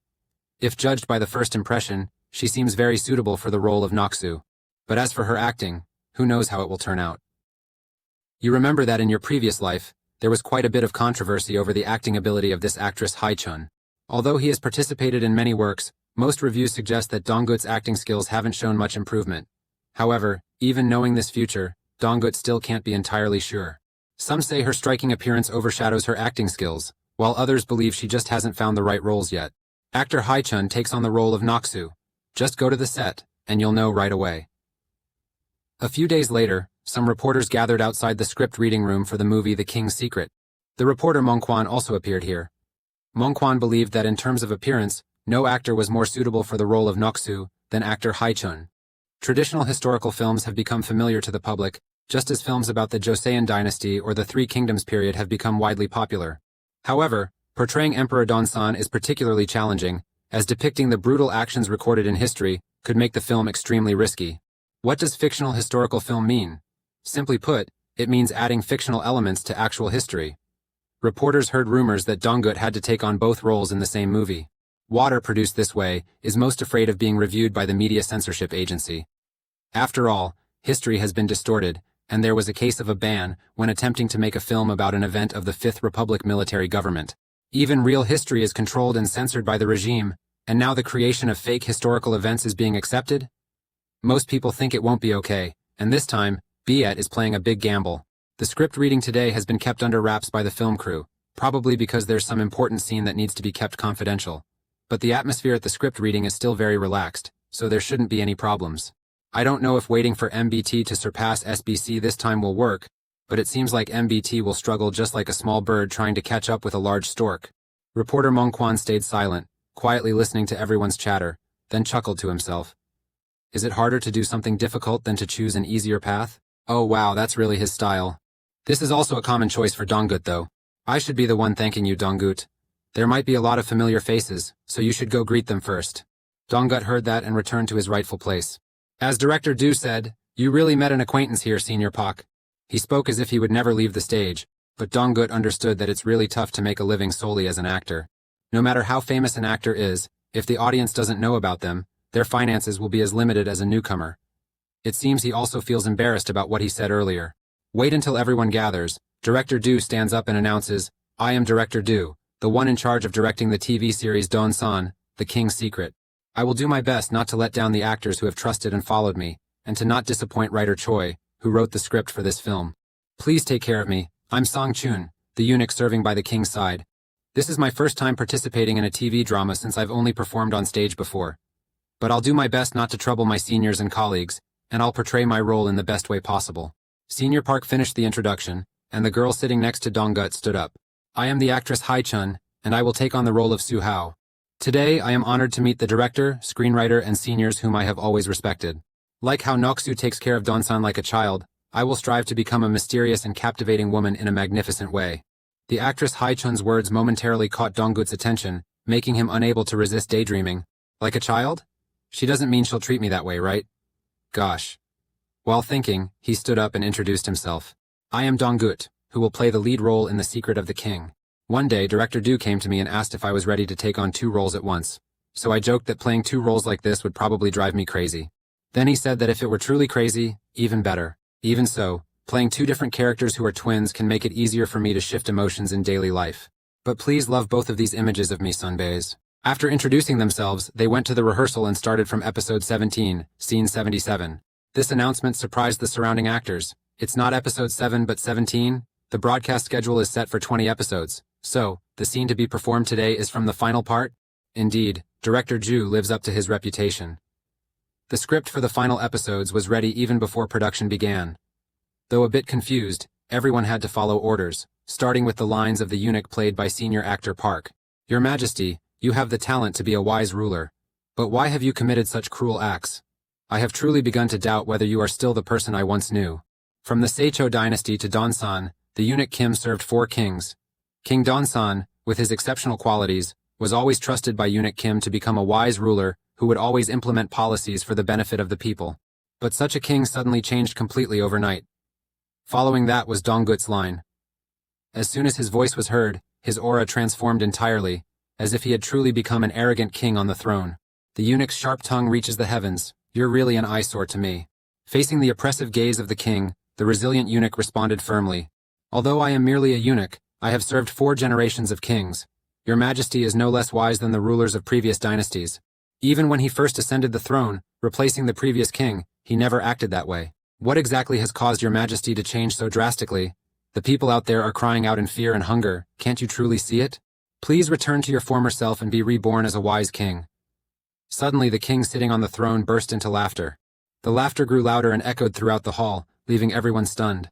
If judged by the first impression, she seems very suitable for the role of Naksu. But as for her acting, who knows how it will turn out. You remember that in your previous life, there was quite a bit of controversy over the acting ability of this actress Hee-chun. Although he has participated in many works, most reviews suggest that Donggut's acting skills haven't shown much improvement. However, even knowing this future, Donggut still can't be entirely sure. Some say her striking appearance overshadows her acting skills, while others believe she just hasn't found the right roles yet. Actor Hee-chun takes on the role of Naksu. Just go to the set, and you'll know right away. A few days later, some reporters gathered outside the script reading room for the movie The King's Secret. The reporter Mongquan also appeared here. Mongquan believed that in terms of appearance, no actor was more suitable for the role of Naksu than actor Hee-chun. Traditional historical films have become familiar to the public, just as films about the Joseon dynasty or the Three Kingdoms period have become widely popular. However, portraying Emperor Donsan is particularly challenging, as depicting the brutal actions recorded in history could make the film extremely risky. What does fictional historical film mean? Simply put, it means adding fictional elements to actual history. Reporters heard rumors that Donggut had to take on both roles in the same movie. Water produced this way is most afraid of being reviewed by the media censorship agency. After all, history has been distorted, and there was a case of a ban when attempting to make a film about an event of the Fifth Republic military government. Even real history is controlled and censored by the regime, and now the creation of fake historical events is being accepted? Most people think it won't be okay, and this time, Biet is playing a big gamble. The script reading today has been kept under wraps by the film crew, probably because there's some important scene that needs to be kept confidential. But the atmosphere at the script reading is still very relaxed, so there shouldn't be any problems. I don't know if waiting for MBT to surpass SBC this time will work, but it seems like MBT will struggle just like a small bird trying to catch up with a large stork. Reporter Mongquan stayed silent, quietly listening to everyone's chatter, then chuckled to himself. Is it harder to do something difficult than to choose an easier path? Oh wow, that's really his style. This is also a common choice for Donggut though. I should be the one thanking you, Donggut. There might be a lot of familiar faces, so you should go greet them first. Donggut heard that and returned to his rightful place. As Director Du said, you really met an acquaintance here, Senior Pak. He spoke as if he would never leave the stage, but Donggut understood that it's really tough to make a living solely as an actor. No matter how famous an actor is, if the audience doesn't know about them, their finances will be as limited as a newcomer. It seems he also feels embarrassed about what he said earlier. Wait until everyone gathers. Director Du stands up and announces, I am Director Du, the one in charge of directing the TV series Don-san, The King's Secret. I will do my best not to let down the actors who have trusted and followed me, and to not disappoint writer Choi, who wrote the script for this film. Please take care of me. I'm Song Chun, the eunuch serving by the king's side. This is my first time participating in a TV drama since I've only performed on stage before. But I'll do my best not to trouble my seniors and colleagues, and I'll portray my role in the best way possible. Senior Park finished the introduction, and the girl sitting next to Donggut stood up. I am the actress Hai Chun, and I will take on the role of Su Hao. Today, I am honored to meet the director, screenwriter, and seniors whom I have always respected. Like how Noksu takes care of Donsan like a child, I will strive to become a mysterious and captivating woman in a magnificent way. The actress Hai Chun's words momentarily caught Donggut's attention, making him unable to resist daydreaming. Like a child? She doesn't mean she'll treat me that way, right? Gosh. While thinking, he stood up and introduced himself. I am Donggut, who will play the lead role in The Secret of the King. One day, Director Du came to me and asked if I was ready to take on 2 roles at once. So I joked that playing 2 roles like this would probably drive me crazy. Then he said that if it were truly crazy, even better. Even so, playing 2 different characters who are twins can make it easier for me to shift emotions in daily life. But please love both of these images of me, Sunbays. After introducing themselves, they went to the rehearsal and started from episode 17, scene 77. This announcement surprised the surrounding actors. It's not episode 7 but 17. The broadcast schedule is set for 20 episodes. So, the scene to be performed today is from the final part? Indeed, Director Ju lives up to his reputation. The script for the final episodes was ready even before production began. Though a bit confused, everyone had to follow orders, starting with the lines of the eunuch played by senior actor Park. Your Majesty, you have the talent to be a wise ruler. But why have you committed such cruel acts? I have truly begun to doubt whether you are still the person I once knew. From the Seicho dynasty to Donsan, the eunuch Kim served 4 kings. King Donsan, with his exceptional qualities, was always trusted by eunuch Kim to become a wise ruler who would always implement policies for the benefit of the people. But such a king suddenly changed completely overnight. Following that was Donggut's line. As soon as his voice was heard, his aura transformed entirely, as if he had truly become an arrogant king on the throne. The eunuch's sharp tongue reaches the heavens. You're really an eyesore to me. Facing the oppressive gaze of the king, the resilient eunuch responded firmly. Although I am merely a eunuch, I have served 4 generations of kings. Your Majesty is no less wise than the rulers of previous dynasties. Even when he first ascended the throne, replacing the previous king, he never acted that way. What exactly has caused your Majesty to change so drastically? The people out there are crying out in fear and hunger. Can't you truly see it? Please return to your former self and be reborn as a wise king. Suddenly the king sitting on the throne burst into laughter. The laughter grew louder and echoed throughout the hall, leaving everyone stunned.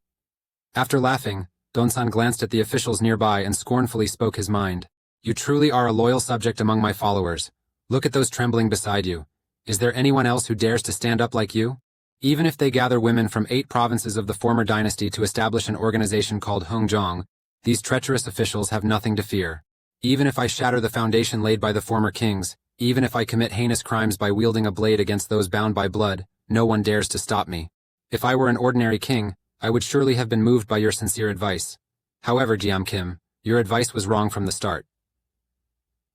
After laughing, Donsan glanced at the officials nearby and scornfully spoke his mind. You truly are a loyal subject among my followers. Look at those trembling beside you. Is there anyone else who dares to stand up like you? Even if they gather women from 8 provinces of the former dynasty to establish an organization called Hongjiang, these treacherous officials have nothing to fear. Even if I shatter the foundation laid by the former kings, even if I commit heinous crimes by wielding a blade against those bound by blood, no one dares to stop me. If I were an ordinary king, I would surely have been moved by your sincere advice. However, Jiam Kim, your advice was wrong from the start.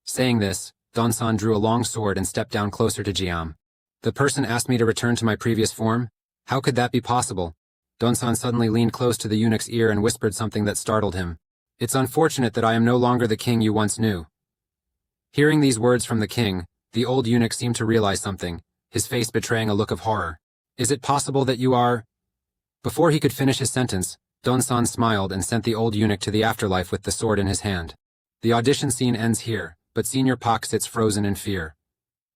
Saying this, Donsan drew a long sword and stepped down closer to Jiam. The person asked me to return to my previous form? How could that be possible? Donsan suddenly leaned close to the eunuch's ear and whispered something that startled him. It's unfortunate that I am no longer the king you once knew. Hearing these words from the king, the old eunuch seemed to realize something, his face betraying a look of horror. Is it possible that you are... Before he could finish his sentence, Donsan smiled and sent the old eunuch to the afterlife with the sword in his hand. The audition scene ends here, but Senior Pak sits frozen in fear.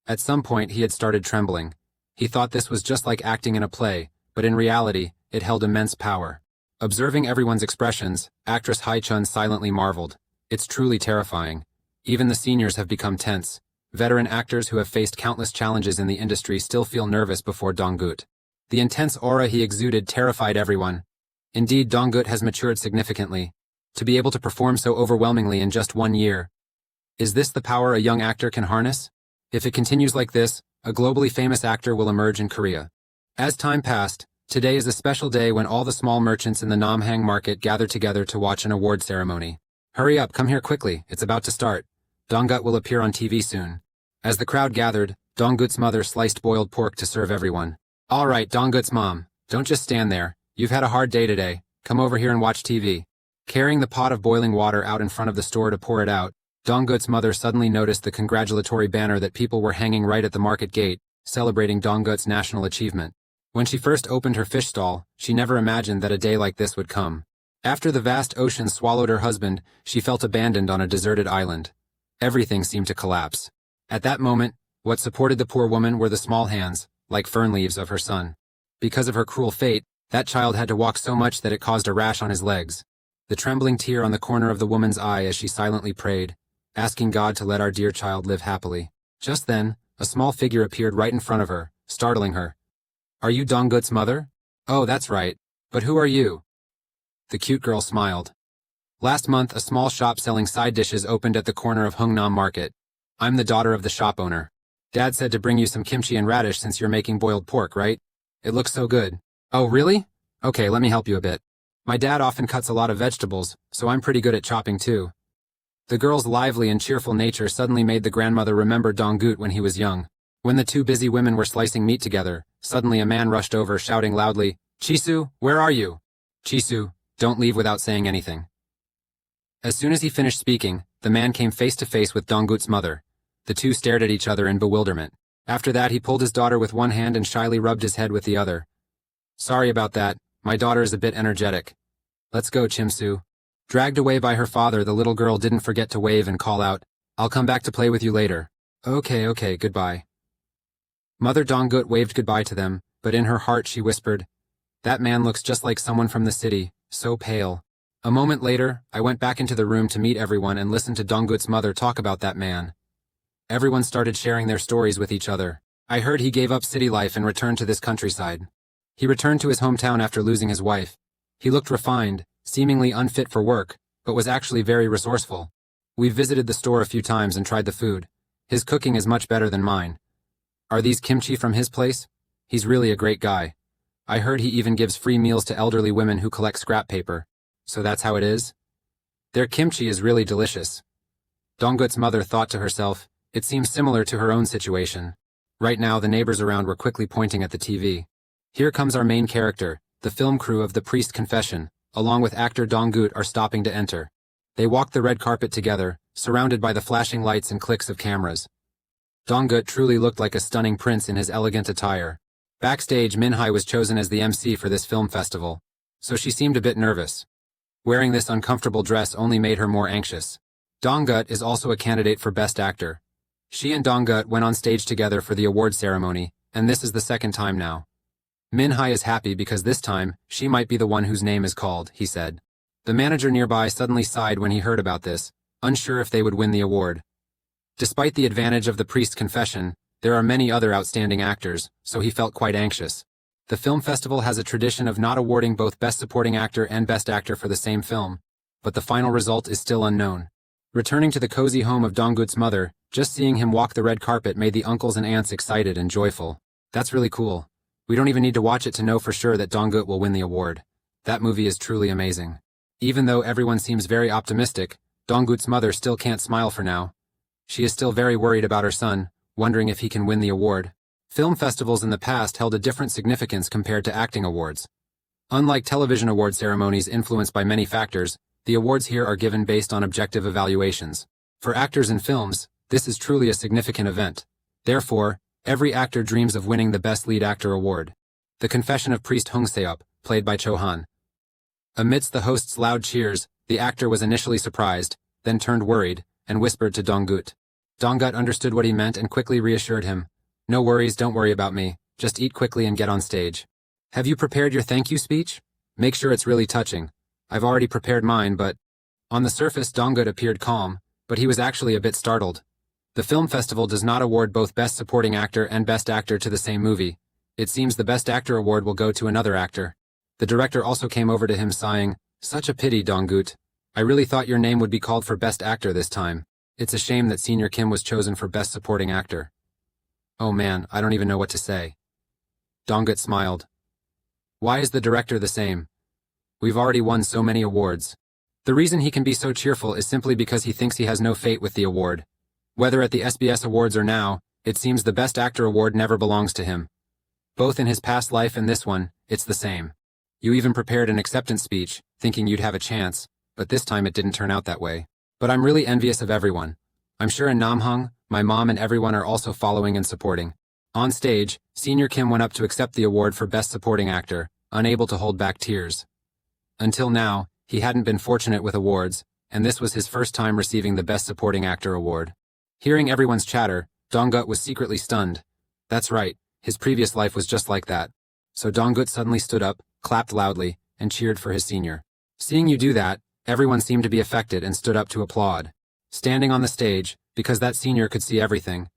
At some point he had started trembling. He thought this was just like acting in a play, but in reality, it held immense power. Observing everyone's expressions, actress Hai Chun silently marveled. It's truly terrifying. Even the seniors have become tense. Veteran actors who have faced countless challenges in the industry still feel nervous before Donggut. The intense aura he exuded terrified everyone. Indeed, Donggut has matured significantly. To be able to perform so overwhelmingly in just 1 year. Is this the power a young actor can harness? If it continues like this, a globally famous actor will emerge in Korea. As time passed, today is a special day when all the small merchants in the Namhang market gather together to watch an award ceremony. Hurry up, come here quickly, it's about to start. Donggut will appear on TV soon. As the crowd gathered, Donggut's mother sliced boiled pork to serve everyone. All right, Donggut's mom, don't just stand there. You've had a hard day today. Come over here and watch TV. Carrying the pot of boiling water out in front of the store to pour it out, Donggut's mother suddenly noticed the congratulatory banner that people were hanging right at the market gate, celebrating Donggut's national achievement. When she first opened her fish stall, she never imagined that a day like this would come. After the vast ocean swallowed her husband, she felt abandoned on a deserted island. Everything seemed to collapse. At that moment, what supported the poor woman were the small hands, like fern leaves, of her son. Because of her cruel fate, that child had to walk so much that it caused a rash on his legs. The trembling tear on the corner of the woman's eye as she silently prayed, asking God to let our dear child live happily. Just then, a small figure appeared right in front of her, startling her. "Are you Donggut's mother?" "Oh, that's right. But who are you?" The cute girl smiled. "Last month, a small shop selling side dishes opened at the corner of Hungnam Market. I'm the daughter of the shop owner. Dad said to bring you some kimchi and radish since you're making boiled pork, right? It looks so good." "Oh, really? Okay, let me help you a bit. My dad often cuts a lot of vegetables, so I'm pretty good at chopping too." The girl's lively and cheerful nature suddenly made the grandmother remember Donggut when he was young. When the two busy women were slicing meat together, suddenly a man rushed over shouting loudly, "Chisu, where are you?" "Chisu, don't leave without saying anything." As soon as he finished speaking, the man came face to face with Donggut's mother. The two stared at each other in bewilderment. After that, he pulled his daughter with one hand and shyly rubbed his head with the other. "Sorry about that, my daughter is a bit energetic. Let's go, Chimsu." Dragged away by her father, the little girl didn't forget to wave and call out, "I'll come back to play with you later." Okay, goodbye." Mother Donggut waved goodbye to them, but in her heart she whispered, "That man looks just like someone from the city, so pale." A moment later, I went back into the room to meet everyone and listen to Donggut's mother talk about that man. Everyone started sharing their stories with each other. I heard he gave up city life and returned to this countryside. He returned to his hometown after losing his wife. He looked refined, seemingly unfit for work, but was actually very resourceful. We've visited the store a few times and tried the food. His cooking is much better than mine. Are these kimchi from his place? He's really a great guy. I heard he even gives free meals to elderly women who collect scrap paper. So that's how it is? Their kimchi is really delicious. Donggut's mother thought to herself, it seems similar to her own situation. Right now, the neighbors around were quickly pointing at the TV. Here comes our main character, the film crew of The Priest Confession, along with actor Donggut, are stopping to enter. They walk the red carpet together, surrounded by the flashing lights and clicks of cameras. Donggut truly looked like a stunning prince in his elegant attire. Backstage, Minhai was chosen as the MC for this film festival, so she seemed a bit nervous. Wearing this uncomfortable dress only made her more anxious. Donggut is also a candidate for Best Actor. She and Donggut went on stage together for the award ceremony, and this is the second time now. Minhai is happy because this time, she might be the one whose name is called, he said. The manager nearby suddenly sighed when he heard about this, unsure if they would win the award. Despite the advantage of The Priest's Confession, there are many other outstanding actors, so he felt quite anxious. The film festival has a tradition of not awarding both Best Supporting Actor and Best Actor for the same film, but the final result is still unknown. Returning to the cozy home of Donggut's mother, just seeing him walk the red carpet made the uncles and aunts excited and joyful. That's really cool. We don't even need to watch it to know for sure that Donggut will win the award. That movie is truly amazing. Even though everyone seems very optimistic, Donggut's mother still can't smile for now. She is still very worried about her son, wondering if he can win the award. Film festivals in the past held a different significance compared to acting awards. Unlike television award ceremonies influenced by many factors, the awards here are given based on objective evaluations. For actors in films, this is truly a significant event. Therefore, every actor dreams of winning the Best Lead Actor award. The Confession of Priest Hong Seup, played by Cho Han. Amidst the host's loud cheers, the actor was initially surprised, then turned worried, and whispered to Donggut. Donggut understood what he meant and quickly reassured him. "No worries, don't worry about me. Just eat quickly and get on stage." "Have you prepared your thank you speech? Make sure it's really touching. I've already prepared mine, but..." On the surface, Donggut appeared calm, but he was actually a bit startled. The film festival does not award both Best Supporting Actor and Best Actor to the same movie. It seems the Best Actor award will go to another actor. The director also came over to him sighing, "Such a pity, Donggut. I really thought your name would be called for Best Actor this time. It's a shame that Senior Kim was chosen for Best Supporting Actor." "Oh man, I don't even know what to say." Donggut smiled. "Why is the director the same? We've already won so many awards." The reason he can be so cheerful is simply because he thinks he has no fate with the award. Whether at the SBS Awards or now, it seems the Best Actor award never belongs to him. Both in his past life and this one, it's the same. You even prepared an acceptance speech, thinking you'd have a chance, but this time it didn't turn out that way. But I'm really envious of everyone. I'm sure in Namhung, my mom and everyone are also following and supporting. On stage, Senior Kim went up to accept the award for Best Supporting Actor, unable to hold back tears. Until now, He hadn't been fortunate with awards, and this was his first time receiving the Best Supporting Actor award. Hearing everyone's chatter, Dong-gut was secretly stunned. That's right, his previous life was just like that. So Dong-gut suddenly stood up, clapped loudly, and cheered for his senior. Seeing you do that, everyone seemed to be affected and stood up to applaud. Standing on the stage, because that senior could see everything.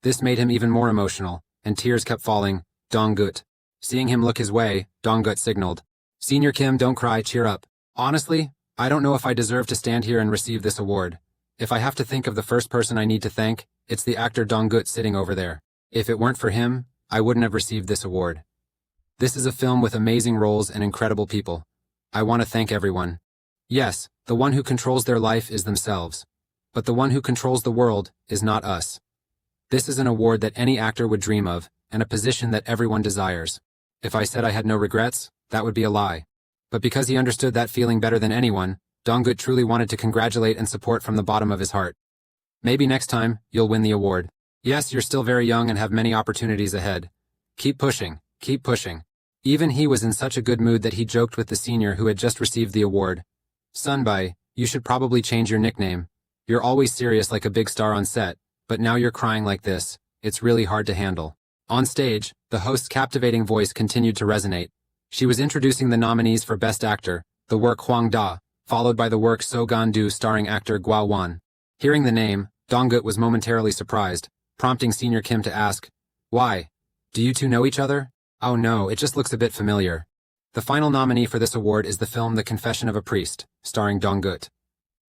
This made him even more emotional, and tears kept falling. Dong-gut. Seeing him look his way, Dong-gut signaled. Senior Kim, don't cry, cheer up. Honestly, I don't know if I deserve to stand here and receive this award. If I have to think of the first person I need to thank, it's the actor Dong-gut sitting over there. If it weren't for him, I wouldn't have received this award. This is a film with amazing roles and incredible people. I want to thank everyone. Yes, the one who controls their life is themselves. But the one who controls the world is not us. This is an award that any actor would dream of, and a position that everyone desires. If I said I had no regrets, that would be a lie. But because he understood that feeling better than anyone, Dong-gut truly wanted to congratulate and support from the bottom of his heart. Maybe next time, you'll win the award. Yes, you're still very young and have many opportunities ahead. Keep pushing, keep pushing. Even he was in such a good mood that he joked with the senior who had just received the award. Sunbai, you should probably change your nickname. You're always serious like a big star on set, but now you're crying like this. It's really hard to handle. On stage, the host's captivating voice continued to resonate. She was introducing the nominees for Best Actor, the work Hwang Da, followed by the work So Gan-do starring actor Gua Wan. Hearing the name, Dong-gut was momentarily surprised, prompting Senior Kim to ask, why? Do you two know each other? Oh no, it just looks a bit familiar. The final nominee for this award is the film The Confession of a Priest, starring Dong-gut.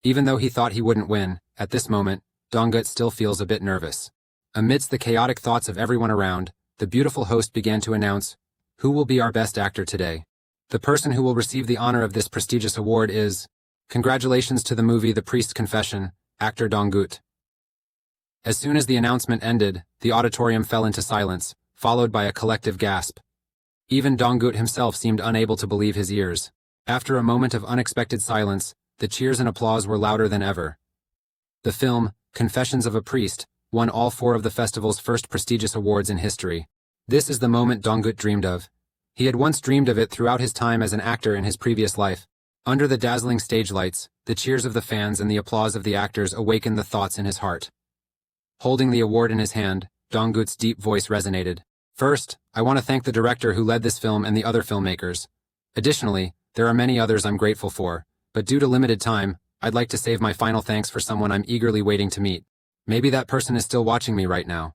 Even though he thought he wouldn't win, at this moment, Dong-gut still feels a bit nervous. Amidst the chaotic thoughts of everyone around, the beautiful host began to announce, who will be our best actor today? The person who will receive the honor of this prestigious award is, congratulations to the movie The Priest's Confession, actor Dong-gut. As soon as the announcement ended, the auditorium fell into silence, followed by a collective gasp. Even Dong-gut himself seemed unable to believe his ears. After a moment of unexpected silence, the cheers and applause were louder than ever. The film, Confessions of a Priest, won all 4 of the festival's first prestigious awards in history. This is the moment Dong-gut dreamed of. He had once dreamed of it throughout his time as an actor in his previous life. Under the dazzling stage lights, the cheers of the fans and the applause of the actors awakened the thoughts in his heart. Holding the award in his hand, Dong-gut's deep voice resonated. First, I want to thank the director who led this film and the other filmmakers. Additionally, there are many others I'm grateful for, but due to limited time, I'd like to save my final thanks for someone I'm eagerly waiting to meet. Maybe that person is still watching me right now.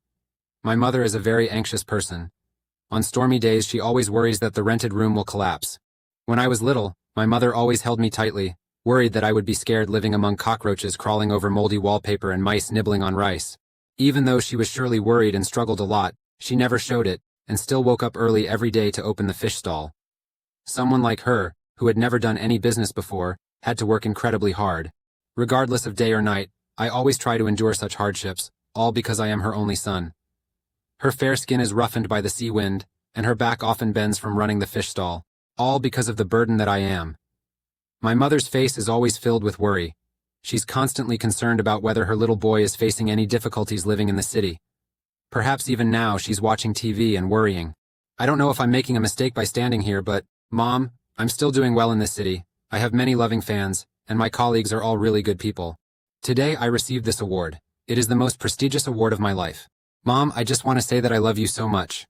My mother is a very anxious person. On stormy days, she always worries that the rented room will collapse. When I was little, my mother always held me tightly, worried that I would be scared living among cockroaches crawling over moldy wallpaper and mice nibbling on rice. Even though she was surely worried and struggled a lot, she never showed it, and still woke up early every day to open the fish stall. Someone like her, who had never done any business before, had to work incredibly hard. Regardless of day or night, I always try to endure such hardships, all because I am her only son. Her fair skin is roughened by the sea wind, and her back often bends from running the fish stall, all because of the burden that I am. My mother's face is always filled with worry. She's constantly concerned about whether her little boy is facing any difficulties living in the city. Perhaps even now she's watching TV and worrying. I don't know if I'm making a mistake by standing here, but, Mom, I'm still doing well in this city. I have many loving fans, and my colleagues are all really good people. Today I received this award. It is the most prestigious award of my life. Mom, I just want to say that I love you so much.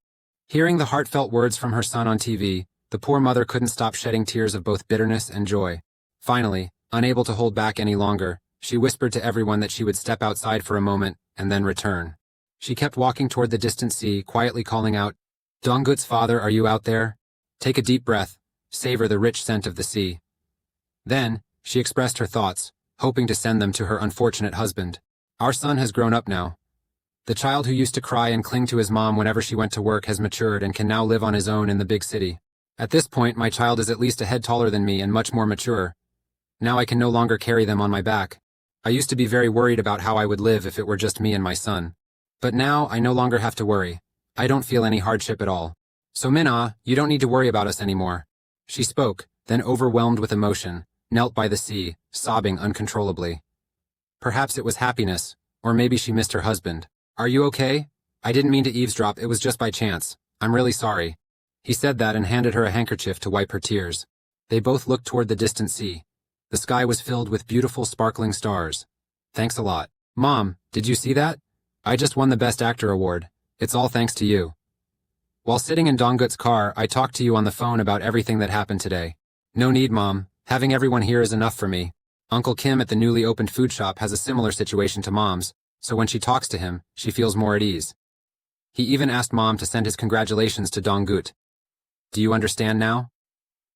Hearing the heartfelt words from her son on TV, the poor mother couldn't stop shedding tears of both bitterness and joy. Finally, unable to hold back any longer, she whispered to everyone that she would step outside for a moment and then return. She kept walking toward the distant sea, quietly calling out, Dong-gut's father, are you out there? Take a deep breath, savor the rich scent of the sea. Then, she expressed her thoughts, hoping to send them to her unfortunate husband. Our son has grown up now. The child who used to cry and cling to his mom whenever she went to work has matured and can now live on his own in the big city. At this point, my child is at least a head taller than me and much more mature. Now I can no longer carry them on my back. I used to be very worried about how I would live if it were just me and my son. But now I no longer have to worry. I don't feel any hardship at all. So Min-ah, you don't need to worry about us anymore. She spoke, then overwhelmed with emotion, knelt by the sea, sobbing uncontrollably. Perhaps it was happiness, or maybe she missed her husband. Are you okay? I didn't mean to eavesdrop, it was just by chance. I'm really sorry. He said that and handed her a handkerchief to wipe her tears. They both looked toward the distant sea, The sky was filled with beautiful sparkling stars. Thanks a lot. Mom, did you see that? I just won the Best Actor award. It's all thanks to you. While sitting in Donggut's car, I talked to you on the phone about everything that happened today. No need, Mom. Having everyone here is enough for me. Uncle Kim at the newly opened food shop has a similar situation to Mom's, so when she talks to him, she feels more at ease. He even asked Mom to send his congratulations to Donggut. Do you understand now?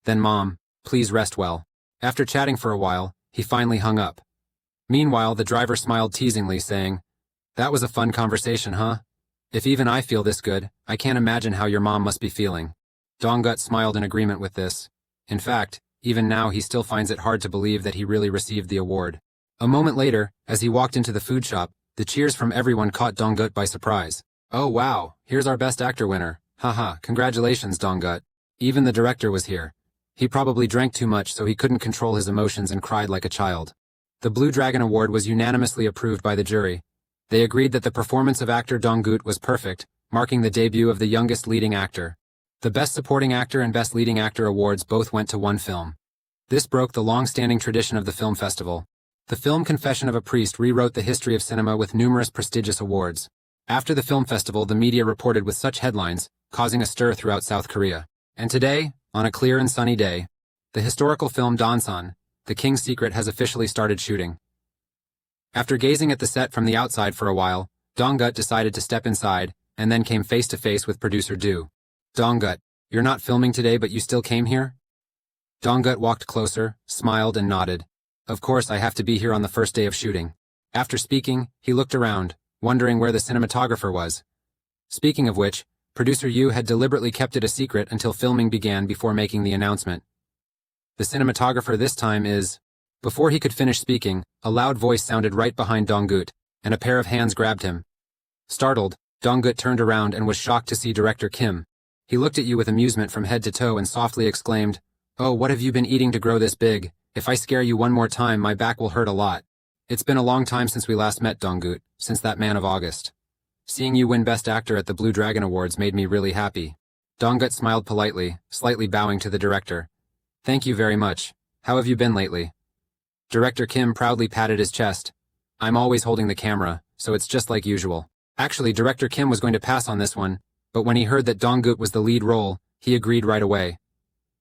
Then Mom, please rest well. After chatting for a while, he finally hung up. Meanwhile, the driver smiled teasingly, saying, "That was a fun conversation, huh? If even I feel this good, I can't imagine how your mom must be feeling." Donggut smiled in agreement with this. In fact, even now he still finds it hard to believe that he really received the award. A moment later, as he walked into the food shop, the cheers from everyone caught Donggut by surprise. "Oh wow, here's our Best Actor winner. Haha, congratulations, Donggut." Even the director was here. He probably drank too much so he couldn't control his emotions and cried like a child. The Blue Dragon Award was unanimously approved by the jury. They agreed that the performance of actor Donggut was perfect, marking the debut of the youngest leading actor. The Best Supporting Actor and Best Leading Actor awards both went to one film. This broke the long-standing tradition of the film festival. The film Confession of a Priest rewrote the history of cinema with numerous prestigious awards. After the film festival, the media reported with such headlines, causing a stir throughout South Korea. And today, on a clear and sunny day, the historical film Donsan, The King's Secret, has officially started shooting. After gazing at the set from the outside for a while, Donggut decided to step inside, and then came face to face with producer Do. "Donggut, you're not filming today but you still came here?" Donggut walked closer, smiled and nodded. "Of course I have to be here on the first day of shooting." After speaking, he looked around, wondering where the cinematographer was. Speaking of which, producer Yu had deliberately kept it a secret until filming began before making the announcement. The cinematographer this time is... Before he could finish speaking, a loud voice sounded right behind Donggut, and a pair of hands grabbed him. Startled, Donggut turned around and was shocked to see director Kim. He looked at you with amusement from head to toe and softly exclaimed, "Oh, what have you been eating to grow this big? If I scare you one more time, my back will hurt a lot." "It's been a long time since we last met, Donggut, since that Man of August. Seeing you win Best Actor at the Blue Dragon Awards made me really happy." Donggut smiled politely, slightly bowing to the director. "Thank you very much. How have you been lately?" Director Kim proudly patted his chest. "I'm always holding the camera, so it's just like usual." Actually, Director Kim was going to pass on this one, but when he heard that Donggut was the lead role, he agreed right away.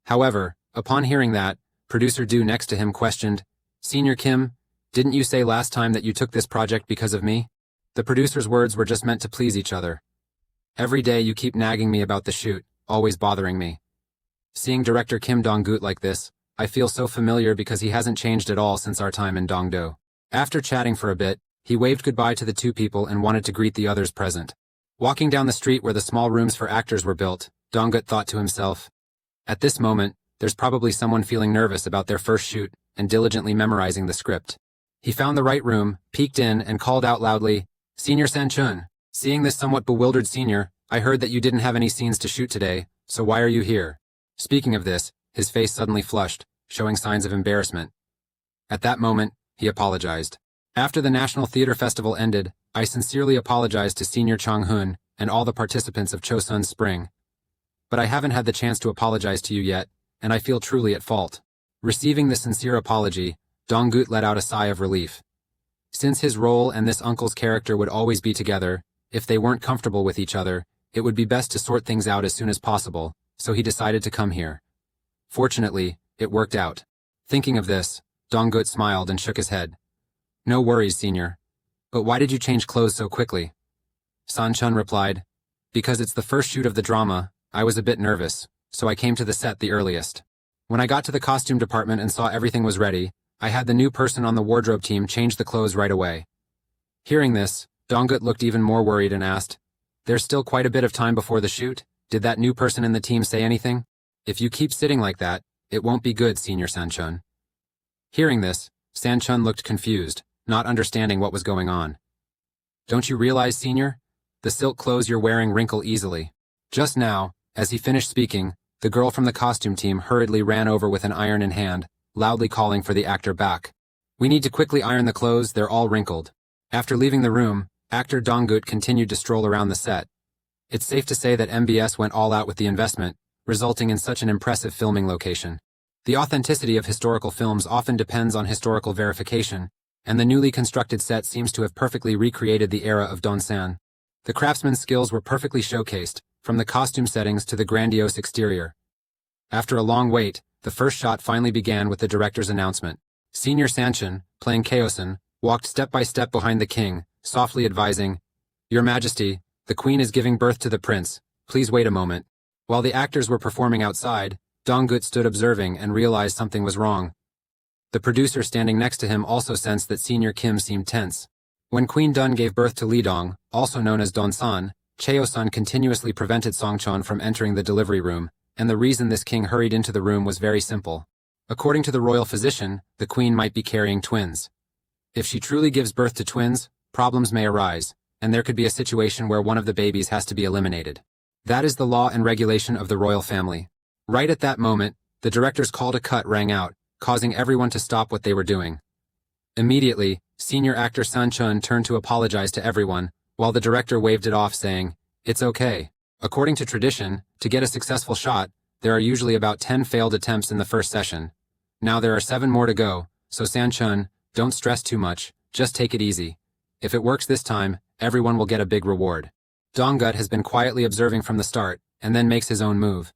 However, upon hearing that, producer Do next to him questioned, "Senior Kim, didn't you say last time that you took this project because of me?" The producer's words were just meant to please each other. "Every day you keep nagging me about the shoot, always bothering me." Seeing Director Kim Donggut like this, I feel so familiar because he hasn't changed at all since our time in Dongdo. After chatting for a bit, he waved goodbye to the two people and wanted to greet the others present. Walking down the street where the small rooms for actors were built, Donggut thought to himself, "At this moment, there's probably someone feeling nervous about their first shoot and diligently memorizing the script." He found the right room, peeked in, and called out loudly, "Senior San-chun." Seeing this somewhat bewildered senior, "I heard that you didn't have any scenes to shoot today, so why are you here?" Speaking of this, his face suddenly flushed, showing signs of embarrassment. At that moment, he apologized. "After the National Theater Festival ended, I sincerely apologized to Senior Chang-hun and all the participants of Chosun's Spring. But I haven't had the chance to apologize to you yet, and I feel truly at fault." Receiving the sincere apology, Donggut let out a sigh of relief. Since his role and this uncle's character would always be together, if they weren't comfortable with each other, it would be best to sort things out as soon as possible, so he decided to come here. Fortunately, it worked out. Thinking of this, Donggut smiled and shook his head. "No worries, senior. But why did you change clothes so quickly?" San-chun replied, "Because it's the first shoot of the drama, I was a bit nervous, so I came to the set the earliest. When I got to the costume department and saw everything was ready, I had the new person on the wardrobe team change the clothes right away." Hearing this, Donggut looked even more worried and asked, "There's still quite a bit of time before the shoot? Did that new person in the team say anything?" "If you keep sitting like that, it won't be good, Senior San-chun." Hearing this, San-chun looked confused, not understanding what was going on. "Don't you realize, Senior? The silk clothes you're wearing wrinkle easily." Just now, as he finished speaking, the girl from the costume team hurriedly ran over with an iron in hand, loudly calling for the actor back. "We need to quickly iron the clothes, they're all wrinkled." After leaving the room, actor Donggut continued to stroll around the set. It's safe to say that MBS went all out with the investment, resulting in such an impressive filming location. The authenticity of historical films often depends on historical verification, and the newly constructed set seems to have perfectly recreated the era of Donsan. The craftsman's skills were perfectly showcased, from the costume settings to the grandiose exterior. After a long wait, the first shot finally began with the director's announcement. Senior Sanchun, playing Kaosun, walked step by step behind the king, softly advising, "Your Majesty, the queen is giving birth to the prince. Please wait a moment." While the actors were performing outside, Dong-gut stood observing and realized something was wrong. The producer standing next to him also sensed that Senior Kim seemed tense. When Queen Dun gave birth to Lidong, also known as Donsan, Cheo-sun continuously prevented Songchon from entering the delivery room, and the reason this king hurried into the room was very simple. According to the royal physician, the queen might be carrying twins. If she truly gives birth to twins, problems may arise, and there could be a situation where one of the babies has to be eliminated. That is the law and regulation of the royal family. Right at that moment, the director's call to cut rang out, causing everyone to stop what they were doing. Immediately, senior actor San Chun turned to apologize to everyone, while the director waved it off saying, "It's okay." According to tradition, to get a successful shot, there are usually about 10 failed attempts in the first session. Now there are 7 more to go, so San Chun, don't stress too much, just take it easy. If it works this time, everyone will get a big reward. Dong-gut has been quietly observing from the start, and then makes his own move.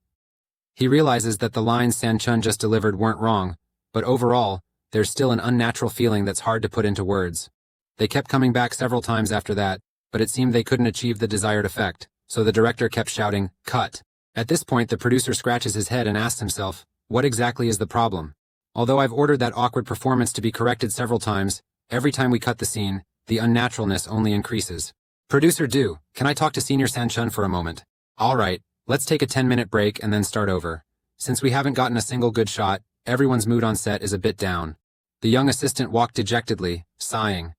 He realizes that the lines San Chun just delivered weren't wrong, but overall, there's still an unnatural feeling that's hard to put into words. They kept coming back several times after that, but it seemed they couldn't achieve the desired effect, so the director kept shouting, "Cut." At this point the producer scratches his head and asks himself, what exactly is the problem? Although I've ordered that awkward performance to be corrected several times, every time we cut the scene, the unnaturalness only increases. Producer Du, can I talk to Senior Sanchun for a moment? Alright, let's take a 10-minute break and then start over. Since we haven't gotten a single good shot, everyone's mood on set is a bit down. The young assistant walked dejectedly, sighing.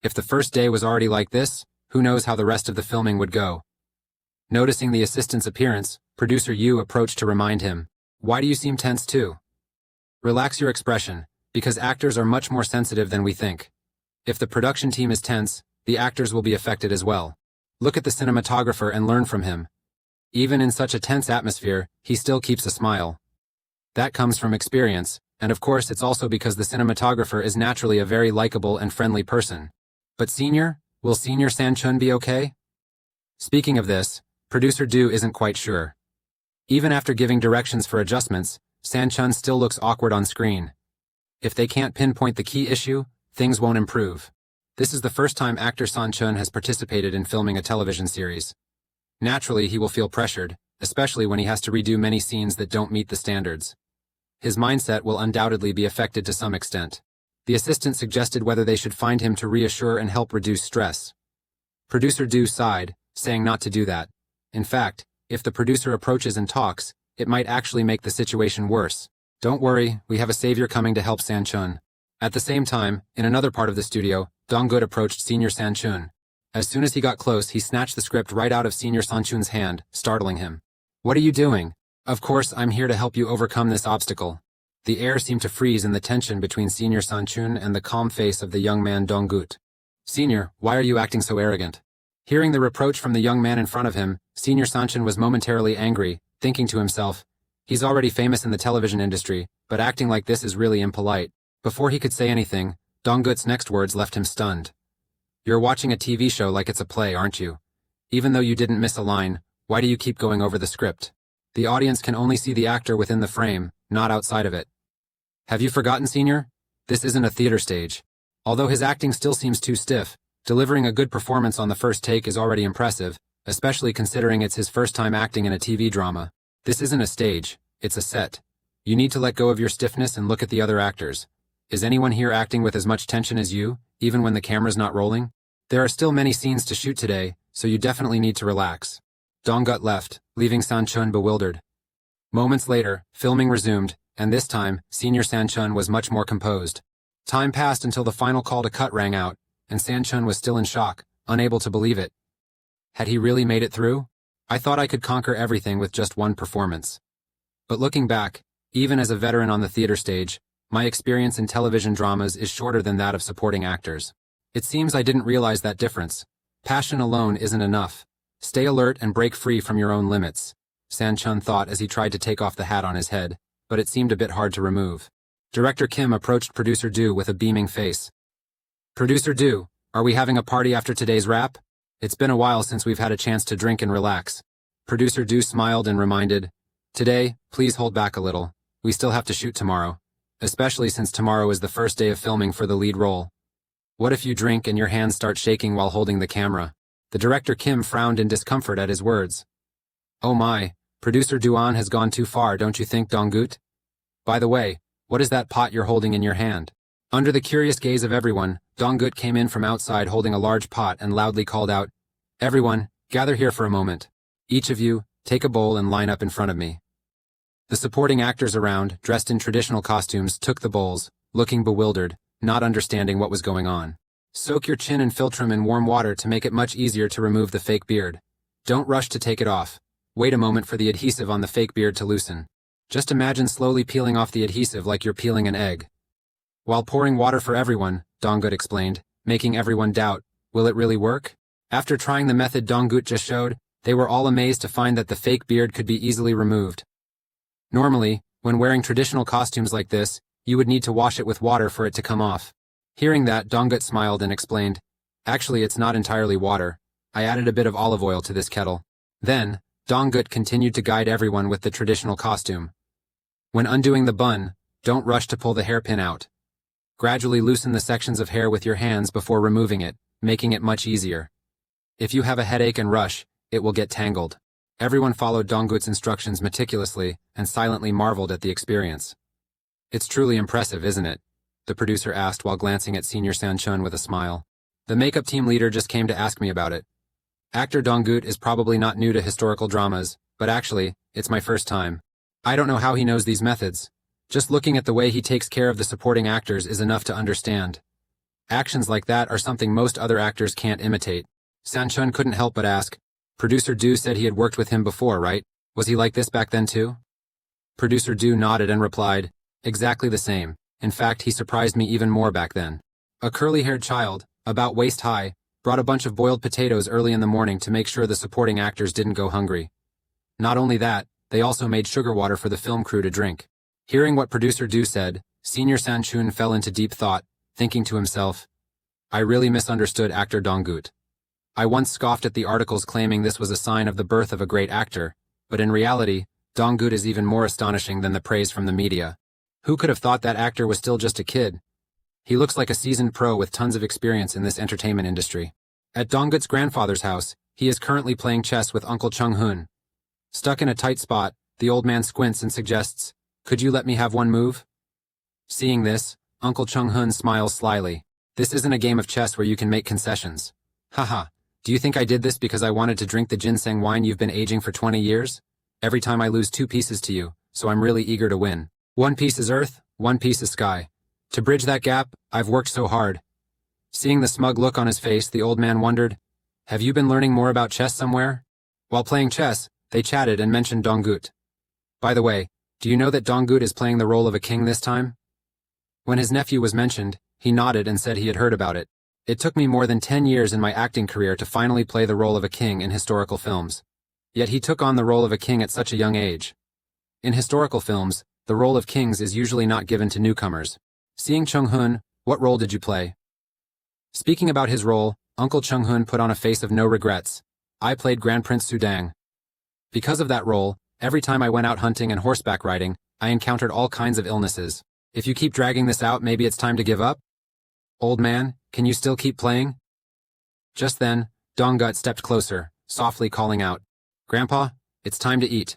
If the first day was already like this, who knows how the rest of the filming would go. Noticing the assistant's appearance, producer Yu approached to remind him, "Why do you seem tense too?" Relax your expression, because actors are much more sensitive than we think. If the production team is tense, the actors will be affected as well. Look at the cinematographer and learn from him. Even in such a tense atmosphere, he still keeps a smile. That comes from experience, and of course it's also because the cinematographer is naturally a very likable and friendly person. But will Senior Sanchun be okay? Speaking of this, producer Du isn't quite sure. Even after giving directions for adjustments, Sanchun still looks awkward on screen. If they can't pinpoint the key issue, things won't improve. This is the first time actor Sanchun has participated in filming a television series. Naturally, he will feel pressured, especially when he has to redo many scenes that don't meet the standards. His mindset will undoubtedly be affected to some extent. The assistant suggested whether they should find him to reassure and help reduce stress. Producer Du sighed, saying not to do that. In fact, if the producer approaches and talks, it might actually make the situation worse. Don't worry, we have a savior coming to help Sanchun. At the same time, in another part of the studio, Dong-gut approached Senior Sanchun. As soon as he got close, he snatched the script right out of Senior Sanchun's hand, startling him. "What are you doing?" "Of course, I'm here to help you overcome this obstacle." The air seemed to freeze in the tension between Senior Sanchun and the calm face of the young man Dong-gut. "Senior, why are you acting so arrogant?" Hearing the reproach from the young man in front of him, Senior Sanchun was momentarily angry, thinking to himself, he's already famous in the television industry, but acting like this is really impolite. Before he could say anything, Dong-gut's next words left him stunned. "You're watching a TV show like it's a play, aren't you? Even though you didn't miss a line, why do you keep going over the script? The audience can only see the actor within the frame, not outside of it. Have you forgotten, Senior? This isn't a theater stage." Although his acting still seems too stiff, delivering a good performance on the first take is already impressive, especially considering it's his first time acting in a TV drama. This isn't a stage, it's a set. You need to let go of your stiffness and look at the other actors. Is anyone here acting with as much tension as you, even when the camera's not rolling? There are still many scenes to shoot today, so you definitely need to relax. Dong-gut left, leaving Sanchun bewildered. Moments later, filming resumed, and this time, Senior Sanchun was much more composed. Time passed until the final call to cut rang out, and Sanchun was still in shock, unable to believe it. Had he really made it through? I thought I could conquer everything with just one performance. But looking back, even as a veteran on the theater stage, my experience in television dramas is shorter than that of supporting actors. It seems I didn't realize that difference. Passion alone isn't enough. Stay alert and break free from your own limits, Sanchun thought as he tried to take off the hat on his head. but it seemed a bit hard to remove. Director Kim approached Producer Du with a beaming face. Producer Du, are we having a party after today's wrap? It's been a while since we've had a chance to drink and relax. Producer Du smiled and reminded, Today, please hold back a little. We still have to shoot tomorrow. Especially since tomorrow is the first day of filming for the lead role. What if you drink and your hands start shaking while holding the camera? The director Kim frowned in discomfort at his words. Oh my, Producer Duan has gone too far, don't you think, Donggut? By the way, what is that pot you're holding in your hand? Under the curious gaze of everyone, Donggut came in from outside holding a large pot and loudly called out, Everyone, gather here for a moment. Each of you, take a bowl and line up in front of me. The supporting actors around, dressed in traditional costumes, took the bowls, looking bewildered, not understanding what was going on. Soak your chin and philtrum in warm water to make it much easier to remove the fake beard. Don't rush to take it off. Wait a moment for the adhesive on the fake beard to loosen. Just imagine slowly peeling off the adhesive like you're peeling an egg. While pouring water for everyone, Donggut explained, making everyone doubt, will it really work? After trying the method Donggut just showed, they were all amazed to find that the fake beard could be easily removed. Normally, when wearing traditional costumes like this, you would need to wash it with water for it to come off. Hearing that, Donggut smiled and explained, Actually, it's not entirely water. I added a bit of olive oil to this kettle. Then, Donggut continued to guide everyone with the traditional costume. When undoing the bun, don't rush to pull the hairpin out. Gradually loosen the sections of hair with your hands before removing it, making it much easier. If you have a headache and rush, it will get tangled. Everyone followed Donggut's instructions meticulously and silently marveled at the experience. It's truly impressive, isn't it? The producer asked while glancing at Senior Sanchun with a smile. The makeup team leader just came to ask me about it. Actor Donggut is probably not new to historical dramas, but actually, it's my first time. I don't know how he knows these methods. Just looking at the way he takes care of the supporting actors is enough to understand. Actions like that are something most other actors can't imitate. Sanchun couldn't help but ask, Producer Du said he had worked with him before, right? Was he like this back then too? Producer Du nodded and replied, Exactly the same. In fact, he surprised me even more back then. A curly-haired child, about waist high, brought a bunch of boiled potatoes early in the morning to make sure the supporting actors didn't go hungry. Not only that, they also made sugar water for the film crew to drink. Hearing what Producer Du said, Senior Sanchun fell into deep thought, thinking to himself, I really misunderstood actor Donggut. I once scoffed at the articles claiming this was a sign of the birth of a great actor, but in reality, Donggut is even more astonishing than the praise from the media. Who could have thought that actor was still just a kid? He looks like a seasoned pro with tons of experience in this entertainment industry. At Donggut's grandfather's house, he is currently playing chess with Uncle Chung-hun. Stuck in a tight spot, the old man squints and suggests, Could you let me have one move? Seeing this, Uncle Chung-hun smiles slyly. This isn't a game of chess where you can make concessions. Haha. Do you think I did this because I wanted to drink the ginseng wine you've been aging for 20 years? Every time I lose 2 pieces to you, so I'm really eager to win. 1 piece is earth, 1 piece is sky. To bridge that gap, I've worked so hard. Seeing the smug look on his face, the old man wondered, Have you been learning more about chess somewhere? While playing chess, they chatted and mentioned Donggut. By the way, do you know that Donggut is playing the role of a king this time? When his nephew was mentioned, he nodded and said he had heard about it. It took me more than 10 years in my acting career to finally play the role of a king in historical films. Yet he took on the role of a king at such a young age. In historical films, the role of kings is usually not given to newcomers. Seeing Chung-hun, what role did you play? Speaking about his role, Uncle Chung-hun put on a face of no regrets. I played Grand Prince Sudang. Because of that role, every time I went out hunting and horseback riding, I encountered all kinds of illnesses. If you keep dragging this out, maybe it's time to give up? Old man, can you still keep playing? Just then, Donggut stepped closer, softly calling out, Grandpa, it's time to eat.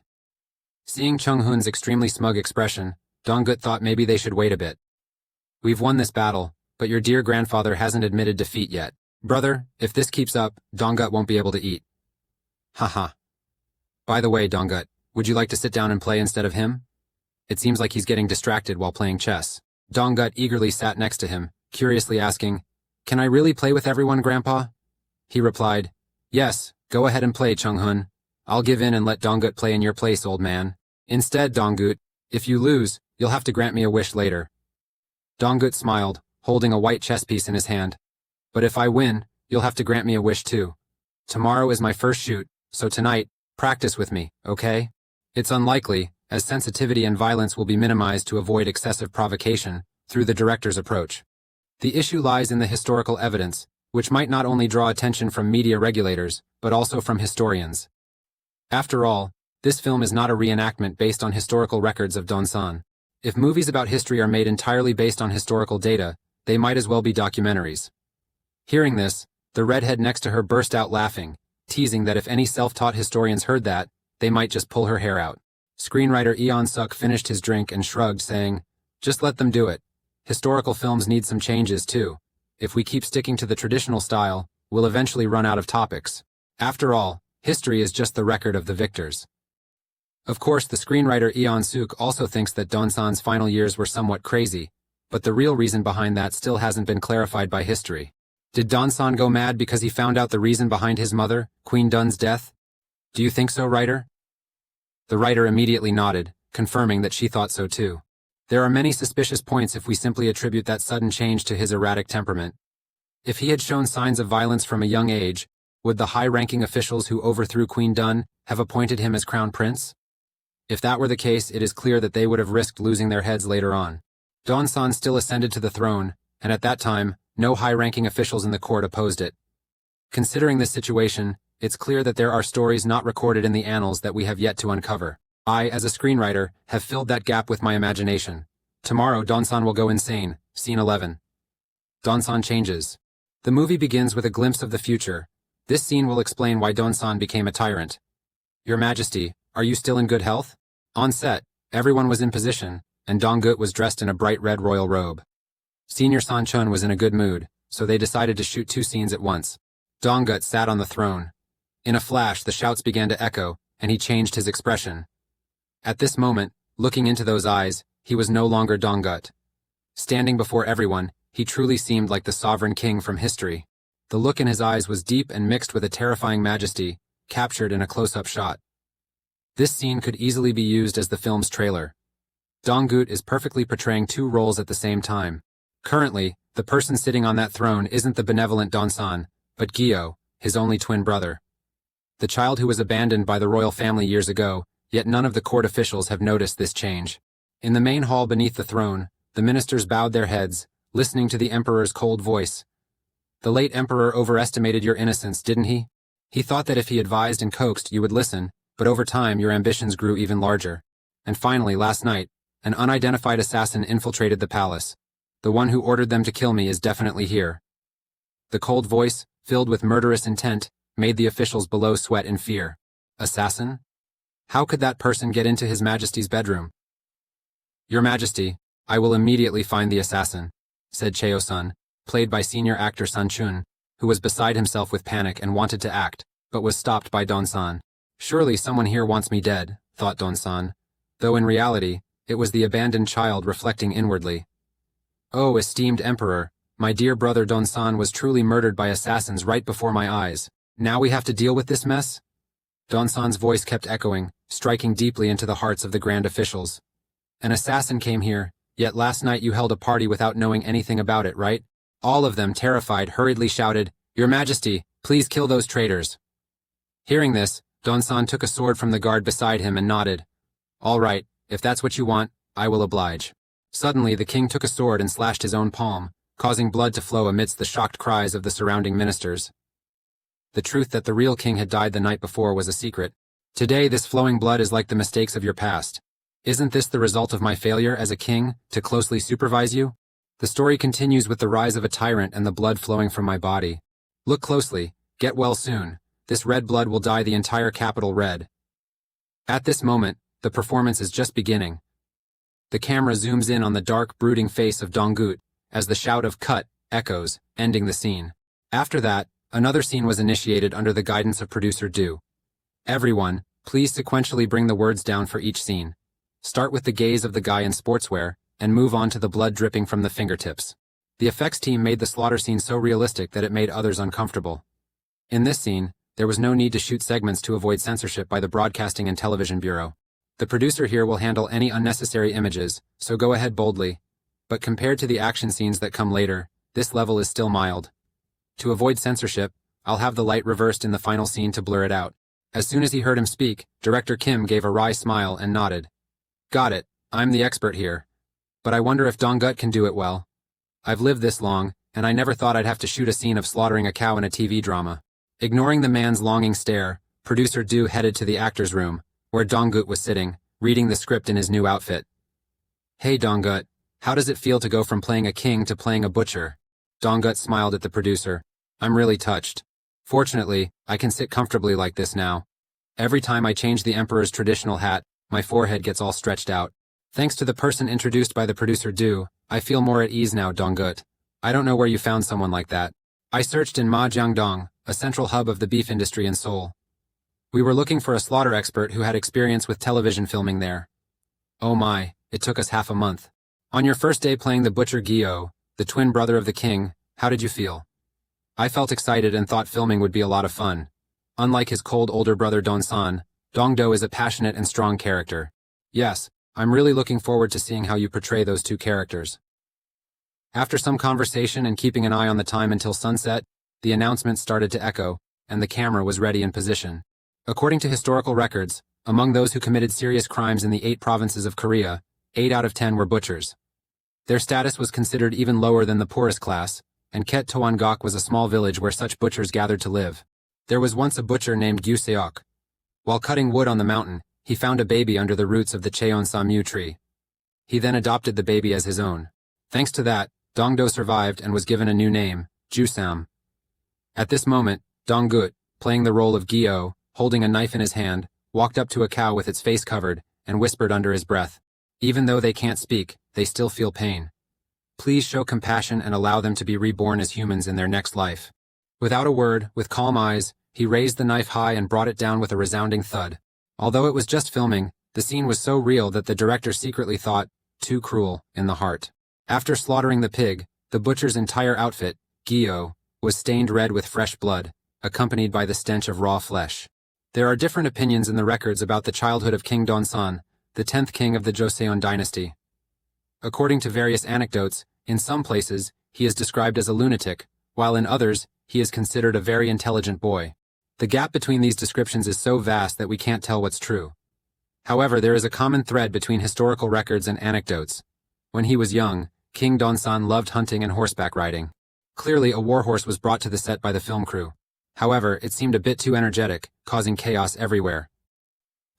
Seeing Chung-hun's extremely smug expression, Donggut thought maybe they should wait a bit. We've won this battle, but your dear grandfather hasn't admitted defeat yet. Brother, if this keeps up, Donggut won't be able to eat. Haha. By the way, Donggut, would you like to sit down and play instead of him? It seems like he's getting distracted while playing chess. Donggut eagerly sat next to him, curiously asking, Can I really play with everyone, Grandpa? He replied, Yes, go ahead and play, Chung-hun. I'll give in and let Donggut play in your place, old man. Instead, Donggut, if you lose, you'll have to grant me a wish later. Donggut smiled, holding a white chess piece in his hand. But if I win, you'll have to grant me a wish too. Tomorrow is my first shoot, so tonight, practice with me, okay? It's unlikely, as sensitivity and violence will be minimized to avoid excessive provocation through the director's approach. The issue lies in the historical evidence, which might not only draw attention from media regulators, but also from historians. After all, this film is not a reenactment based on historical records of Donsan. If movies about history are made entirely based on historical data, they might as well be documentaries. Hearing this, the redhead next to her burst out laughing, teasing that if any self-taught historians heard that, they might just pull her hair out. Screenwriter Eon Suk finished his drink and shrugged, saying, "Just let them do it. Historical films need some changes too. If we keep sticking to the traditional style, we'll eventually run out of topics. After all, history is just the record of the victors." Of course, the screenwriter Eon Suk also thinks that Donsan's final years were somewhat crazy, but the real reason behind that still hasn't been clarified by history. Did Donsan go mad because he found out the reason behind his mother, Queen Dun's death? Do you think so, writer? The writer immediately nodded, confirming that she thought so too. There are many suspicious points if we simply attribute that sudden change to his erratic temperament. If he had shown signs of violence from a young age, would the high-ranking officials who overthrew Queen Dun have appointed him as crown prince? If that were the case, it is clear that they would have risked losing their heads later on. Donsan still ascended to the throne, and at that time, no high-ranking officials in the court opposed it. Considering this situation, it's clear that there are stories not recorded in the annals that we have yet to uncover. I, as a screenwriter, have filled that gap with my imagination. Tomorrow, Donsan will go insane. Scene 11. Donsan changes. The movie begins with a glimpse of the future. This scene will explain why Donsan became a tyrant. Your Majesty, are you still in good health? On set, everyone was in position, and Donggut was dressed in a bright red royal robe. Senior Sanchun was in a good mood, so they decided to shoot 2 scenes at once. Donggut sat on the throne. In a flash, the shouts began to echo, and he changed his expression. At this moment, looking into those eyes, he was no longer Donggut. Standing before everyone, he truly seemed like the sovereign king from history. The look in his eyes was deep and mixed with a terrifying majesty, captured in a close-up shot. This scene could easily be used as the film's trailer. Donggut is perfectly portraying 2 roles at the same time. Currently, the person sitting on that throne isn't the benevolent Donsan, but Gyo, his only twin brother. The child who was abandoned by the royal family years ago, yet none of the court officials have noticed this change. In the main hall beneath the throne, the ministers bowed their heads, listening to the emperor's cold voice. The late emperor overestimated your innocence, didn't he? He thought that if he advised and coaxed, you would listen, but over time your ambitions grew even larger. And finally, last night, an unidentified assassin infiltrated the palace. The one who ordered them to kill me is definitely here. The cold voice, filled with murderous intent, made the officials below sweat in fear. Assassin? How could that person get into His Majesty's bedroom? Your Majesty, I will immediately find the assassin, said Cheo-sun, played by senior actor Sun Chun, who was beside himself with panic and wanted to act, but was stopped by Donsan. Surely someone here wants me dead, thought Donsan, though in reality, it was the abandoned child reflecting inwardly. Oh, esteemed Emperor, my dear brother Donsan was truly murdered by assassins right before my eyes. Now we have to deal with this mess? Donsan's voice kept echoing, striking deeply into the hearts of the grand officials. An assassin came here, yet last night you held a party without knowing anything about it, right? All of them, terrified, hurriedly shouted, Your Majesty, please kill those traitors. Hearing this, Donsan took a sword from the guard beside him and nodded. All right, if that's what you want, I will oblige. Suddenly the king took a sword and slashed his own palm, causing blood to flow amidst the shocked cries of the surrounding ministers. The truth that the real king had died the night before was a secret. Today this flowing blood is like the mistakes of your past. Isn't this the result of my failure as a king to closely supervise you? The story continues with the rise of a tyrant and the blood flowing from my body. Look closely, get well soon. This red blood will dye the entire capital red. At this moment, the performance is just beginning. The camera zooms in on the dark, brooding face of Donggut as the shout of cut echoes, ending the scene. After that, another scene was initiated under the guidance of producer Du. Everyone, please sequentially bring the words down for each scene. Start with the gaze of the guy in sportswear, and move on to the blood dripping from the fingertips. The effects team made the slaughter scene so realistic that it made others uncomfortable. In this scene, there was no need to shoot segments to avoid censorship by the Broadcasting and Television Bureau. The producer here will handle any unnecessary images, so go ahead boldly. But compared to the action scenes that come later, this level is still mild. To avoid censorship, I'll have the light reversed in the final scene to blur it out. As soon as he heard him speak, Director Kim gave a wry smile and nodded. Got it, I'm the expert here. But I wonder if Donggut can do it well. I've lived this long, and I never thought I'd have to shoot a scene of slaughtering a cow in a TV drama. Ignoring the man's longing stare, producer Du headed to the actor's room, where Donggut was sitting, reading the script in his new outfit. Hey Donggut, how does it feel to go from playing a king to playing a butcher? Donggut smiled at the producer. I'm really touched. Fortunately, I can sit comfortably like this now. Every time I change the emperor's traditional hat, my forehead gets all stretched out. Thanks to the person introduced by the producer Du, I feel more at ease now, Donggut. I don't know where you found someone like that. I searched in Majiangdong, a central hub of the beef industry in Seoul. We were looking for a slaughter expert who had experience with television filming there. Oh my, it took us half a month. On your first day playing the butcher Gyo, the twin brother of the king, how did you feel? I felt excited and thought filming would be a lot of fun. Unlike his cold older brother Donsan, Dongdo is a passionate and strong character. Yes, I'm really looking forward to seeing how you portray those two characters. After some conversation and keeping an eye on the time until sunset, the announcement started to echo, and the camera was ready in position. According to historical records, among those who committed serious crimes in the 8 provinces of Korea, 8 out of 10 were butchers. Their status was considered even lower than the poorest class, and Ket Toangok was a small village where such butchers gathered to live. There was once a butcher named Gyu Seok. While cutting wood on the mountain, he found a baby under the roots of the Cheon Samu tree. He then adopted the baby as his own. Thanks to that, Dongdo survived and was given a new name, Jusam. At this moment, Donggut, playing the role of Gyo, holding a knife in his hand, walked up to a cow with its face covered, and whispered under his breath, "Even though they can't speak, they still feel pain. Please show compassion and allow them to be reborn as humans in their next life." Without a word, with calm eyes, he raised the knife high and brought it down with a resounding thud. Although it was just filming, the scene was so real that the director secretly thought, too cruel, in the heart. After slaughtering the pig, the butcher's entire outfit, Gyo, was stained red with fresh blood, accompanied by the stench of raw flesh. There are different opinions in the records about the childhood of King Donsan, the 10th king of the Joseon dynasty. According to various anecdotes, in some places, he is described as a lunatic, while in others, he is considered a very intelligent boy. The gap between these descriptions is so vast that we can't tell what's true. However, there is a common thread between historical records and anecdotes. When he was young, King Donsan loved hunting and horseback riding. Clearly, a warhorse was brought to the set by the film crew. However, it seemed a bit too energetic, causing chaos everywhere.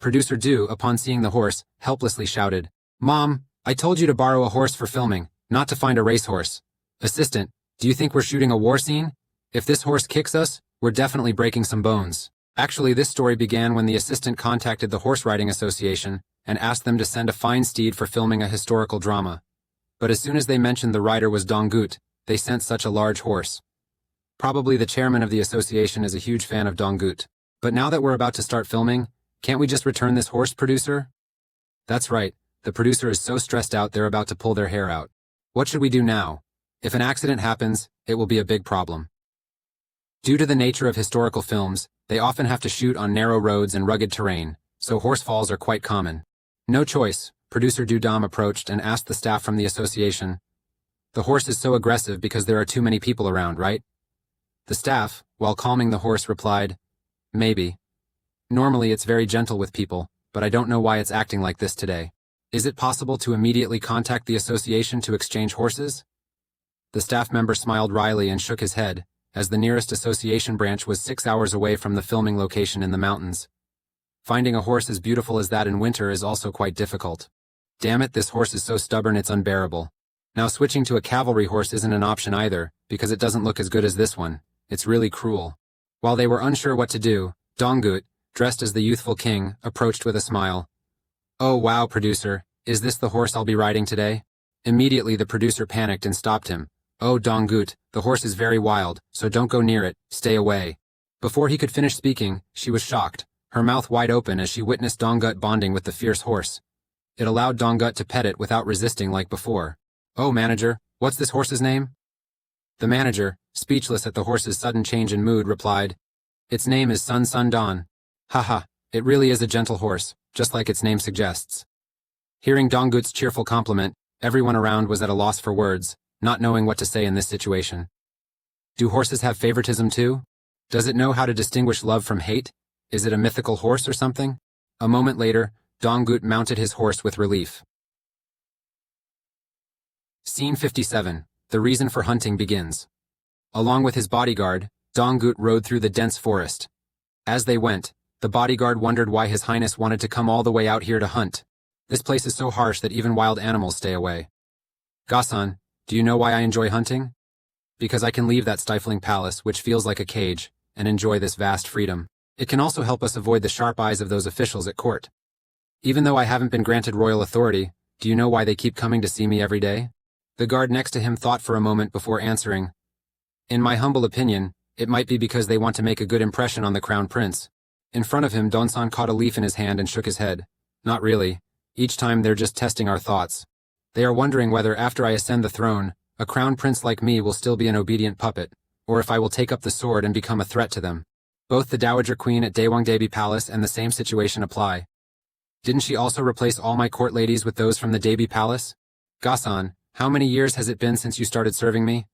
Producer Du, upon seeing the horse, helplessly shouted, "Mom, I told you to borrow a horse for filming, not to find a racehorse. Assistant, do you think we're shooting a war scene? If this horse kicks us, we're definitely breaking some bones." Actually, this story began when the assistant contacted the Horse Riding Association and asked them to send a fine steed for filming a historical drama. But as soon as they mentioned the rider was Donggut, they sent such a large horse. Probably the chairman of the association is a huge fan of Donggut. But now that we're about to start filming, can't we just return this horse, producer? That's right, the producer is so stressed out they're about to pull their hair out. What should we do now? If an accident happens, it will be a big problem. Due to the nature of historical films, they often have to shoot on narrow roads and rugged terrain, so horse falls are quite common. No choice, producer Dudam approached and asked the staff from the association. The horse is so aggressive because there are too many people around, right? The staff, while calming the horse, replied, "Maybe. Normally it's very gentle with people, but I don't know why it's acting like this today. Is it possible to immediately contact the association to exchange horses?" The staff member smiled wryly and shook his head, as the nearest association branch was 6 hours away from the filming location in the mountains. Finding a horse as beautiful as that in winter is also quite difficult. Damn it, this horse is so stubborn it's unbearable. Now switching to a cavalry horse isn't an option either, because it doesn't look as good as this one. It's really cruel. While they were unsure what to do, Donggut, dressed as the youthful king, approached with a smile. "Oh wow, producer, is this the horse I'll be riding today?" Immediately the producer panicked and stopped him. "Oh Donggut, the horse is very wild, so don't go near it, stay away." Before he could finish speaking, she was shocked, her mouth wide open as she witnessed Donggut bonding with the fierce horse. It allowed Donggut to pet it without resisting like before. "Oh manager, what's this horse's name?" The manager, speechless at the horse's sudden change in mood, replied, "Its name is Sun Sun Don. Haha, it really is a gentle horse, just like its name suggests." Hearing Donggut's cheerful compliment, everyone around was at a loss for words, not knowing what to say in this situation. Do horses have favoritism too? Does it know how to distinguish love from hate? Is it a mythical horse or something? A moment later, Donggut mounted his horse with relief. Scene 57. The reason for hunting begins. Along with his bodyguard, Donggut rode through the dense forest. As they went, the bodyguard wondered why His Highness wanted to come all the way out here to hunt. This place is so harsh that even wild animals stay away. Gasan, do you know why I enjoy hunting? Because I can leave that stifling palace, which feels like a cage, and enjoy this vast freedom. It can also help us avoid the sharp eyes of those officials at court. Even though I haven't been granted royal authority, do you know why they keep coming to see me every day? The guard next to him thought for a moment before answering. In my humble opinion, it might be because they want to make a good impression on the crown prince. In front of him, Donsan caught a leaf in his hand and shook his head. Not really. Each time they're just testing our thoughts. They are wondering whether after I ascend the throne, a crown prince like me will still be an obedient puppet, or if I will take up the sword and become a threat to them. Both the Dowager Queen at Daewangdebi Palace and the same situation apply. Didn't she also replace all my court ladies with those from the Debi Palace? Gasan, how many years has it been since you started serving me?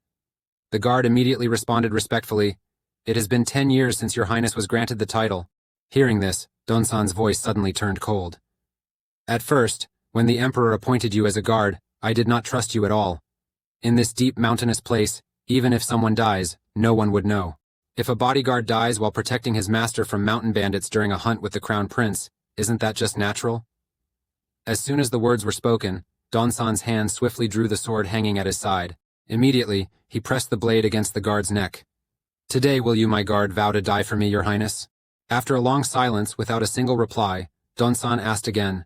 The guard immediately responded respectfully, It has been 10 years since your highness was granted the title. Hearing this, Donsan's voice suddenly turned cold. At first, when the emperor appointed you as a guard, I did not trust you at all. In this deep mountainous place, even if someone dies, no one would know. If a bodyguard dies while protecting his master from mountain bandits during a hunt with the crown prince, isn't that just natural? As soon as the words were spoken, Donsan's hand swiftly drew the sword hanging at his side. Immediately, he pressed the blade against the guard's neck. Today will you, my guard, vow to die for me, your highness? After a long silence, without a single reply, Donsan asked again,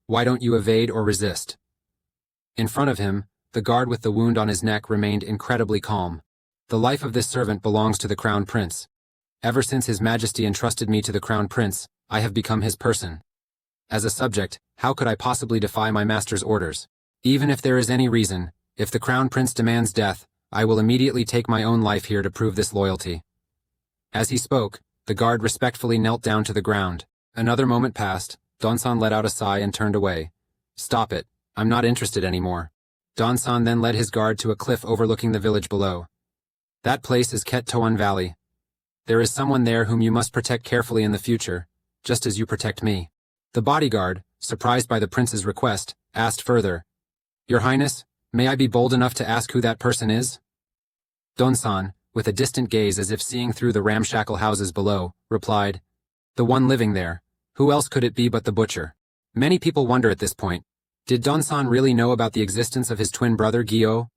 Why don't you evade or resist? In front of him, the guard with the wound on his neck remained incredibly calm. The life of this servant belongs to the crown prince. Ever since his majesty entrusted me to the crown prince, I have become his person. As a subject, how could I possibly defy my master's orders? Even if there is any reason, if the crown prince demands death, I will immediately take my own life here to prove this loyalty. As he spoke, the guard respectfully knelt down to the ground. Another moment passed, Donsan let out a sigh and turned away. Stop it, I'm not interested anymore. Donsan then led his guard to a cliff overlooking the village below. That place is Ket Toan Valley. There is someone there whom you must protect carefully in the future, just as you protect me. The bodyguard, surprised by the prince's request, asked further, Your Highness, may I be bold enough to ask who that person is? Donsan, with a distant gaze as if seeing through the ramshackle houses below, replied, The one living there. Who else could it be but the butcher? Many people wonder at this point, did Donsan really know about the existence of his twin brother Gyo?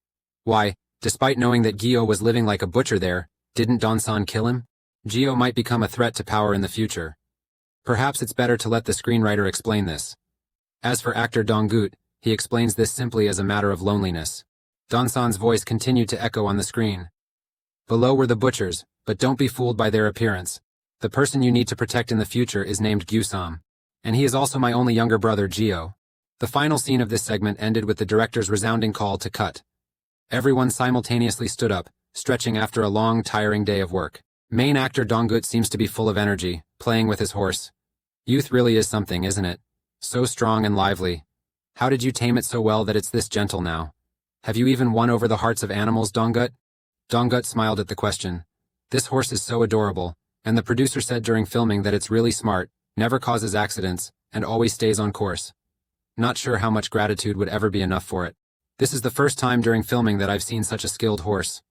Why, despite knowing that Gyo was living like a butcher there, didn't Donsan kill him? Gyo might become a threat to power in the future. Perhaps it's better to let the screenwriter explain this. As for actor Donggut, he explains this simply as a matter of loneliness. Donsan's voice continued to echo on the screen. Below were the butchers, but don't be fooled by their appearance. The person you need to protect in the future is named Gyusam, and he is also my only younger brother Gyo. The final scene of this segment ended with the director's resounding call to cut. Everyone simultaneously stood up, stretching after a long, tiring day of work. Main actor Donggut seems to be full of energy, playing with his horse. Youth really is something, isn't it? So strong and lively. How did you tame it so well that it's this gentle now? Have you even won over the hearts of animals, Donggut? Donggut smiled at the question. This horse is so adorable, and the producer said during filming that it's really smart, never causes accidents, and always stays on course. Not sure how much gratitude would ever be enough for it. This is the first time during filming that I've seen such a skilled horse.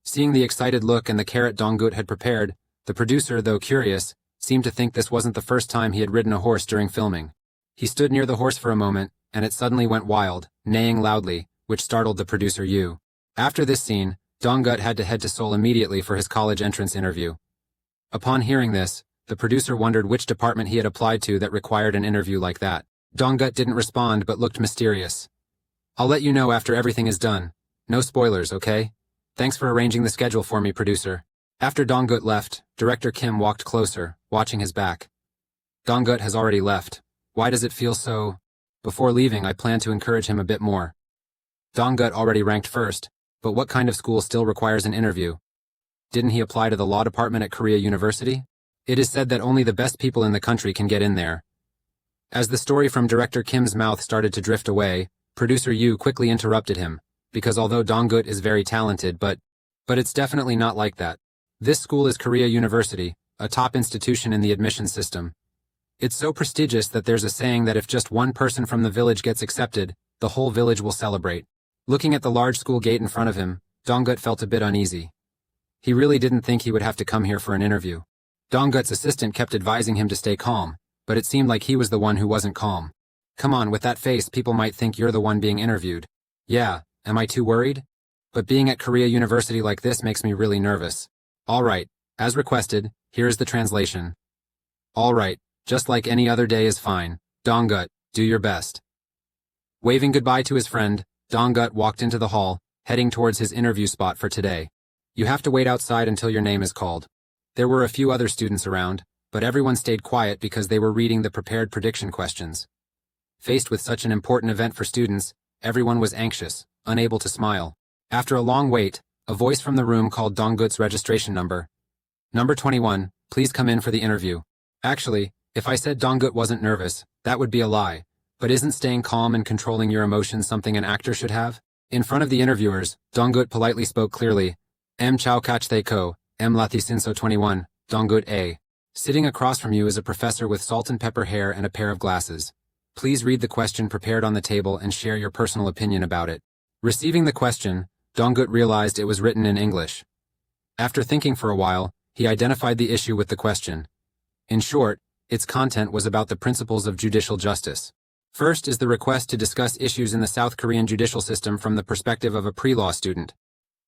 Seeing the excited look and the carrot Donggut had prepared, the producer, though curious, seemed to think this wasn't the first time he had ridden a horse during filming. He stood near the horse for a moment, and it suddenly went wild, neighing loudly, which startled the producer Yu. After this scene, Donggut had to head to Seoul immediately for his college entrance interview. Upon hearing this, the producer wondered which department he had applied to that required an interview like that. Donggut didn't respond but looked mysterious. I'll let you know after everything is done. No spoilers, okay? Thanks for arranging the schedule for me, producer. After Donggut left, director Kim walked closer, watching his back. Donggut has already left. Why does it feel so? Before leaving, I plan to encourage him a bit more. Donggut already ranked first, but what kind of school still requires an interview? Didn't he apply to the law department at Korea University? It is said that only the best people in the country can get in there. As the story from director Kim's mouth started to drift away, producer Yu quickly interrupted him, because although Donggut is very talented, but it's definitely not like that. This school is Korea University, a top institution in the admission system. It's so prestigious that there's a saying that if just one person from the village gets accepted, the whole village will celebrate. Looking at the large school gate in front of him, Donggut felt a bit uneasy. He really didn't think he would have to come here for an interview. Donggut's assistant kept advising him to stay calm, but it seemed like he was the one who wasn't calm. Come on, with that face, people might think you're the one being interviewed. Yeah, am I too worried? But being at Korea University like this makes me really nervous. All right, as requested, here is the translation. All right, just like any other day is fine. Donggut, do your best. Waving goodbye to his friend, Donggut walked into the hall, heading towards his interview spot for today. You have to wait outside until your name is called. There were a few other students around, but everyone stayed quiet because they were reading the prepared prediction questions. Faced with such an important event for students, everyone was anxious, unable to smile. After a long wait, a voice from the room called Donggut's registration number. Number 21, please come in for the interview. Actually, if I said Donggut wasn't nervous, that would be a lie. But isn't staying calm and controlling your emotions something an actor should have? In front of the interviewers, Donggut politely spoke clearly. M. Chao Kach Thay Ko, M. Lathi Sinso 21, Donggut A. Sitting across from you is a professor with salt and pepper hair and a pair of glasses. Please read the question prepared on the table and share your personal opinion about it. Receiving the question, Donggut realized it was written in English. After thinking for a while, he identified the issue with the question. In short, its content was about the principles of judicial justice. First is the request to discuss issues in the South Korean judicial system from the perspective of a pre-law student.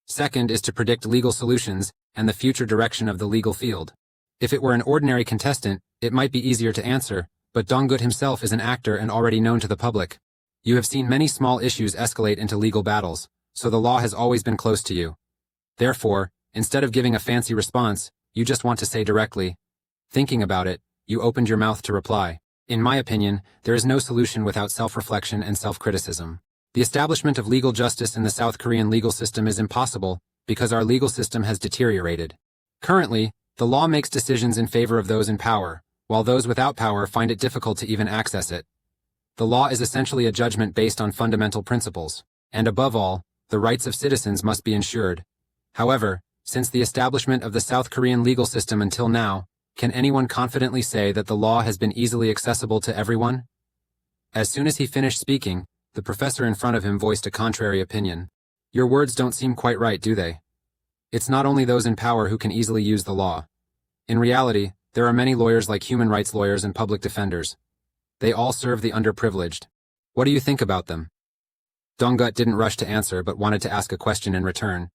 Second is to predict legal solutions and the future direction of the legal field. If it were an ordinary contestant, it might be easier to answer, but Donggut himself is an actor and already known to the public. You have seen many small issues escalate into legal battles, so the law has always been close to you. Therefore, instead of giving a fancy response, you just want to say directly. Thinking about it, you opened your mouth to reply. In my opinion, there is no solution without self-reflection and self-criticism. The establishment of legal justice in the South Korean legal system is impossible because our legal system has deteriorated. Currently, the law makes decisions in favor of those in power, while those without power find it difficult to even access it. The law is essentially a judgment based on fundamental principles, and above all, the rights of citizens must be ensured. However, since the establishment of the South Korean legal system until now, can anyone confidently say that the law has been easily accessible to everyone? As soon as he finished speaking, the professor in front of him voiced a contrary opinion. Your words don't seem quite right, do they? It's not only those in power who can easily use the law. In reality, there are many lawyers like human rights lawyers and public defenders. They all serve the underprivileged. What do you think about them? Donggut didn't rush to answer but wanted to ask a question in return.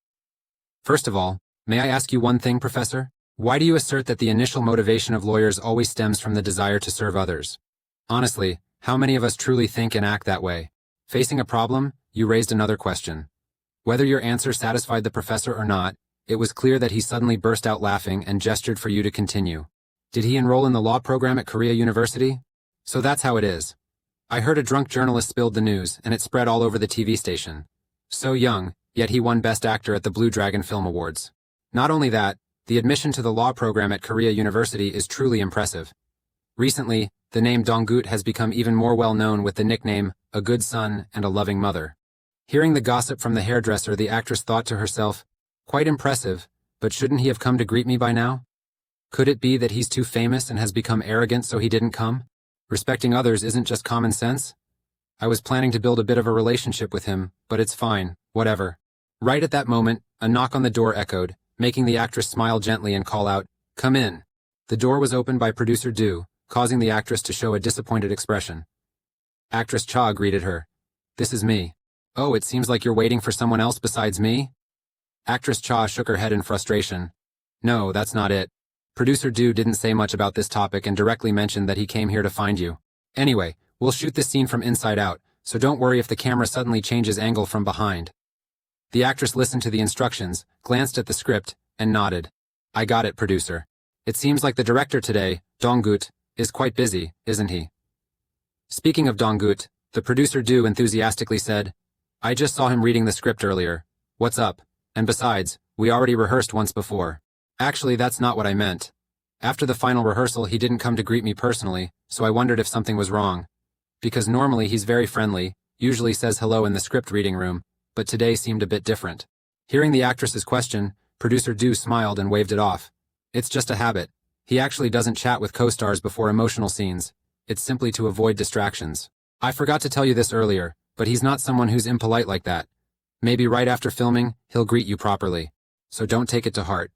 First of all, may I ask you one thing, Professor? Why do you assert that the initial motivation of lawyers always stems from the desire to serve others? Honestly, how many of us truly think and act that way? Facing a problem, you raised another question. Whether your answer satisfied the professor or not, it was clear that he suddenly burst out laughing and gestured for you to continue. Did he enroll in the law program at Korea University? So that's how it is. I heard a drunk journalist spilled the news, and it spread all over the TV station. So young, yet he won Best Actor at the Blue Dragon Film Awards. Not only that, the admission to the law program at Korea University is truly impressive. Recently, the name Donggut has become even more well-known with the nickname, a good son and a loving mother. Hearing the gossip from the hairdresser, the actress thought to herself, quite impressive, but shouldn't he have come to greet me by now? Could it be that he's too famous and has become arrogant so he didn't come? Respecting others isn't just common sense? I was planning to build a bit of a relationship with him, but it's fine, whatever. Right at that moment, a knock on the door echoed, making the actress smile gently and call out, "Come in." The door was opened by producer Du, causing the actress to show a disappointed expression. Actress Cha greeted her. "This is me." "Oh, it seems like you're waiting for someone else besides me?" Actress Cha shook her head in frustration. "No, that's not it. Producer Du didn't say much about this topic and directly mentioned that he came here to find you. Anyway, we'll shoot this scene from inside out, so don't worry if the camera suddenly changes angle from behind." The actress listened to the instructions, glanced at the script, and nodded. "I got it, producer. It seems like the director today, Donggut, is quite busy, isn't he?" Speaking of Donggut, the producer Du enthusiastically said, "I just saw him reading the script earlier. What's up? And besides, we already rehearsed once before." "Actually, that's not what I meant. After the final rehearsal, he didn't come to greet me personally, so I wondered if something was wrong. Because normally he's very friendly, usually says hello in the script reading room, but today seemed a bit different." Hearing the actress's question, producer Du smiled and waved it off. "It's just a habit. He actually doesn't chat with co-stars before emotional scenes. It's simply to avoid distractions. I forgot to tell you this earlier, but he's not someone who's impolite like that. Maybe right after filming, he'll greet you properly. So don't take it to heart.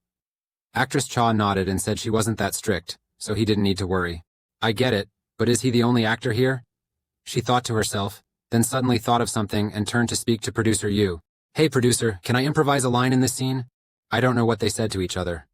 Actress Cha nodded and said she wasn't that strict, so he didn't need to worry. I get it, but is he the only actor here? She thought to herself, then suddenly thought of something and turned to speak to producer Yu. Hey producer, can I improvise a line in this scene? I don't know what they said to each other.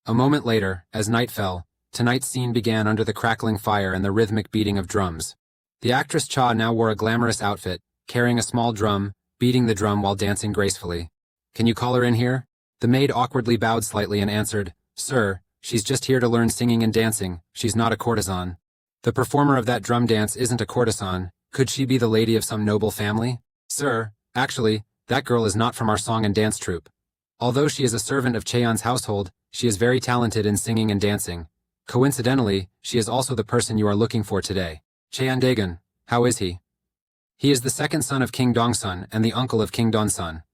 A moment later, as night fell, tonight's scene began under the crackling fire and the rhythmic beating of drums. The actress Cha now wore a glamorous outfit, carrying a small drum, beating the drum while dancing gracefully. Can you call her in here? The maid awkwardly bowed slightly and answered, Sir, she's just here to learn singing and dancing, she's not a courtesan. The performer of that drum dance isn't a courtesan, could she be the lady of some noble family? Sir, actually, that girl is not from our song and dance troupe. Although she is a servant of Cheon's household, she is very talented in singing and dancing. Coincidentally, she is also the person you are looking for today. Cheon Dagon, how is he? He is the second son of King Dongsun and the uncle of King Donsun.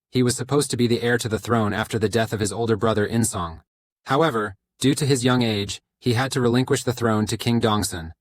He was supposed to be the heir to the throne after the death of his older brother Insong. However, due to his young age, he had to relinquish the throne to King Dongsun.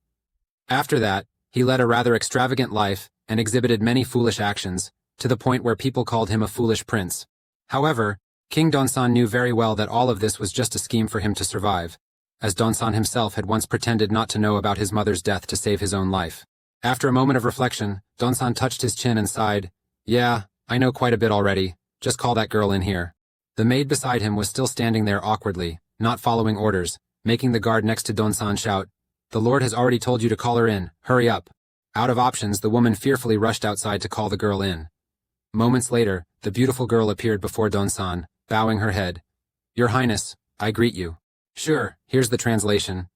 After that, he led a rather extravagant life and exhibited many foolish actions, to the point where people called him a foolish prince. However, King Donsun knew very well that all of this was just a scheme for him to survive, as Donsun himself had once pretended not to know about his mother's death to save his own life. After a moment of reflection, Donsun touched his chin and sighed, Yeah, I know quite a bit already, just call that girl in here. The maid beside him was still standing there awkwardly, not following orders, making the guard next to Donsun shout, The Lord has already told you to call her in, hurry up. Out of options, the woman fearfully rushed outside to call the girl in. Moments later, the beautiful girl appeared before Donsun, bowing her head. Your Highness, I greet you. Sure, here's the translation.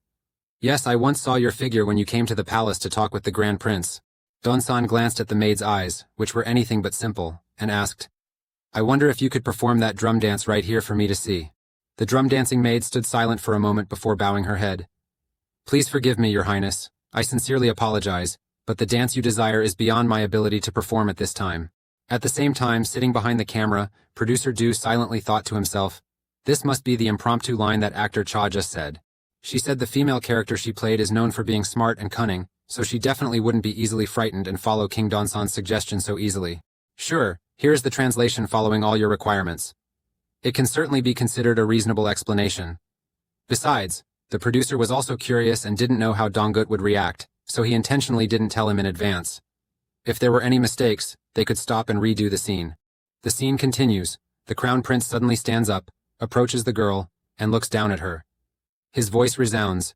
Yes, I once saw your figure when you came to the palace to talk with the Grand Prince. Donsun glanced at the maid's eyes, which were anything but simple, and asked, I wonder if you could perform that drum dance right here for me to see. The drum dancing maid stood silent for a moment before bowing her head. Please forgive me, Your Highness. I sincerely apologize, but the dance you desire is beyond my ability to perform at this time. At the same time, sitting behind the camera, producer Du silently thought to himself, this must be the impromptu line that actor Cha just said. She said the female character she played is known for being smart and cunning, so she definitely wouldn't be easily frightened and follow King Donsun's suggestion so easily. Sure, here's the translation following all your requirements. It can certainly be considered a reasonable explanation. Besides, the producer was also curious and didn't know how Donggut would react, so he intentionally didn't tell him in advance. If there were any mistakes, they could stop and redo the scene. The scene continues. The crown prince suddenly stands up, approaches the girl, and looks down at her. His voice resounds.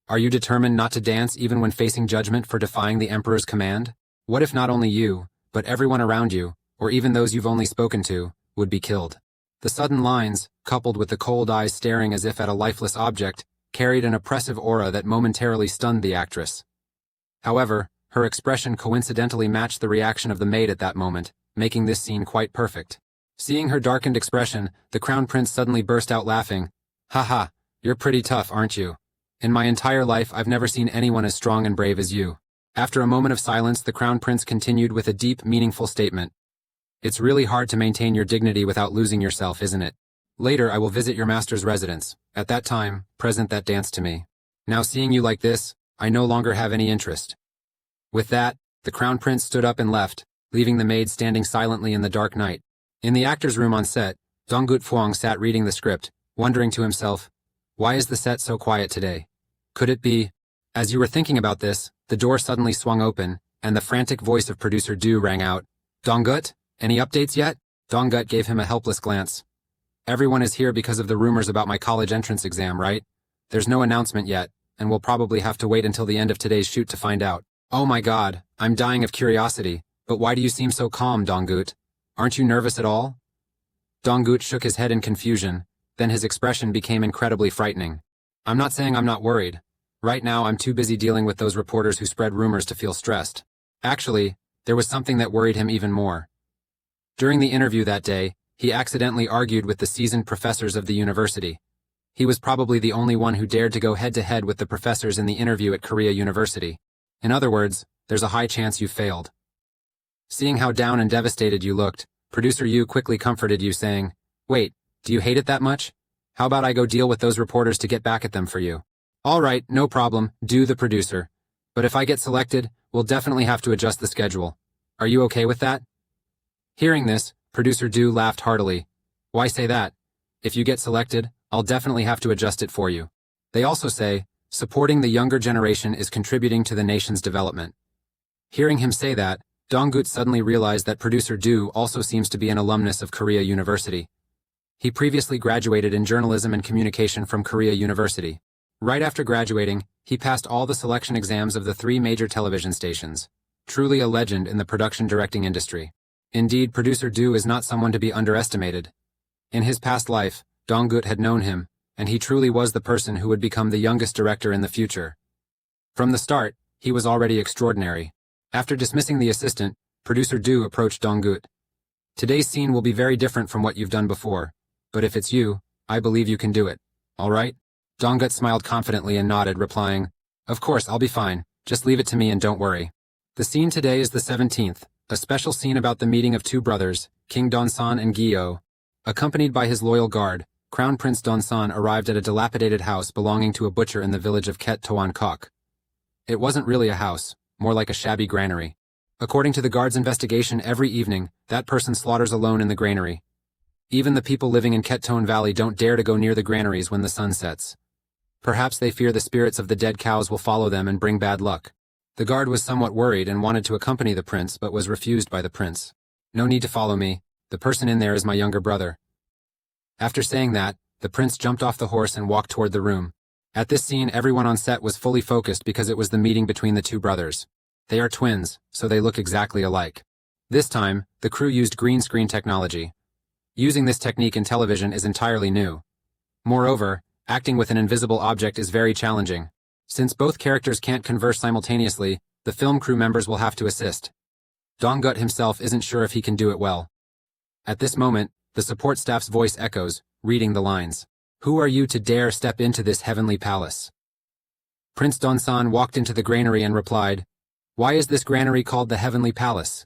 Are you determined not to dance even when facing judgment for defying the emperor's command? What if not only you, but everyone around you, or even those you've only spoken to, would be killed? The sudden lines, coupled with the cold eyes staring as if at a lifeless object, carried an oppressive aura that momentarily stunned the actress. However, her expression coincidentally matched the reaction of the maid at that moment, making this scene quite perfect. Seeing her darkened expression, the crown prince suddenly burst out laughing. Haha, you're pretty tough, aren't you? In my entire life, I've never seen anyone as strong and brave as you. After a moment of silence, the crown prince continued with a deep, meaningful statement. It's really hard to maintain your dignity without losing yourself, isn't it? Later, I will visit your master's residence. At that time, present that dance to me. Now seeing you like this, I no longer have any interest. With that, the crown prince stood up and left, leaving the maid standing silently in the dark night. In the actor's room on set, Donggut Fuang sat reading the script, wondering to himself, why is the set so quiet today? Could it be? As you were thinking about this, the door suddenly swung open, and the frantic voice of producer Du rang out. Donggut, any updates yet? Donggut gave him a helpless glance. Everyone is here because of the rumors about my college entrance exam, right? There's no announcement yet, and we'll probably have to wait until the end of today's shoot to find out. Oh my god, I'm dying of curiosity, but why do you seem so calm, Donggut? Aren't you nervous at all? Donggut shook his head in confusion, then his expression became incredibly frightening. I'm not saying I'm not worried. Right now I'm too busy dealing with those reporters who spread rumors to feel stressed. Actually, there was something that worried him even more. During the interview that day, he accidentally argued with the seasoned professors of the university. He was probably the only one who dared to go head-to-head with the professors in the interview at Korea University. In other words, there's a high chance you failed. Seeing how down and devastated you looked, producer Yu quickly comforted you saying, Wait, do you hate it that much? How about I go deal with those reporters to get back at them for you? All right, no problem, do the producer. But if I get selected, we'll definitely have to adjust the schedule. Are you okay with that? Hearing this, producer Du laughed heartily. Why say that? If you get selected, I'll definitely have to adjust it for you. They also say, supporting the younger generation is contributing to the nation's development. Hearing him say that, Donggut suddenly realized that producer Du also seems to be an alumnus of Korea University. He previously graduated in journalism and communication from Korea University. Right after graduating, he passed all the selection exams of the 3 major television stations. Truly a legend in the production directing industry. Indeed, producer Du is not someone to be underestimated. In his past life, Donggut had known him, and he truly was the person who would become the youngest director in the future. From the start, he was already extraordinary. After dismissing the assistant, producer Du approached Donggut. Today's scene will be very different from what you've done before, but if it's you, I believe you can do it. All right? Donggut smiled confidently and nodded, replying, Of course, I'll be fine. Just leave it to me and don't worry. The scene today is the 17th, a special scene about the meeting of 2 brothers, King Donsan and Gyo. Accompanied by his loyal guard, Crown Prince Donsan arrived at a dilapidated house belonging to a butcher in the village of Ket Toan Kok. It wasn't really a house, more like a shabby granary. According to the guard's investigation, every evening, that person slaughters alone in the granary. Even the people living in Ketone Valley don't dare to go near the granaries when the sun sets. Perhaps they fear the spirits of the dead cows will follow them and bring bad luck. The guard was somewhat worried and wanted to accompany the prince but was refused by the prince. No need to follow me, the person in there is my younger brother. After saying that, the prince jumped off the horse and walked toward the room. At this scene, everyone on set was fully focused because it was the meeting between the 2 brothers. They are twins, so they look exactly alike. This time, the crew used green screen technology. Using this technique in television is entirely new. Moreover, acting with an invisible object is very challenging. Since both characters can't converse simultaneously, the film crew members will have to assist. Donggut himself isn't sure if he can do it well. At this moment, the support staff's voice echoes, reading the lines. Who are you to dare step into this heavenly palace? Prince Donsan walked into the granary and replied, Why is this granary called the heavenly palace?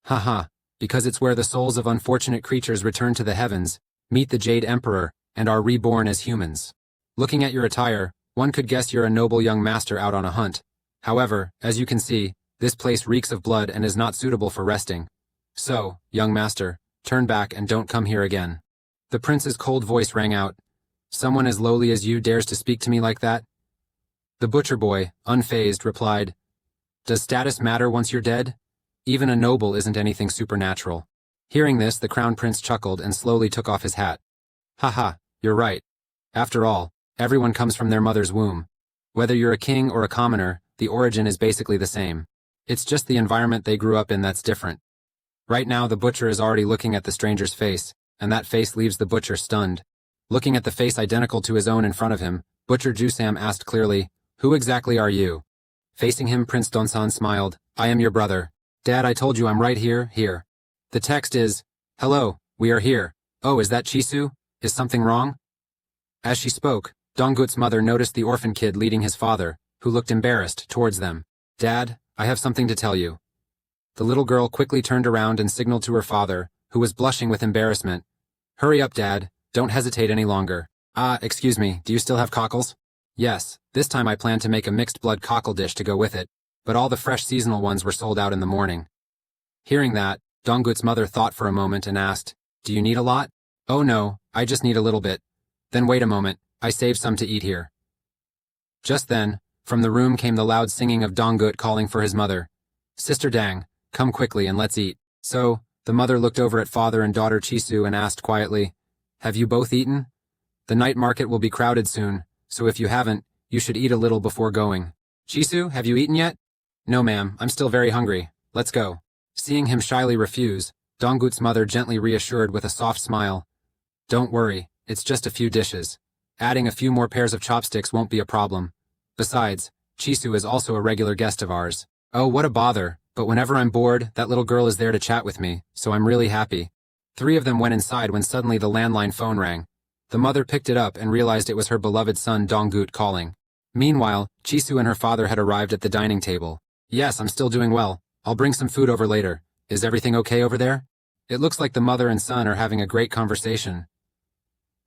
Haha, because it's where the souls of unfortunate creatures return to the heavens, meet the Jade Emperor, and are reborn as humans. Looking at your attire, one could guess you're a noble young master out on a hunt. However, as you can see, this place reeks of blood and is not suitable for resting. So, young master, turn back and don't come here again. The prince's cold voice rang out. Someone as lowly as you dares to speak to me like that? The butcher boy, unfazed, replied, Does status matter once you're dead? Even a noble isn't anything supernatural. Hearing this, the crown prince chuckled and slowly took off his hat. Haha, you're right. After all, everyone comes from their mother's womb. Whether you're a king or a commoner, the origin is basically the same. It's just the environment they grew up in that's different. Right now, the butcher is already looking at the stranger's face, and that face leaves the butcher stunned. Looking at the face identical to his own in front of him, Butcher Jusam asked clearly, Who exactly are you? Facing him, Prince Donsan smiled, I am your brother. Dad, I told you I'm right here, here. The text is, Hello, we are here. Oh, is that Chisu? Is something wrong? As she spoke, Donggut's mother noticed the orphan kid leading his father, who looked embarrassed, towards them. Dad, I have something to tell you. The little girl quickly turned around and signaled to her father, who was blushing with embarrassment. Hurry up, Dad. Don't hesitate any longer. Excuse me, do you still have cockles? Yes, this time I plan to make a mixed blood cockle dish to go with it, but all the fresh seasonal ones were sold out in the morning. Hearing that, Donggut's mother thought for a moment and asked, Do you need a lot? Oh no, I just need a little bit. Then wait a moment, I saved some to eat here. Just then, from the room came the loud singing of Donggut calling for his mother. Sister Dang, come quickly and let's eat. So, the mother looked over at father and daughter Chisu and asked quietly, Have you both eaten? The night market will be crowded soon, so if you haven't, you should eat a little before going. Chisu, have you eaten yet? No ma'am, I'm still very hungry. Let's go. Seeing him shyly refuse, Donggut's mother gently reassured with a soft smile. Don't worry, it's just a few dishes. Adding a few more pairs of chopsticks won't be a problem. Besides, Chisu is also a regular guest of ours. Oh, what a bother, but whenever I'm bored, that little girl is there to chat with me, so I'm really happy. 3 of them went inside when suddenly the landline phone rang. The mother picked it up and realized it was her beloved son Donggut calling. Meanwhile, Chisu and her father had arrived at the dining table. Yes, I'm still doing well. I'll bring some food over later. Is everything okay over there? It looks like the mother and son are having a great conversation.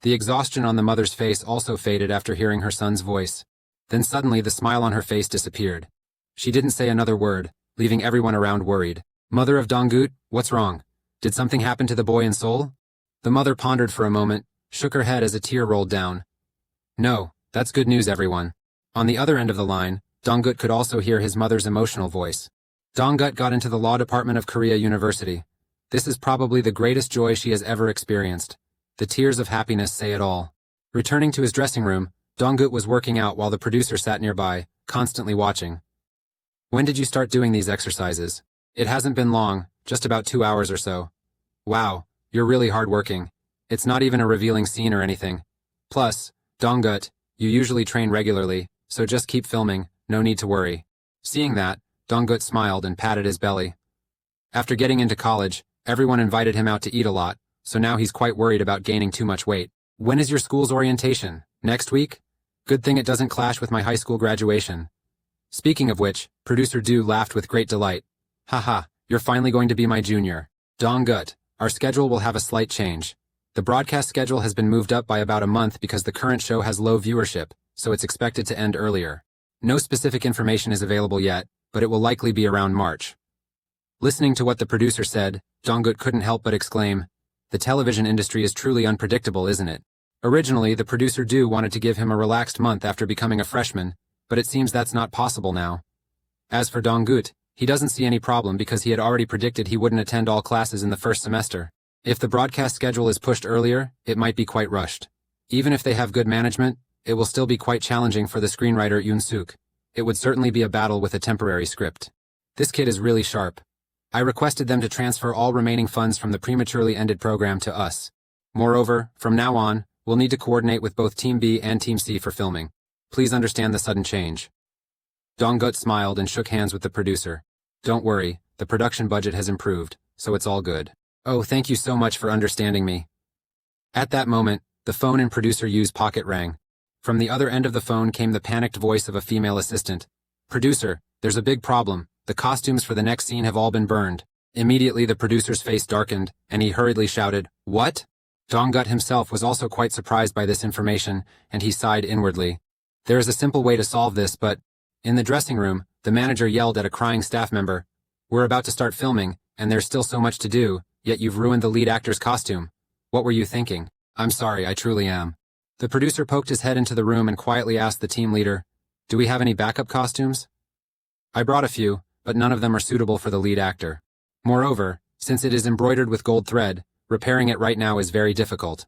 The exhaustion on the mother's face also faded after hearing her son's voice. Then suddenly the smile on her face disappeared. She didn't say another word, leaving everyone around worried. Mother of Donggut, what's wrong? Did something happen to the boy in Seoul? The mother pondered for a moment, shook her head as a tear rolled down. No, that's good news, everyone. On the other end of the line, Donggut could also hear his mother's emotional voice. Donggut got into the law department of Korea University. This is probably the greatest joy she has ever experienced. The tears of happiness say it all. Returning to his dressing room, Donggut was working out while the producer sat nearby, constantly watching. When did you start doing these exercises? It hasn't been long, just about 2 hours or so. Wow, you're really hardworking. It's not even a revealing scene or anything. Plus, Donggut, you usually train regularly, so just keep filming, no need to worry. Seeing that, Donggut smiled and patted his belly. After getting into college, everyone invited him out to eat a lot, so now he's quite worried about gaining too much weight. When is your school's orientation? Next week? Good thing it doesn't clash with my high school graduation. Speaking of which, Producer Du laughed with great delight. Haha, you're finally going to be my junior. Donggut, our schedule will have a slight change. The broadcast schedule has been moved up by about a month because the current show has low viewership, so it's expected to end earlier. No specific information is available yet, but it will likely be around March. Listening to what the producer said, Donggut couldn't help but exclaim, the television industry is truly unpredictable, isn't it? Originally, the producer Du wanted to give him a relaxed month after becoming a freshman, but it seems that's not possible now. As for Donggut, he doesn't see any problem because he had already predicted he wouldn't attend all classes in the first semester. If the broadcast schedule is pushed earlier, it might be quite rushed. Even if they have good management, it will still be quite challenging for the screenwriter Yoon Suk. It would certainly be a battle with a temporary script. This kid is really sharp. I requested them to transfer all remaining funds from the prematurely ended program to us. Moreover, from now on, we'll need to coordinate with both Team B and Team C for filming. Please understand the sudden change. Donggut smiled and shook hands with the producer. Don't worry, the production budget has improved, so it's all good. Oh, thank you so much for understanding me. At that moment, the phone in Producer Yu's pocket rang. From the other end of the phone came the panicked voice of a female assistant. Producer, there's a big problem. The costumes for the next scene have all been burned. Immediately the producer's face darkened, and he hurriedly shouted, What? Donggut himself was also quite surprised by this information, and he sighed inwardly. There is a simple way to solve this, but... In the dressing room, the manager yelled at a crying staff member. We're about to start filming, and there's still so much to do, yet you've ruined the lead actor's costume. What were you thinking? I'm sorry, I truly am. The producer poked his head into the room and quietly asked the team leader, Do we have any backup costumes? I brought a few, but none of them are suitable for the lead actor. Moreover, since it is embroidered with gold thread, repairing it right now is very difficult.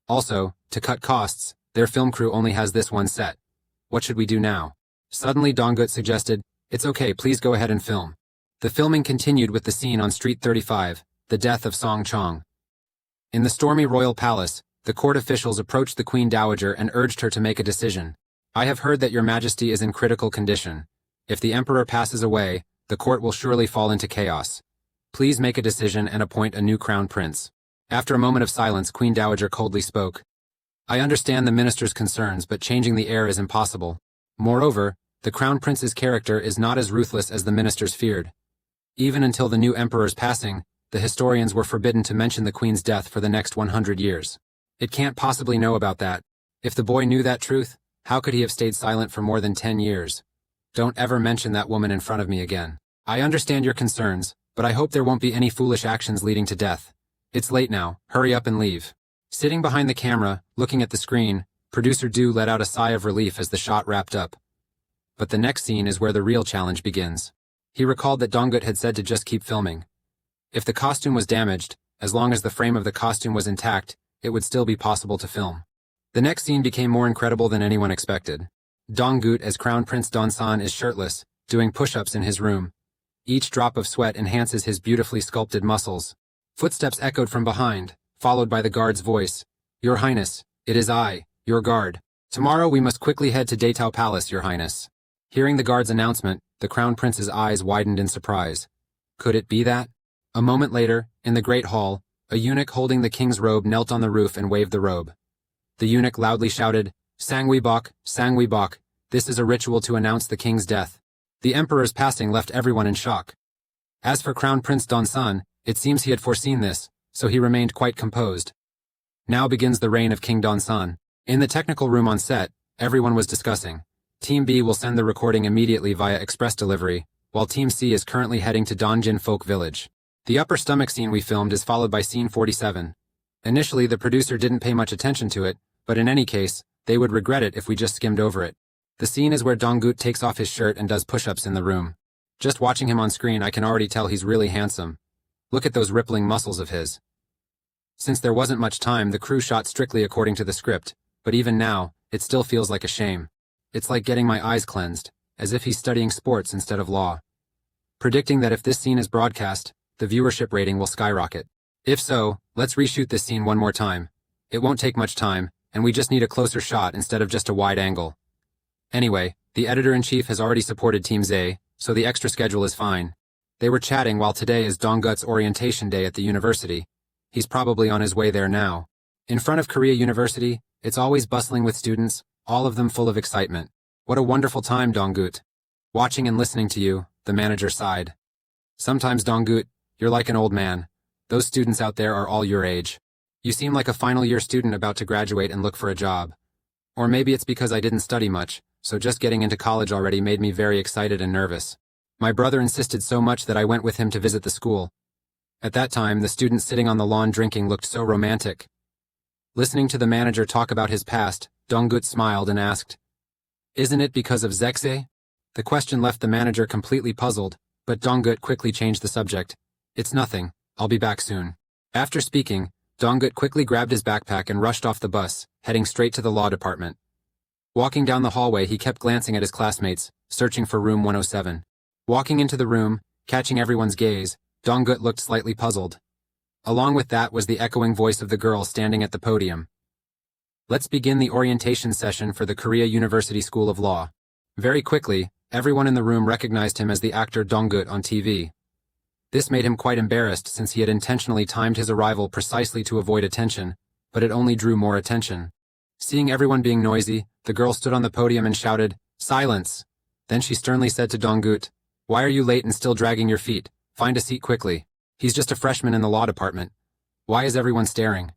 Also, to cut costs, their film crew only has this one set. What should we do now? Suddenly Donggut suggested, It's okay, please go ahead and film. The filming continued with the scene on Street 35, the death of Song Chong. In the stormy royal palace, the court officials approached the Queen Dowager and urged her to make a decision. I have heard that your majesty is in critical condition. If the emperor passes away, the court will surely fall into chaos. Please make a decision and appoint a new crown prince. After a moment of silence, Queen Dowager coldly spoke. I understand the minister's concerns, but changing the heir is impossible. Moreover, the crown prince's character is not as ruthless as the ministers feared. Even until the new emperor's passing, the historians were forbidden to mention the queen's death for the next 100 years. It can't possibly know about that. If the boy knew that truth, how could he have stayed silent for more than 10 years? Don't ever mention that woman in front of me again. I understand your concerns, but I hope there won't be any foolish actions leading to death. It's late now, hurry up and leave. Sitting behind the camera, looking at the screen, Producer Du let out a sigh of relief as the shot wrapped up. But the next scene is where the real challenge begins. He recalled that Donggut had said to just keep filming. If the costume was damaged, as long as the frame of the costume was intact, it would still be possible to film. The next scene became more incredible than anyone expected. Donggut as Crown Prince Donsan is shirtless, doing push-ups in his room. Each drop of sweat enhances his beautifully sculpted muscles. Footsteps echoed from behind, followed by the guard's voice. Your Highness, it is I, your guard. Tomorrow we must quickly head to Datao Palace, Your Highness. Hearing the guard's announcement, the Crown Prince's eyes widened in surprise. Could it be that? A moment later, in the Great Hall, a eunuch holding the king's robe knelt on the roof and waved the robe. The eunuch loudly shouted, Sangwi Bok, this is a ritual to announce the king's death. The emperor's passing left everyone in shock. As for Crown Prince Donsan, it seems he had foreseen this, so he remained quite composed. Now begins the reign of King Don-san. In the technical room on set, everyone was discussing. Team B will send the recording immediately via express delivery, while Team C is currently heading to Dongjin Folk Village. The upper stomach scene we filmed is followed by scene 47. Initially, the producer didn't pay much attention to it, but in any case, they would regret it if we just skimmed over it. The scene is where Dong-gut takes off his shirt and does push-ups in the room. Just watching him on screen, I can already tell he's really handsome. Look at those rippling muscles of his. Since there wasn't much time, the crew shot strictly according to the script, but even now, it still feels like a shame. It's like getting my eyes cleansed, as if he's studying sports instead of law. Predicting that if this scene is broadcast, the viewership rating will skyrocket. If so, let's reshoot this scene one more time. It won't take much time, and we just need a closer shot instead of just a wide angle. Anyway, the editor-in-chief has already supported Team Z, so the extra schedule is fine. They were chatting while today is Dong-gut's orientation day at the university. He's probably on his way there now. In front of Korea University, it's always bustling with students, all of them full of excitement. What a wonderful time, Dong-gut. Watching and listening to you, the manager sighed. Sometimes, Dong-gut, you're like an old man. Those students out there are all your age. You seem like a final-year student about to graduate and look for a job. Or maybe it's because I didn't study much, so just getting into college already made me very excited and nervous. My brother insisted so much that I went with him to visit the school. At that time, the student sitting on the lawn drinking looked so romantic. Listening to the manager talk about his past, Dong-gut smiled and asked, "Isn't it because of Zexe?" The question left the manager completely puzzled, but Dong-gut quickly changed the subject. "It's nothing. I'll be back soon." After speaking, Dong-gut quickly grabbed his backpack and rushed off the bus, heading straight to the law department. Walking down the hallway, he kept glancing at his classmates, searching for room 107. Walking into the room, catching everyone's gaze, Dong-gut looked slightly puzzled. Along with that was the echoing voice of the girl standing at the podium. "Let's begin the orientation session for the Korea University School of Law." Very quickly, everyone in the room recognized him as the actor Dong-gut on TV. This made him quite embarrassed since he had intentionally timed his arrival precisely to avoid attention, but it only drew more attention. Seeing everyone being noisy, the girl stood on the podium and shouted, "Silence!" Then she sternly said to Dong-gut, "Why are you late and still dragging your feet? Find a seat quickly. He's just a freshman in the law department. Why is everyone staring?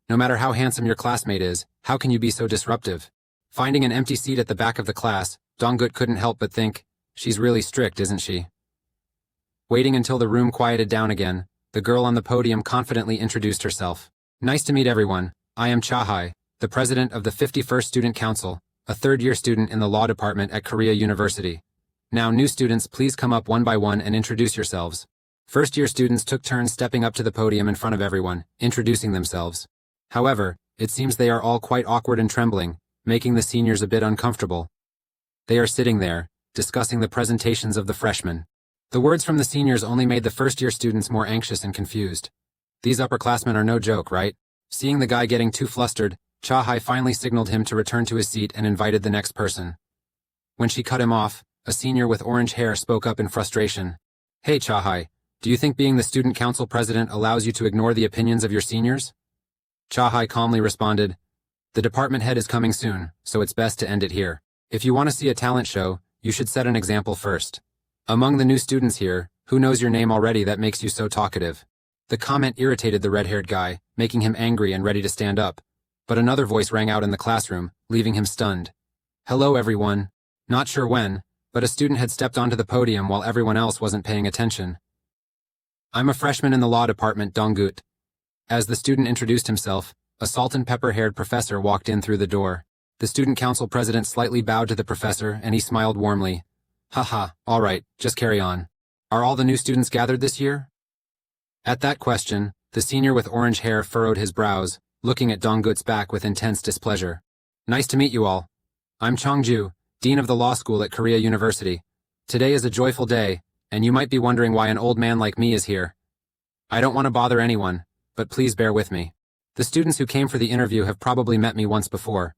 No matter how handsome your classmate is, how can you be so disruptive?" Finding an empty seat at the back of the class, Dong-gut couldn't help but think, she's really strict, isn't she? Waiting until the room quieted down again, the girl on the podium confidently introduced herself. "Nice to meet everyone. I am Cha-hai, the president of the 51st Student Council, a third-year student in the law department at Korea University. Now, new students, please come up one by one and introduce yourselves." First-year students took turns stepping up to the podium in front of everyone, introducing themselves. However, it seems they are all quite awkward and trembling, making the seniors a bit uncomfortable. They are sitting there, discussing the presentations of the freshmen. The words from the seniors only made the first-year students more anxious and confused. These upperclassmen are no joke, right? Seeing the guy getting too flustered, Cha-hai finally signaled him to return to his seat and invited the next person. When she cut him off, a senior with orange hair spoke up in frustration. "Hey, Cha-hai, do you think being the student council president allows you to ignore the opinions of your seniors?" Cha-hai calmly responded, "The department head is coming soon, so it's best to end it here. If you want to see a talent show, you should set an example first. Among the new students here, who knows your name already that makes you so talkative?" The comment irritated the red-haired guy, making him angry and ready to stand up. But another voice rang out in the classroom, leaving him stunned. "Hello, everyone." Not sure when, but a student had stepped onto the podium while everyone else wasn't paying attention. "I'm a freshman in the law department, Dong-gut." As the student introduced himself, a salt-and-pepper-haired professor walked in through the door. The student council president slightly bowed to the professor and he smiled warmly. "Haha, all right, just carry on. Are all the new students gathered this year?" At that question, the senior with orange hair furrowed his brows, looking at Dong-gut's back with intense displeasure. "Nice to meet you all. I'm Chong-ju, dean of the law school at Korea University. Today is a joyful day, and you might be wondering why an old man like me is here. I don't want to bother anyone, but please bear with me. The students who came for the interview have probably met me once before.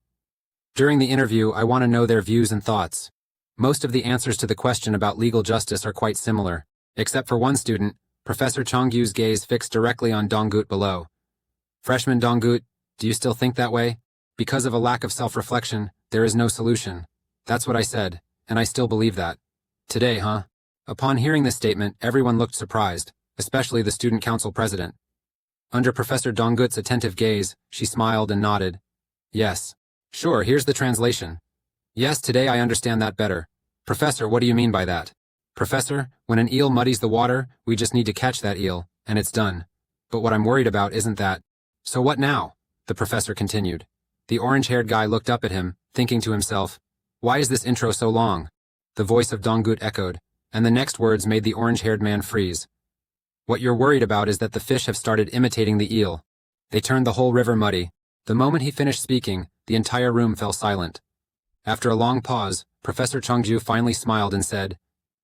During the interview, I want to know their views and thoughts. Most of the answers to the question about legal justice are quite similar, except for one student, Professor Chong-gyu's gaze fixed directly on Dong-gut below. Freshman Dong-gut, do you still think that way? Because of a lack of self-reflection, there is no solution. That's what I said, and I still believe that. Today, huh? Upon hearing this statement, everyone looked surprised, especially the student council president. Under Professor Donggut's attentive gaze, she smiled and nodded. Yes. Sure, here's the translation. Yes, today I understand that better. Professor, what do you mean by that? Professor, when an eel muddies the water, we just need to catch that eel, and it's done. But what I'm worried about isn't that. So what now? The professor continued. The orange-haired guy looked up at him, thinking to himself, why is this intro so long? The voice of Donggut echoed, and the next words made the orange-haired man freeze. What you're worried about is that the fish have started imitating the eel. They turned the whole river muddy. The moment he finished speaking, the entire room fell silent. After a long pause, Professor Chongju finally smiled and said,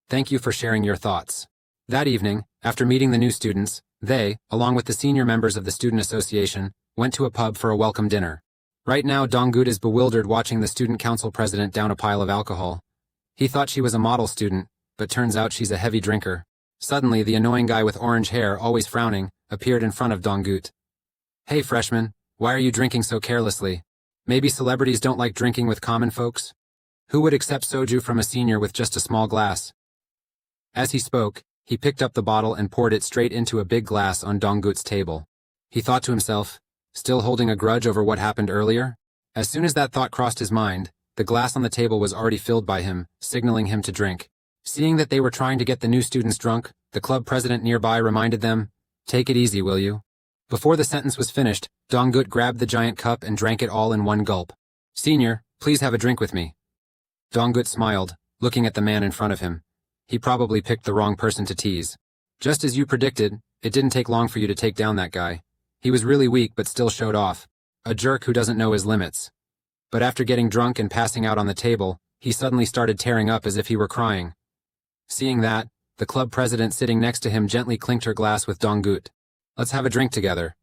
Thank you for sharing your thoughts. That evening, after meeting the new students, they, along with the senior members of the student association, went to a pub for a welcome dinner. Right now, Donggut is bewildered watching the student council president down a pile of alcohol. He thought she was a model student, but turns out she's a heavy drinker. Suddenly, the annoying guy with orange hair, always frowning, appeared in front of Donggut. Hey, freshman, why are you drinking so carelessly? Maybe celebrities don't like drinking with common folks? Who would accept soju from a senior with just a small glass? As he spoke, he picked up the bottle and poured it straight into a big glass on Donggut's table. He thought to himself, still holding a grudge over what happened earlier? As soon as that thought crossed his mind, the glass on the table was already filled by him, signaling him to drink. Seeing that they were trying to get the new students drunk, the club president nearby reminded them, Take it easy, will you? Before the sentence was finished, Donggut grabbed the giant cup and drank it all in one gulp. Senior, please have a drink with me. Donggut smiled, looking at the man in front of him. He probably picked the wrong person to tease. Just as you predicted, it didn't take long for you to take down that guy. He was really weak but still showed off. A jerk who doesn't know his limits. But after getting drunk and passing out on the table, he suddenly started tearing up as if he were crying. Seeing that, the club president sitting next to him gently clinked her glass with Donggut. Let's have a drink together.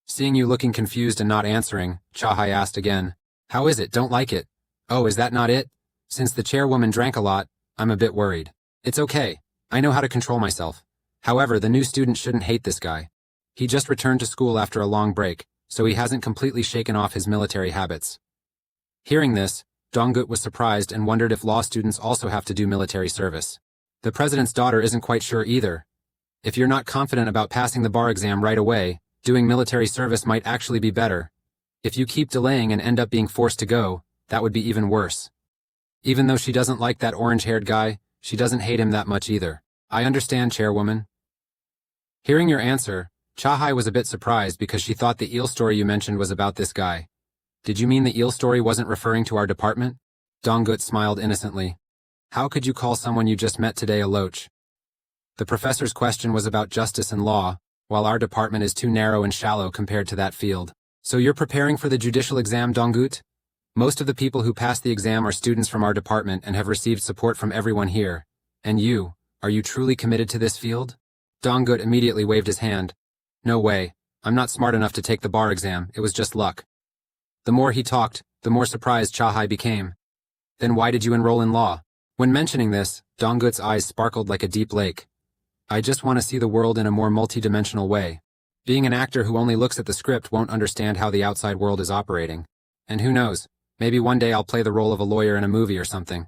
Seeing you looking confused and not answering, Chahai asked again. How is it? Don't like it? Oh, is that not it? Since the chairwoman drank a lot, I'm a bit worried. It's okay. I know how to control myself. However, the new student shouldn't hate this guy. He just returned to school after a long break, so he hasn't completely shaken off his military habits. Hearing this, Donggut was surprised and wondered if law students also have to do military service. The president's daughter isn't quite sure either. If you're not confident about passing the bar exam right away, doing military service might actually be better. If you keep delaying and end up being forced to go, that would be even worse. Even though she doesn't like that orange-haired guy, she doesn't hate him that much either. I understand, chairwoman. Hearing your answer, Chahai was a bit surprised because she thought the eel story you mentioned was about this guy. Did you mean the eel story wasn't referring to our department? Donggut smiled innocently. How could you call someone you just met today a loach? The professor's question was about justice and law, while our department is too narrow and shallow compared to that field. So you're preparing for the judicial exam, Donggut? Most of the people who pass the exam are students from our department and have received support from everyone here. And you, are you truly committed to this field? Donggut immediately waved his hand. No way. I'm not smart enough to take the bar exam, it was just luck. The more he talked, the more surprised Chahai became. Then why did you enroll in law? When mentioning this, Donggut's eyes sparkled like a deep lake. I just want to see the world in a more multi-dimensional way. Being an actor who only looks at the script won't understand how the outside world is operating. And who knows, maybe one day I'll play the role of a lawyer in a movie or something.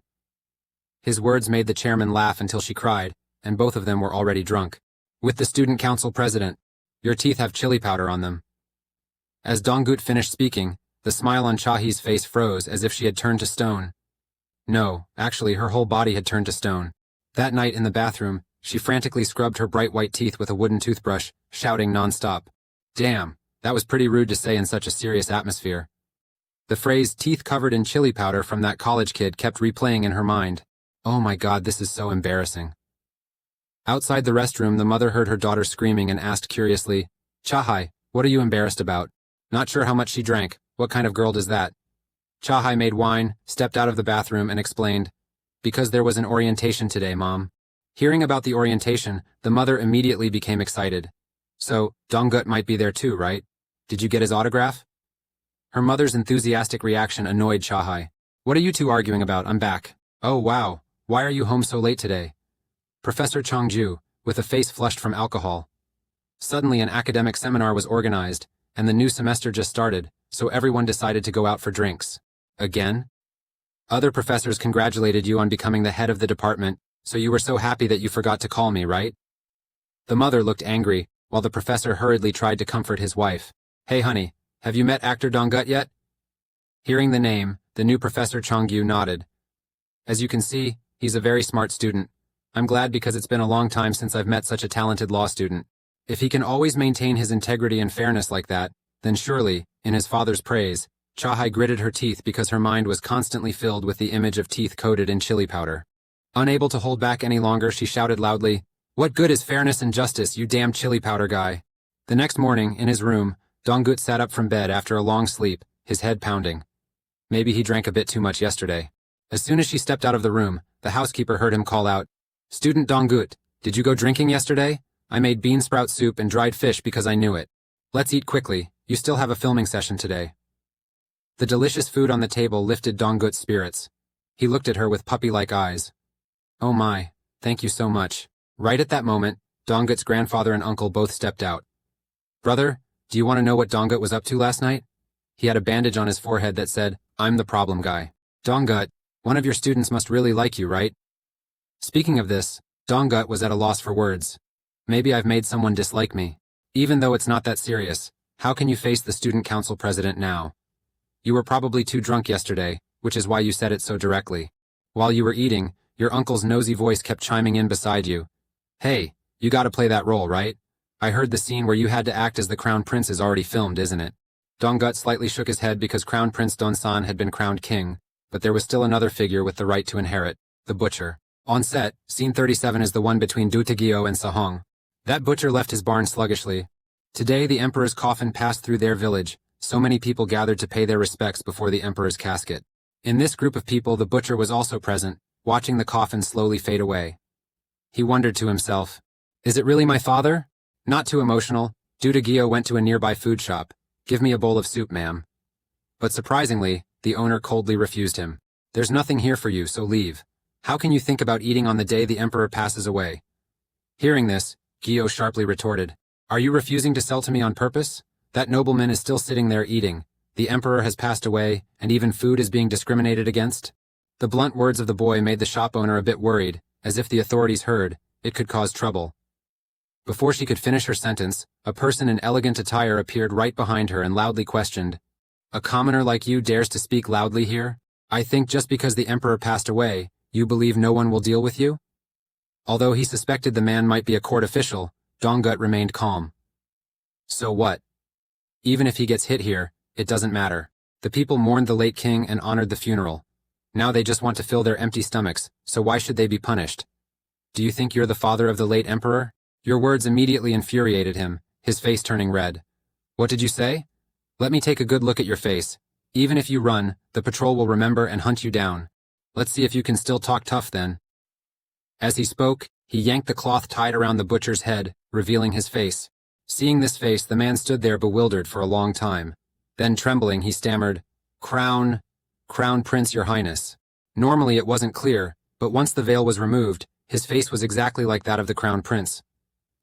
His words made the chairman laugh until she cried, and both of them were already drunk. With the student council president, your teeth have chili powder on them. As Donggut finished speaking, the smile on Chahai's face froze as if she had turned to stone. No, actually her whole body had turned to stone. That night in the bathroom, she frantically scrubbed her bright white teeth with a wooden toothbrush, shouting nonstop. Damn, that was pretty rude to say in such a serious atmosphere. The phrase teeth covered in chili powder from that college kid kept replaying in her mind. Oh my god, this is so embarrassing. Outside the restroom, the mother heard her daughter screaming and asked curiously, Chahai, what are you embarrassed about? Not sure how much she drank. What kind of girl does that? Chahai made whine, stepped out of the bathroom and explained, because there was an orientation today, Mom. Hearing about the orientation, the mother immediately became excited. So, Donggut might be there too, right? Did you get his autograph? Her mother's enthusiastic reaction annoyed Chahai. What are you two arguing about? I'm back. Oh wow, why are you home so late today? Professor Chongju, with a face flushed from alcohol. Suddenly an academic seminar was organized, and the new semester just started, so everyone decided to go out for drinks. Again? Other professors congratulated you on becoming the head of the department, so you were so happy that you forgot to call me, right? The mother looked angry, while the professor hurriedly tried to comfort his wife. Hey honey, have you met actor Dong-gut yet? Hearing the name, the new Professor Chong-gyu nodded. As you can see, he's a very smart student. I'm glad because it's been a long time since I've met such a talented law student. If he can always maintain his integrity and fairness like that, then surely, in his father's praise, Cha-hai gritted her teeth because her mind was constantly filled with the image of teeth coated in chili powder. Unable to hold back any longer, she shouted loudly, "What good is fairness and justice, you damn chili powder guy?" The next morning, in his room, Dong-gut sat up from bed after a long sleep, his head pounding. Maybe he drank a bit too much yesterday. As soon as she stepped out of the room, the housekeeper heard him call out, "Student Dong-gut, did you go drinking yesterday? I made bean sprout soup and dried fish because I knew it. Let's eat quickly, you still have a filming session today." The delicious food on the table lifted Dong-gut's spirits. He looked at her with puppy-like eyes. "Oh my, thank you so much." Right at that moment, Dong-gut's grandfather and uncle both stepped out. "Brother, do you want to know what Dong-gut was up to last night?" He had a bandage on his forehead that said, "I'm the problem guy." "Dong-gut, one of your students must really like you, right?" Speaking of this, Dong-gut was at a loss for words. "Maybe I've made someone dislike me. Even though it's not that serious, how can you face the student council president now? You were probably too drunk yesterday, which is why you said it so directly. While you were eating, your uncle's nosy voice kept chiming in beside you. Hey, you gotta play that role, right? I heard the scene where you had to act as the crown prince is already filmed, isn't it?" Dong-gut slightly shook his head because Crown Prince Don-san had been crowned king, but there was still another figure with the right to inherit, the butcher. On set, scene 37 is the one between Du Tagio and Sahong. That butcher left his barn sluggishly. Today the emperor's coffin passed through their village, so many people gathered to pay their respects before the emperor's casket. In this group of people the butcher was also present, watching the coffin slowly fade away. He wondered to himself, "Is it really my father?" Not too emotional, Du Tagio went to a nearby food shop. "Give me a bowl of soup, ma'am." But surprisingly, the owner coldly refused him. "There's nothing here for you, so leave. How can you think about eating on the day the emperor passes away?" Hearing this, Gyo sharply retorted, "Are you refusing to sell to me on purpose? That nobleman is still sitting there eating. The emperor has passed away, and even food is being discriminated against." The blunt words of the boy made the shop owner a bit worried, as if the authorities heard, it could cause trouble. Before she could finish her sentence, a person in elegant attire appeared right behind her and loudly questioned, "A commoner like you dares to speak loudly here? I think just because the emperor passed away, you believe no one will deal with you?" Although he suspected the man might be a court official, Dong-gut remained calm. "So what? Even if he gets hit here, it doesn't matter. The people mourned the late king and honored the funeral. Now they just want to fill their empty stomachs, so why should they be punished? Do you think you're the father of the late emperor?" Your words immediately infuriated him, his face turning red. "What did you say? Let me take a good look at your face. Even if you run, the patrol will remember and hunt you down. Let's see if you can still talk tough then." As he spoke, he yanked the cloth tied around the butcher's head, revealing his face. Seeing this face, the man stood there bewildered for a long time. Then, trembling, he stammered, Crown Prince, Your Highness." Normally it wasn't clear, but once the veil was removed, his face was exactly like that of the Crown Prince.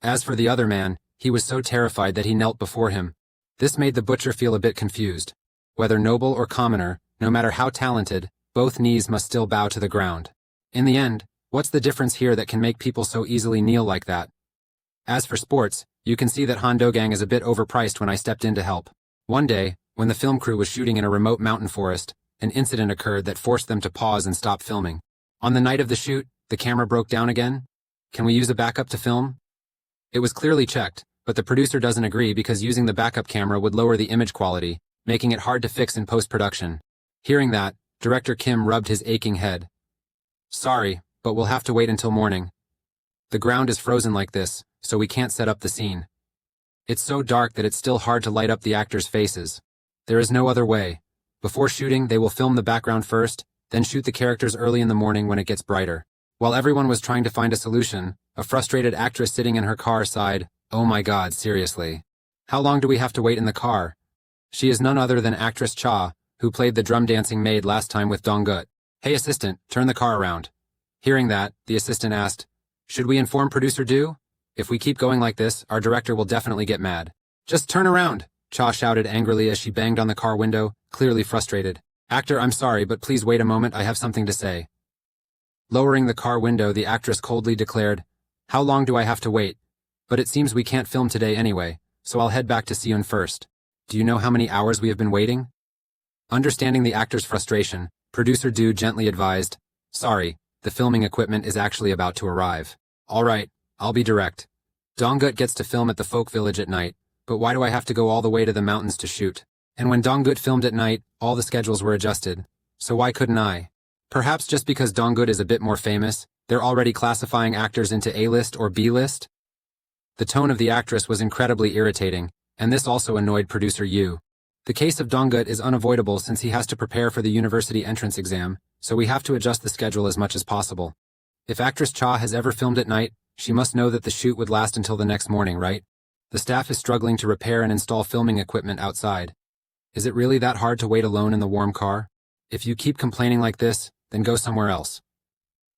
As for the other man, he was so terrified that he knelt before him. This made the butcher feel a bit confused. Whether noble or commoner, no matter how talented, both knees must still bow to the ground. In the end, what's the difference here that can make people so easily kneel like that? As for sports, you can see that Han Dogang is a bit overpriced when I stepped in to help. One day, when the film crew was shooting in a remote mountain forest, an incident occurred that forced them to pause and stop filming. On the night of the shoot, the camera broke down again. Can we use a backup to film? It was clearly checked, but the producer doesn't agree because using the backup camera would lower the image quality, making it hard to fix in post-production. Hearing that, Director Kim rubbed his aching head. "Sorry, but we'll have to wait until morning. The ground is frozen like this, so we can't set up the scene. It's so dark that it's still hard to light up the actors' faces. There is no other way. Before shooting, they will film the background first, then shoot the characters early in the morning when it gets brighter." While everyone was trying to find a solution, a frustrated actress sitting in her car sighed, "Oh my god, seriously. How long do we have to wait in the car?" She is none other than actress Cha, who played the drum-dancing maid last time with Dong-gut. "Hey assistant, turn the car around." Hearing that, the assistant asked, "Should we inform producer Du? If we keep going like this, our director will definitely get mad." "Just turn around," Cha shouted angrily as she banged on the car window, clearly frustrated. "Actor, I'm sorry, but please wait a moment, I have something to say." Lowering the car window, the actress coldly declared, "How long do I have to wait?" But it seems we can't film today anyway, so I'll head back to Seoul first. Do you know how many hours we have been waiting? Understanding the actor's frustration, producer Do gently advised, sorry, the filming equipment is actually about to arrive. All right, I'll be direct. Donggut gets to film at the folk village at night, but why do I have to go all the way to the mountains to shoot? And when Donggut filmed at night, all the schedules were adjusted, so why couldn't I? Perhaps just because Donggut is a bit more famous, they're already classifying actors into A-list or B-list? The tone of the actress was incredibly irritating, and this also annoyed producer Yu. The case of Donggut is unavoidable since he has to prepare for the university entrance exam, so we have to adjust the schedule as much as possible. If actress Cha has ever filmed at night, she must know that the shoot would last until the next morning, right? The staff is struggling to repair and install filming equipment outside. Is it really that hard to wait alone in the warm car? If you keep complaining like this, then go somewhere else.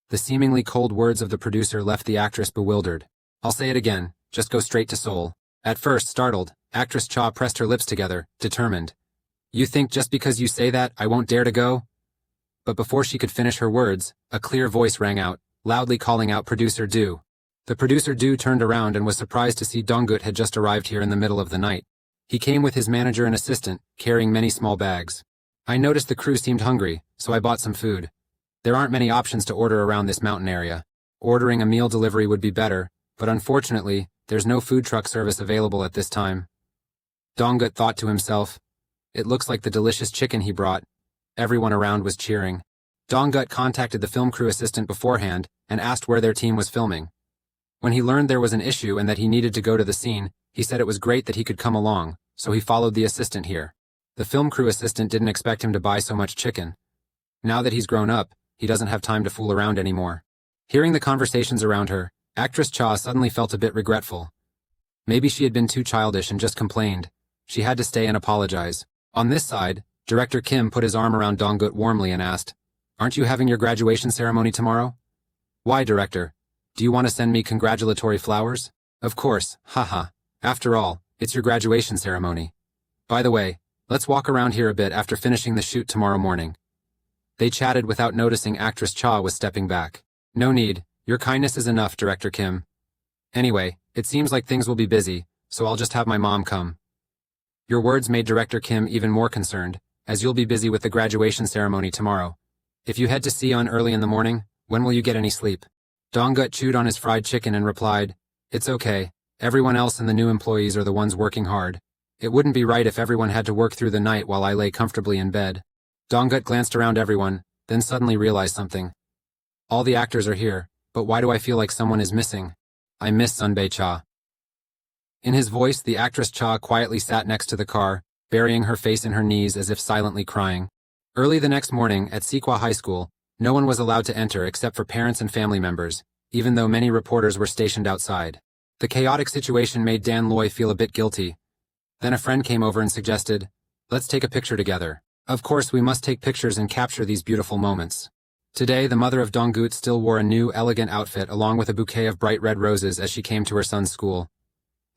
The seemingly cold words of the producer left the actress bewildered. I'll say it again, just go straight to Seoul. At first, startled, actress Cha pressed her lips together, determined. You think just because you say that, I won't dare to go? But before she could finish her words, a clear voice rang out, loudly calling out producer Do. The producer Do turned around and was surprised to see Donggut had just arrived here in the middle of the night. He came with his manager and assistant, carrying many small bags. I noticed the crew seemed hungry, so I bought some food. There aren't many options to order around this mountain area. Ordering a meal delivery would be better, but unfortunately, there's no food truck service available at this time. Donggut thought to himself, it looks like the delicious chicken he brought. Everyone around was cheering. Donggut contacted the film crew assistant beforehand and asked where their team was filming. When he learned there was an issue and that he needed to go to the scene, he said it was great that he could come along, so he followed the assistant here. The film crew assistant didn't expect him to buy so much chicken. Now that he's grown up, he doesn't have time to fool around anymore. Hearing the conversations around her, actress Cha suddenly felt a bit regretful. Maybe she had been too childish and just complained. She had to stay and apologize. On this side, director Kim put his arm around Donggut warmly and asked, aren't you having your graduation ceremony tomorrow? Why, director? Do you want to send me congratulatory flowers? Of course, haha. After all, it's your graduation ceremony. By the way, let's walk around here a bit after finishing the shoot tomorrow morning. They chatted without noticing actress Cha was stepping back. No need, your kindness is enough, Director Kim. Anyway, it seems like things will be busy, so I'll just have my mom come. Your words made Director Kim even more concerned, as you'll be busy with the graduation ceremony tomorrow. If you head to Seon early in the morning, when will you get any sleep? Donggut chewed on his fried chicken and replied, it's okay, everyone else and the new employees are the ones working hard. It wouldn't be right if everyone had to work through the night while I lay comfortably in bed. Donggut glanced around everyone, then suddenly realized something. All the actors are here, but why do I feel like someone is missing? I miss Sunbae Cha. In his voice, the actress Cha quietly sat next to the car, burying her face in her knees as if silently crying. Early the next morning, at Sequa High School, no one was allowed to enter except for parents and family members, even though many reporters were stationed outside. The chaotic situation made Dan Loy feel a bit guilty. Then a friend came over and suggested, let's take a picture together. Of course, we must take pictures and capture these beautiful moments. Today, the mother of Donggut still wore a new, elegant outfit along with a bouquet of bright red roses as she came to her son's school.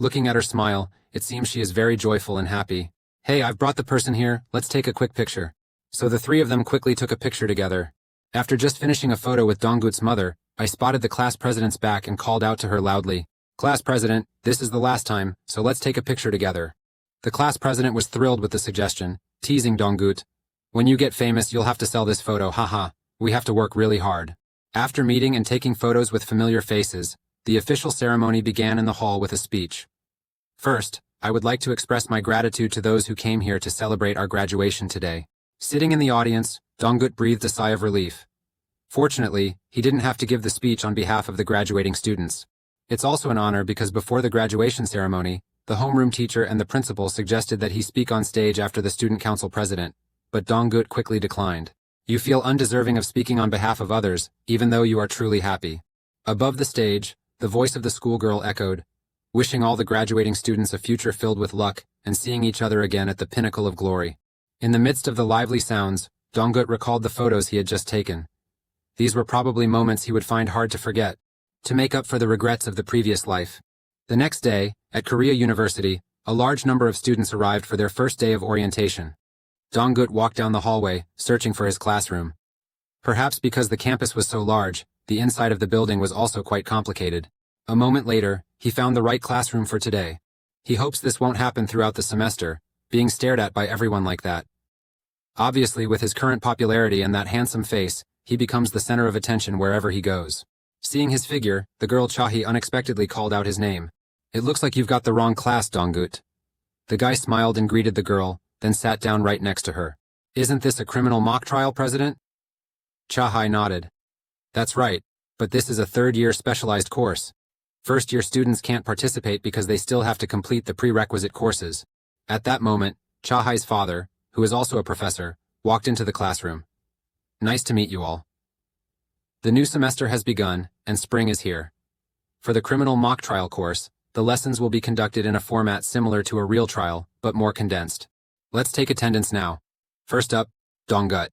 Looking at her smile, it seems she is very joyful and happy. Hey, I've brought the person here, let's take a quick picture. So the three of them quickly took a picture together. After just finishing a photo with Donggut's mother, I spotted the class president's back and called out to her loudly, Class president, this is the last time, so let's take a picture together. The class president was thrilled with the suggestion, teasing Donggut. When you get famous, you'll have to sell this photo, haha. We have to work really hard. After meeting and taking photos with familiar faces, the official ceremony began in the hall with a speech. First, I would like to express my gratitude to those who came here to celebrate our graduation today. Sitting in the audience, Donggut breathed a sigh of relief. Fortunately, he didn't have to give the speech on behalf of the graduating students. It's also an honor because before the graduation ceremony, the homeroom teacher and the principal suggested that he speak on stage after the student council president, but Donggut quickly declined. You feel undeserving of speaking on behalf of others, even though you are truly happy. Above the stage, the voice of the schoolgirl echoed, wishing all the graduating students a future filled with luck and seeing each other again at the pinnacle of glory. In the midst of the lively sounds, Donggut recalled the photos he had just taken. These were probably moments he would find hard to forget, to make up for the regrets of the previous life. The next day, at Korea University, a large number of students arrived for their first day of orientation. Donggut walked down the hallway, searching for his classroom. Perhaps because the campus was so large, the inside of the building was also quite complicated. A moment later, he found the right classroom for today. He hopes this won't happen throughout the semester, being stared at by everyone like that. Obviously, with his current popularity and that handsome face, he becomes the center of attention wherever he goes. Seeing his figure, the girl Chahi unexpectedly called out his name. It looks like you've got the wrong class, Donggut. The guy smiled and greeted the girl, then sat down right next to her. Isn't this a criminal mock trial, President? Chahi nodded. That's right, but this is a third-year specialized course. First-year students can't participate because they still have to complete the prerequisite courses. At that moment, Chahi's father, who is also a professor, walked into the classroom. Nice to meet you all. The new semester has begun, and spring is here. For the criminal mock trial course, the lessons will be conducted in a format similar to a real trial, but more condensed. Let's take attendance now. First up, Donggut.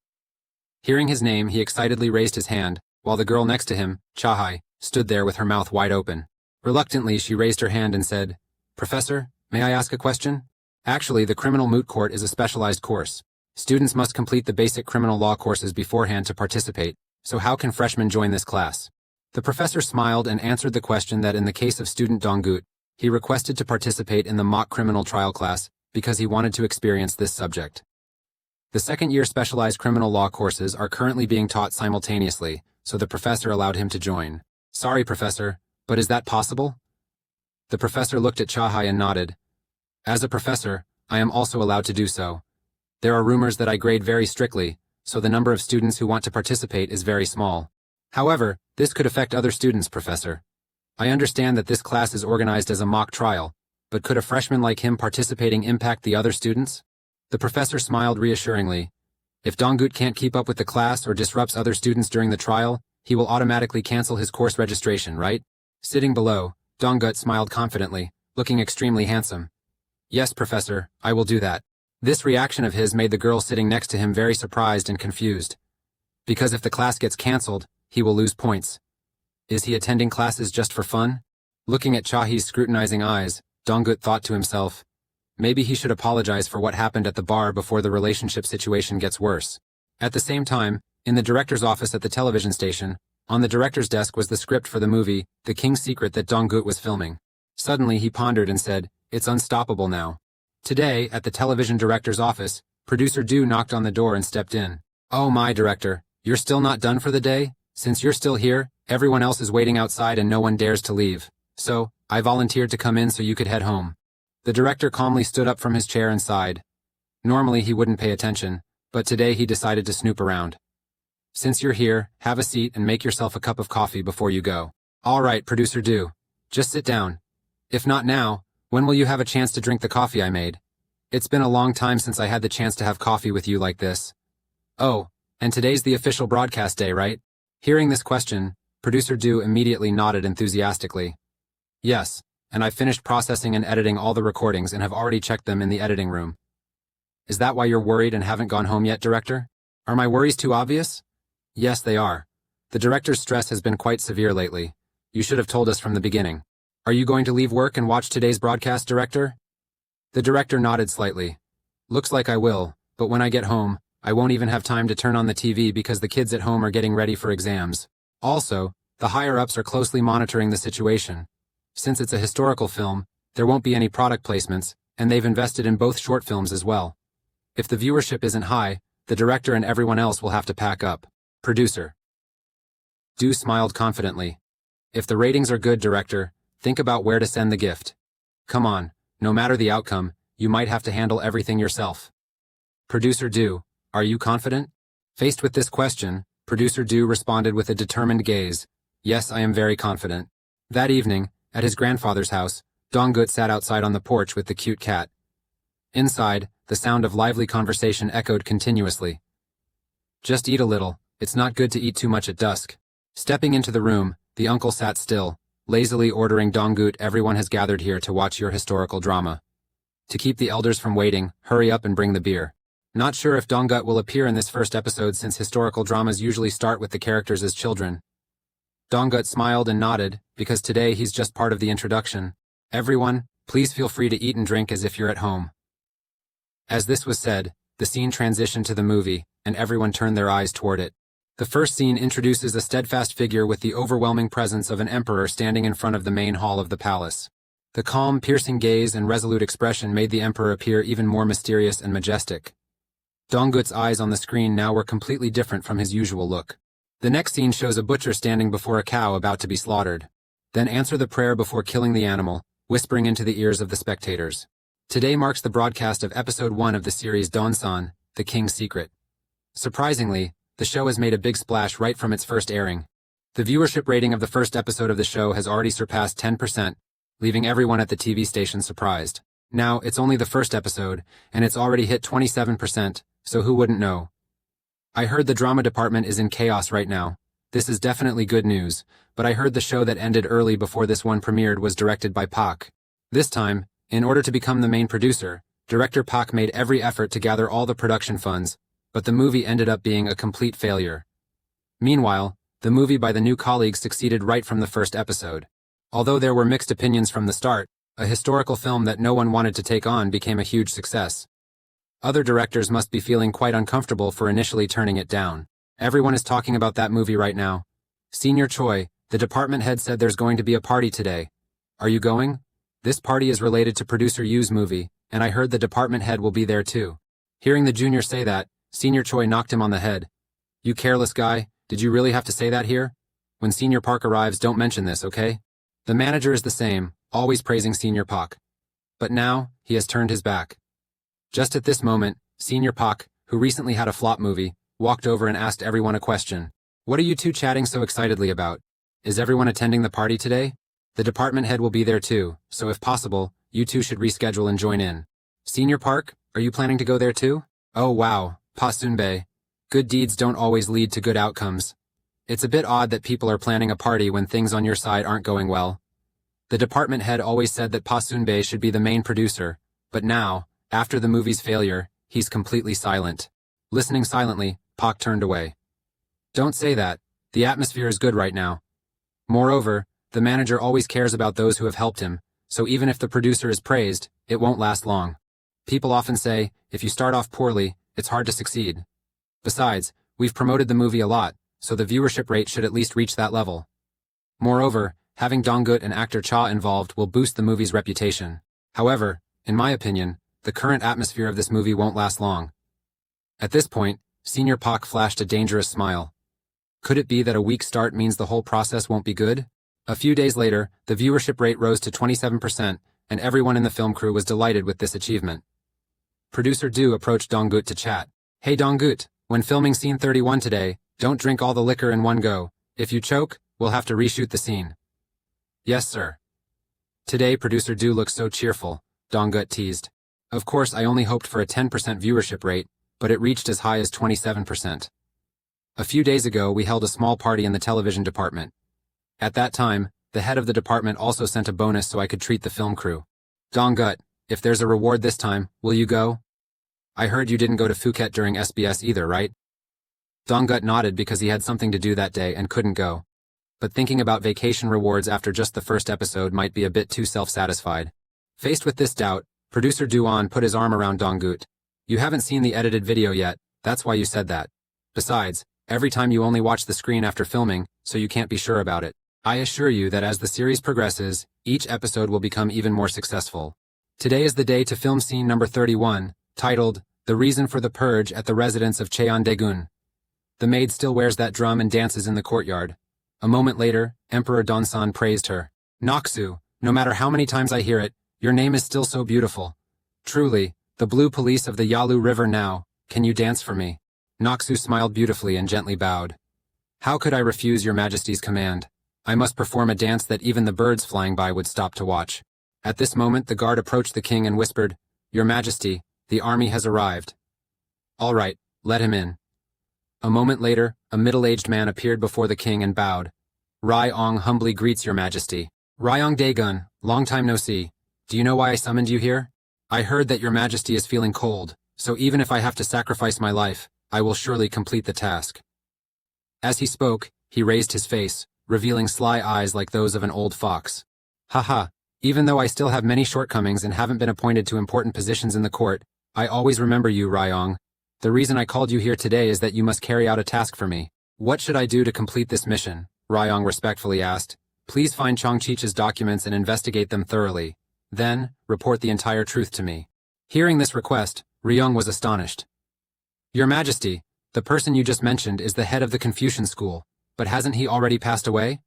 Hearing his name, he excitedly raised his hand, while the girl next to him, Chahi, stood there with her mouth wide open. Reluctantly, she raised her hand and said, Professor, may I ask a question? Actually, the criminal moot court is a specialized course. Students must complete the basic criminal law courses beforehand to participate, so how can freshmen join this class? The professor smiled and answered the question that in the case of student Donggut, he requested to participate in the mock criminal trial class because he wanted to experience this subject. The second-year specialized criminal law courses are currently being taught simultaneously, so the professor allowed him to join. Sorry, Professor, but is that possible? The professor looked at Chahi and nodded. As a professor, I am also allowed to do so. There are rumors that I grade very strictly, so the number of students who want to participate is very small. However, this could affect other students, Professor. I understand that this class is organized as a mock trial, but could a freshman like him participating impact the other students? The professor smiled reassuringly. If Donggut can't keep up with the class or disrupts other students during the trial, he will automatically cancel his course registration, right? Sitting below, Donggut smiled confidently, looking extremely handsome. Yes, Professor, I will do that. This reaction of his made the girl sitting next to him very surprised and confused. Because if the class gets cancelled, he will lose points. Is he attending classes just for fun? Looking at Chahi's scrutinizing eyes, Donggut thought to himself, maybe he should apologize for what happened at the bar before the relationship situation gets worse. At the same time, in the director's office at the television station, on the director's desk was the script for the movie, The King's Secret that Donggut was filming. Suddenly he pondered and said, it's unstoppable now. Today, at the television director's office, producer Du knocked on the door and stepped in. Oh my, director, you're still not done for the day? Since you're still here, everyone else is waiting outside and no one dares to leave. So, I volunteered to come in so you could head home. The director calmly stood up from his chair and sighed. Normally he wouldn't pay attention, but today he decided to snoop around. Since you're here, have a seat and make yourself a cup of coffee before you go. All right, producer Du. Just sit down. If not now, when will you have a chance to drink the coffee I made? It's been a long time since I had the chance to have coffee with you like this. Oh, and today's the official broadcast day, right? Hearing this question, producer Du immediately nodded enthusiastically. Yes, and I've finished processing and editing all the recordings and have already checked them in the editing room. Is that why you're worried and haven't gone home yet, director? Are my worries too obvious? Yes, they are. The director's stress has been quite severe lately. You should have told us from the beginning. Are you going to leave work and watch today's broadcast, director? The director nodded slightly. Looks like I will, but when I get home, I won't even have time to turn on the TV because the kids at home are getting ready for exams. Also, the higher-ups are closely monitoring the situation. Since it's a historical film, there won't be any product placements, and they've invested in both short films as well. If the viewership isn't high, the director and everyone else will have to pack up. Producer. Du smiled confidently. If the ratings are good, director, think about where to send the gift. Come on, no matter the outcome, you might have to handle everything yourself. Producer Du, are you confident? Faced with this question, producer Du responded with a determined gaze. Yes, I am very confident. That evening, at his grandfather's house, Donggut sat outside on the porch with the cute cat. Inside, the sound of lively conversation echoed continuously. Just eat a little, it's not good to eat too much at dusk. Stepping into the room, the uncle sat still, lazily ordering Donggut, everyone has gathered here to watch your historical drama. To keep the elders from waiting, hurry up and bring the beer. Not sure if Donggut will appear in this first episode since historical dramas usually start with the characters as children. Donggut smiled and nodded, because today he's just part of the introduction. Everyone, please feel free to eat and drink as if you're at home. As this was said, the scene transitioned to the movie, and everyone turned their eyes toward it. The first scene introduces a steadfast figure with the overwhelming presence of an emperor standing in front of the main hall of the palace. The calm, piercing gaze and resolute expression made the emperor appear even more mysterious and majestic. Donggut's eyes on the screen now were completely different from his usual look. The next scene shows a butcher standing before a cow about to be slaughtered. Then answer the prayer before killing the animal, whispering into the ears of the spectators. Today marks the broadcast of episode 1 of the series Donsan, The King's Secret. Surprisingly, the show has made a big splash right from its first airing. The viewership rating of the first episode of the show has already surpassed 10%, leaving everyone at the TV station surprised. Now, it's only the first episode, and it's already hit 27%, so who wouldn't know? I heard the drama department is in chaos right now. This is definitely good news, but I heard the show that ended early before this one premiered was directed by Park. This time, in order to become the main producer, director Park made every effort to gather all the production funds, but the movie ended up being a complete failure. Meanwhile, the movie by the new colleagues succeeded right from the first episode. Although there were mixed opinions from the start, a historical film that no one wanted to take on became a huge success. Other directors must be feeling quite uncomfortable for initially turning it down. Everyone is talking about that movie right now. Senior Choi, the department head, said there's going to be a party today. Are you going? This party is related to producer Yu's movie, and I heard the department head will be there too. Hearing the junior say that, Senior Choi knocked him on the head. You careless guy, did you really have to say that here? When Senior Park arrives, don't mention this, okay? The manager is the same, always praising Senior Park. But now, he has turned his back. Just at this moment, Senior Park, who recently had a flop movie, walked over and asked everyone a question. What are you two chatting so excitedly about? Is everyone attending the party today? The department head will be there too, so if possible, you two should reschedule and join in. Senior Park, are you planning to go there too? Oh wow, Pa Sunbae. Good deeds don't always lead to good outcomes. It's a bit odd that people are planning a party when things on your side aren't going well. The department head always said that Pa Sunbae should be the main producer, but now, after the movie's failure, he's completely silent. Listening silently, Park turned away. Don't say that. The atmosphere is good right now. Moreover, the manager always cares about those who have helped him, so even if the producer is praised, it won't last long. People often say, if you start off poorly, it's hard to succeed. Besides, we've promoted the movie a lot, so the viewership rate should at least reach that level. Moreover, having Donggut and actor Cha involved will boost the movie's reputation. However, in my opinion, the current atmosphere of this movie won't last long. At this point, Senior Park flashed a dangerous smile. Could it be that a weak start means the whole process won't be good? A few days later, the viewership rate rose to 27%, and everyone in the film crew was delighted with this achievement. Producer Du approached Donggut to chat. Hey Donggut, when filming scene 31 today, don't drink all the liquor in one go. If you choke, we'll have to reshoot the scene. Yes, sir. Today, producer Du looks so cheerful, Donggut teased. Of course, I only hoped for a 10% viewership rate, but it reached as high as 27%. A few days ago, we held a small party in the television department. At that time, the head of the department also sent a bonus so I could treat the film crew. Donggut, if there's a reward this time, will you go? I heard you didn't go to Phuket during SBS either, right? Donggut nodded because he had something to do that day and couldn't go. But thinking about vacation rewards after just the first episode might be a bit too self-satisfied. Faced with this doubt, producer Duan put his arm around Donggut. You haven't seen the edited video yet, that's why you said that. Besides, every time you only watch the screen after filming, so you can't be sure about it. I assure you that as the series progresses, each episode will become even more successful. Today is the day to film scene number 31, titled, The Reason for the Purge at the Residence of Cheon-daegun. The maid still wears that drum and dances in the courtyard. A moment later, Emperor Donsan praised her. Naksu, no matter how many times I hear it, your name is still so beautiful. Truly, the blue police of the Yalu River now, can you dance for me? Naksu smiled beautifully and gently bowed. How could I refuse your majesty's command? I must perform a dance that even the birds flying by would stop to watch. At this moment the guard approached the king and whispered, Your Majesty, the army has arrived. All right, let him in. A moment later, a middle-aged man appeared before the king and bowed. Rai-ong humbly greets your majesty. Ryong Daegun, long time no see. Do you know why I summoned you here? I heard that your majesty is feeling cold, so even if I have to sacrifice my life, I will surely complete the task. As he spoke, he raised his face, revealing sly eyes like those of an old fox. Haha, even though I still have many shortcomings and haven't been appointed to important positions in the court, I always remember you, Ryong. The reason I called you here today is that you must carry out a task for me. What should I do to complete this mission? Ryong respectfully asked. Please find Chongqi's documents and investigate them thoroughly. Then, report the entire truth to me. Hearing this request, Ryong was astonished. Your Majesty, the person you just mentioned is the head of the Confucian school, but hasn't he already passed away?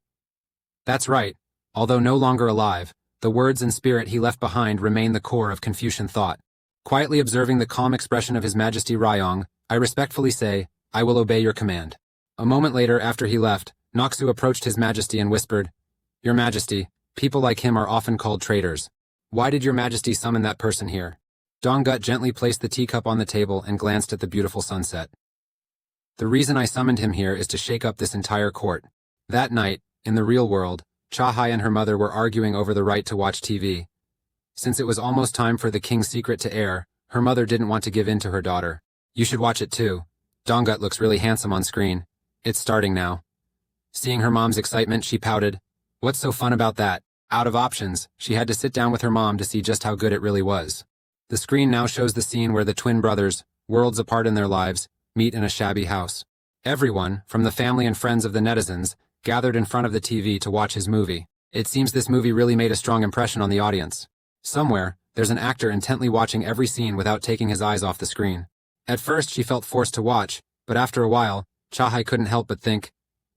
That's right. Although no longer alive, the words and spirit he left behind remain the core of Confucian thought. Quietly observing the calm expression of His Majesty Ryong, I respectfully say, I will obey your command. A moment later after he left, Noxu approached His Majesty and whispered, Your Majesty, people like him are often called traitors. Why did Your Majesty summon that person here? Donggut gently placed the teacup on the table and glanced at the beautiful sunset. The reason I summoned him here is to shake up this entire court. That night, in the real world, Chahai and her mother were arguing over the right to watch TV. Since it was almost time for the king's secret to air, her mother didn't want to give in to her daughter. You should watch it too. Donggut looks really handsome on screen. It's starting now. Seeing her mom's excitement, she pouted. What's so fun about that? Out of options, she had to sit down with her mom to see just how good it really was. The screen now shows the scene where the twin brothers, worlds apart in their lives, meet in a shabby house. Everyone, from the family and friends of the netizens, gathered in front of the TV to watch his movie. It seems this movie really made a strong impression on the audience. Somewhere, there's an actor intently watching every scene without taking his eyes off the screen. At first she felt forced to watch, but after a while, Chahai couldn't help but think,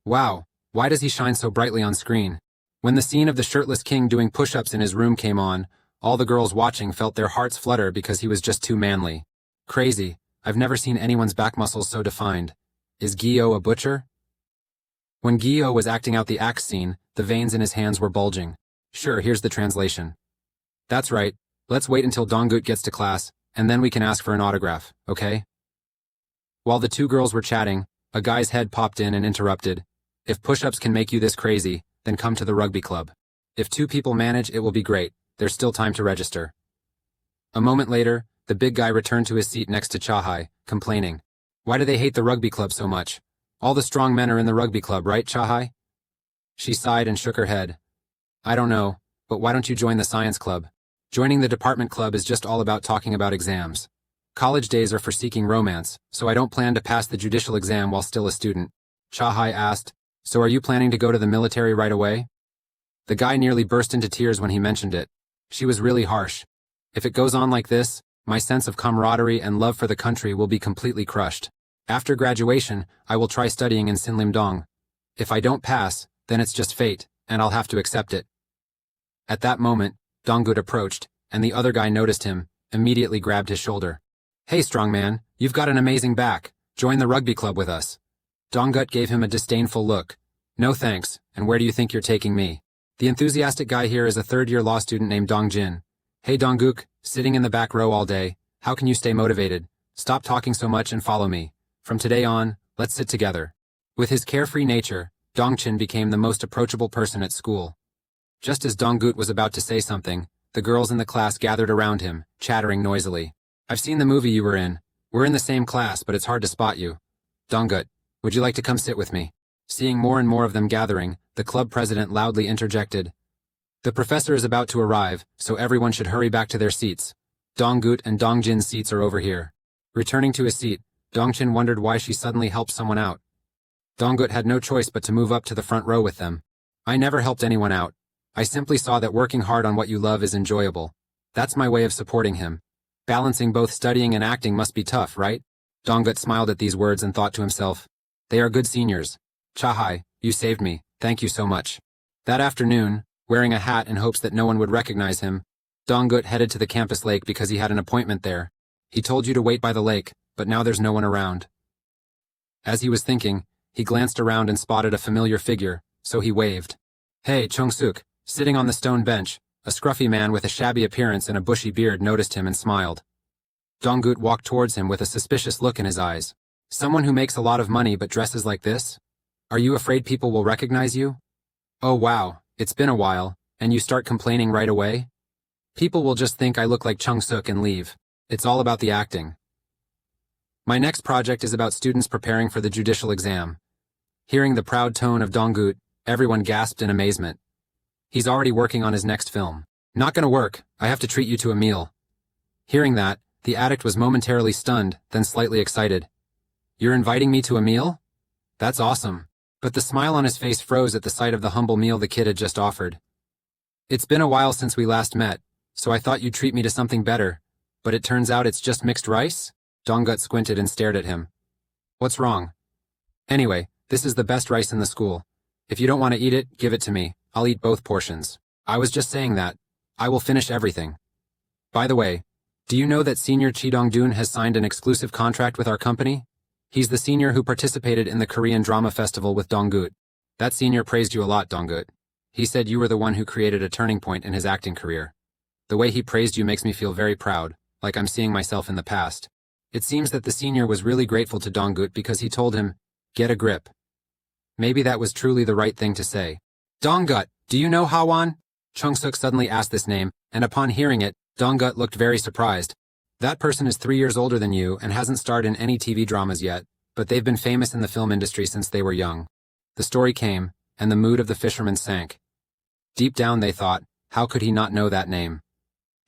wow, why does he shine so brightly on screen? When the scene of the shirtless king doing push-ups in his room came on, all the girls watching felt their hearts flutter because he was just too manly. Crazy, I've never seen anyone's back muscles so defined. Is Guillot a butcher? When Guillot was acting out the axe scene, the veins in his hands were bulging. Sure, here's the translation. That's right, let's wait until Donggut gets to class, and then we can ask for an autograph, okay? While the two girls were chatting, a guy's head popped in and interrupted. If push-ups can make you this crazy, then come to the rugby club. If 2 people manage, it will be great. There's still time to register. A moment later, the big guy returned to his seat next to Chahai, complaining. Why do they hate the rugby club so much? All the strong men are in the rugby club, right, Chahai? She sighed and shook her head. I don't know, but why don't you join the science club? Joining the department club is just all about talking about exams. College days are for seeking romance, so I don't plan to pass the judicial exam while still a student. Chahai asked, So are you planning to go to the military right away? The guy nearly burst into tears when he mentioned it. She was really harsh. If it goes on like this, my sense of camaraderie and love for the country will be completely crushed. After graduation, I will try studying in Sinlimdong. If I don't pass, then it's just fate, and I'll have to accept it. At that moment, Donggut approached, and the other guy noticed him, immediately grabbed his shoulder. Hey strongman, you've got an amazing back. Join the rugby club with us. Donggut gave him a disdainful look. No thanks, and where do you think you're taking me? The enthusiastic guy here is a third-year law student named Dongjin. Hey Dongguk, sitting in the back row all day, how can you stay motivated? Stop talking so much and follow me. From today on, let's sit together. With his carefree nature, Dongchin became the most approachable person at school. Just as Donggut was about to say something, the girls in the class gathered around him, chattering noisily. I've seen the movie you were in. We're in the same class, but it's hard to spot you. Donggut, would you like to come sit with me? Seeing more and more of them gathering, the club president loudly interjected. The professor is about to arrive, so everyone should hurry back to their seats. Donggut and Dongjin's seats are over here. Returning to his seat, Dongchin wondered why she suddenly helped someone out. Donggut had no choice but to move up to the front row with them. I never helped anyone out. I simply saw that working hard on what you love is enjoyable. That's my way of supporting him. Balancing both studying and acting must be tough, right? Donggut smiled at these words and thought to himself, they are good seniors. Chahai, you saved me, thank you so much. That afternoon, wearing a hat in hopes that no one would recognize him, Donggut headed to the campus lake because he had an appointment there. He told you to wait by the lake, but now there's no one around. As he was thinking, he glanced around and spotted a familiar figure, so he waved. Hey, Chung-suk, sitting on the stone bench, a scruffy man with a shabby appearance and a bushy beard noticed him and smiled. Donggut walked towards him with a suspicious look in his eyes. Someone who makes a lot of money but dresses like this? Are you afraid people will recognize you? Oh wow, it's been a while, and you start complaining right away? People will just think I look like Chung-suk and leave. It's all about the acting. My next project is about students preparing for the judicial exam. Hearing the proud tone of Donggut, everyone gasped in amazement. He's already working on his next film. Not gonna work, I have to treat you to a meal. Hearing that, the addict was momentarily stunned, then slightly excited. You're inviting me to a meal? That's awesome. But the smile on his face froze at the sight of the humble meal the kid had just offered. It's been a while since we last met, so I thought you'd treat me to something better, but it turns out it's just mixed rice? Donggut squinted and stared at him. What's wrong? Anyway, this is the best rice in the school. If you don't want to eat it, give it to me. I'll eat both portions. I was just saying that. I will finish everything. By the way, do you know that Senior Chi Dong-dun has signed an exclusive contract with our company? He's the senior who participated in the Korean Drama Festival with Donggut. That senior praised you a lot, Donggut. He said you were the one who created a turning point in his acting career. The way he praised you makes me feel very proud, like I'm seeing myself in the past. It seems that the senior was really grateful to Donggut because he told him, get a grip. Maybe that was truly the right thing to say. Donggut, do you know Hwan? Chung-suk suddenly asked this name, and upon hearing it, Donggut looked very surprised. That person is 3 years older than you and hasn't starred in any TV dramas yet, but they've been famous in the film industry since they were young. The story came, and the mood of the fishermen sank. Deep down they thought, how could he not know that name?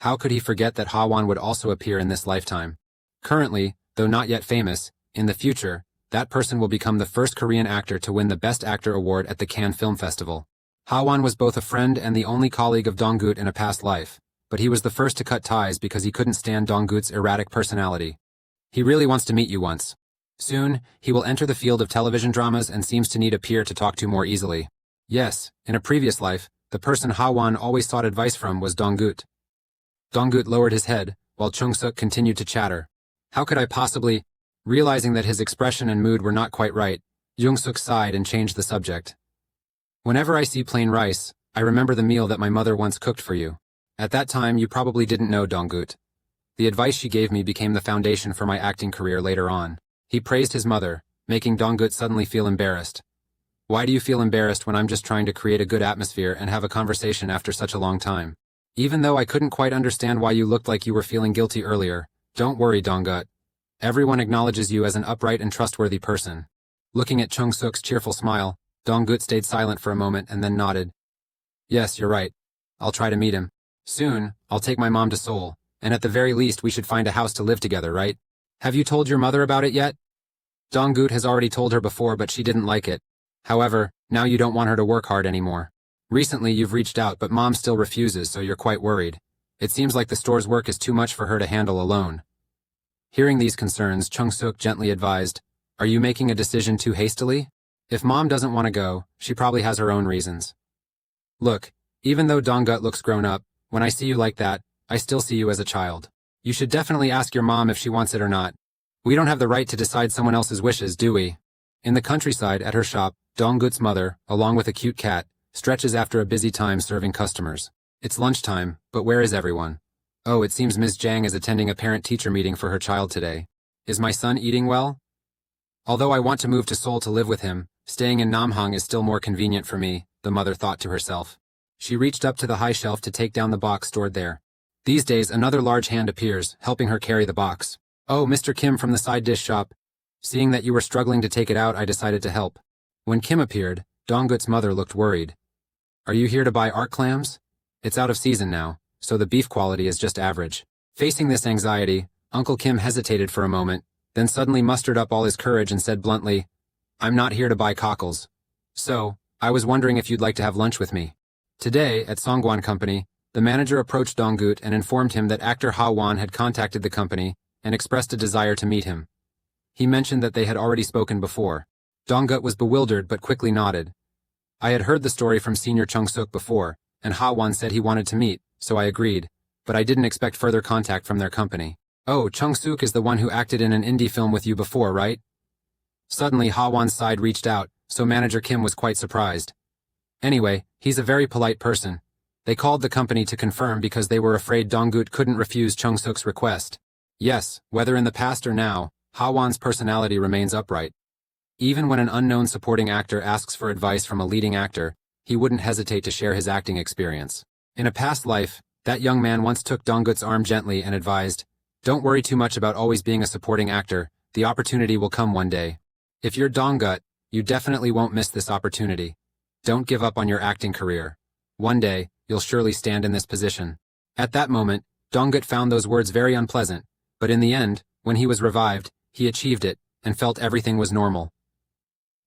How could he forget that Hwan would also appear in this lifetime? Currently, though not yet famous, in the future, that person will become the first Korean actor to win the Best Actor award at the Cannes Film Festival. Hwan was both a friend and the only colleague of Donggut in a past life, but he was the first to cut ties because he couldn't stand Donggut's erratic personality. He really wants to meet you once. Soon, he will enter the field of television dramas and seems to need a peer to talk to more easily. Yes, in a previous life, the person Hwan always sought advice from was Donggut. Donggut lowered his head, while Chung-suk continued to chatter. How could I possibly... Realizing that his expression and mood were not quite right, Jung-suk sighed and changed the subject. Whenever I see plain rice, I remember the meal that my mother once cooked for you. At that time, you probably didn't know Donggut. The advice she gave me became the foundation for my acting career later on. He praised his mother, making Donggut suddenly feel embarrassed. Why do you feel embarrassed when I'm just trying to create a good atmosphere and have a conversation after such a long time? Even though I couldn't quite understand why you looked like you were feeling guilty earlier, don't worry, Donggut. Everyone acknowledges you as an upright and trustworthy person. Looking at Chung-suk's cheerful smile, Donggut stayed silent for a moment and then nodded. Yes, you're right. I'll try to meet him. Soon, I'll take my mom to Seoul, and at the very least we should find a house to live together, right? Have you told your mother about it yet? Donggut has already told her before, but she didn't like it. However, now you don't want her to work hard anymore. Recently you've reached out, but mom still refuses, so you're quite worried. It seems like the store's work is too much for her to handle alone. Hearing these concerns, Chung-suk gently advised, are you making a decision too hastily? If mom doesn't want to go, she probably has her own reasons. Look, even though Donggut looks grown up, when I see you like that, I still see you as a child. You should definitely ask your mom if she wants it or not. We don't have the right to decide someone else's wishes, do we? In the countryside, at her shop, Donggut's mother, along with a cute cat, stretches after a busy time serving customers. It's lunchtime, but where is everyone? Oh, it seems Ms. Jang is attending a parent-teacher meeting for her child today. Is my son eating well? Although I want to move to Seoul to live with him, staying in Namhang is still more convenient for me, the mother thought to herself. She reached up to the high shelf to take down the box stored there. These days, another large hand appears, helping her carry the box. Oh, Mr. Kim from the side dish shop. Seeing that you were struggling to take it out, I decided to help. When Kim appeared, Donggut's mother looked worried. Are you here to buy art clams? It's out of season now, so the beef quality is just average. Facing this anxiety, Uncle Kim hesitated for a moment, then suddenly mustered up all his courage and said bluntly, I'm not here to buy cockles. So, I was wondering if you'd like to have lunch with me. Today, at Songwan Company, the manager approached Donggut and informed him that actor Hwan had contacted the company and expressed a desire to meet him. He mentioned that they had already spoken before. Donggut was bewildered but quickly nodded. I had heard the story from Senior Chung-suk before, and Hwan said he wanted to meet, so I agreed, but I didn't expect further contact from their company. Oh, Chung-suk is the one who acted in an indie film with you before, right? Suddenly Hwan's side reached out, so manager Kim was quite surprised. Anyway, he's a very polite person. They called the company to confirm because they were afraid Donggut couldn't refuse Chung-suk's request. Yes, whether in the past or now, Hwan's personality remains upright. Even when an unknown supporting actor asks for advice from a leading actor, he wouldn't hesitate to share his acting experience. In a past life, that young man once took Donggut's arm gently and advised, don't worry too much about always being a supporting actor, the opportunity will come one day. If you're Donggut, you definitely won't miss this opportunity. Don't give up on your acting career. One day, you'll surely stand in this position. At that moment, Donggut found those words very unpleasant, but in the end, when he was revived, he achieved it, and felt everything was normal.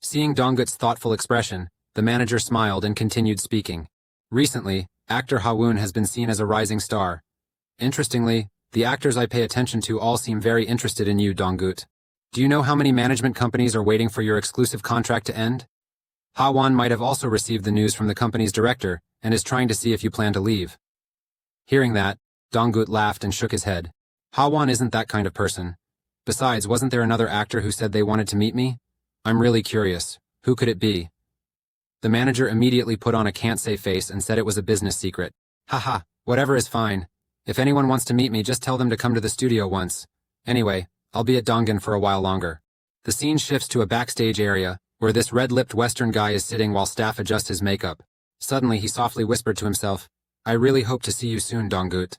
Seeing Donggut's thoughtful expression, the manager smiled and continued speaking. Recently, actor Ha-woon has been seen as a rising star. Interestingly, the actors I pay attention to all seem very interested in you, Donggut. Do you know how many management companies are waiting for your exclusive contract to end? Ha-won might have also received the news from the company's director and is trying to see if you plan to leave. Hearing that, Donggut laughed and shook his head. Ha-won isn't that kind of person. Besides, wasn't there another actor who said they wanted to meet me? I'm really curious. Who could it be? The manager immediately put on a can't-say face and said it was a business secret. Haha, whatever is fine. If anyone wants to meet me, just tell them to come to the studio once. Anyway, I'll be at Dongan for a while longer. The scene shifts to a backstage area, where this red-lipped Western guy is sitting while staff adjust his makeup. Suddenly he softly whispered to himself, I really hope to see you soon, Donggut.